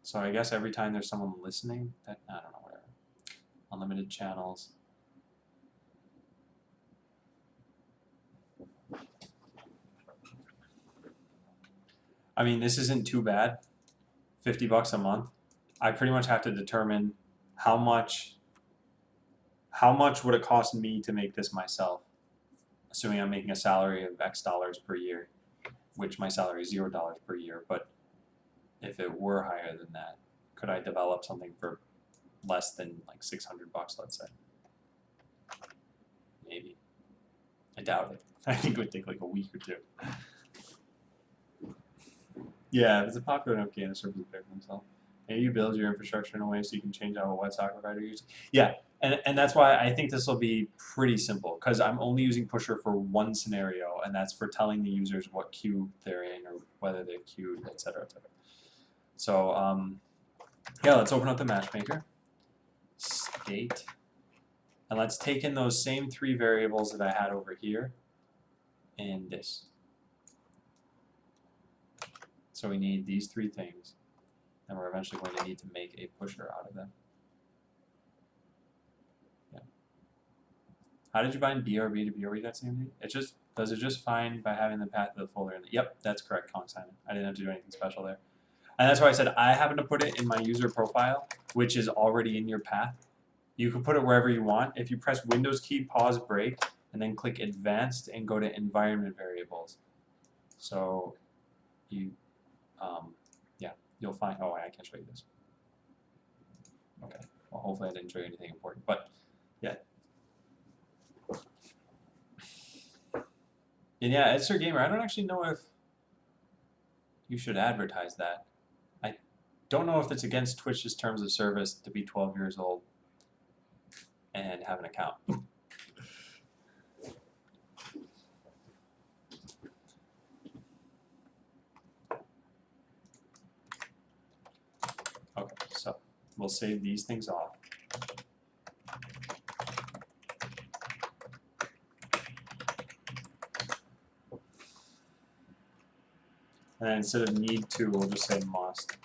So I guess every time there's someone listening, that I don't know, whatever. Unlimited channels. I mean, this isn't too bad. $50 a month. I pretty much have to determine how much would it cost me to make this myself, assuming I'm making a salary of X dollars per year, which my salary is $0 per year. But if it were higher than that, could I develop something for less than like $600, let's say? Maybe. I doubt it. I think it would take like a week or 2. Yeah, if it's a popular enough game, the servers will pay for themselves. And you build your infrastructure in a way so you can change out what socket provider you use. Yeah, and that's why I think this will be pretty simple, because I'm only using pusher for one scenario, and that's for telling the users what queue they're in or whether they're queued, etc., etc. So yeah, let's open up the matchmaker. State. And let's take in those same 3 variables that I had over here in this. So we need these 3 things, and we're eventually going to need to make a pusher out of them. Yeah. How did you bind BRB to BRB.cmd? Does it just find by having the path of the folder in it? Yep, that's correct, Kong Simon. I didn't have to do anything special there. And that's why I said I happen to put it in my user profile, which is already in your path. You can put it wherever you want. If you press Windows key, pause, break, and then click Advanced and go to Environment Variables. So you, yeah, you'll find, oh, I can't show you this. Okay, well, hopefully I didn't show you anything important, but yeah. And yeah, Ed Sir Gamer, I don't actually know if you should advertise that. I don't know if it's against Twitch's terms of service to be 12 years old and have an account. Okay, so we'll save these things off. And then instead of need to, we'll just say must.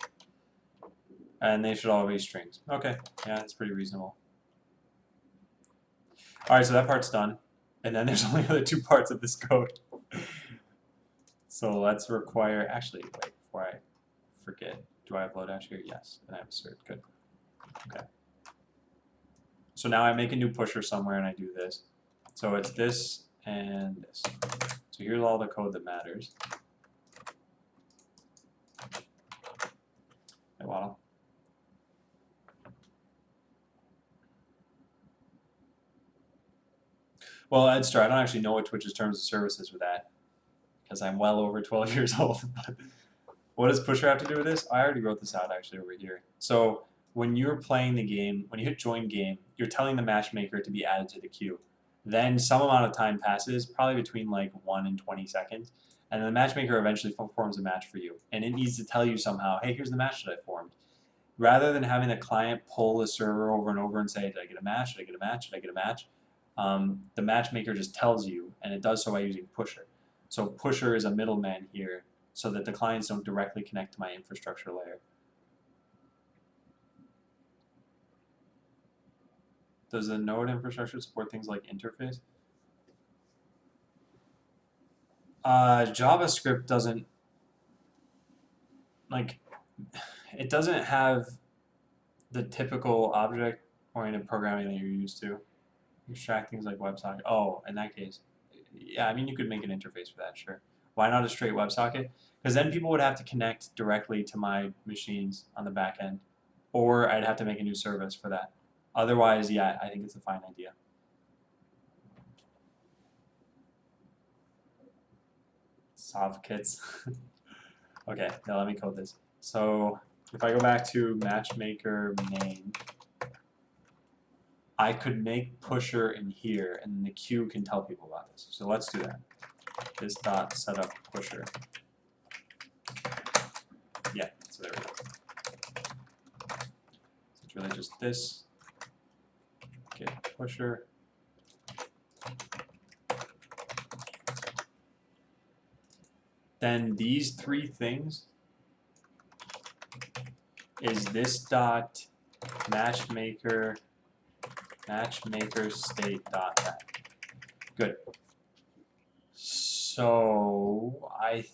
And they should all be strings. Okay, yeah, that's pretty reasonable. Alright, so that part's done. And then there's only other two parts of this code. So let's require, actually, wait, before I forget, do I have Lodash here? Yes, and I have assert, good. Okay. So now I make a new pusher somewhere and I do this. So it's this and this. So here's all the code that matters. Hey, Waddle. Well, Edster, I don't actually know what Twitch's terms of service is with that, because I'm well over 12 years old. What does pusher have to do with this? I already wrote this out actually over here. So when you're playing the game, when you hit join game, you're telling the matchmaker to be added to the queue. Then some amount of time passes, probably between like 1 and 20 seconds, and then the matchmaker eventually forms a match for you. And it needs to tell you somehow, hey, here's the match that I formed. Rather than having the client pull the server over and over and say, did I get a match, did I get a match, did I get a match? The matchmaker just tells you, and it does so by using pusher. So pusher is a middleman here, so that the clients don't directly connect to my infrastructure layer. Does the node infrastructure support things like interface? JavaScript doesn't, like, it doesn't have the typical object-oriented programming that you're used to. Extract things like WebSocket. Oh, in that case, yeah, I mean, you could make an interface for that, sure. Why not a straight WebSocket? Because then people would have to connect directly to my machines on the back end, or I'd have to make a new service for that. Otherwise, yeah, I think it's a fine idea. Sovkits. Okay, now let me code this. So if I go back to matchmaker main, I could make pusher in here, and the queue can tell people about this. So let's do that. This dot setup pusher. Yeah, so there we go. So it's really just this. Get pusher. Then these three things is this dot matchmaker state dot net. Good. So I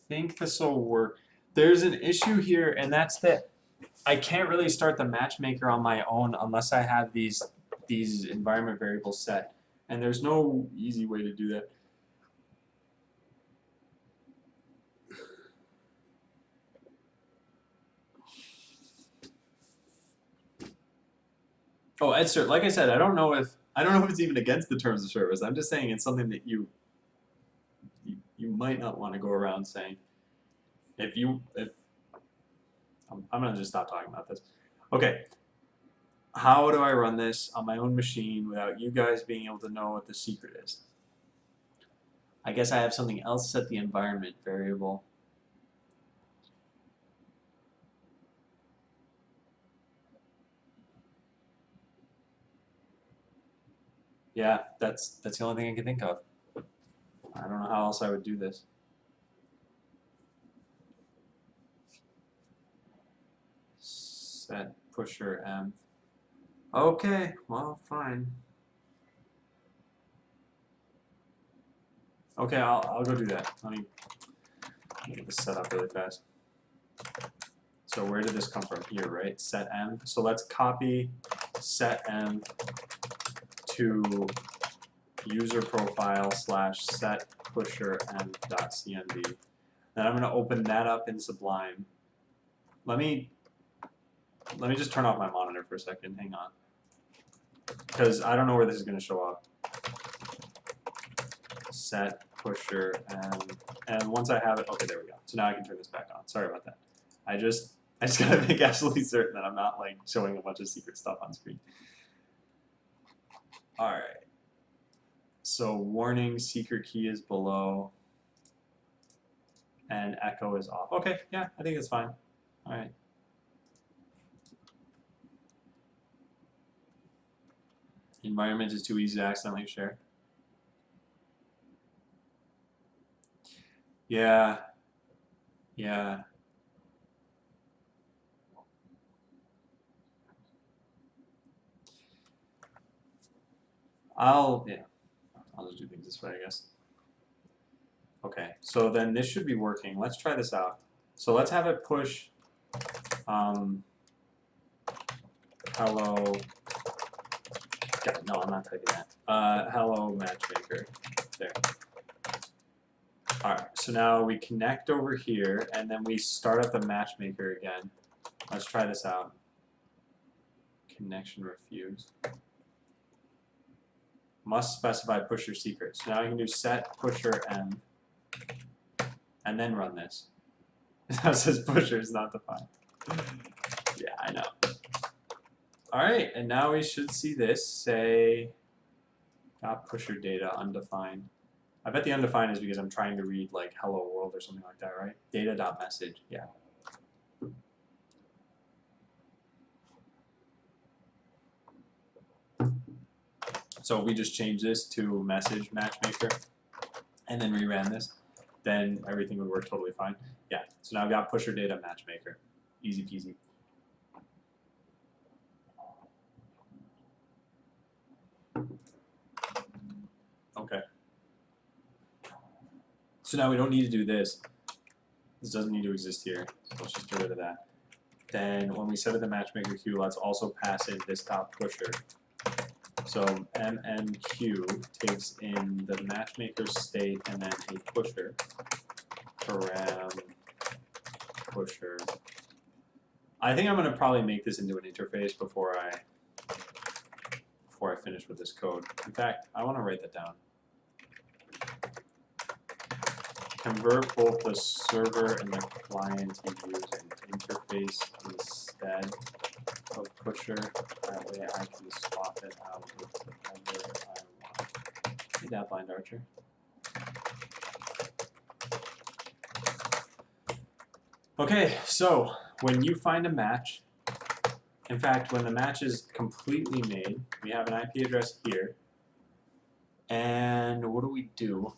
think this will work. There's an issue here, and that's that I can't really start the matchmaker on my own unless I have these environment variables set, and there's no easy way to do that. Oh, Edster, like I said, I don't know if it's even against the terms of service. I'm just saying it's something that you might not want to go around saying. I'm gonna just stop talking about this. Okay. How do I run this on my own machine without you guys being able to know what the secret is? I guess I have something else set the environment variable. Yeah, that's the only thing I can think of. I don't know how else I would do this. Set pusher m. Okay, well, fine. Okay, I'll go do that. Let me get this set up really fast. So where did this come from? Here, right? Set m. So let's copy set m to user profile / set pusher m.cmd. Then I'm going to open that up in Sublime. Let me just turn off my monitor for a second. Hang on, because I don't know where this is going to show up. Set pusher and once I have it, okay, there we go. So now I can turn this back on. Sorry about that. I just gotta make absolutely certain that I'm not like showing a bunch of secret stuff on screen. All right. So warning, secret key is below, and echo is off. Okay, yeah, I think it's fine. All right. Environment is too easy to accidentally share. Yeah. Yeah. I'll just do things this way, I guess. Okay, so then this should be working. Let's try this out. So let's have it push hello. God, no, I'm not typing that. Hello matchmaker. There. Alright, so now we connect over here and then we start up the matchmaker again. Let's try this out. Connection refused. Must specify pusher secret. So now I can do set pusher m and then run this. Now it says pusher is not defined. Yeah, I know. Alright, and now we should see this say got pusher data undefined. I bet the undefined is because I'm trying to read like hello world or something like that, right? Data.message, yeah. So if we just change this to message matchmaker and then reran this, then everything would work totally fine. Yeah, so now I've got pusher data matchmaker. Easy peasy. Okay. So now we don't need to do this. This doesn't need to exist here. So let's just get rid of that. Then when we set up the matchmaker queue, let's also pass in this top pusher. So MMQ takes in the matchmaker state and then a pusher. Param pusher. I think I'm going to probably make this into an interface before I finish with this code. In fact, I want to write that down. Convert both the server and the client to use an interface instead of pusher. That way I can swap it out with whatever I want. See that, Blind Archer? Okay, so when you find a match, in fact, when the match is completely made, we have an IP address here. And what do?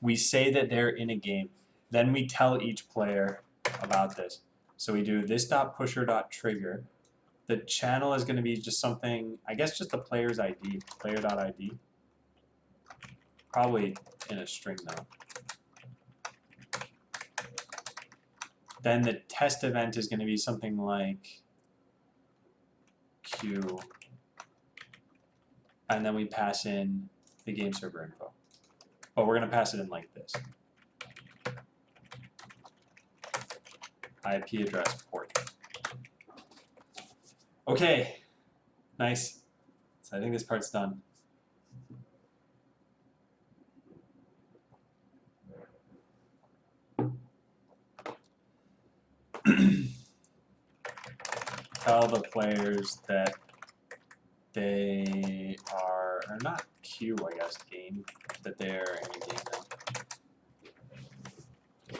We say that they're in a game. Then we tell each player about this. So we do this.pusher.trigger. The channel is going to be just something, I guess just the player's ID, player.id. Probably in a string though. Then the test event is going to be something like Q. And then we pass in the game server info. But we're going to pass it in like this. IP address port. Okay, nice. So I think this part's done. Tell the players that they are, or not queue, I guess, game, that they're in a game now.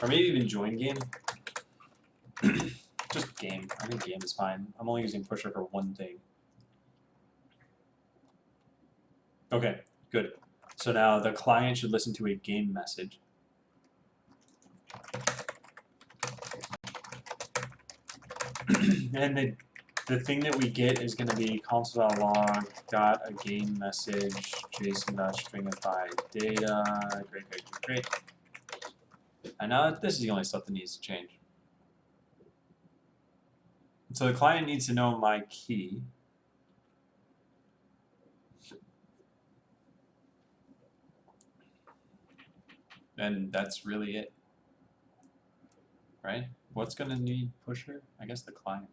Or maybe even join game. Just game. I think game is fine. I'm only using pusher for one thing. Okay, good. So now the client should listen to a game message. And the thing that we get is going to be console.log got a game message JSON.stringify data. Great. And now this is the only stuff that needs to change. So the client needs to know my key. And that's really it. Right? What's going to need pusher? I guess the client.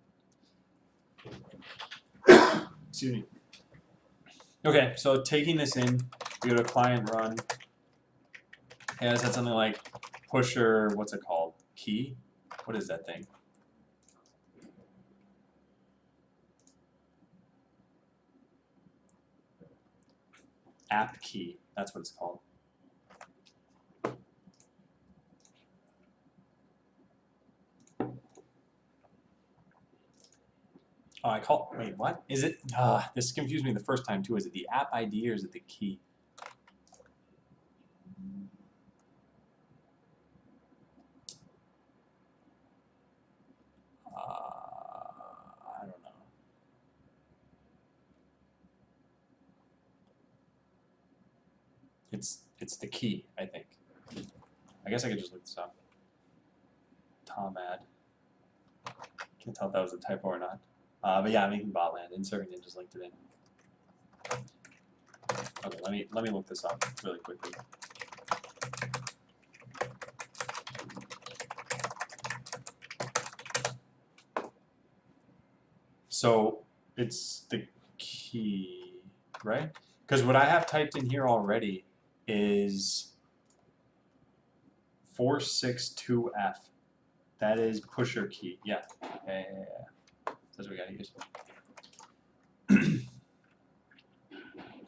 Excuse me. Okay, so taking this in, we go to client run. Hey, I said something like pusher, what's it called? Key? What is that thing? App key, that's what it's called. Oh, wait, what? Is it, this confused me the first time too. Is it the app ID or is it the key? I don't know. It's the key, I think. I guess I could just look this up. Tomad. Can't tell if that was a typo or not. But yeah, I'm making Botland. Insert Ninja's linked it in. Okay, let me look this up really quickly. So it's the key, right? Because what I have typed in here already is 462F. That is pusher key. Yeah. That's what we gotta use.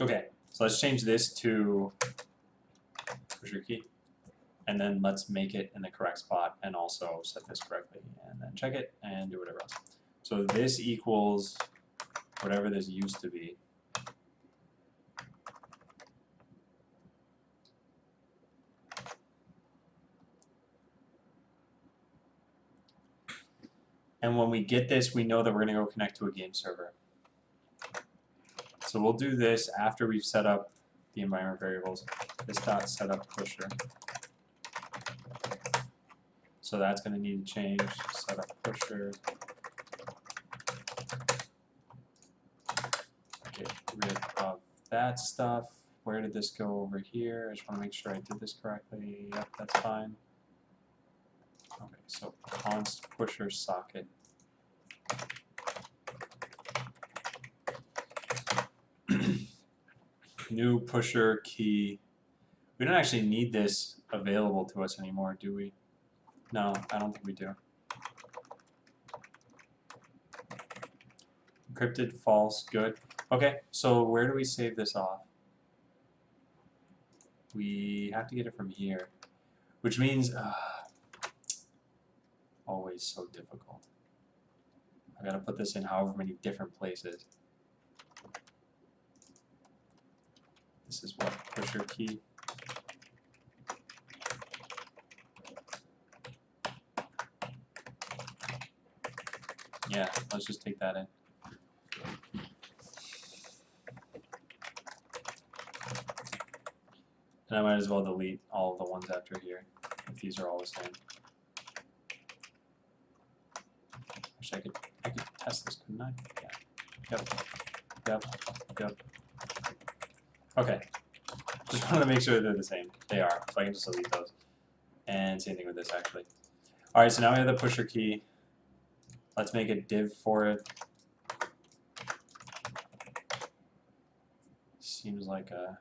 Okay, so let's change this to pusher key. And then let's make it in the correct spot and also set this correctly. And then check it and do whatever else. So this equals whatever this used to be. And when we get this, we know that we're going to go connect to a game server. So we'll do this after we've set up the environment variables. This dot setup pusher. So that's going to need to change. Setup pusher. Get rid of that stuff. Where did this go over here? I just want to make sure I did this correctly. Yep, that's fine. Okay, so const pusher socket. New pusher key. We don't actually need this available to us anymore, do we? No, I don't think we do. Encrypted, false, good. Okay, so where do we save this off? We have to get it from here, which means always so difficult. I gotta put this in however many different places. This is what pusher key. Yeah, let's just take that in. And I might as well delete all of the ones after here, if these are all the same. Wish I could test this, couldn't I? Yeah. Yep. Okay. Just wanted to make sure they're the same. They are, so I can just delete those. And same thing with this, actually. Alright, so now we have the pusher key. Let's make a div for it. Seems like a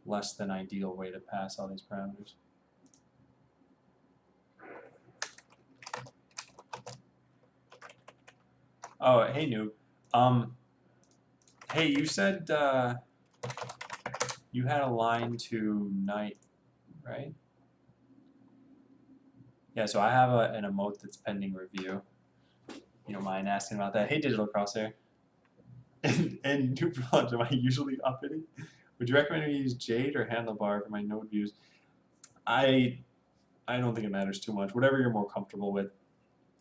less than ideal way to pass all these parameters. Oh, hey noob. Hey, you said you had a line to night, right? Yeah, so I have an emote that's pending review. You don't mind asking about that? Hey, Digital Crosshair. And noob launch, am I usually uppity? Would you recommend me use Jade or Handlebar for my node views? I don't think it matters too much. Whatever you're more comfortable with.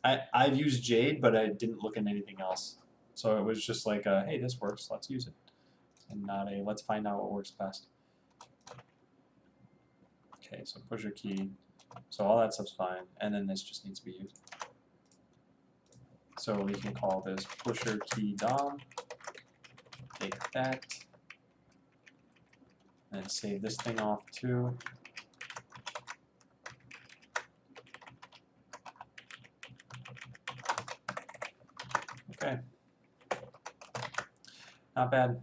I've used Jade, but I didn't look at anything else. So it was just like, hey, this works, let's use it. And not a, let's find out what works best. Okay, so pusher key. So all that stuff's fine. And then this just needs to be used. So we can call this pusher key DOM. Take that. And save this thing off too. Okay. Not bad.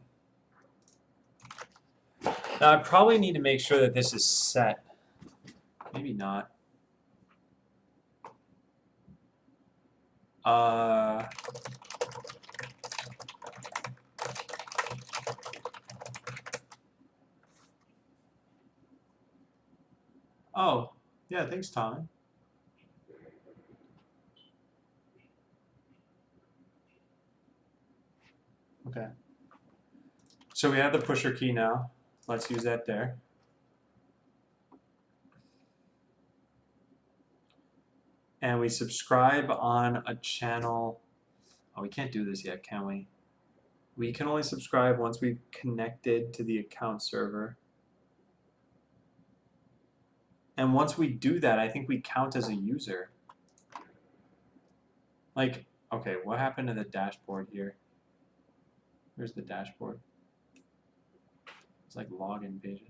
Now I probably need to make sure that this is set. Maybe not. Oh, yeah, thanks, Tommy. Okay. So we have the pusher key now. Let's use that there. And we subscribe on a channel. Oh, we can't do this yet, can we? We can only subscribe once we've connected to the account server. And once we do that, I think we count as a user. Like, okay, what happened to the dashboard here? Where's the dashboard? It's like login pages.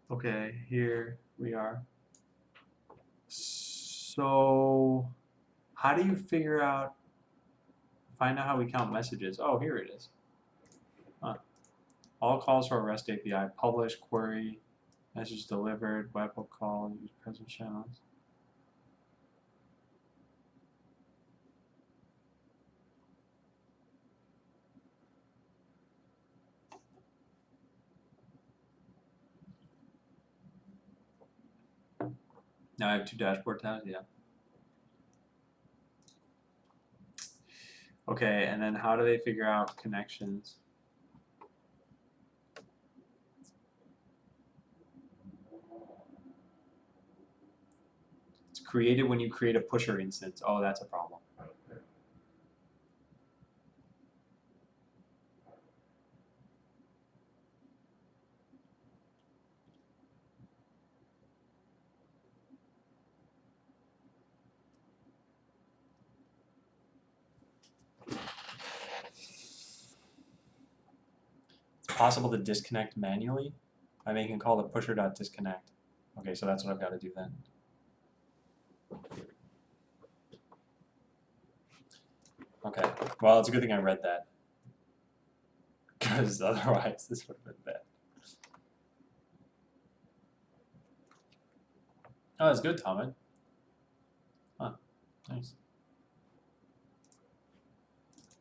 Okay, here we are. So, how do you find out how we count messages? Oh, here it is. Huh. All calls for a REST API, publish, query, message delivered, webhook call, use present channels. Now I have 2 dashboard tabs, yeah. Okay, and then how do they figure out connections? It's created when you create a pusher instance. Oh, that's a problem. It's possible to disconnect manually by making a call to pusher.disconnect. Okay, so that's what I've got to do then. Okay, well, it's a good thing I read that. Because otherwise this would have been bad. Oh, that's good, Tommy. Huh, nice.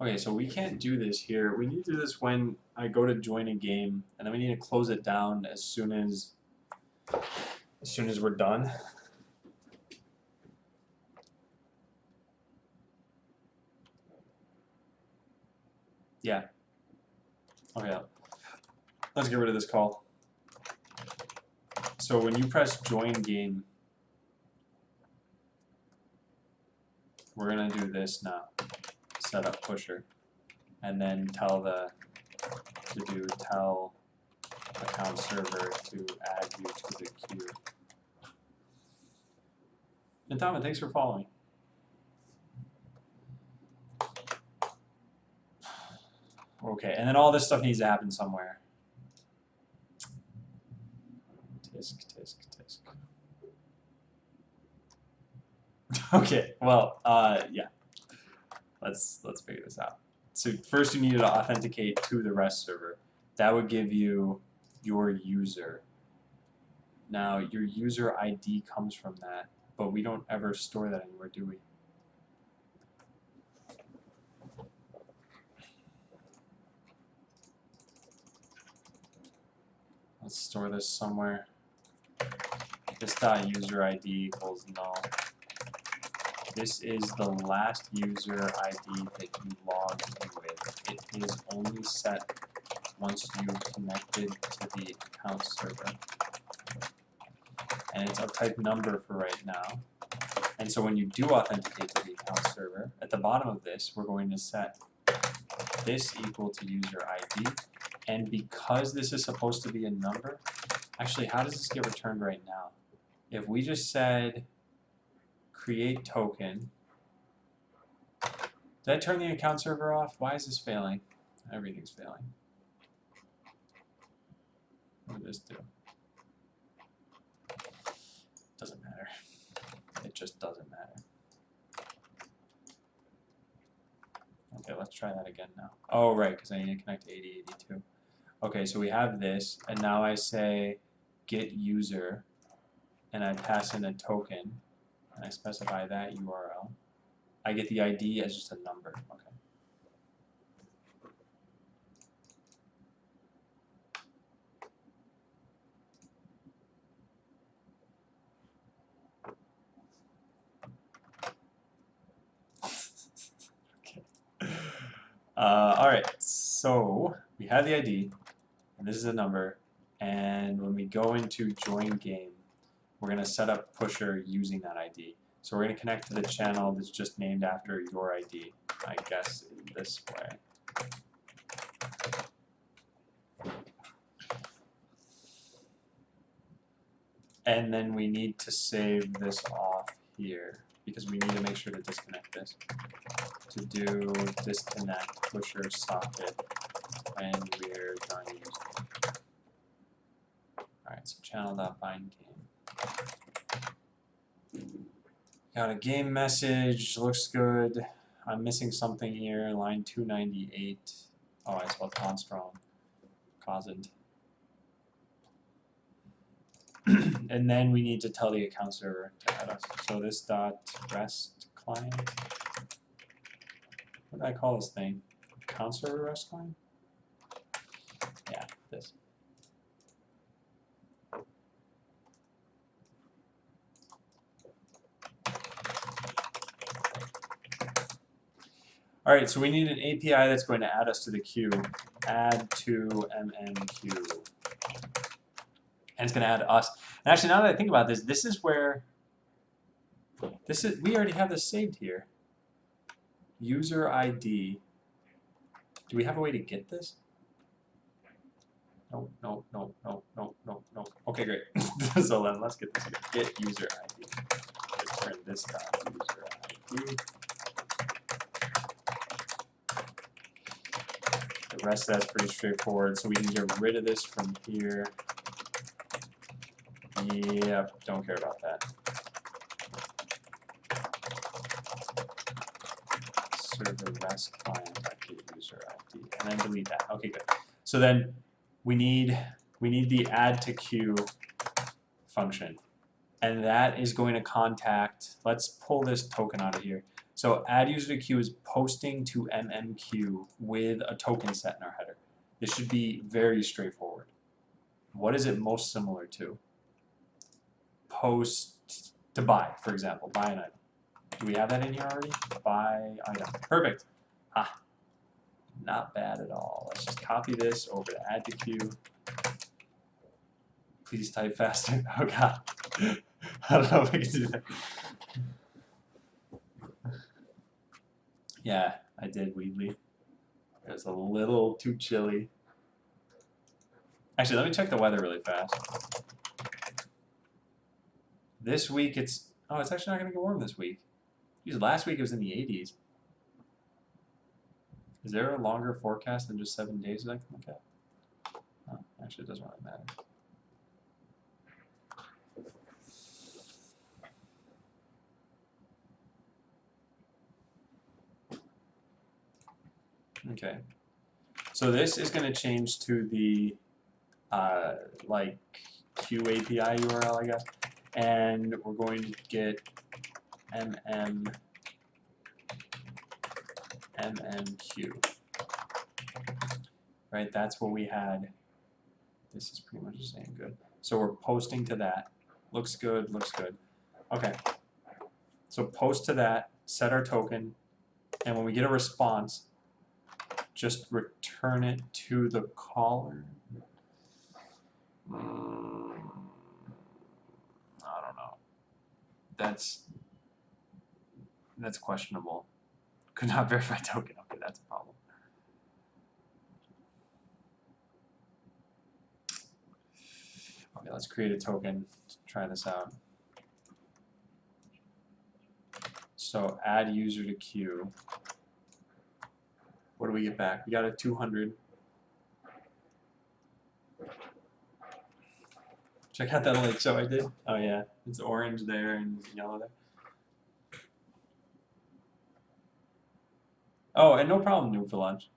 Okay, so we can't do this here. We need to do this when I go to join a game, and then we need to close it down as soon as we're done. Yeah. Okay, let's get rid of this call. So when you press join game, we're gonna do this now. Set up pusher, and then tell account server to add you to the queue. And Thomas, thanks for following. Okay, and then all this stuff needs to happen somewhere. Tisk, tisk, tisk. Okay, well, yeah. Let's figure this out. So first you need to authenticate to the REST server. That would give you your user. Now your user ID comes from that, but we don't ever store that anywhere, do we? Let's store this somewhere. This .user ID equals null. This is the last user ID that you log in with. It is only set once you've connected to the account server. And it's of type number for right now. And so when you do authenticate to the account server, at the bottom of this, we're going to set this equal to user ID. And because this is supposed to be a number, actually, how does this get returned right now? If we just said create token, did I turn the account server off? Why is this failing? Everything's failing. What did this do? Doesn't matter. It just doesn't matter. Okay, let's try that again now. Oh, right, because I need to connect to 8082. Okay, so we have this, and now I say get user, and I pass in a token, and I specify that URL. I get the ID as just a number. Okay. Alright, so we have the ID, and this is a number, and when we go into join game, we're going to set up pusher using that ID. So we're going to connect to the channel that's just named after your ID, I guess this way. And then we need to save this off here, because we need to make sure to disconnect this. To do disconnect pusher socket when we're done using. Alright, so channel.bind game. Got a game message, looks good. I'm missing something here, line 298. Oh, I spelled Constrom. Causant. And then we need to tell the account server to add us. So this dot rest client. What did I call this thing? Account server rest client? Yeah, this. All right, so we need an API that's going to add us to the queue. Add to MMQ. And it's going to add us. And actually, now that I think about this, this is where we already have this saved here. User ID. Do we have a way to get this? No, no, no, no, no, no, no. Okay, great. So then let's get this here. Get user ID. Return this dot user ID. The rest of that's pretty straightforward. So we can get rid of this from here. Yep, don't care about that. Server rest client get user ID, and then delete that. Okay, good. So then we need the add to queue function, and that is going to contact. Let's pull this token out of here. So add user to queue is posting to MMQ with a token set in our header. This should be very straightforward. What is it most similar to? Post to buy, for example, buy an item. Do we have that in here already? Buy item. Perfect. Ah, not bad at all. Let's just copy this over to add to queue. Please type faster. Oh god. I don't know if I can do that. Yeah, I did Weedly. It was a little too chilly. Actually, let me check the weather really fast. This week it's actually not going to get warm this week. Because last week it was in the 80s. Is there a longer forecast than just 7 days that I can look at? Oh, actually, it doesn't really matter. Okay. So this is going to change to the like Q API URL, I guess, and we're going to get MMQ. Right, that's what we had. This is pretty much the same. Good. So we're posting to that. Looks good. Looks good. Okay. So post to that. Set our token, and when we get a response, just return it to the caller. I don't know. That's questionable. Could not verify token. Okay, that's a problem. Okay, let's create a token to try this out. So add user to queue. What do we get back? We got a 200. Check out that link show I did. Oh yeah, it's orange there and yellow there. Oh, and no problem, Noob for lunch.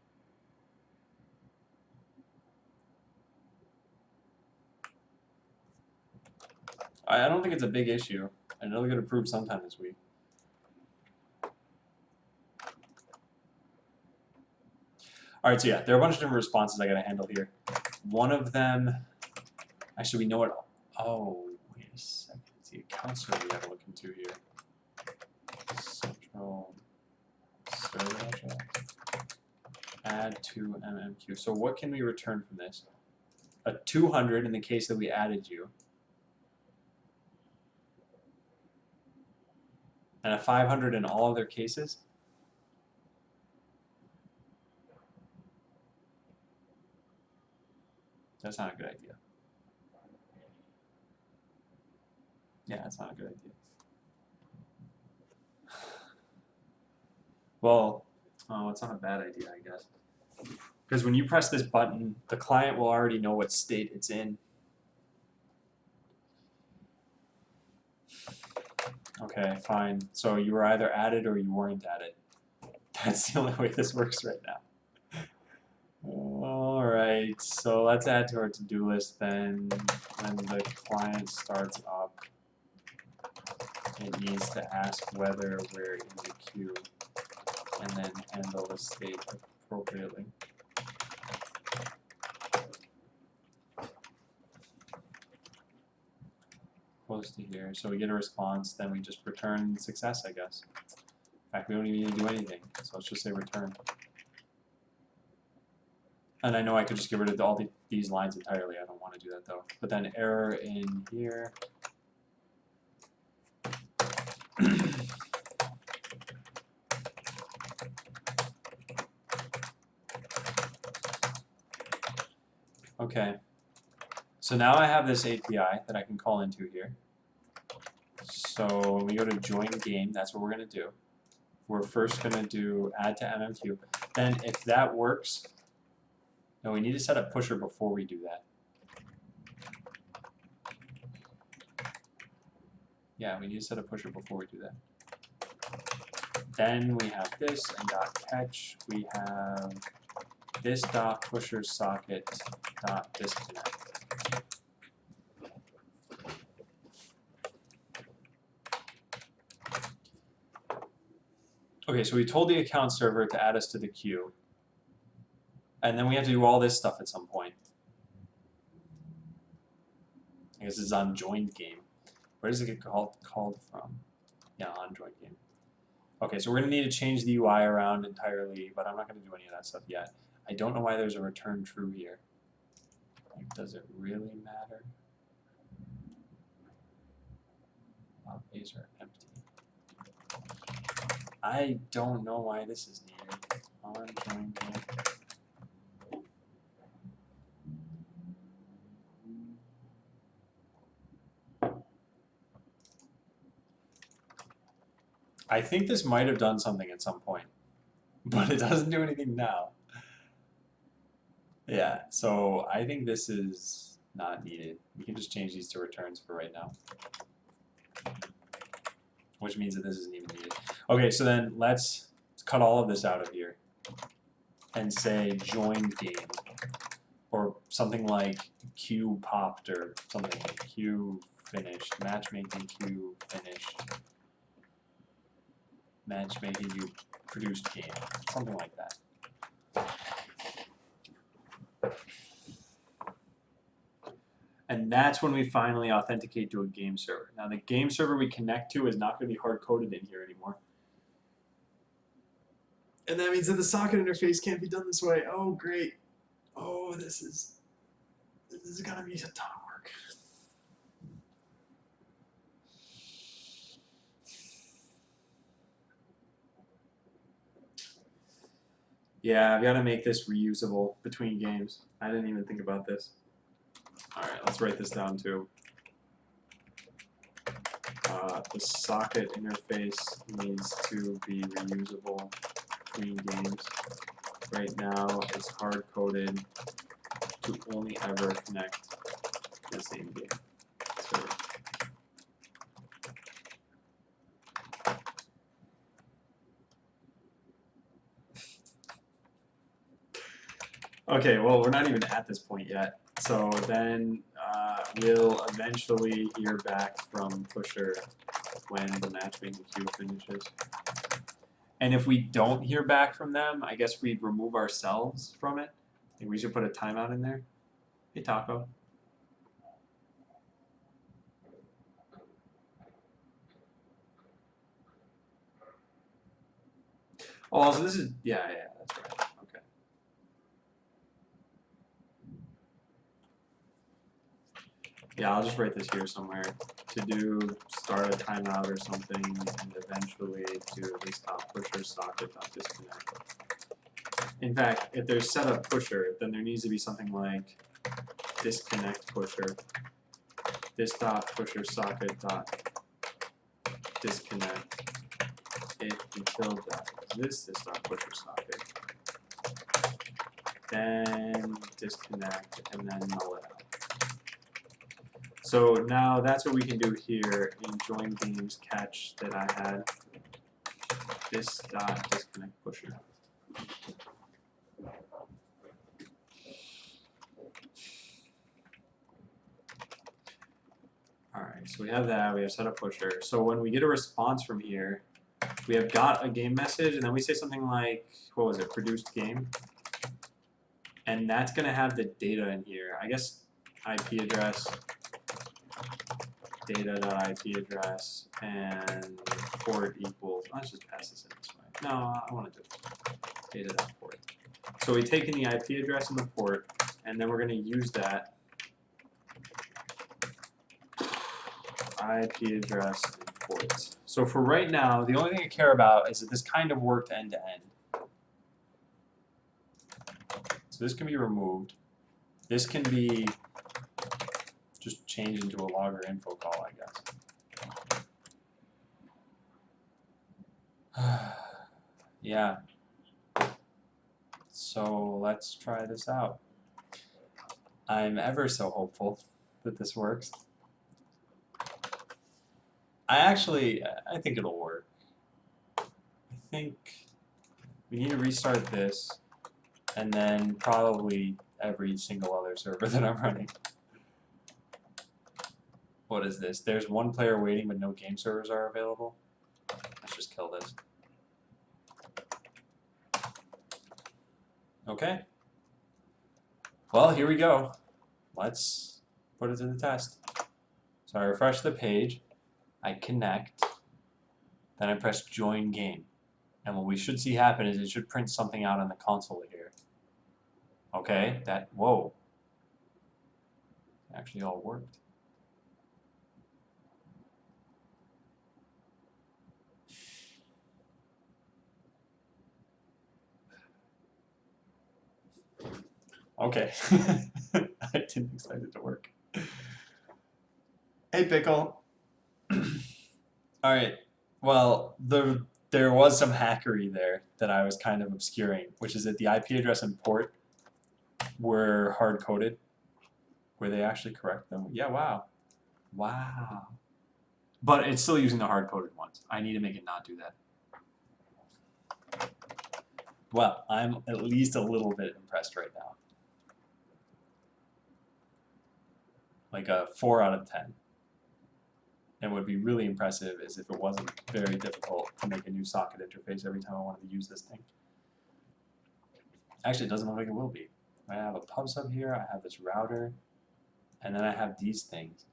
I don't think it's a big issue. I know they're going to approve sometime this week. All right, so yeah, there are a bunch of different responses I got to handle here. One of them, actually, we know what. Oh, wait a second. It's the account server we got to look into here. Central server. Add to MMQ. So what can we return from this? A 200 in the case that we added you. And a 500 in all other cases? That's not a good idea. Yeah, that's not a good idea. Well, oh, it's not a bad idea, I guess. Because when you press this button, the client will already know what state it's in. Okay, fine. So you were either added or you weren't added. That's the only way this works right now. Alright, so let's add to our to-do list then. When the client starts up, it needs to ask whether we're in the queue and then handle the state appropriately. Close to here. So we get a response, then we just return success, I guess. In fact, we don't even need to do anything. So let's just say return. And I know I could just get rid of all these lines entirely. I don't want to do that though. But then error in here. Okay. So now I have this API that I can call into here. So when we go to join game, that's what we're going to do. We're first going to do add to MMQ. Then if that works, no, we need to set up pusher before we do that. Yeah, we need to set a pusher before we do that. Then we have this and dot catch. We have this dot pusher socket dot disconnect. Okay, so we told the account server to add us to the queue. And then we have to do all this stuff at some point. I guess it's on joined game. Where does it get called from? Yeah, on joined game. Okay, so we're going to need to change the UI around entirely, but I'm not going to do any of that stuff yet. I don't know why there's a return true here. Like, does it really matter? These are empty. I don't know why this is needed. On joined game. I think this might have done something at some point, but it doesn't do anything now. Yeah, so I think this is not needed. We can just change these to returns for right now, which means that this isn't even needed. Okay, so then let's cut all of this out of here and say join game, or something like queue popped, or something like queue finished, matchmaking queue finished. Matchmaking you produced game, something like that. And that's when we finally authenticate to a game server. Now the game server we connect to is not going to be hard-coded in here anymore. And that means that the socket interface can't be done this way. Oh, great. Oh, this is going to be a ton of work. Yeah, I've got to make this reusable between games. I didn't even think about this. Alright, let's write this down too. The socket interface needs to be reusable between games. Right now, it's hard-coded to only ever connect to the same game. So, Okay, well, we're not even at this point yet. So then we'll eventually hear back from Pusher when the matchmaking queue finishes. And if we don't hear back from them, I guess we'd remove ourselves from it. I think we should put a timeout in there. Hey, Taco. Oh, so this is, yeah, that's right. Okay. Yeah, I'll just write this here somewhere. To do start a timeout or something, and eventually to at least stop pusher socket.disconnect. In fact, if there's setup pusher, then there needs to be something like disconnect pusher, this dot pusher socket dot disconnect if util dot exists this dot pusher socket, then disconnect and then null it out. So now that's what we can do here in join games catch that I had. This dot disconnect pusher. Alright, so we have that, we have setup pusher. So when we get a response from here, we have got a game message, and then we say something like, what was it, produced game? And that's gonna have the data in here. I guess IP address, data.ip address, and port equals, let's just pass this in this way. No, I want to do data.port. So we take in the IP address and the port, and then we're gonna use that IP address and port. So for right now, the only thing I care about is that this kind of worked end to end. So this can be removed. This can be just changed into a logger info call, I guess. Yeah. So let's try this out. I'm ever so hopeful that this works. I think it'll work. I think we need to restart this, and then probably every single other server that I'm running. What is this? There's one player waiting, but no game servers are available. Let's just kill this. Okay. Well, here we go. Let's put it to the test. So I refresh the page, I connect, then I press join game. And what we should see happen is it should print something out on the console here. Okay, whoa. Actually all worked. Okay. I didn't expect it to work. Hey, Pickle. Alright, well, there was some hackery there that I was kind of obscuring, which is that the IP address and port were hard-coded. Were they actually correct, though? Yeah, wow. Wow. But it's still using the hard-coded ones. I need to make it not do that. Well, I'm at least a little bit impressed right now. Like a 4 out of 10. And what would be really impressive is if it wasn't very difficult to make a new socket interface every time I wanted to use this thing. Actually, it doesn't look like it will be. I have a pub sub here, I have this router, and then I have these things.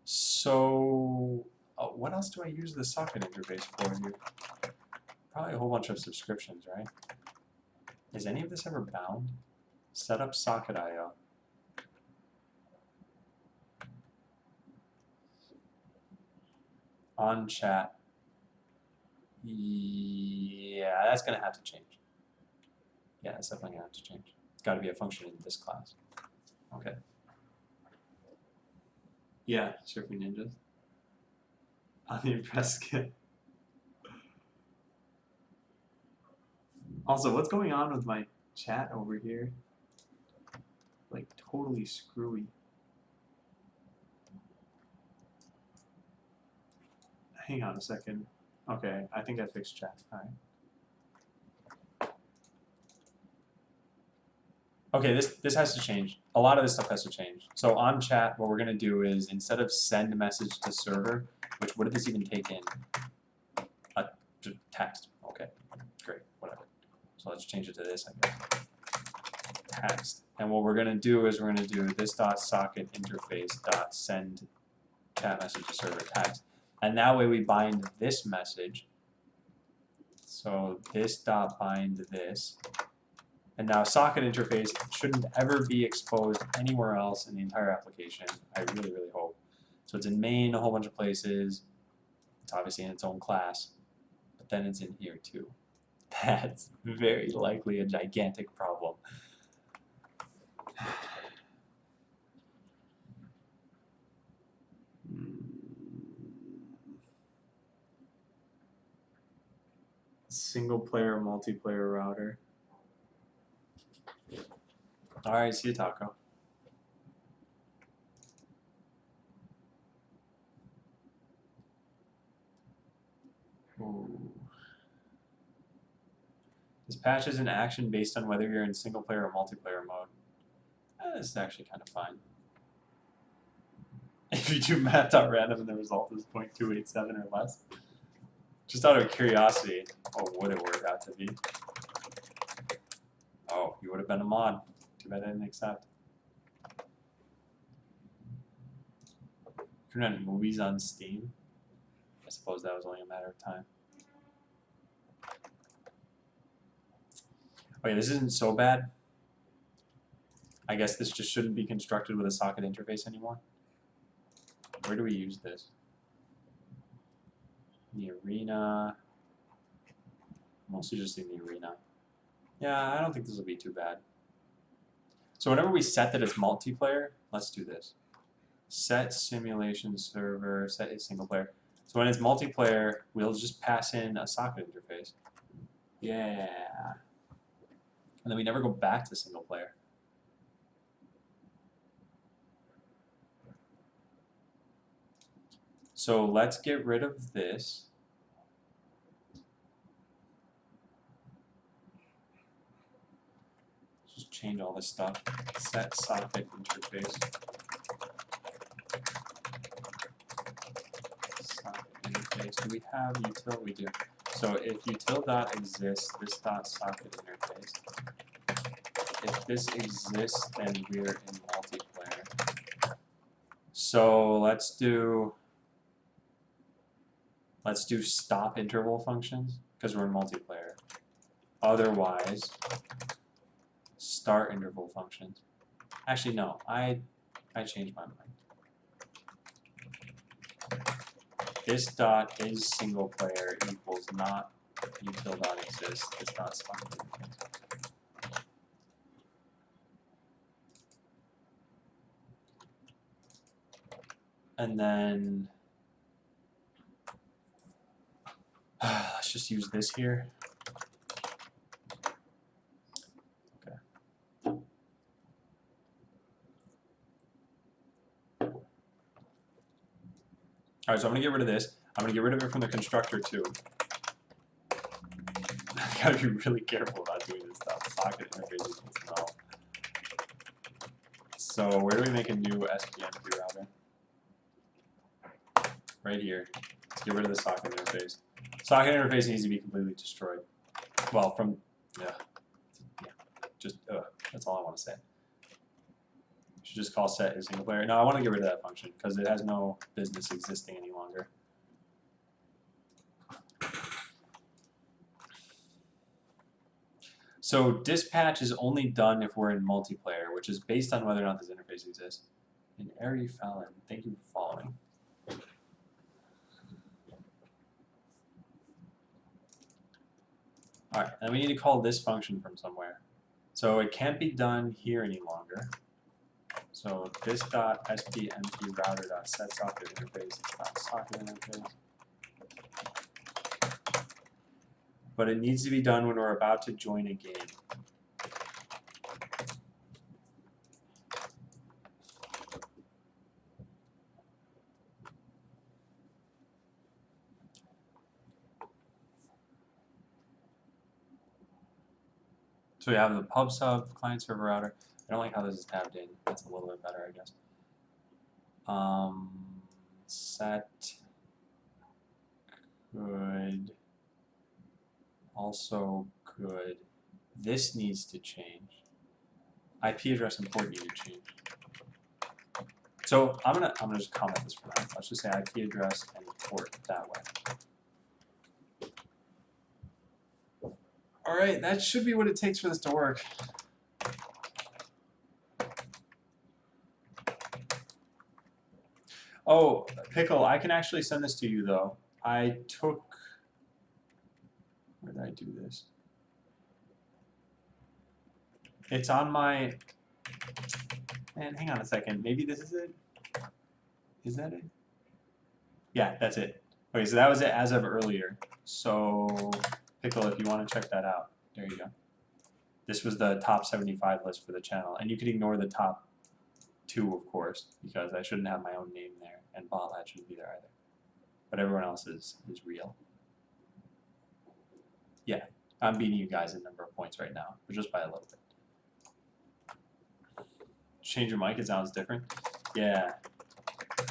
So, what else do I use the socket interface for here? Probably a whole bunch of subscriptions, right? Is any of this ever bound? Set up socket IO. On chat. Yeah, that's going to have to change. Yeah, that's definitely going to have to change. It's got to be a function in this class. Okay. Yeah, Surfing Ninjas. On the Impress kit. Also, what's going on with my chat over here? Like, totally screwy. Hang on a second. Okay, I think I fixed chat. Alright. Okay, this has to change. A lot of this stuff has to change. So on chat, what we're gonna do is instead of send message to server, which what did this even take in? Text. Okay, great, whatever. So let's change it to this, I guess. Text. And what we're gonna do is we're gonna do this dot socket interface dot send chat message to server text. And that way we bind this message. So this dot bind this. And now socket interface shouldn't ever be exposed anywhere else in the entire application. I really, really hope. So it's in main a whole bunch of places. It's obviously in its own class. But then it's in here too. That's very likely a gigantic problem. Single player, multiplayer router. Alright, see you, Taco. Ooh. This patch is in action based on whether you're in single player or multiplayer mode. This is actually kind of fine. If you do math.random and the result is 0.287 or less. Just out of curiosity, what would it work out to be? Oh, you would have been a mod. Too bad I didn't accept. You can rent movies on Steam. I suppose that was only a matter of time. Okay, this isn't so bad. I guess this just shouldn't be constructed with a socket interface anymore. Where do we use this? In the arena. Mostly just in the arena. Yeah, I don't think this will be too bad. So whenever we set that it's multiplayer, let's do this. Set simulation server, set a single player. So when it's multiplayer, we'll just pass in a socket interface. Yeah. And then we never go back to single player. So let's get rid of this. Just change all this stuff. Set socket interface. Socket interface. Do we have util? We do. So if util.exists, this dot socket interface. If this exists, then we're in multiplayer. So let's do stop interval functions because we're in multiplayer. Otherwise, start interval functions. Actually, no, I changed my mind. This dot is single player equals not util dot exists. This dot stop interface. And then let's just use this here. Okay. All right, so I'm gonna get rid of this. I'm gonna get rid of it from the constructor too. I gotta be really careful about doing this stuff. Socket interface equals null. So where do we make a new SPMP router? Right here. Let's get rid of the socket interface. Socket interface needs to be completely destroyed. Well, from just that's all I want to say. Should just call set a single player. No, I want to get rid of that function because it has no business existing any longer. So dispatch is only done if we're in multiplayer, which is based on whether or not this interface exists. And Ari Fallon, thank you for following. All right, and we need to call this function from somewhere. So it can't be done here any longer. So this dot SPMP router dot set socket interface dot socket interface. But it needs to be done when we're about to join a game. So we have the pub sub client server router. I don't like how this is tabbed in. That's a little bit better, I guess. Set good. Also good. This needs to change. IP address and port need to change. So I'm gonna just comment this for now. Let's just say IP address and port that way. All right, that should be what it takes for this to work. Oh, Pickle, I can actually send this to you though. I took, where did I do this? It's on my, man, hang on a second. Maybe this is it? Is that it? Yeah, that's it. Okay, so that was it as of earlier. So, Pickle, if you want to check that out, there you go. This was the top 75 list for the channel. And you can ignore the top 2, of course, because I shouldn't have my own name there, and Botlat shouldn't be there either. But everyone else is real. Yeah, I'm beating you guys in number of points right now, but just by a little bit. Change your mic, it sounds different. Yeah,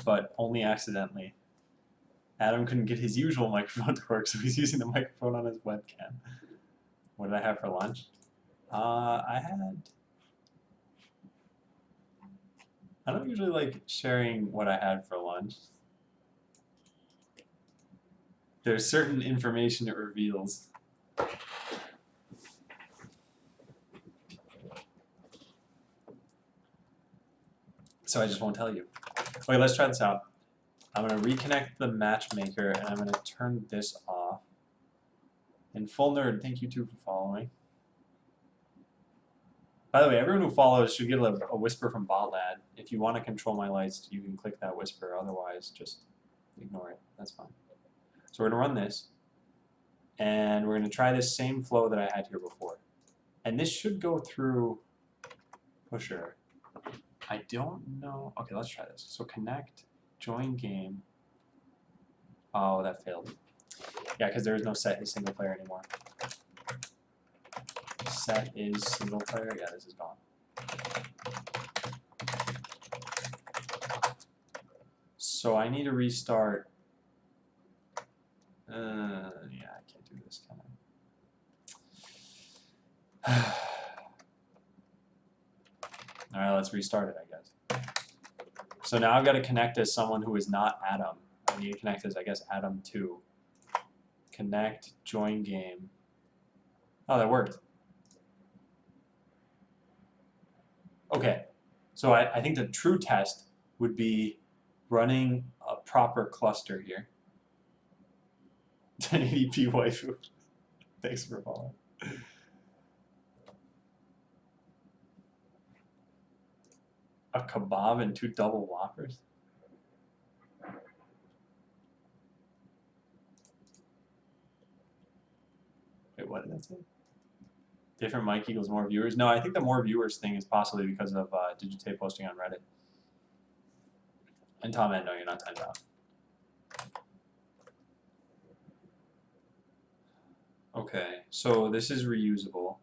but only accidentally. Adam couldn't get his usual microphone to work, so he's using the microphone on his webcam. What did I have for lunch? I don't usually like sharing what I had for lunch. There's certain information it reveals. So I just won't tell you. Okay, let's try this out. I'm going to reconnect the matchmaker, and I'm going to turn this off. And Full Nerd, thank you too for following. By the way, everyone who follows should get a whisper from Botlat. If you want to control my lights, you can click that whisper. Otherwise, just ignore it. That's fine. So we're going to run this. And we're going to try this same flow that I had here before. And this should go through Pusher. I don't know. Okay, let's try this. So connect, join game. Oh, that failed. Yeah, because there is no set is single player anymore. Set is single player. Yeah, this is gone. So I need to restart. Yeah, I can't do this, can I? All right, let's restart it, I guess. So now I've got to connect as someone who is not Adam. I need to connect as, I guess, Adam2. Connect, join game. Oh, that worked. Okay, so I think the true test would be running a proper cluster here. 1080p waifu. Thanks for following. A kebab and 2 double whoppers? Wait, what did that say? Different mic equals more viewers? No, I think the more viewers thing is possibly because of Digitape posting on Reddit. And Tom, no, you're not timed out. Okay, so this is reusable.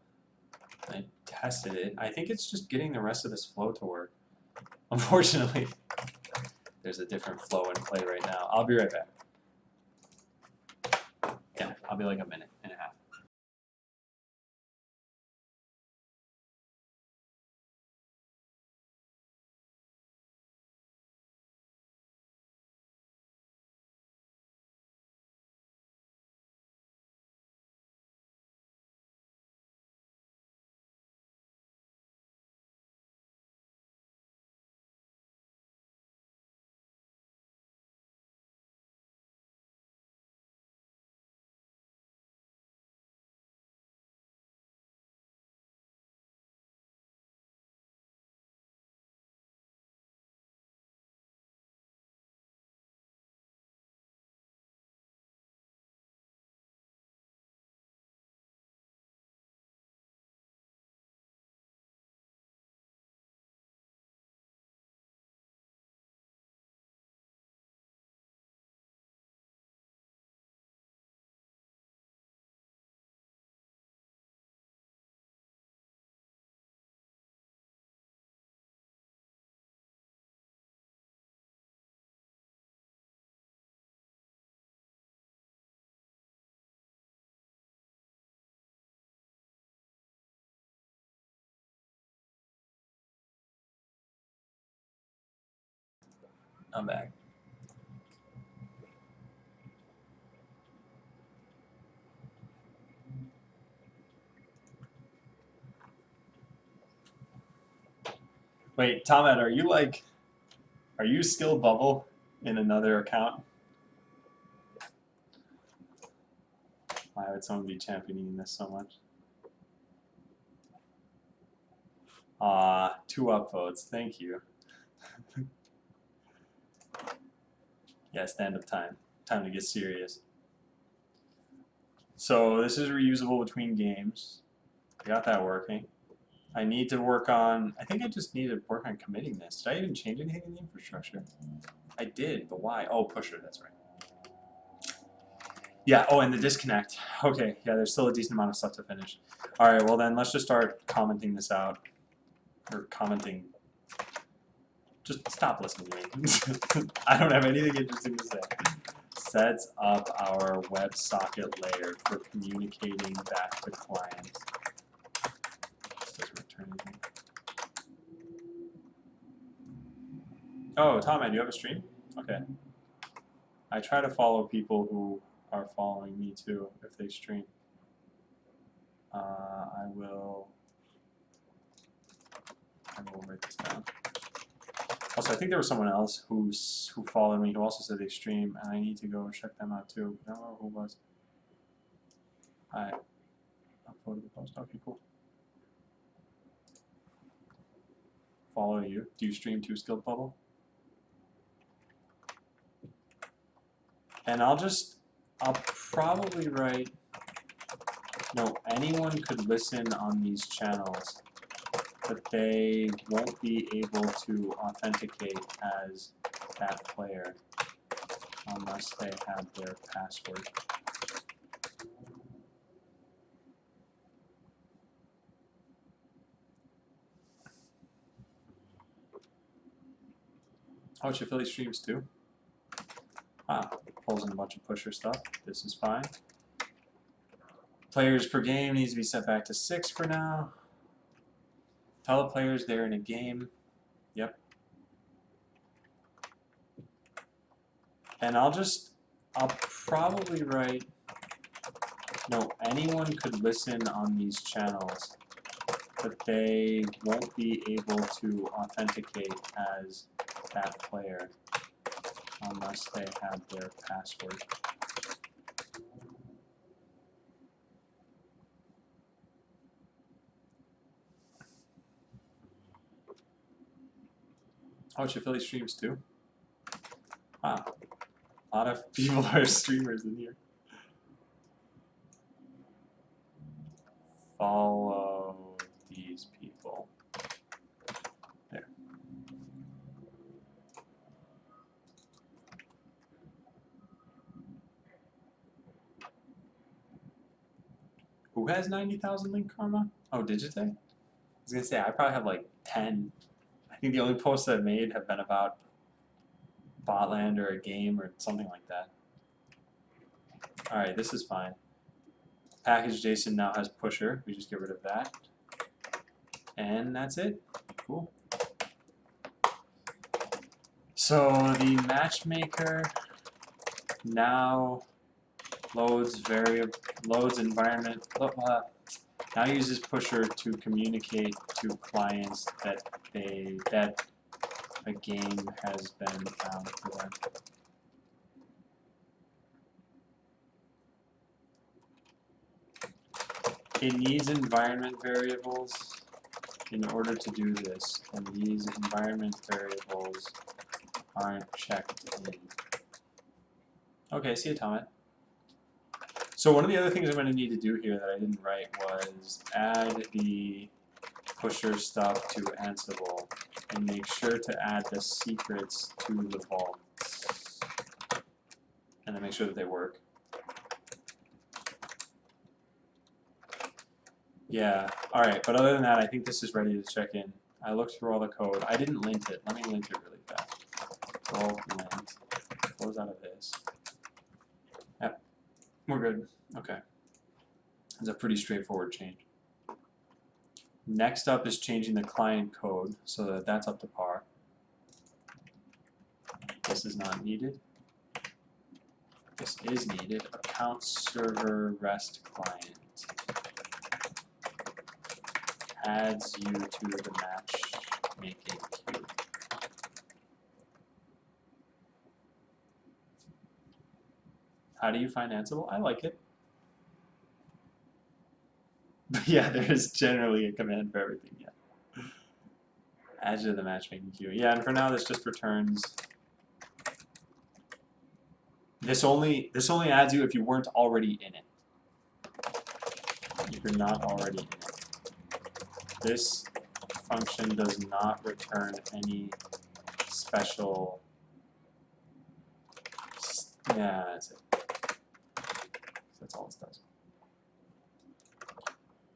I tested it. I think it's just getting the rest of this flow to work. Unfortunately, there's a different flow in play right now. I'll be right back. Yeah, I'll be like a minute and a half. I'm back. Wait, Tomet, are you Skill Bubble in another account? Why would someone be championing this so much? 2 upvotes, thank you. Yeah, stand-up time. Time to get serious. So this is reusable between games. I got that working. I need to work on, I think I just need to work on committing this. Did I even change anything in the infrastructure? I did, but why? Oh, pusher, that's right. Yeah, oh, and the disconnect. Okay, yeah, there's still a decent amount of stuff to finish. All right, well then, let's just start commenting this out. Or commenting. Just stop listening to me. I don't have anything interesting to say. Sets up our WebSocket layer for communicating back to client. This doesn't return anything. Oh, Tom, do you have a stream? Okay. I try to follow people who are following me too, if they stream. I will write this down. Also, I think there was someone else who followed me who also said they stream, and I need to go check them out too. I don't know who it was. I uploaded the post. Okay, cool. Follow you. Do you stream too, Skilled Bubble? And I'll probably write, no, anyone could listen on these channels, but they won't be able to authenticate as that player unless they have their password. Oh, Shafili streams too? Pulls in a bunch of pusher stuff. This is fine. Players per game needs to be set back to 6 for now. Tell the players they're in a game. Yep. And I'll probably write, no, anyone could listen on these channels, but they won't be able to authenticate as that player unless they have their password. Oh, Shafili streams too? Wow. A lot of people are streamers in here. Follow these people. There. Who has 90,000 link karma? Oh, Digite? I was gonna say, I probably have like 10. I think the only posts I've made have been about Botland or a game or something like that. Alright, this is fine. Package JSON now has pusher. We just get rid of that. And that's it. Cool. So the matchmaker now loads environment. Now uses pusher to communicate to clients that a game has been found for them. It needs environment variables in order to do this, and these environment variables aren't checked in. Okay, see you, Tomet. So one of the other things I'm going to need to do here that I didn't write was add the pusher stuff to Ansible and make sure to add the secrets to the vaults. And then make sure that they work. Yeah, alright, but other than that, I think this is ready to check in. I looked through all the code. I didn't lint it. Let me lint it really fast. Bulk lint. Close out of this. Yep, we're good. Okay. It's a pretty straightforward change. Next up is changing the client code so that that's up to par. This is not needed. This is needed. Account server REST client adds you to the matchmaking queue. How do you find Ansible? I like it. But yeah, there is generally a command for everything, yeah. Add you to the matchmaking queue. Yeah, and for now this just returns. This only adds you if you weren't already in it. If you're not already in it. This function does not return any special. Yeah, that's it. That's all this does.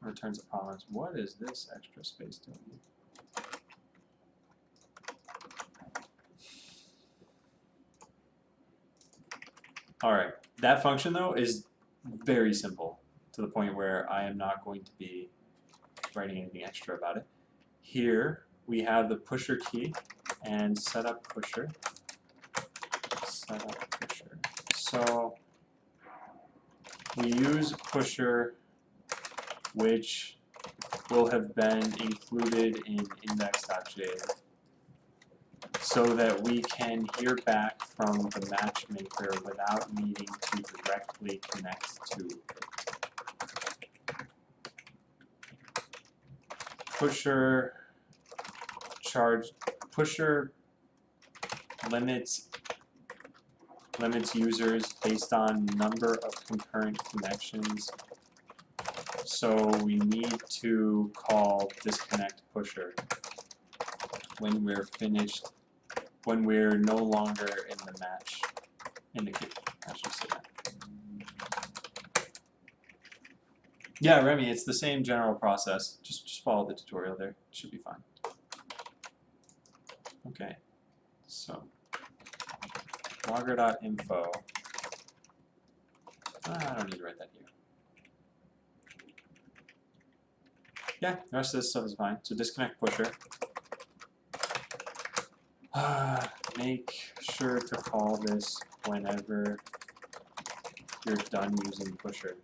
Returns a promise. What is this extra space doing? Alright, that function though is very simple to the point where I am not going to be writing anything extra about it. Here we have the pusher key and setup pusher. Setup pusher. So we use pusher, which will have been included in index.js, so that we can hear back from the matchmaker without needing to directly connect to it. Pusher limits users based on number of concurrent connections. So we need to call disconnect pusher when we're finished, when we're no longer in the match, in the queue. I should say that. Yeah, Remy, it's the same general process. Just follow the tutorial there. It should be fine. Okay, so logger.info. I don't need to write that here. Yeah, the rest of this stuff is fine. So disconnect pusher. Make sure to call this whenever you're done using pusher.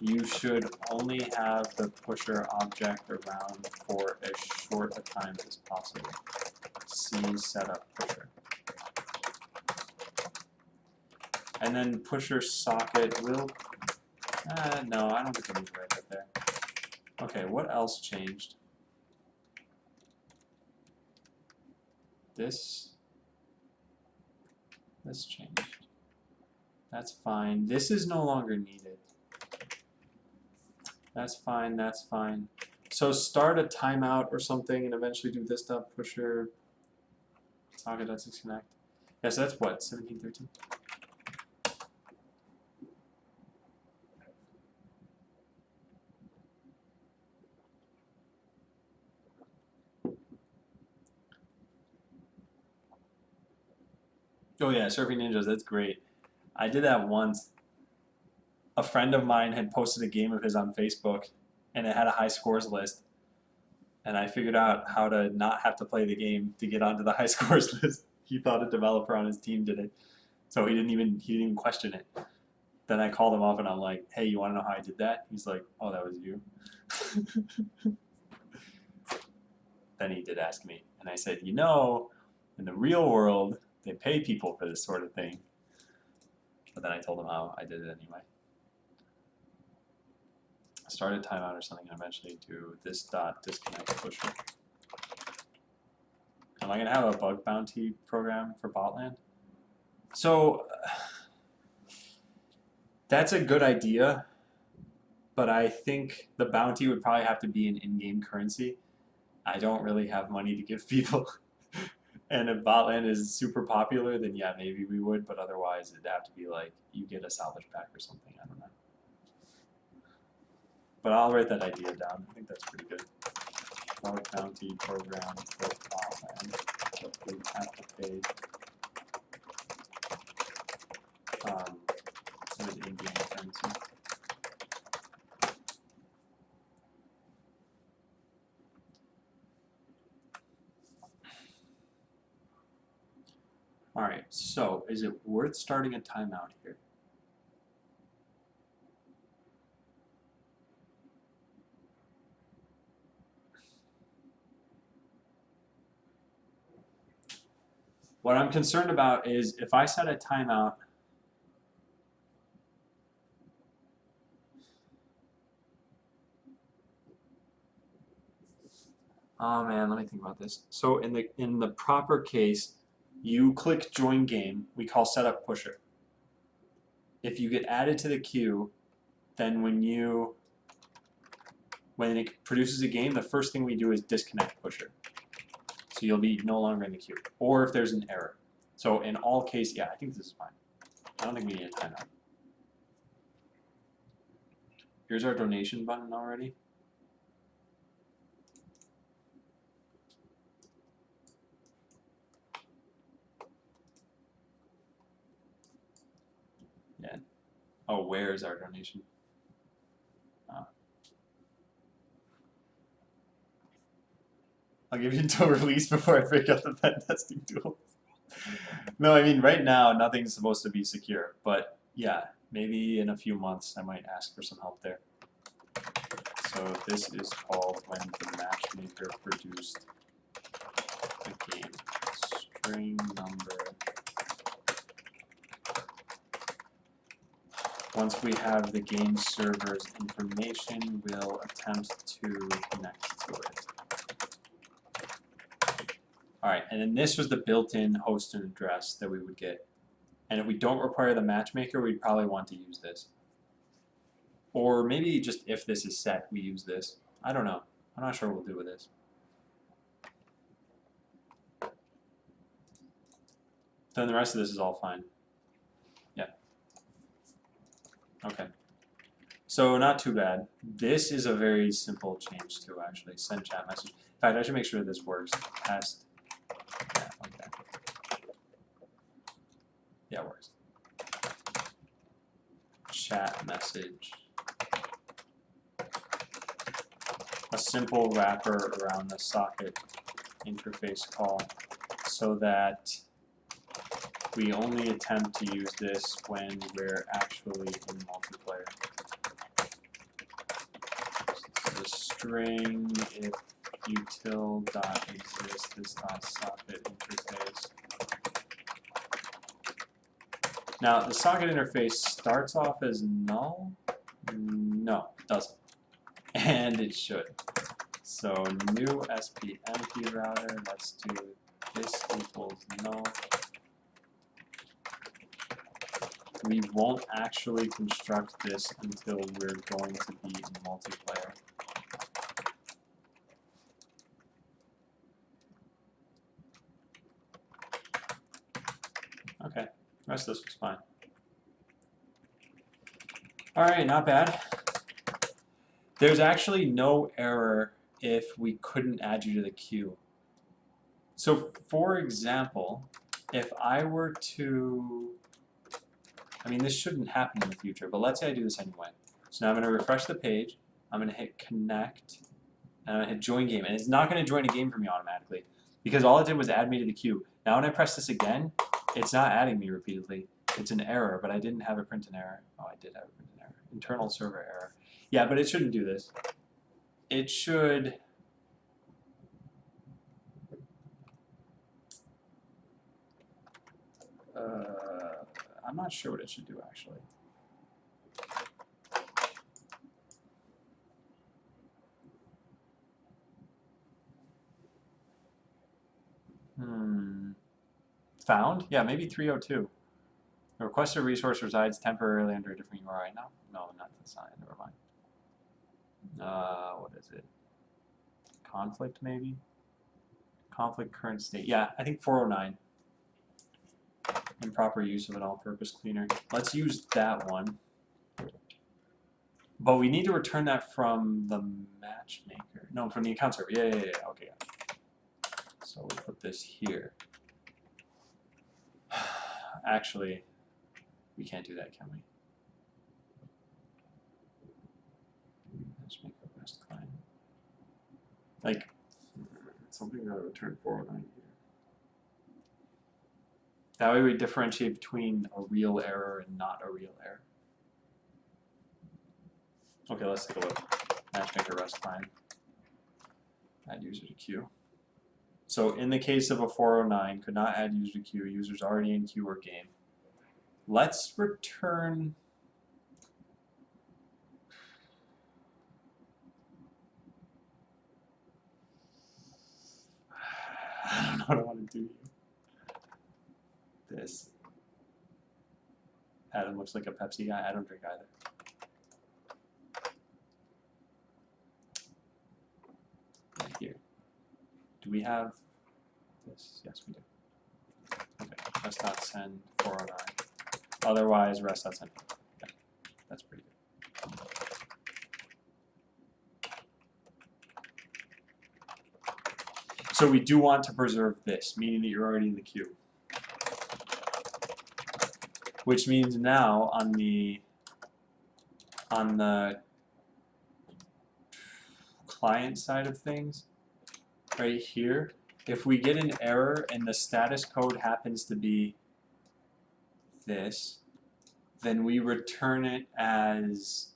You should only have the pusher object around for as short a time as possible. See setup pusher. And then pusher socket will. No, I don't think I need to write that there. Okay, what else changed? This changed. That's fine. This is no longer needed. That's fine, that's fine. So start a timeout or something and eventually do this stuff, pusher, socket.disconnect. Yeah, so that's what, 1713? Oh yeah, Surfing Ninjas, that's great. I did that once. A friend of mine had posted a game of his on Facebook, and it had a high scores list. And I figured out how to not have to play the game to get onto the high scores list. He thought a developer on his team did it, so he didn't even question it. Then I called him up and I'm like, "Hey, you want to know how I did that?" He's like, "Oh, that was you." Then he did ask me, and I said, "You know, in the real world, they pay people for this sort of thing." But then I told him how I did it anyway. Start a timeout or something and eventually do this dot disconnect pusher. Am I going to have a bug bounty program for Botland? So that's a good idea, but I think the bounty would probably have to be an in-game currency. I don't really have money to give people. And if Botland is super popular, then yeah, maybe we would, but otherwise it'd have to be like you get a salvage pack or something. I don't know. But I'll write that idea down. I think that's pretty good. Bug bounty program for Botland. But we have to pay an in-game currency. All right, so is it worth starting a timeout here? What I'm concerned about is if I set a timeout, oh man, let me think about this. So in the proper case, you click join game, we call setup pusher. If you get added to the queue, then when it produces a game, the first thing we do is disconnect pusher. So you'll be no longer in the queue. Or if there's an error. So in all cases, yeah, I think this is fine. I don't think we need a timeout. Here's our donation button already. Yeah. Oh, where's our donation? I'll give you until release before I break out the pen testing tool. No, I mean, right now, nothing's supposed to be secure. But yeah, maybe in a few months, I might ask for some help there. So this is called when the matchmaker produced a game. String number. Once we have the game server's information, we'll attempt to connect to it. Alright, and then this was the built-in host and address that we would get. And if we don't require the matchmaker, we'd probably want to use this. Or maybe just if this is set, we use this. I don't know. I'm not sure what we'll do with this. Then the rest of this is all fine. Yeah. Okay. So not too bad. This is a very simple change too, actually. Send chat message. In fact, I should make sure this works. Test. Yeah, okay. Yeah, it works. Chat message. A simple wrapper around the socket interface call so that we only attempt to use this when we're actually in multiplayer. So the string if util.exist is .socket interface. Now the socket interface starts off as null? No, it doesn't. And it should. So new SPMP router, let's do this equals null. We won't actually construct this until we're going to be in multiplayer. Okay, the rest of this was fine. Alright, not bad. There's actually no error if we couldn't add you to the queue. So for example, if I were to, I mean this shouldn't happen in the future, but let's say I do this anyway. So now I'm going to refresh the page, I'm going to hit connect, and I'm going to hit join game, and it's not going to join a game for me automatically, because all it did was add me to the queue. Now when I press this again, it's not adding me repeatedly. It's an error, but I didn't have a print an error. Oh, I did have a print an error. Internal server error. Yeah, but it shouldn't do this. It should... I'm not sure what it should do, actually. Found? Yeah, maybe 302. The requested resource resides temporarily under a different URI. No, that's not it. Never mind. What is it? Conflict, maybe? Conflict current state. Yeah, I think 409. Improper use of an all-purpose cleaner. Let's use that one. But we need to return that from the matchmaker. No, from the account server. Yeah. Okay. So we'll put this here. Actually, we can't do that, can we? Matchmaker REST client. Like, something that return 409 here. That way we differentiate between a real error and not a real error. Okay, let's take a look. Matchmaker rest fine. Add user to queue. So in the case of a 409, could not add user to queue, user's already in queue or game. Let's return. I don't know what I want to do here. This. Adam looks like a Pepsi guy. I don't drink either. Yeah, here. Do we have this? Yes, we do. Okay, rest.send 409. Otherwise, rest.send. Okay, that's pretty good. So we do want to preserve this, meaning that you're already in the queue. Which means now on the client side of things, right here, if we get an error and the status code happens to be this, then we return it as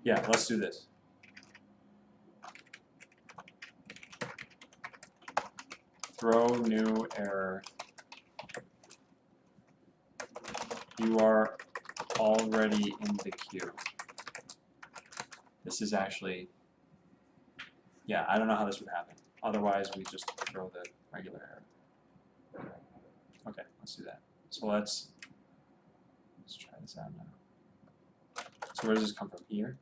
let's do this. Throw new error. You are already in the queue. This is actually, yeah, I don't know how this would happen. Otherwise, we just throw the regular error. Okay, let's do that. So let's try this out now. So where does this come from? Here?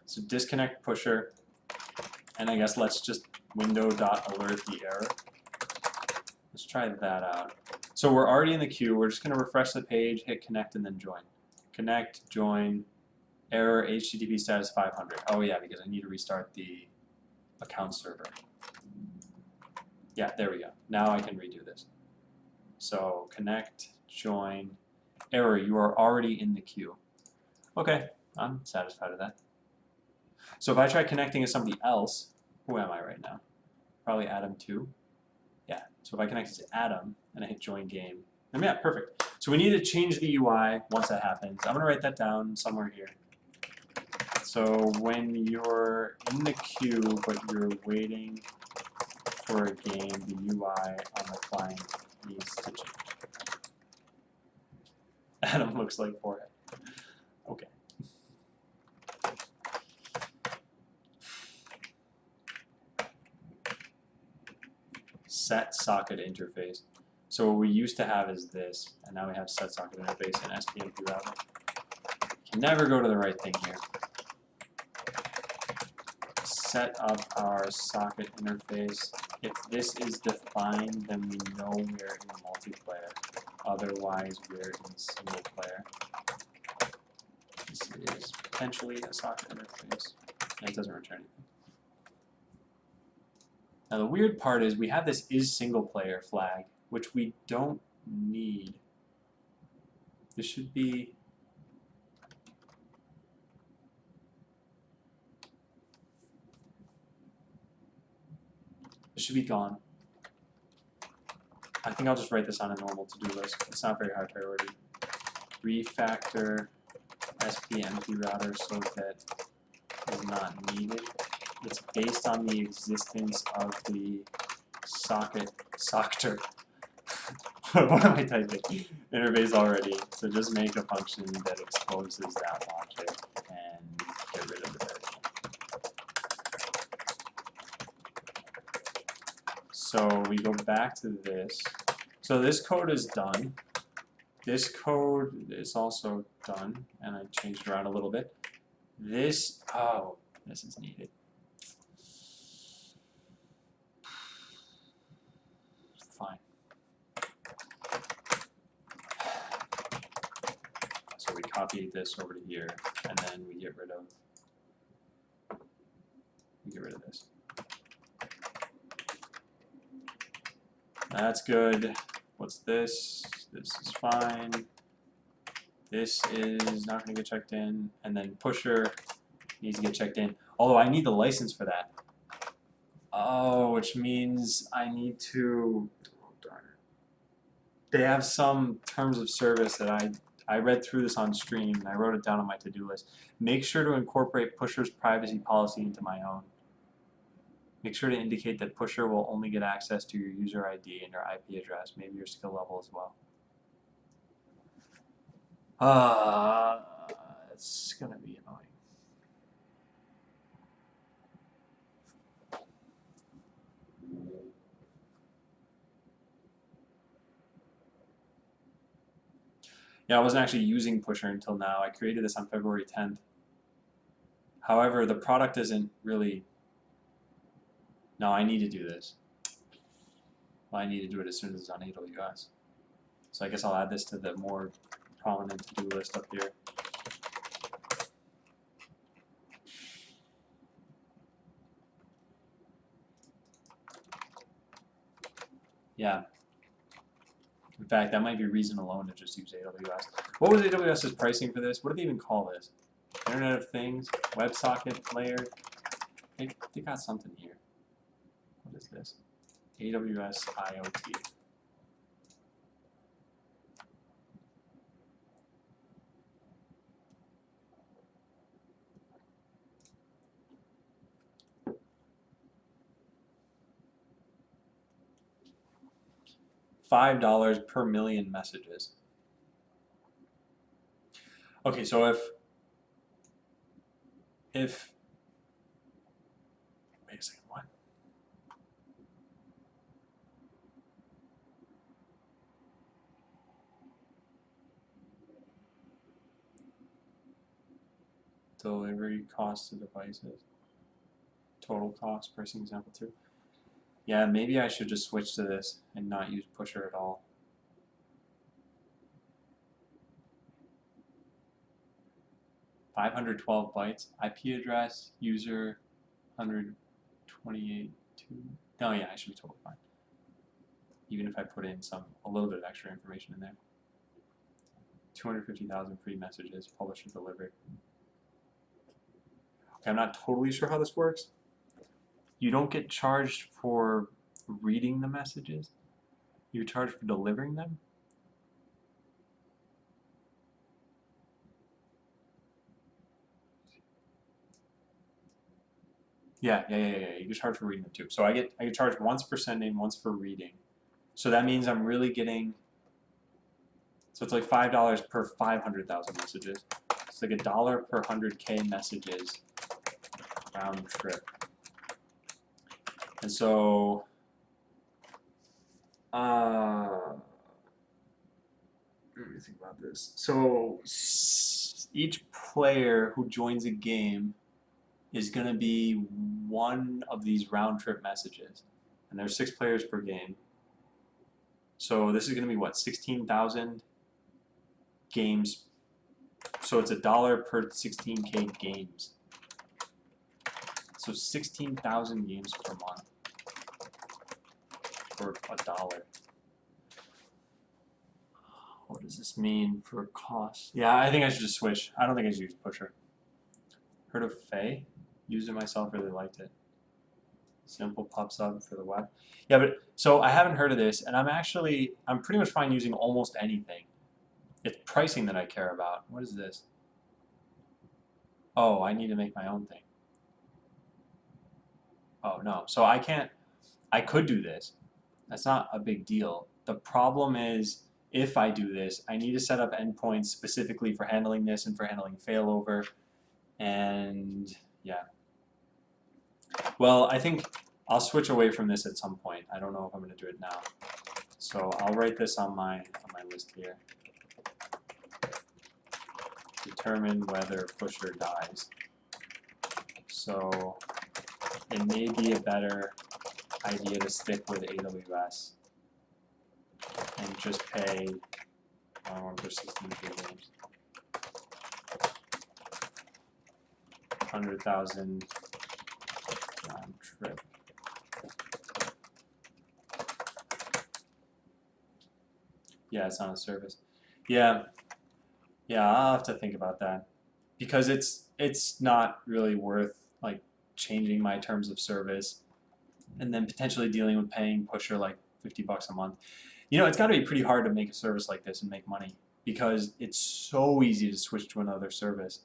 So disconnect pusher, and I guess let's just window.alert the error. Let's try that out. So we're already in the queue. We're just going to refresh the page, hit connect, and then join. Connect, join, error, HTTP status 500. Oh yeah, because I need to restart the account server. Yeah, there we go. Now I can redo this. So connect, join, error, you are already in the queue. Okay, I'm satisfied with that. So if I try connecting to somebody else, who am I right now? Probably Adam 2. Yeah, so if I connect to Adam and I hit join game, then yeah, perfect. So we need to change the UI once that happens. I'm going to write that down somewhere here. So when you're in the queue but you're waiting for a game, the UI on the client needs to change. Adam looks like forehead. Okay. Set socket interface. So what we used to have is this, and now we have set socket interface and SPMP router. You can never go to the right thing here. Set up our socket interface. If this is defined, then we know we're in multiplayer. Otherwise, we're in single player. This is potentially a socket interface, and it doesn't return anything. Now the weird part is we have this is single player flag, which we don't need. This should be gone. I think I'll just write this on a normal to-do list. It's not very high priority. Refactor SPMP router so that is not needed. It's based on the existence of the socketer. What am I typing? Interface already. So just make a function that exposes that logic and get rid of the variable. So we go back to this. So this code is done. This code is also done, and I changed around a little bit. This, oh, this is needed. Fine. So we copy this over to here, and then we get rid of this. That's good. What's this? This is fine. This is not going to get checked in, and then pusher needs to get checked in. Although I need the license for that. Oh, which means I need to. Oh, darn it. They have some terms of service that I read through this on stream and I wrote it down on my to-do list. Make sure to incorporate Pusher's privacy policy into my own. Make sure to indicate that Pusher will only get access to your user ID and your IP address, maybe your skill level as well. It's gonna be annoying. Yeah, I wasn't actually using Pusher until now. I created this on February 10th. However, the product isn't really... No, I need to do this. Well, I need to do it as soon as it's on AWS. So I guess I'll add this to the more prominent to-do list up here. Yeah. In fact, that might be reason alone to just use AWS. What was AWS's pricing for this? What do they even call this? Internet of Things? WebSocket layer? They got something here. What is this? AWS IoT. $5 per million messages. Okay, so if wait a second, what? Delivery cost to devices. Total cost, pricing example 2. Yeah, maybe I should just switch to this and not use Pusher at all. $512 bytes, IP address, user, 128.2. Oh yeah, I should be totally fine. Even if I put in a little bit of extra information in there. 250,000 free messages, published and delivered. Okay, I'm not totally sure how this works. You don't get charged for reading the messages. You're charged for delivering them. Yeah. You get charged for reading them too. So I get charged once for sending, once for reading. So that means I'm really getting. So it's like $5 per 500,000 messages. It's like $1 per 100K messages round trip. And so, let me think about this. So each player who joins a game is going to be one of these round trip messages. And there's 6 players per game. So this is going to be what, 16,000 games. So it's $1 per 16K games. So 16,000 games per month for $1. What does this mean for cost? Yeah, I think I should just switch. I don't think I should use Pusher. Heard of Faye? Used it myself, really liked it. Simple pops up for the web. Yeah, but so I haven't heard of this, and I'm pretty much fine using almost anything. It's pricing that I care about. What is this? Oh, I need to make my own thing. Oh no, so I can't. I could do this. That's not a big deal. The problem is, if I do this, I need to set up endpoints specifically for handling this and for handling failover. And yeah. Well, I think I'll switch away from this at some point. I don't know if I'm going to do it now. So I'll write this on my list here. Determine whether Pusher dies. So it may be a better idea to stick with AWS and just pay for 16K games. 100,000 round trip. Yeah, it's not a service. Yeah. Yeah, I'll have to think about that because it's not really worth like changing my terms of service and then potentially dealing with paying Pusher like $50 a month. You know, it's got to be pretty hard to make a service like this and make money because it's so easy to switch to another service.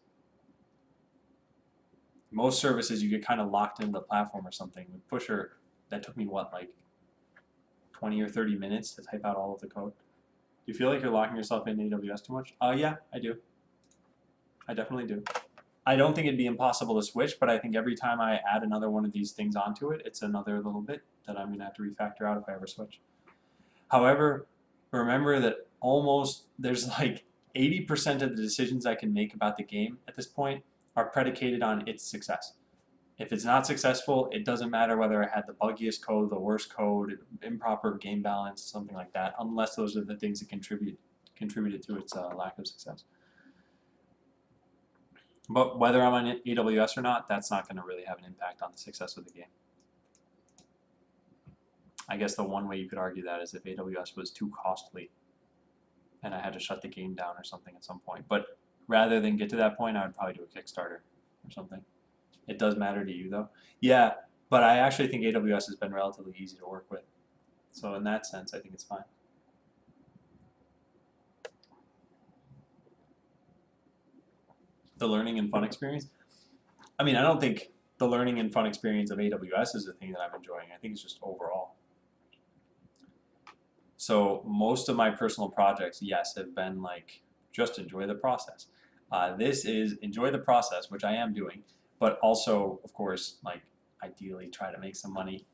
Most services you get kind of locked into the platform or something. With Pusher, that took me what, like 20 or 30 minutes to type out all of the code. Do you feel like you're locking yourself in AWS too much? Yeah, I do. I definitely do. I don't think it'd be impossible to switch, but I think every time I add another one of these things onto it, it's another little bit that I'm going to have to refactor out if I ever switch. However, remember that almost there's like 80% of the decisions I can make about the game at this point are predicated on its success. If it's not successful, it doesn't matter whether I had the buggiest code, the worst code, improper game balance, something like that, unless those are the things that contributed to its lack of success. But whether I'm on AWS or not, that's not going to really have an impact on the success of the game. I guess the one way you could argue that is if AWS was too costly and I had to shut the game down or something at some point. But rather than get to that point, I would probably do a Kickstarter or something. It does matter to you though. Yeah, but I actually think AWS has been relatively easy to work with. So in that sense, I think it's fine. The learning and fun experience? I mean, I don't think the learning and fun experience of AWS is the thing that I'm enjoying. I think it's just overall. So most of my personal projects, yes, have been like, just enjoy the process. This is enjoy the process, which I am doing, but also, of course, like ideally try to make some money.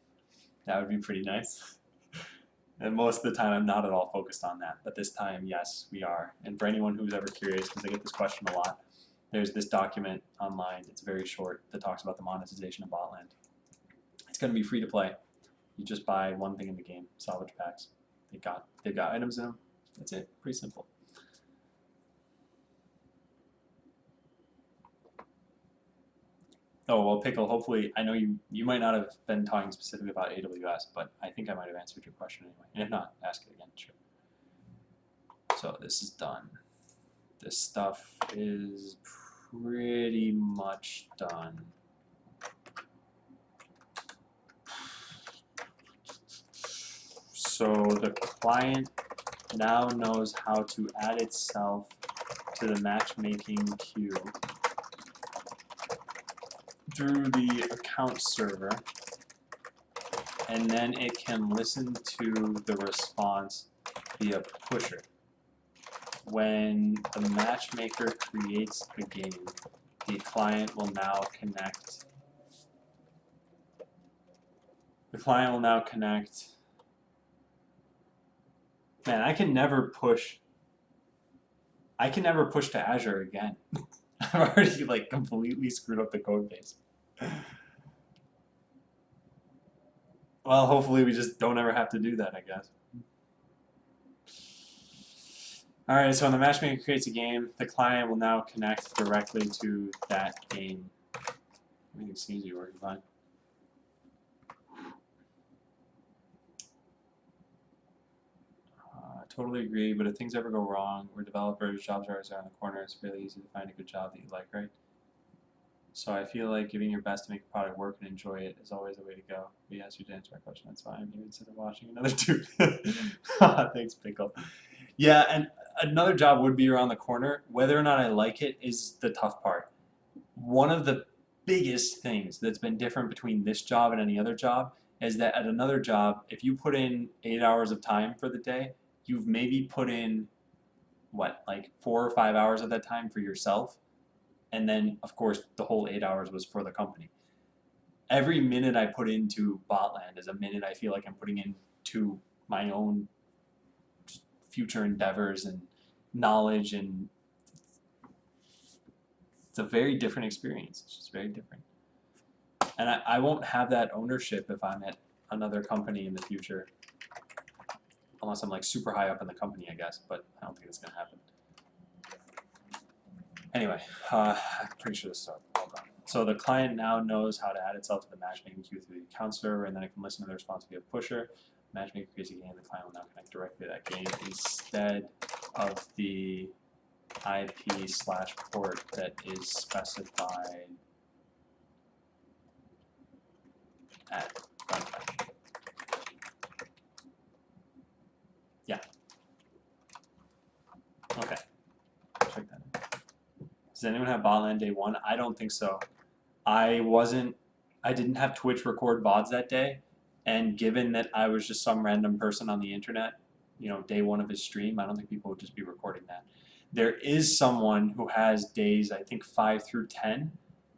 That would be pretty nice. And most of the time, I'm not at all focused on that. But this time, yes, we are. And for anyone who's ever curious, because I get this question a lot, there's this document online, it's very short, that talks about the monetization of Botland. It's going to be free to play. You just buy one thing in the game, salvage packs. They've got items in them. That's it. Pretty simple. Oh, well, Pickle, hopefully, I know you might not have been talking specifically about AWS, but I think I might have answered your question anyway. And if not, ask it again, sure. So this is done. This stuff is pretty much done. So the client now knows how to add itself to the matchmaking queue through the account server, and then it can listen to the response via Pusher. When the matchmaker creates a game, the client will now connect. The client will now connect. Man, I can never push to Azure again. I've already like completely screwed up the code base. Well, hopefully we just don't ever have to do that, I guess. Alright, so when the matchmaker creates a game, the client will now connect directly to that game. Everything seems to be working fine. Totally agree, but if things ever go wrong, we're developers, jobs are always around the corner, it's really easy to find a good job that you like, right? So I feel like giving your best to make a product work and enjoy it is always the way to go. But yes, you did answer my question, that's fine. You instead of watching another dude. Thanks, Pickle. Yeah, and another job would be around the corner. Whether or not I like it is the tough part. One of the biggest things that's been different between this job and any other job is that at another job, if you put in 8 hours of time for the day, you've maybe put in, what, like 4 or 5 hours of that time for yourself. And then, of course, the whole 8 hours was for the company. Every minute I put into Botland is a minute I feel like I'm putting into my own future endeavors and knowledge, and it's a very different experience. It's just very different. And I won't have that ownership if I'm at another company in the future. Unless I'm like super high up in the company, I guess, but I don't think it's going to happen. Anyway, I'm pretty sure this is all done. So the client now knows how to add itself to the matchmaking queue through the account server, and then it can listen to the response via Pusher. Matchmaker creates a game, the client will now connect directly to that game instead of the IP/port that is specified at runtime. Yeah. Okay. Check that out. Does anyone have Botland day one? I don't think so. I didn't have Twitch record VODs that day, and given that I was just some random person on the internet, day one of his stream, I don't think people would just be recording that. There is someone who has days, I think 5 through 10,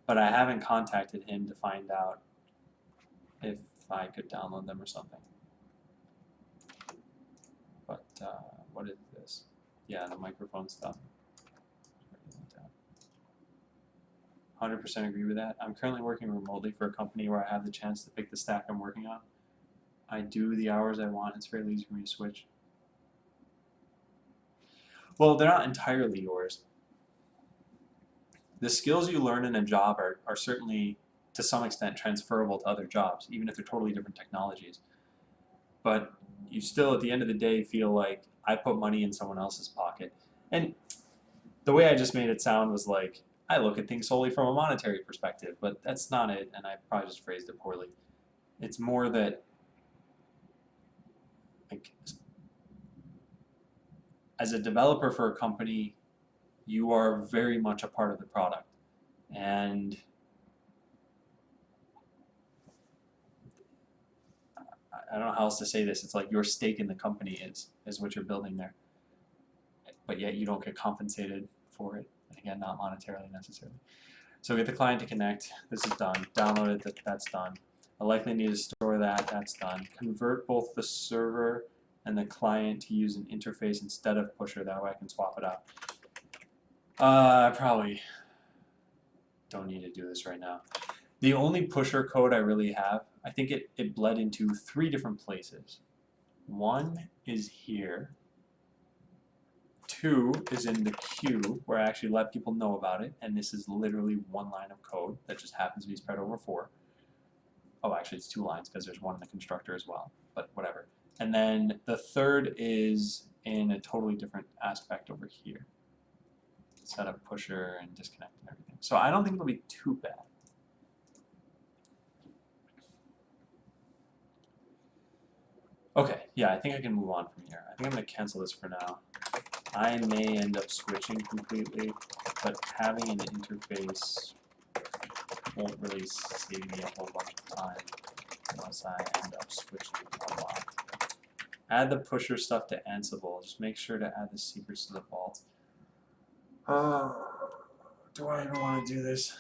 but I haven't contacted him to find out if I could download them or something. But what is this? Yeah, the microphone stuff. 100% agree with that. I'm currently working remotely for a company where I have the chance to pick the stack I'm working on. I do the hours I want. It's fairly easy for me to switch. Well, they're not entirely yours. The skills you learn in a job are certainly, to some extent, transferable to other jobs, even if they're totally different technologies. But you still, at the end of the day, feel like I put money in someone else's pocket. And the way I just made it sound was like, I look at things solely from a monetary perspective, but that's not it, and I probably just phrased it poorly. It's more that, like, as a developer for a company, you are very much a part of the product. And I don't know how else to say this. It's like your stake in the company is what you're building there. But yet you don't get compensated for it. And again, not monetarily necessarily. So get the client to connect. This is done. Download it. That's done. I likely need to store that. That's done. Convert both the server and the client to use an interface instead of Pusher. That way I can swap it out. I probably don't need to do this right now. The only Pusher code I really have, I think it bled into 3 different places. 1 is here. 2 is in the queue, where I actually let people know about it, and this is literally 1 line of code that just happens to be spread over 4. Oh, actually it's 2 lines, because there's 1 in the constructor as well, but whatever. And then the 3rd is in a totally different aspect over here. Set up Pusher and disconnect and everything. So I don't think it'll be too bad. Okay, yeah, I think I can move on from here. I think I'm going to cancel this for now. I may end up switching completely, but having an interface won't really save me a whole bunch of time unless I end up switching a lot. Add the Pusher stuff to Ansible. Just make sure to add the secrets to the vault. Do I even want to do this?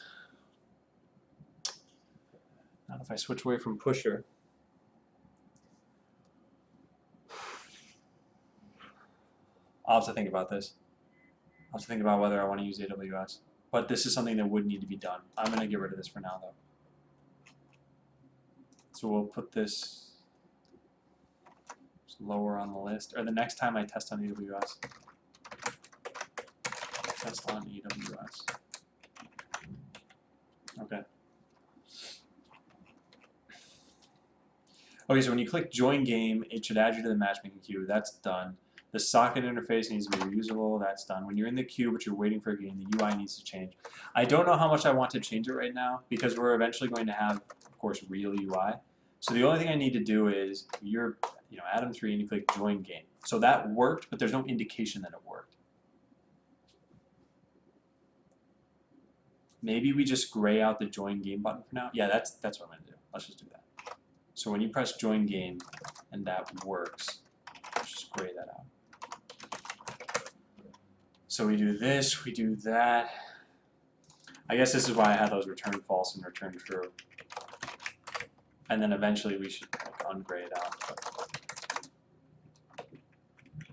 Not if I switch away from Pusher. I'll have to think about this. I'll have to think about whether I want to use AWS. But this is something that would need to be done. I'm going to get rid of this for now, though. So we'll put this lower on the list. Or the next time I test on AWS. Test on AWS. Okay. Okay, so when you click Join Game, it should add you to the matchmaking queue. That's done. The socket interface needs to be reusable. That's done. When you're in the queue but you're waiting for a game, the UI needs to change. I don't know how much I want to change it right now because we're eventually going to have, of course, real UI. So the only thing I need to do is you're, Atom 3 and you click Join Game. So that worked, but there's no indication that it worked. Maybe we just gray out the Join Game button for now. Yeah, that's what I'm going to do. Let's just do that. So when you press Join Game and that works, let's just gray that out. So we do this, we do that. I guess this is why I had those return false and return true. And then eventually we should ungray it out.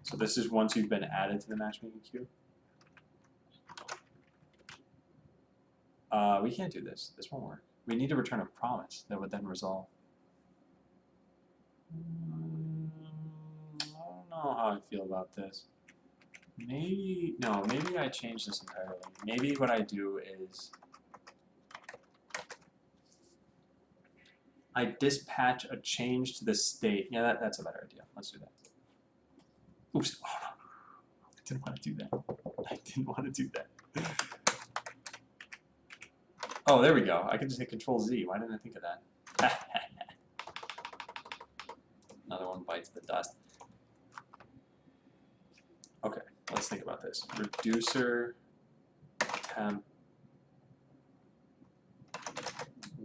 So this is once you've been added to the matchmaking queue. We can't do this. This won't work. We need to return a promise that would then resolve. I don't know how I feel about this. Maybe I change this entirely. Maybe what I do is I dispatch a change to the state. Yeah, that's a better idea. Let's do that. Oops. Oh, no. I didn't want to do that. I didn't want to do that. Oh, there we go. I can just hit Control Z. Why didn't I think of that? Another one bites the dust. Okay, let's think about this. Reducer temp.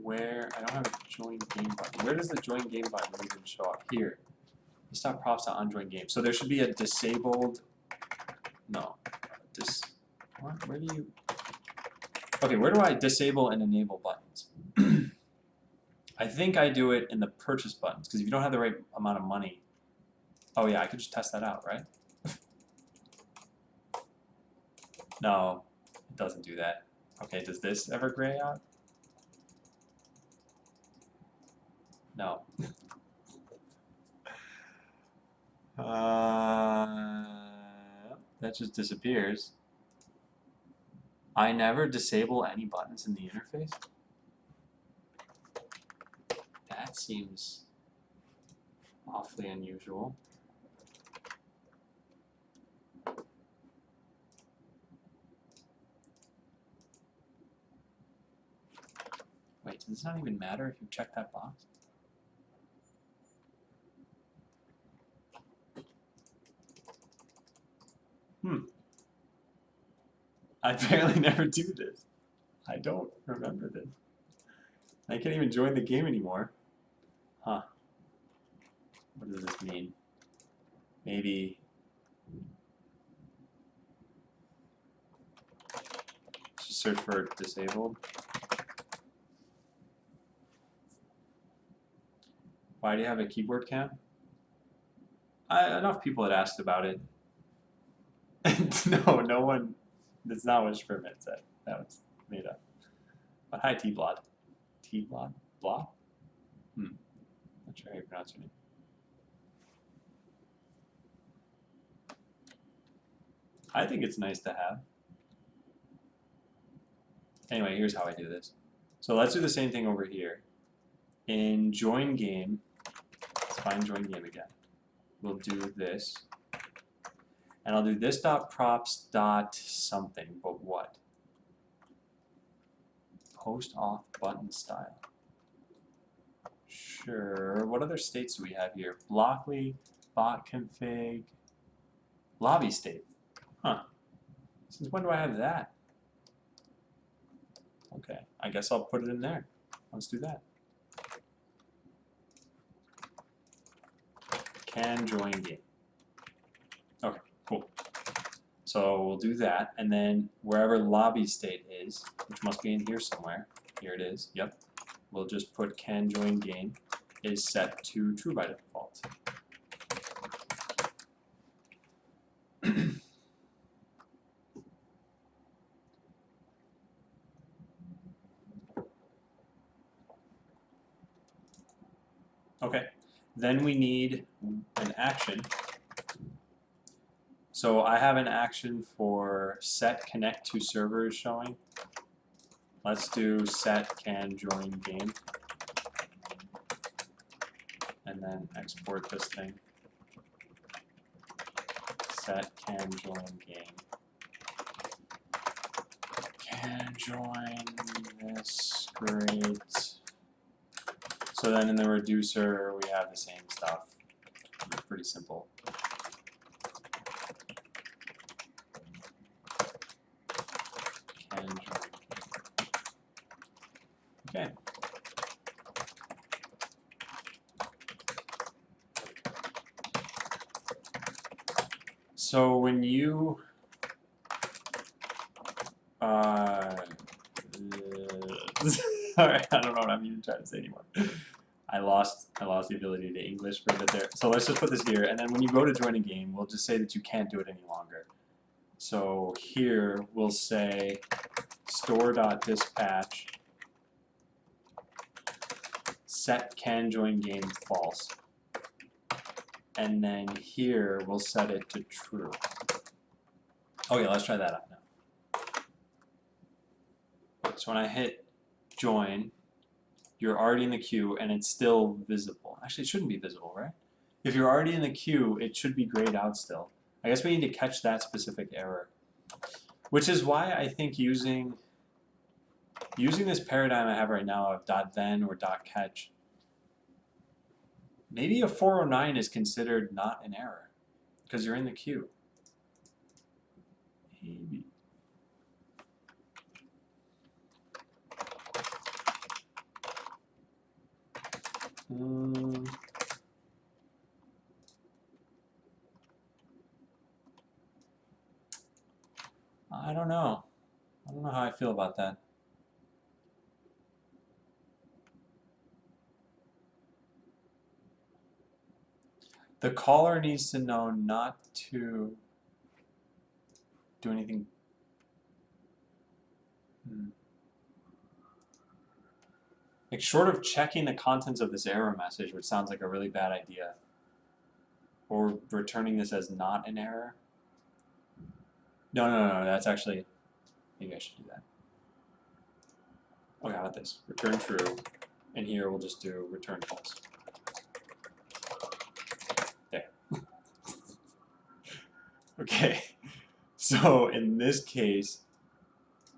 Where I don't have a join game button. Where does the join game button even show up? Here. Stop props to unjoin game. So there should be a disabled. No. Where do you? Okay, where do I disable and enable buttons? I think I do it in the purchase buttons because if you don't have the right amount of money. Oh yeah, I could just test that out, right? No, it doesn't do that. Okay, does this ever gray out? No. That just disappears. I never disable any buttons in the interface? That seems awfully unusual. Wait, does this not even matter if you check that box? I apparently never do this. I don't remember this. I can't even join the game anymore. Huh. What does this mean? Maybe... just search for disabled. Why do you have a keyboard cam? Enough people had asked about it. No one... That's not what Spermit said. That was made up. But hi, T-Blod. T-Blod? Blod? Not sure how you pronounce your name. I think it's nice to have. Anyway, here's how I do this. So let's do the same thing over here. In join game, let's find join game again. We'll do this. And I'll do this dot props dot something, but what? Post auth button style. Sure. What other states do we have here? Blockly, bot config, lobby state. Huh. Since when do I have that? Okay. I guess I'll put it in there. Let's do that. Can join game. Okay. Cool. So we'll do that, and then wherever lobby state is, which must be in here somewhere, here it is, yep, we'll just put can join game is set to true by default. Okay, then we need an action. So I have an action for set connect to server is showing. Let's do set can join game. And then export this thing. Set can join game. Can join this, great. So then in the reducer we have the same stuff. It's pretty simple. Okay. So when you sorry, I don't know what I'm even trying to say anymore. I lost the ability to English for a bit there. So let's just put this here, and then when you go to join a game, we'll just say that you can't do it any longer. So here we'll say store.dispatch set can join game false. And then here we'll set it to true. Okay, let's try that out now. So when I hit join, you're already in the queue and it's still visible. Actually, it shouldn't be visible, right? If you're already in the queue, it should be grayed out still. I guess we need to catch that specific error. Which is why I think using this paradigm I have right now of .then or .catch, maybe a 409 is considered not an error because you're in the queue. Maybe. I don't know. I don't know how I feel about that. The caller needs to know not to do anything. Like, short of checking the contents of this error message, which sounds like a really bad idea, or returning this as not an error. No, that's actually, maybe I should do that. Okay, how about this? Return true, and here we'll just do return false. There. Okay, so in this case,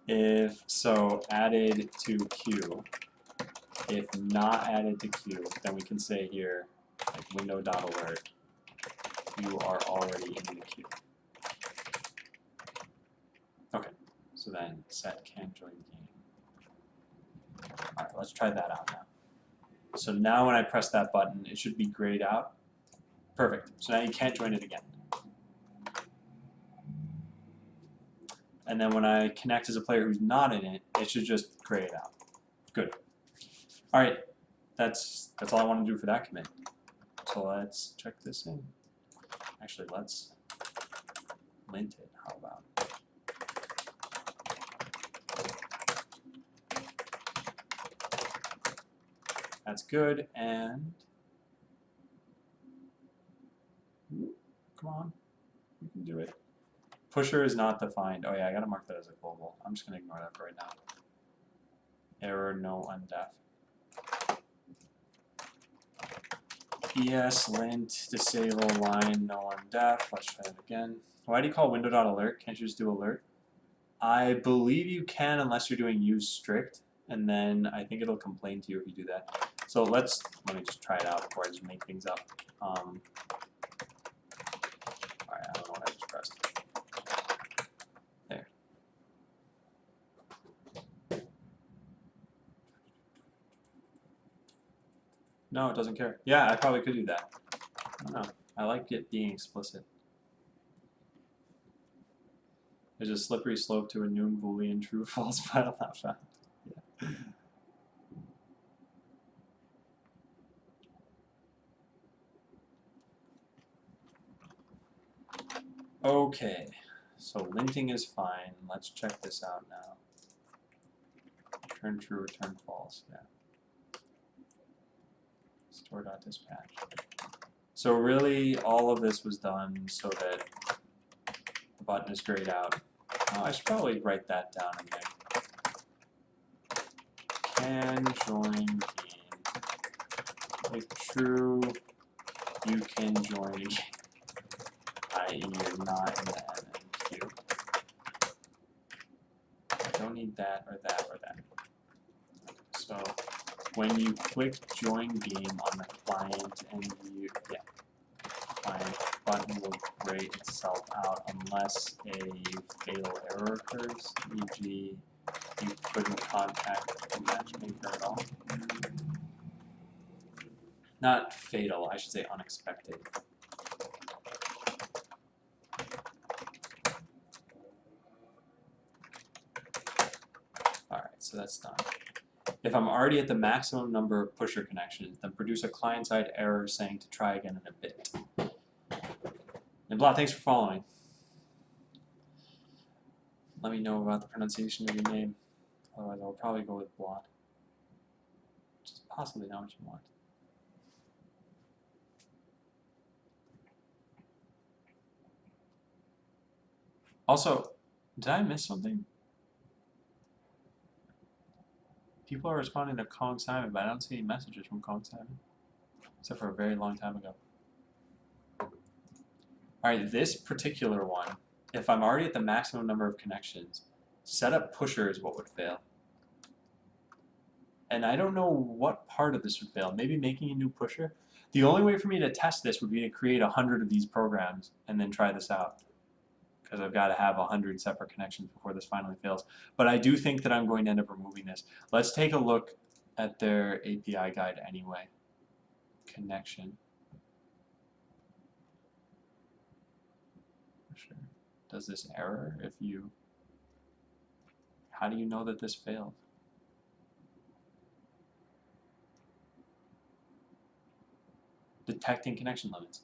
if so added to queue, if not added to queue, then we can say here, like window.alert, you are already in the queue. Okay, so then set can join game. Alright, let's try that out now. So now when I press that button, it should be grayed out. Perfect. So now you can't join it again. And then when I connect as a player who's not in it, it should just gray it out. Good. All right, that's all I want to do for that commit. So let's check this in. Actually, let's lint it. How about? That's good. And come on, you can do it. Pusher is not defined. Oh yeah, I gotta mark that as a global. I'm just gonna ignore that for right now. Error, no undef. ESLint disable line no undef. Let's try it again. Why do you call window.alert? Can't you just do alert? I believe you can unless you're doing use strict, and then I think it'll complain to you if you do that. So let me just try it out before I just make things up. Alright, I don't know what I just pressed. There. No, it doesn't care. Yeah, I probably could do that. I don't know. I like it being explicit. There's a slippery slope to a new Boolean true false file not found. Yeah. Okay, so linting is fine. Let's check this out now. Return true, return false. Yeah. Store.dispatch. So really, all of this was done so that the button is grayed out. I should probably write that down in there. Can join game. If true, you can join a game. I.e. you're not in the MMQ. I don't need that or that or that. So when you click join game on the client and you client button will gray itself out unless a fatal error occurs, e.g. you couldn't contact the matchmaker at all. Not fatal, I should say unexpected. Alright, so that's done. If I'm already at the maximum number of pusher connections, then produce a client-side error saying to try again in a bit. And Blah, thanks for following. Let me know about the pronunciation of your name. Otherwise, I'll probably go with Blot. Which is possibly not what you want. Also, did I miss something? People are responding to Kong Simon, but I don't see any messages from Kong Simon. Except for a very long time ago. Alright, this particular one if I'm already at the maximum number of connections, set up pusher is what would fail. And I don't know what part of this would fail. Maybe making a new pusher? The only way for me to test this would be to create 100 of these programs and then try this out. Because I've got to have 100 separate connections before this finally fails. But I do think that I'm going to end up removing this. Let's take a look at their API guide anyway. Connection. Sure. Does this error if you... How do you know that this failed? Detecting connection limits.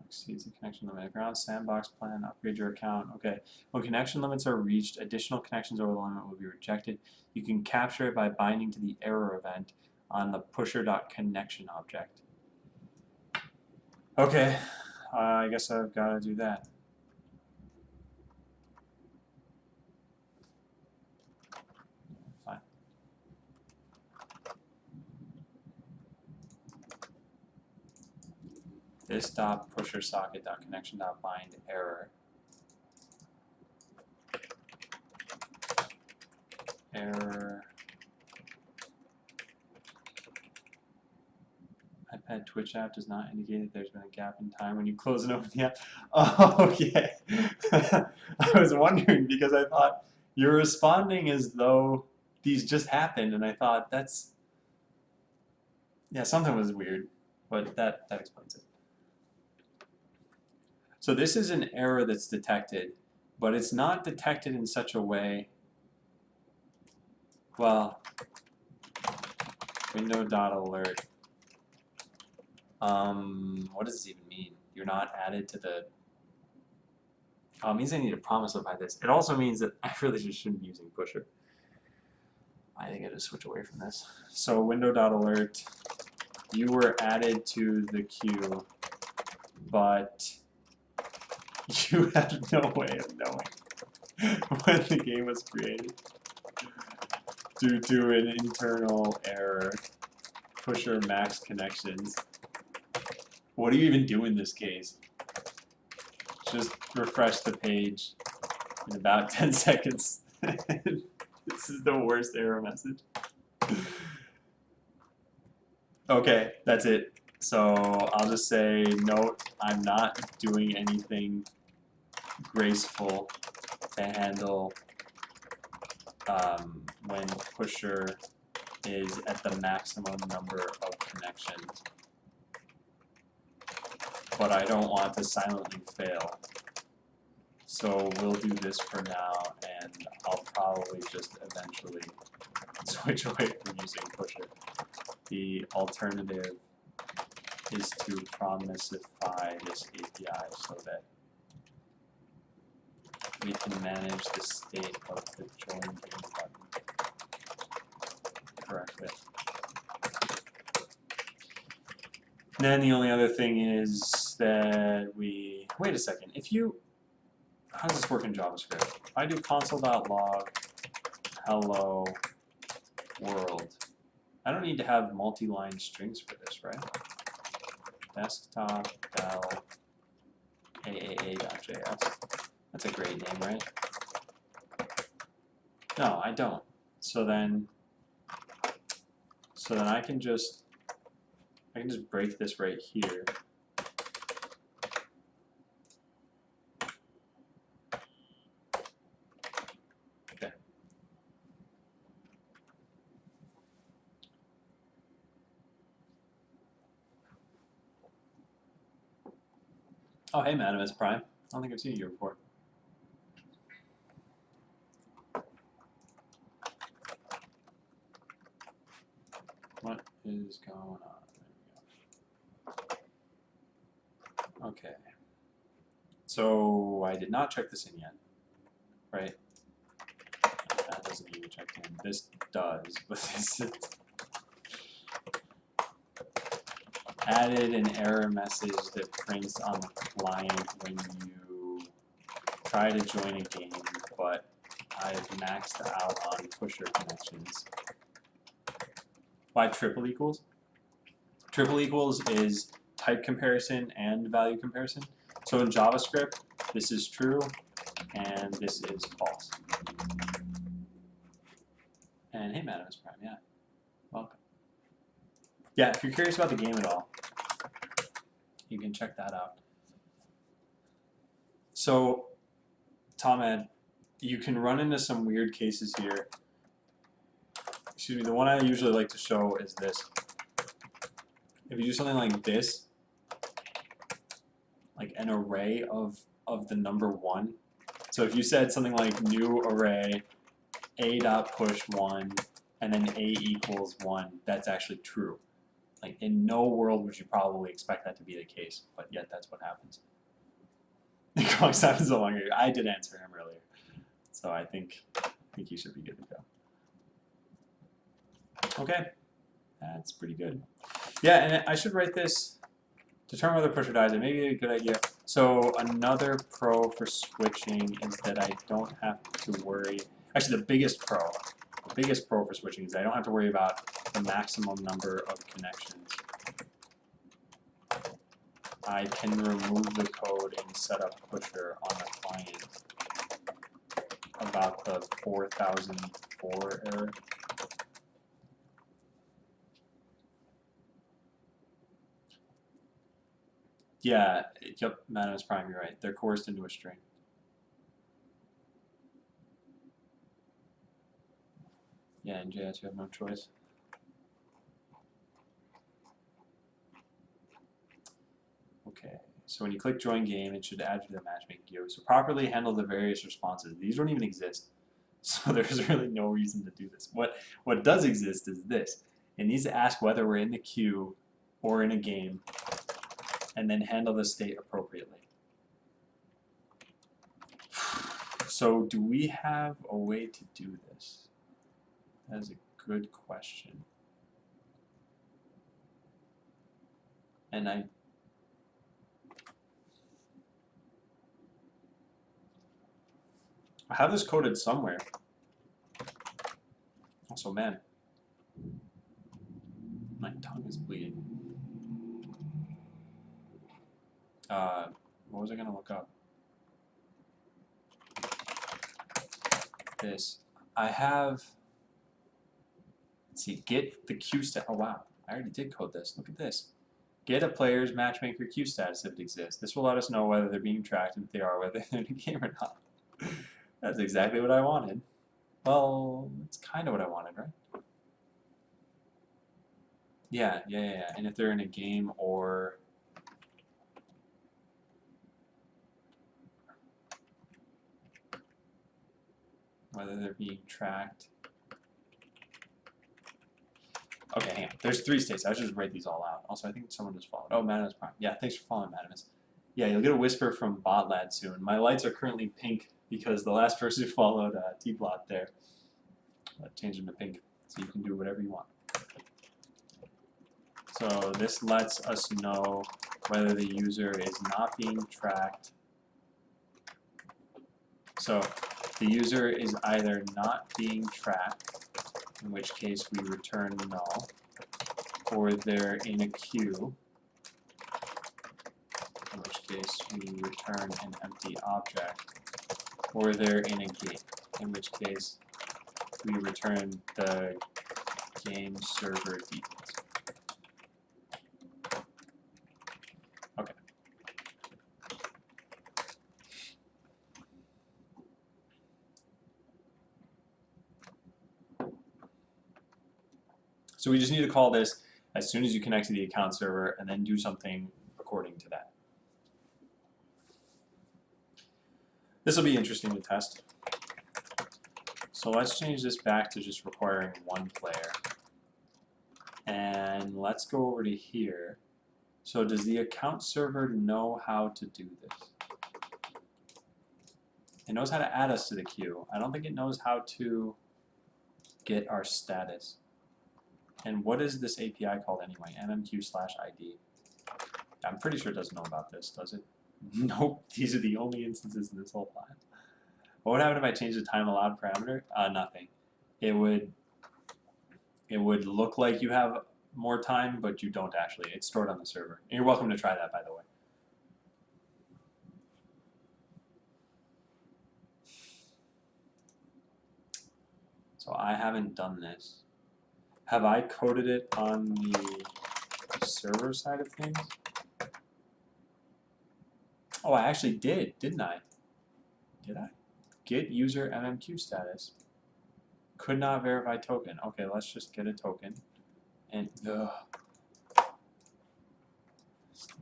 Exceeds the connection limit. If you're on Sandbox plan, upgrade your account. Okay. When connection limits are reached, additional connections over the limit will be rejected. You can capture it by binding to the error event on the pusher.connection object. Okay. I guess I've got to do that. Fine. This dot pusher socket dot connection dot bind error. Error. iPad Twitch app does not indicate that there's been a gap in time when you close and open the app. Oh, okay. I was wondering because I thought you're responding as though these just happened, and I thought that's... Yeah, something was weird, but that explains it. So this is an error that's detected, but it's not detected in such a way... Well, window.alert. What does this even mean? You're not added to the... Oh, it means I need to promisify this. It also means that I really just shouldn't be using pusher. I think I just switch away from this. So window.alert, you were added to the queue, but you have no way of knowing when the game was created due to an internal error. Pusher max connections. What do you even do in this case? Just refresh the page in about 10 seconds. This is the worst error message. Okay, that's it. So I'll just say, note, I'm not doing anything graceful to handle when pusher is at the maximum number of connections. But I don't want to silently fail. So we'll do this for now, and I'll probably just eventually switch away from using pusher. The alternative is to promisify this API so that we can manage the state of the join game button correctly. Then the only other thing is that we... Wait a second. If you... How does this work in JavaScript? If I do console.log hello world, I don't need to have multi-line strings for this, right? Desktop del aaa.js. That's a great name, right? No, I don't. So then I can just break this right here. Okay. Oh, hey, Madamus Prime. I don't think I've seen you before. What is going on? Okay. So I did not check this in yet, right? That doesn't need to check in. This does, but this is added an error message that prints on the client when you try to join a game, but I've maxed out on pusher connections. Why triple equals? Triple equals is type comparison and value comparison. So in JavaScript, this is true, and this is false. And hey, Madamus Prime, yeah, welcome. Yeah, if you're curious about the game at all, you can check that out. So, Tomad, you can run into some weird cases here. Excuse me, the one I usually like to show is this. If you do something like this, like an array of the number 1. So if you said something like new array a.push1 and then a equals 1, that's actually true. Like in no world would you probably expect that to be the case, but yet that's what happens. So long ago. I did answer him earlier, so I think you should be good to go. Okay, that's pretty good. Yeah, and I should write this. Determine whether pusher dies. It may be a good idea. So another pro for switching is that I don't have to worry. Actually, the biggest pro for switching is that I don't have to worry about the maximum number of connections. I can remove the code and set up pusher on the client about the 4004 error. Yeah, yep, Madamus Prime, you're right. They're coerced into a string. Yeah, in JS you have no choice. Okay, so when you click join game, it should add you to the matchmaking queue. So properly handle the various responses. These don't even exist. So there's really no reason to do this. What does exist is this. It needs to ask whether we're in the queue or in a game, and then handle the state appropriately. So do we have a way to do this? That is a good question. And I have this coded somewhere. Also, man, my tongue is bleeding. What was I gonna look up? This. I have. Let's see. Get the queue stat. Oh wow, I already did code this. Look at this. Get a player's matchmaker queue status if it exists. This will let us know whether they're being tracked, and if they are, whether they're in a game or not. That's exactly what I wanted. Well, it's kind of what I wanted, right? Yeah. And if they're in a game or whether they're being tracked. Okay, hang on. There's 3 states. I should just write these all out. Also, I think someone just followed. Oh, Madamus Prime. Yeah, thanks for following, Madamus. Yeah, you'll get a whisper from Botlad soon. My lights are currently pink because the last person who followed T-Blot there changed them to pink, so you can do whatever you want. So this lets us know whether the user is not being tracked. So the user is either not being tracked, in which case we return null, or they're in a queue, in which case we return an empty object, or they're in a game, in which case we return the game server details. Okay. So we just need to call this as soon as you connect to the account server and then do something according to that. This will be interesting to test. So let's change this back to just requiring 1 player. And let's go over to here. So does the account server know how to do this? It knows how to add us to the queue. I don't think it knows how to get our status. And what is this API called anyway? mmq/id. I'm pretty sure it doesn't know about this, does it? Nope, these are the only instances in this whole file. What would happen if I changed the time allowed parameter? Nothing. It would look like you have more time, but you don't actually. It's stored on the server. And you're welcome to try that, by the way. So I haven't done this. Have I coded it on the server side of things? Oh, I actually did, didn't I? Did I? Get user MMQ status. Could not verify token. Okay, let's just get a token. And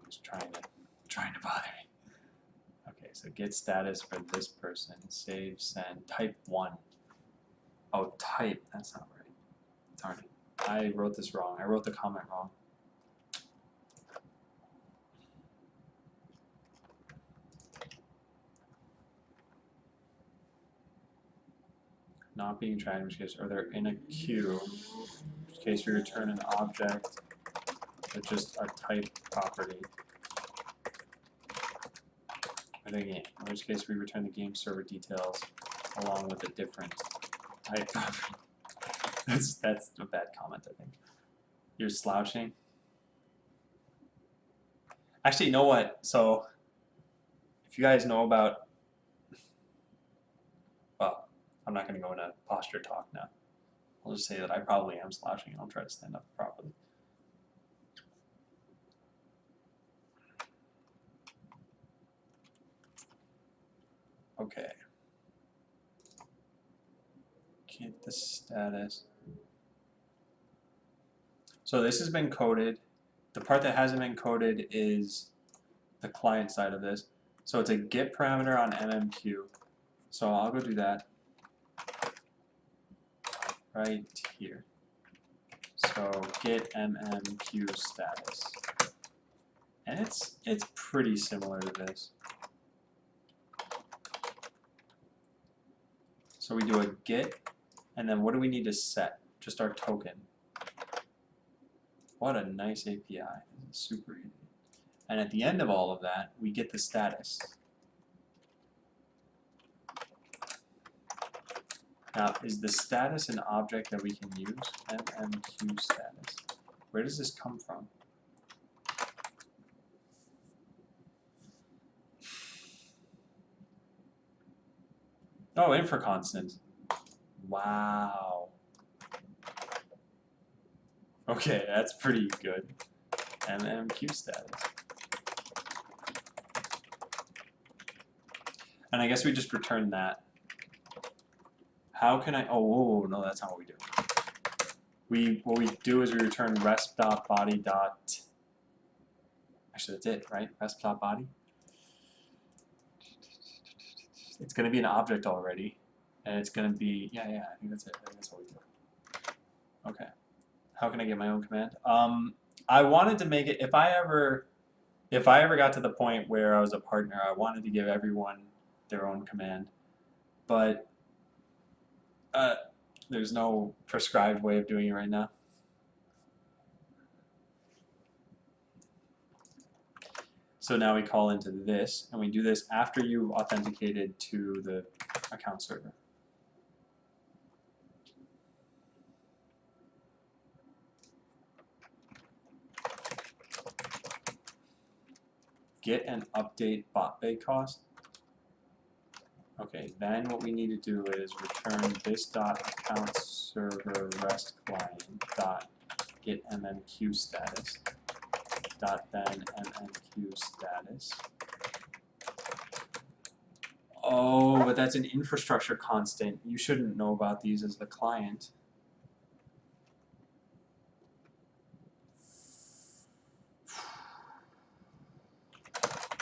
it's trying to bother me. Okay, so get status for this person. Save, send, type 1. Oh, type. That's not right. Darn it. I wrote this wrong. I wrote the comment wrong. Not being tried, in which case, or they're in a queue, in which case we return an object with just a type property. Or the game, in which case we return the game server details along with a different type property. That's a bad comment, I think. You're slouching. Actually, you know what? So, if you guys know about, well, I'm not going to go into posture talk now. I'll just say that I probably am slouching and I'll try to stand up properly. Okay. Get the status. So this has been coded. The part that hasn't been coded is the client side of this. So it's a get parameter on MMQ. So I'll go do that right here. So get MMQ status. And it's pretty similar to this. So we do a get, and then what do we need to set? Just our token. What a nice API. This is super easy. And at the end of all of that, we get the status. Now, is the status an object that we can use? MMQ status. Where does this come from? Oh, infra constant. Wow. Okay, that's pretty good. MMQ status. And I guess we just return that. How can I, oh, whoa, no, that's not what we do. What we do is we return resp.body. Actually, that's it, right? Resp.body. It's going to be an object already, and it's going to be, yeah, I think that's it. I think that's what we do. Okay. How can I get my own command? I wanted to make it, if I ever got to the point where I was a partner, I wanted to give everyone their own command, but there's no prescribed way of doing it right now. So now we call into this, and we do this after you've authenticated to the account server. Get and update bot bay cost. Okay, then what we need to do is return this dot account server rest client dot get MMQ status dot then MMQ status. Oh, but that's an infrastructure constant. You shouldn't know about these as the client.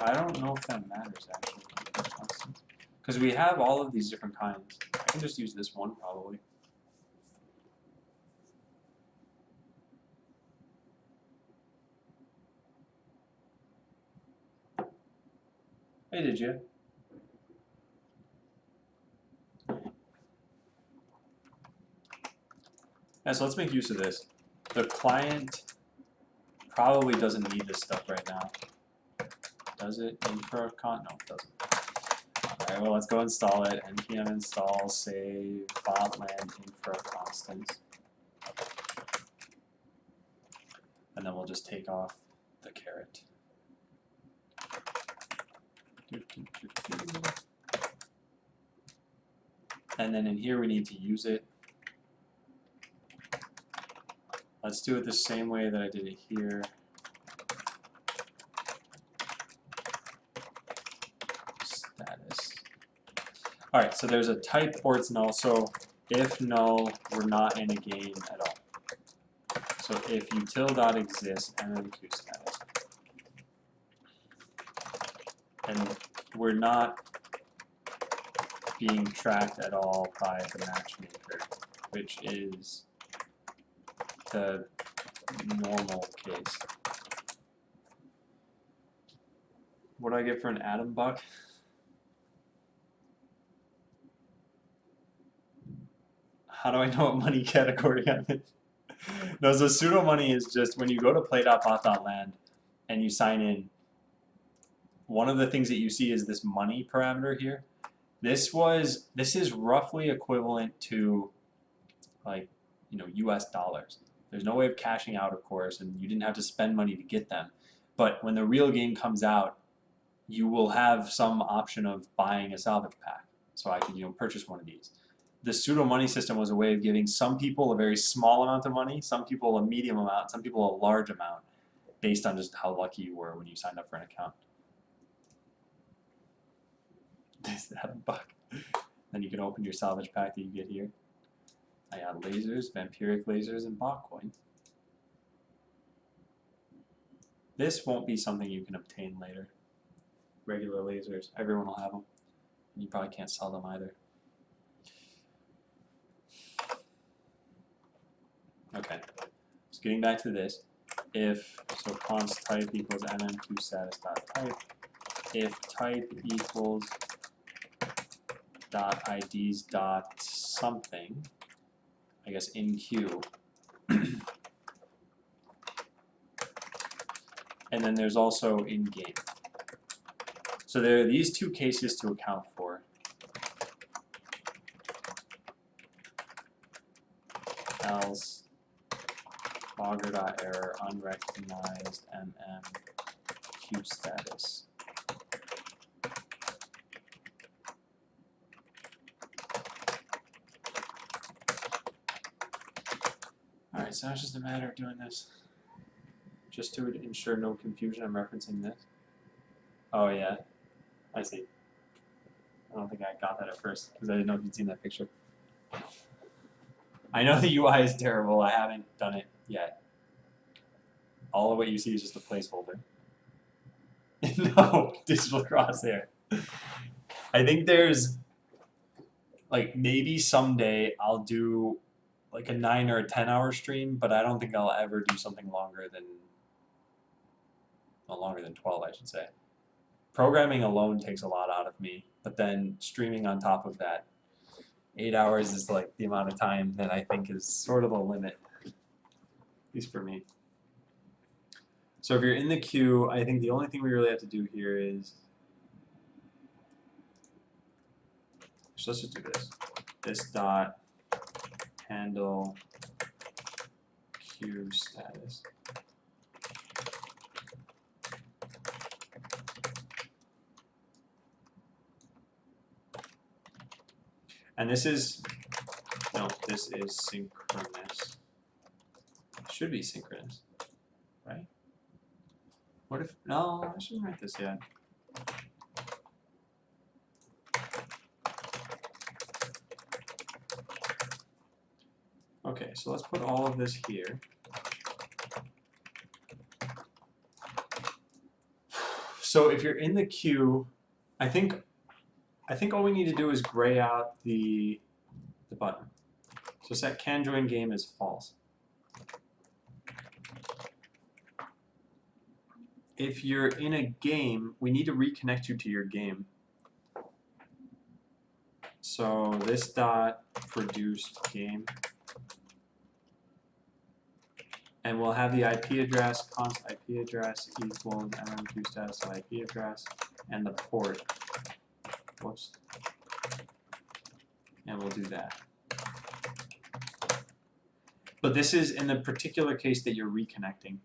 I don't know if that matters actually. Because we have all of these different kinds. I can just use this one probably. Hey, did you? Yeah, so let's make use of this. The client probably doesn't need this stuff right now. Does it? Infra con? No, it doesn't. Alright, well, let's go install it. npm install save botland infra constants. And then we'll just take off the caret. And then in here we need to use it. Let's do it the same way that I did it here. Status. Alright, so there's a type or it's null. So if null, we're not in a game at all. So if util.exists mmq status. And we're not being tracked at all by the matchmaker, which is the normal case. What do I get for an atom buck? How do I know what money category I'm in? No, so pseudo money is just when you go to play.bot.land and you sign in, one of the things that you see is this money parameter here. This is roughly equivalent to like, you know, US dollars. There's no way of cashing out, of course, and you didn't have to spend money to get them. But when the real game comes out, you will have some option of buying a salvage pack. So I could, you know, purchase one of these. The pseudo money system was a way of giving some people a very small amount of money, some people a medium amount, some people a large amount, based on just how lucky you were when you signed up for an account. This atom buck. Then you can open your salvage pack that you get here. I got lasers, vampiric lasers, and botcoin. This won't be something you can obtain later. Regular lasers, everyone will have them. You probably can't sell them either. Okay, so getting back to this, if, so const type equals mmq status dot type, if type equals dot IDs dot something, I guess in queue, and then there's also in game. So there are these two cases to account for. Else logger.error unrecognized mmq status. Alright, so now it's just a matter of doing this. Just to ensure no confusion, I'm referencing this. Oh yeah, I see. I don't think I got that at first, because I didn't know if you'd seen that picture. I know the UI is terrible, I haven't done it yet. All of what you see is just a placeholder. No, digital crosshair. I think there's, like, maybe someday I'll do like a 9 or a 10-hour stream, but I don't think I'll ever do something longer than, well, longer than 12, I should say. Programming alone takes a lot out of me, but then streaming on top of that, 8 hours is like the amount of time that I think is sort of a limit, at least for me. So if you're in the queue, I think the only thing we really have to do here is, so let's just do this. This dot handle queue status. And this is, no, this is synchronous. It should be synchronous, right? What if, no, I shouldn't write this yet. Okay, so let's put all of this here. So if you're in the queue, I think all we need to do is gray out the button. So set can join game as false. If you're in a game, we need to reconnect you to your game. So this dot produced game, and we'll have the IP address, const IP address equals mmq status IP address, and the port. Whoops, and we'll do that. But this is in the particular case that you're reconnecting.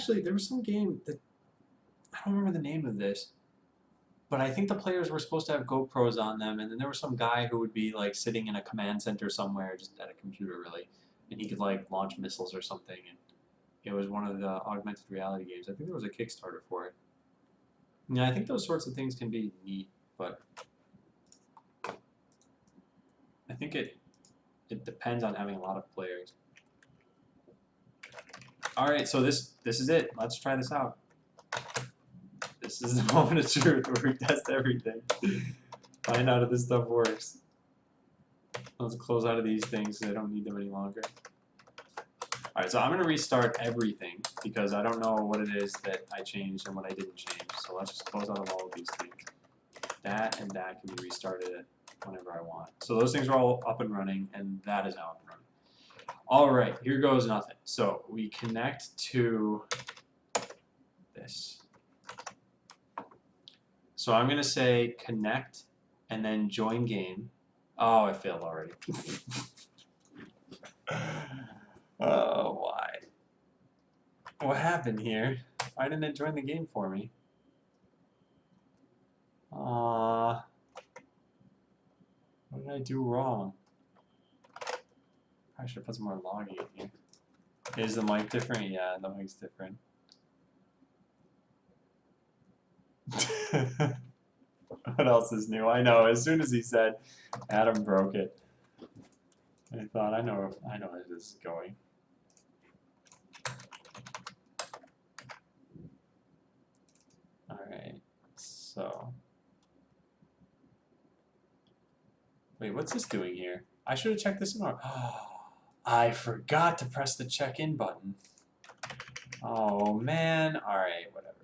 There was some game that, I don't remember the name of this, but I think the players were supposed to have GoPros on them, and then there was some guy who would be like sitting in a command center somewhere, just at a computer really, and he could like launch missiles or something, and it was one of the augmented reality games. I think there was a Kickstarter for it. Yeah, I think those sorts of things can be neat, but I think it depends on having a lot of players. All right, so this is it. Let's try this out. This is the moment of truth where we test everything. Find out if this stuff works. Let's close out of these things so I don't need them any longer. All right, so I'm going to restart everything because I don't know what it is that I changed and what I didn't change. So let's just close out of all of these things. That and that can be restarted whenever I want. So those things are all up and running, and that is now up and running. All right, here goes nothing. So we connect to this. So I'm going to say connect and then join game. Oh, I failed already. Oh, why? What happened here? Why didn't it join the game for me? What did I do wrong? I should put some more logging in here. Is the mic different? Yeah, the mic's different. What else is new? I know, as soon as he said Adam broke it, I thought, I know where this is going. Alright, so. Wait, what's this doing here? I should have checked this in. Oh, I forgot to press the check-in button. Oh, man. Alright, whatever.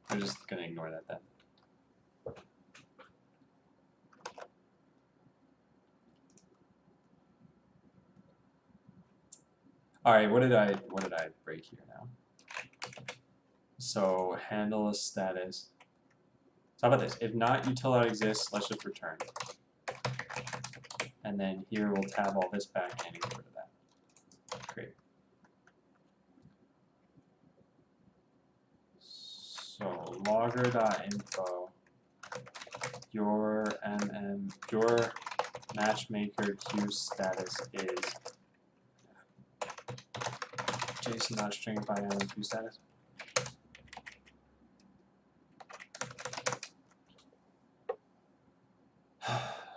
I'm just going to ignore that then. Alright, what did I break here now? So, handle a status. So how about this? If not util.exists, let's just return. And then here we'll tab all this back and get rid of that. Great. So logger.info, your matchmaker queue status is JSON.stringify queue status.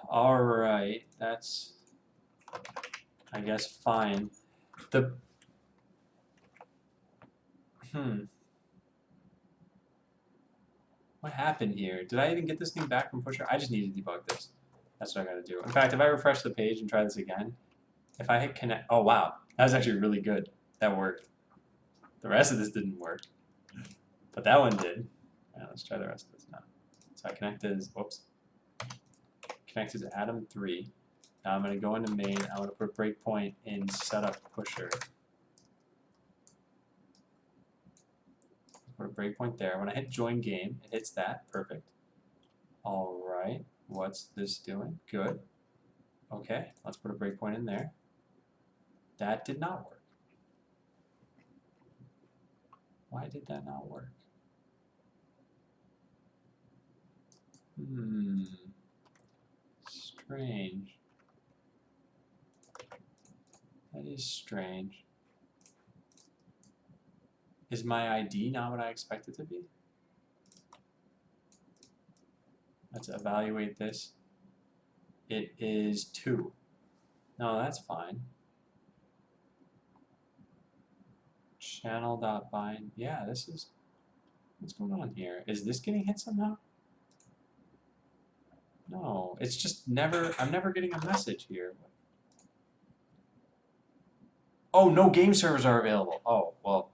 All right, that's, I guess, fine. What happened here? Did I even get this thing back from Pusher? I just need to debug this. That's what I gotta do. In fact, if I refresh the page and try this again, if I hit connect, oh wow, that was actually really good. That worked. The rest of this didn't work, but that one did. Yeah, let's try the rest of this now. So I connected as, whoops. Connected to Adam3. Now I'm going to go into main. I'm going to put breakpoint in setup pusher. Put a breakpoint there. When I hit join game, it hits that. Perfect. All right. What's this doing? Good. Okay. Let's put a breakpoint in there. That did not work. Why did that not work? Strange. That is strange. Is my ID not what I expect it to be? Let's evaluate this. It is 2. No, that's fine. Channel.bind. Yeah, this is... What's going on here? Is this getting hit somehow? No, it's just never... I'm never getting a message here. Oh, no game servers are available. Oh, well,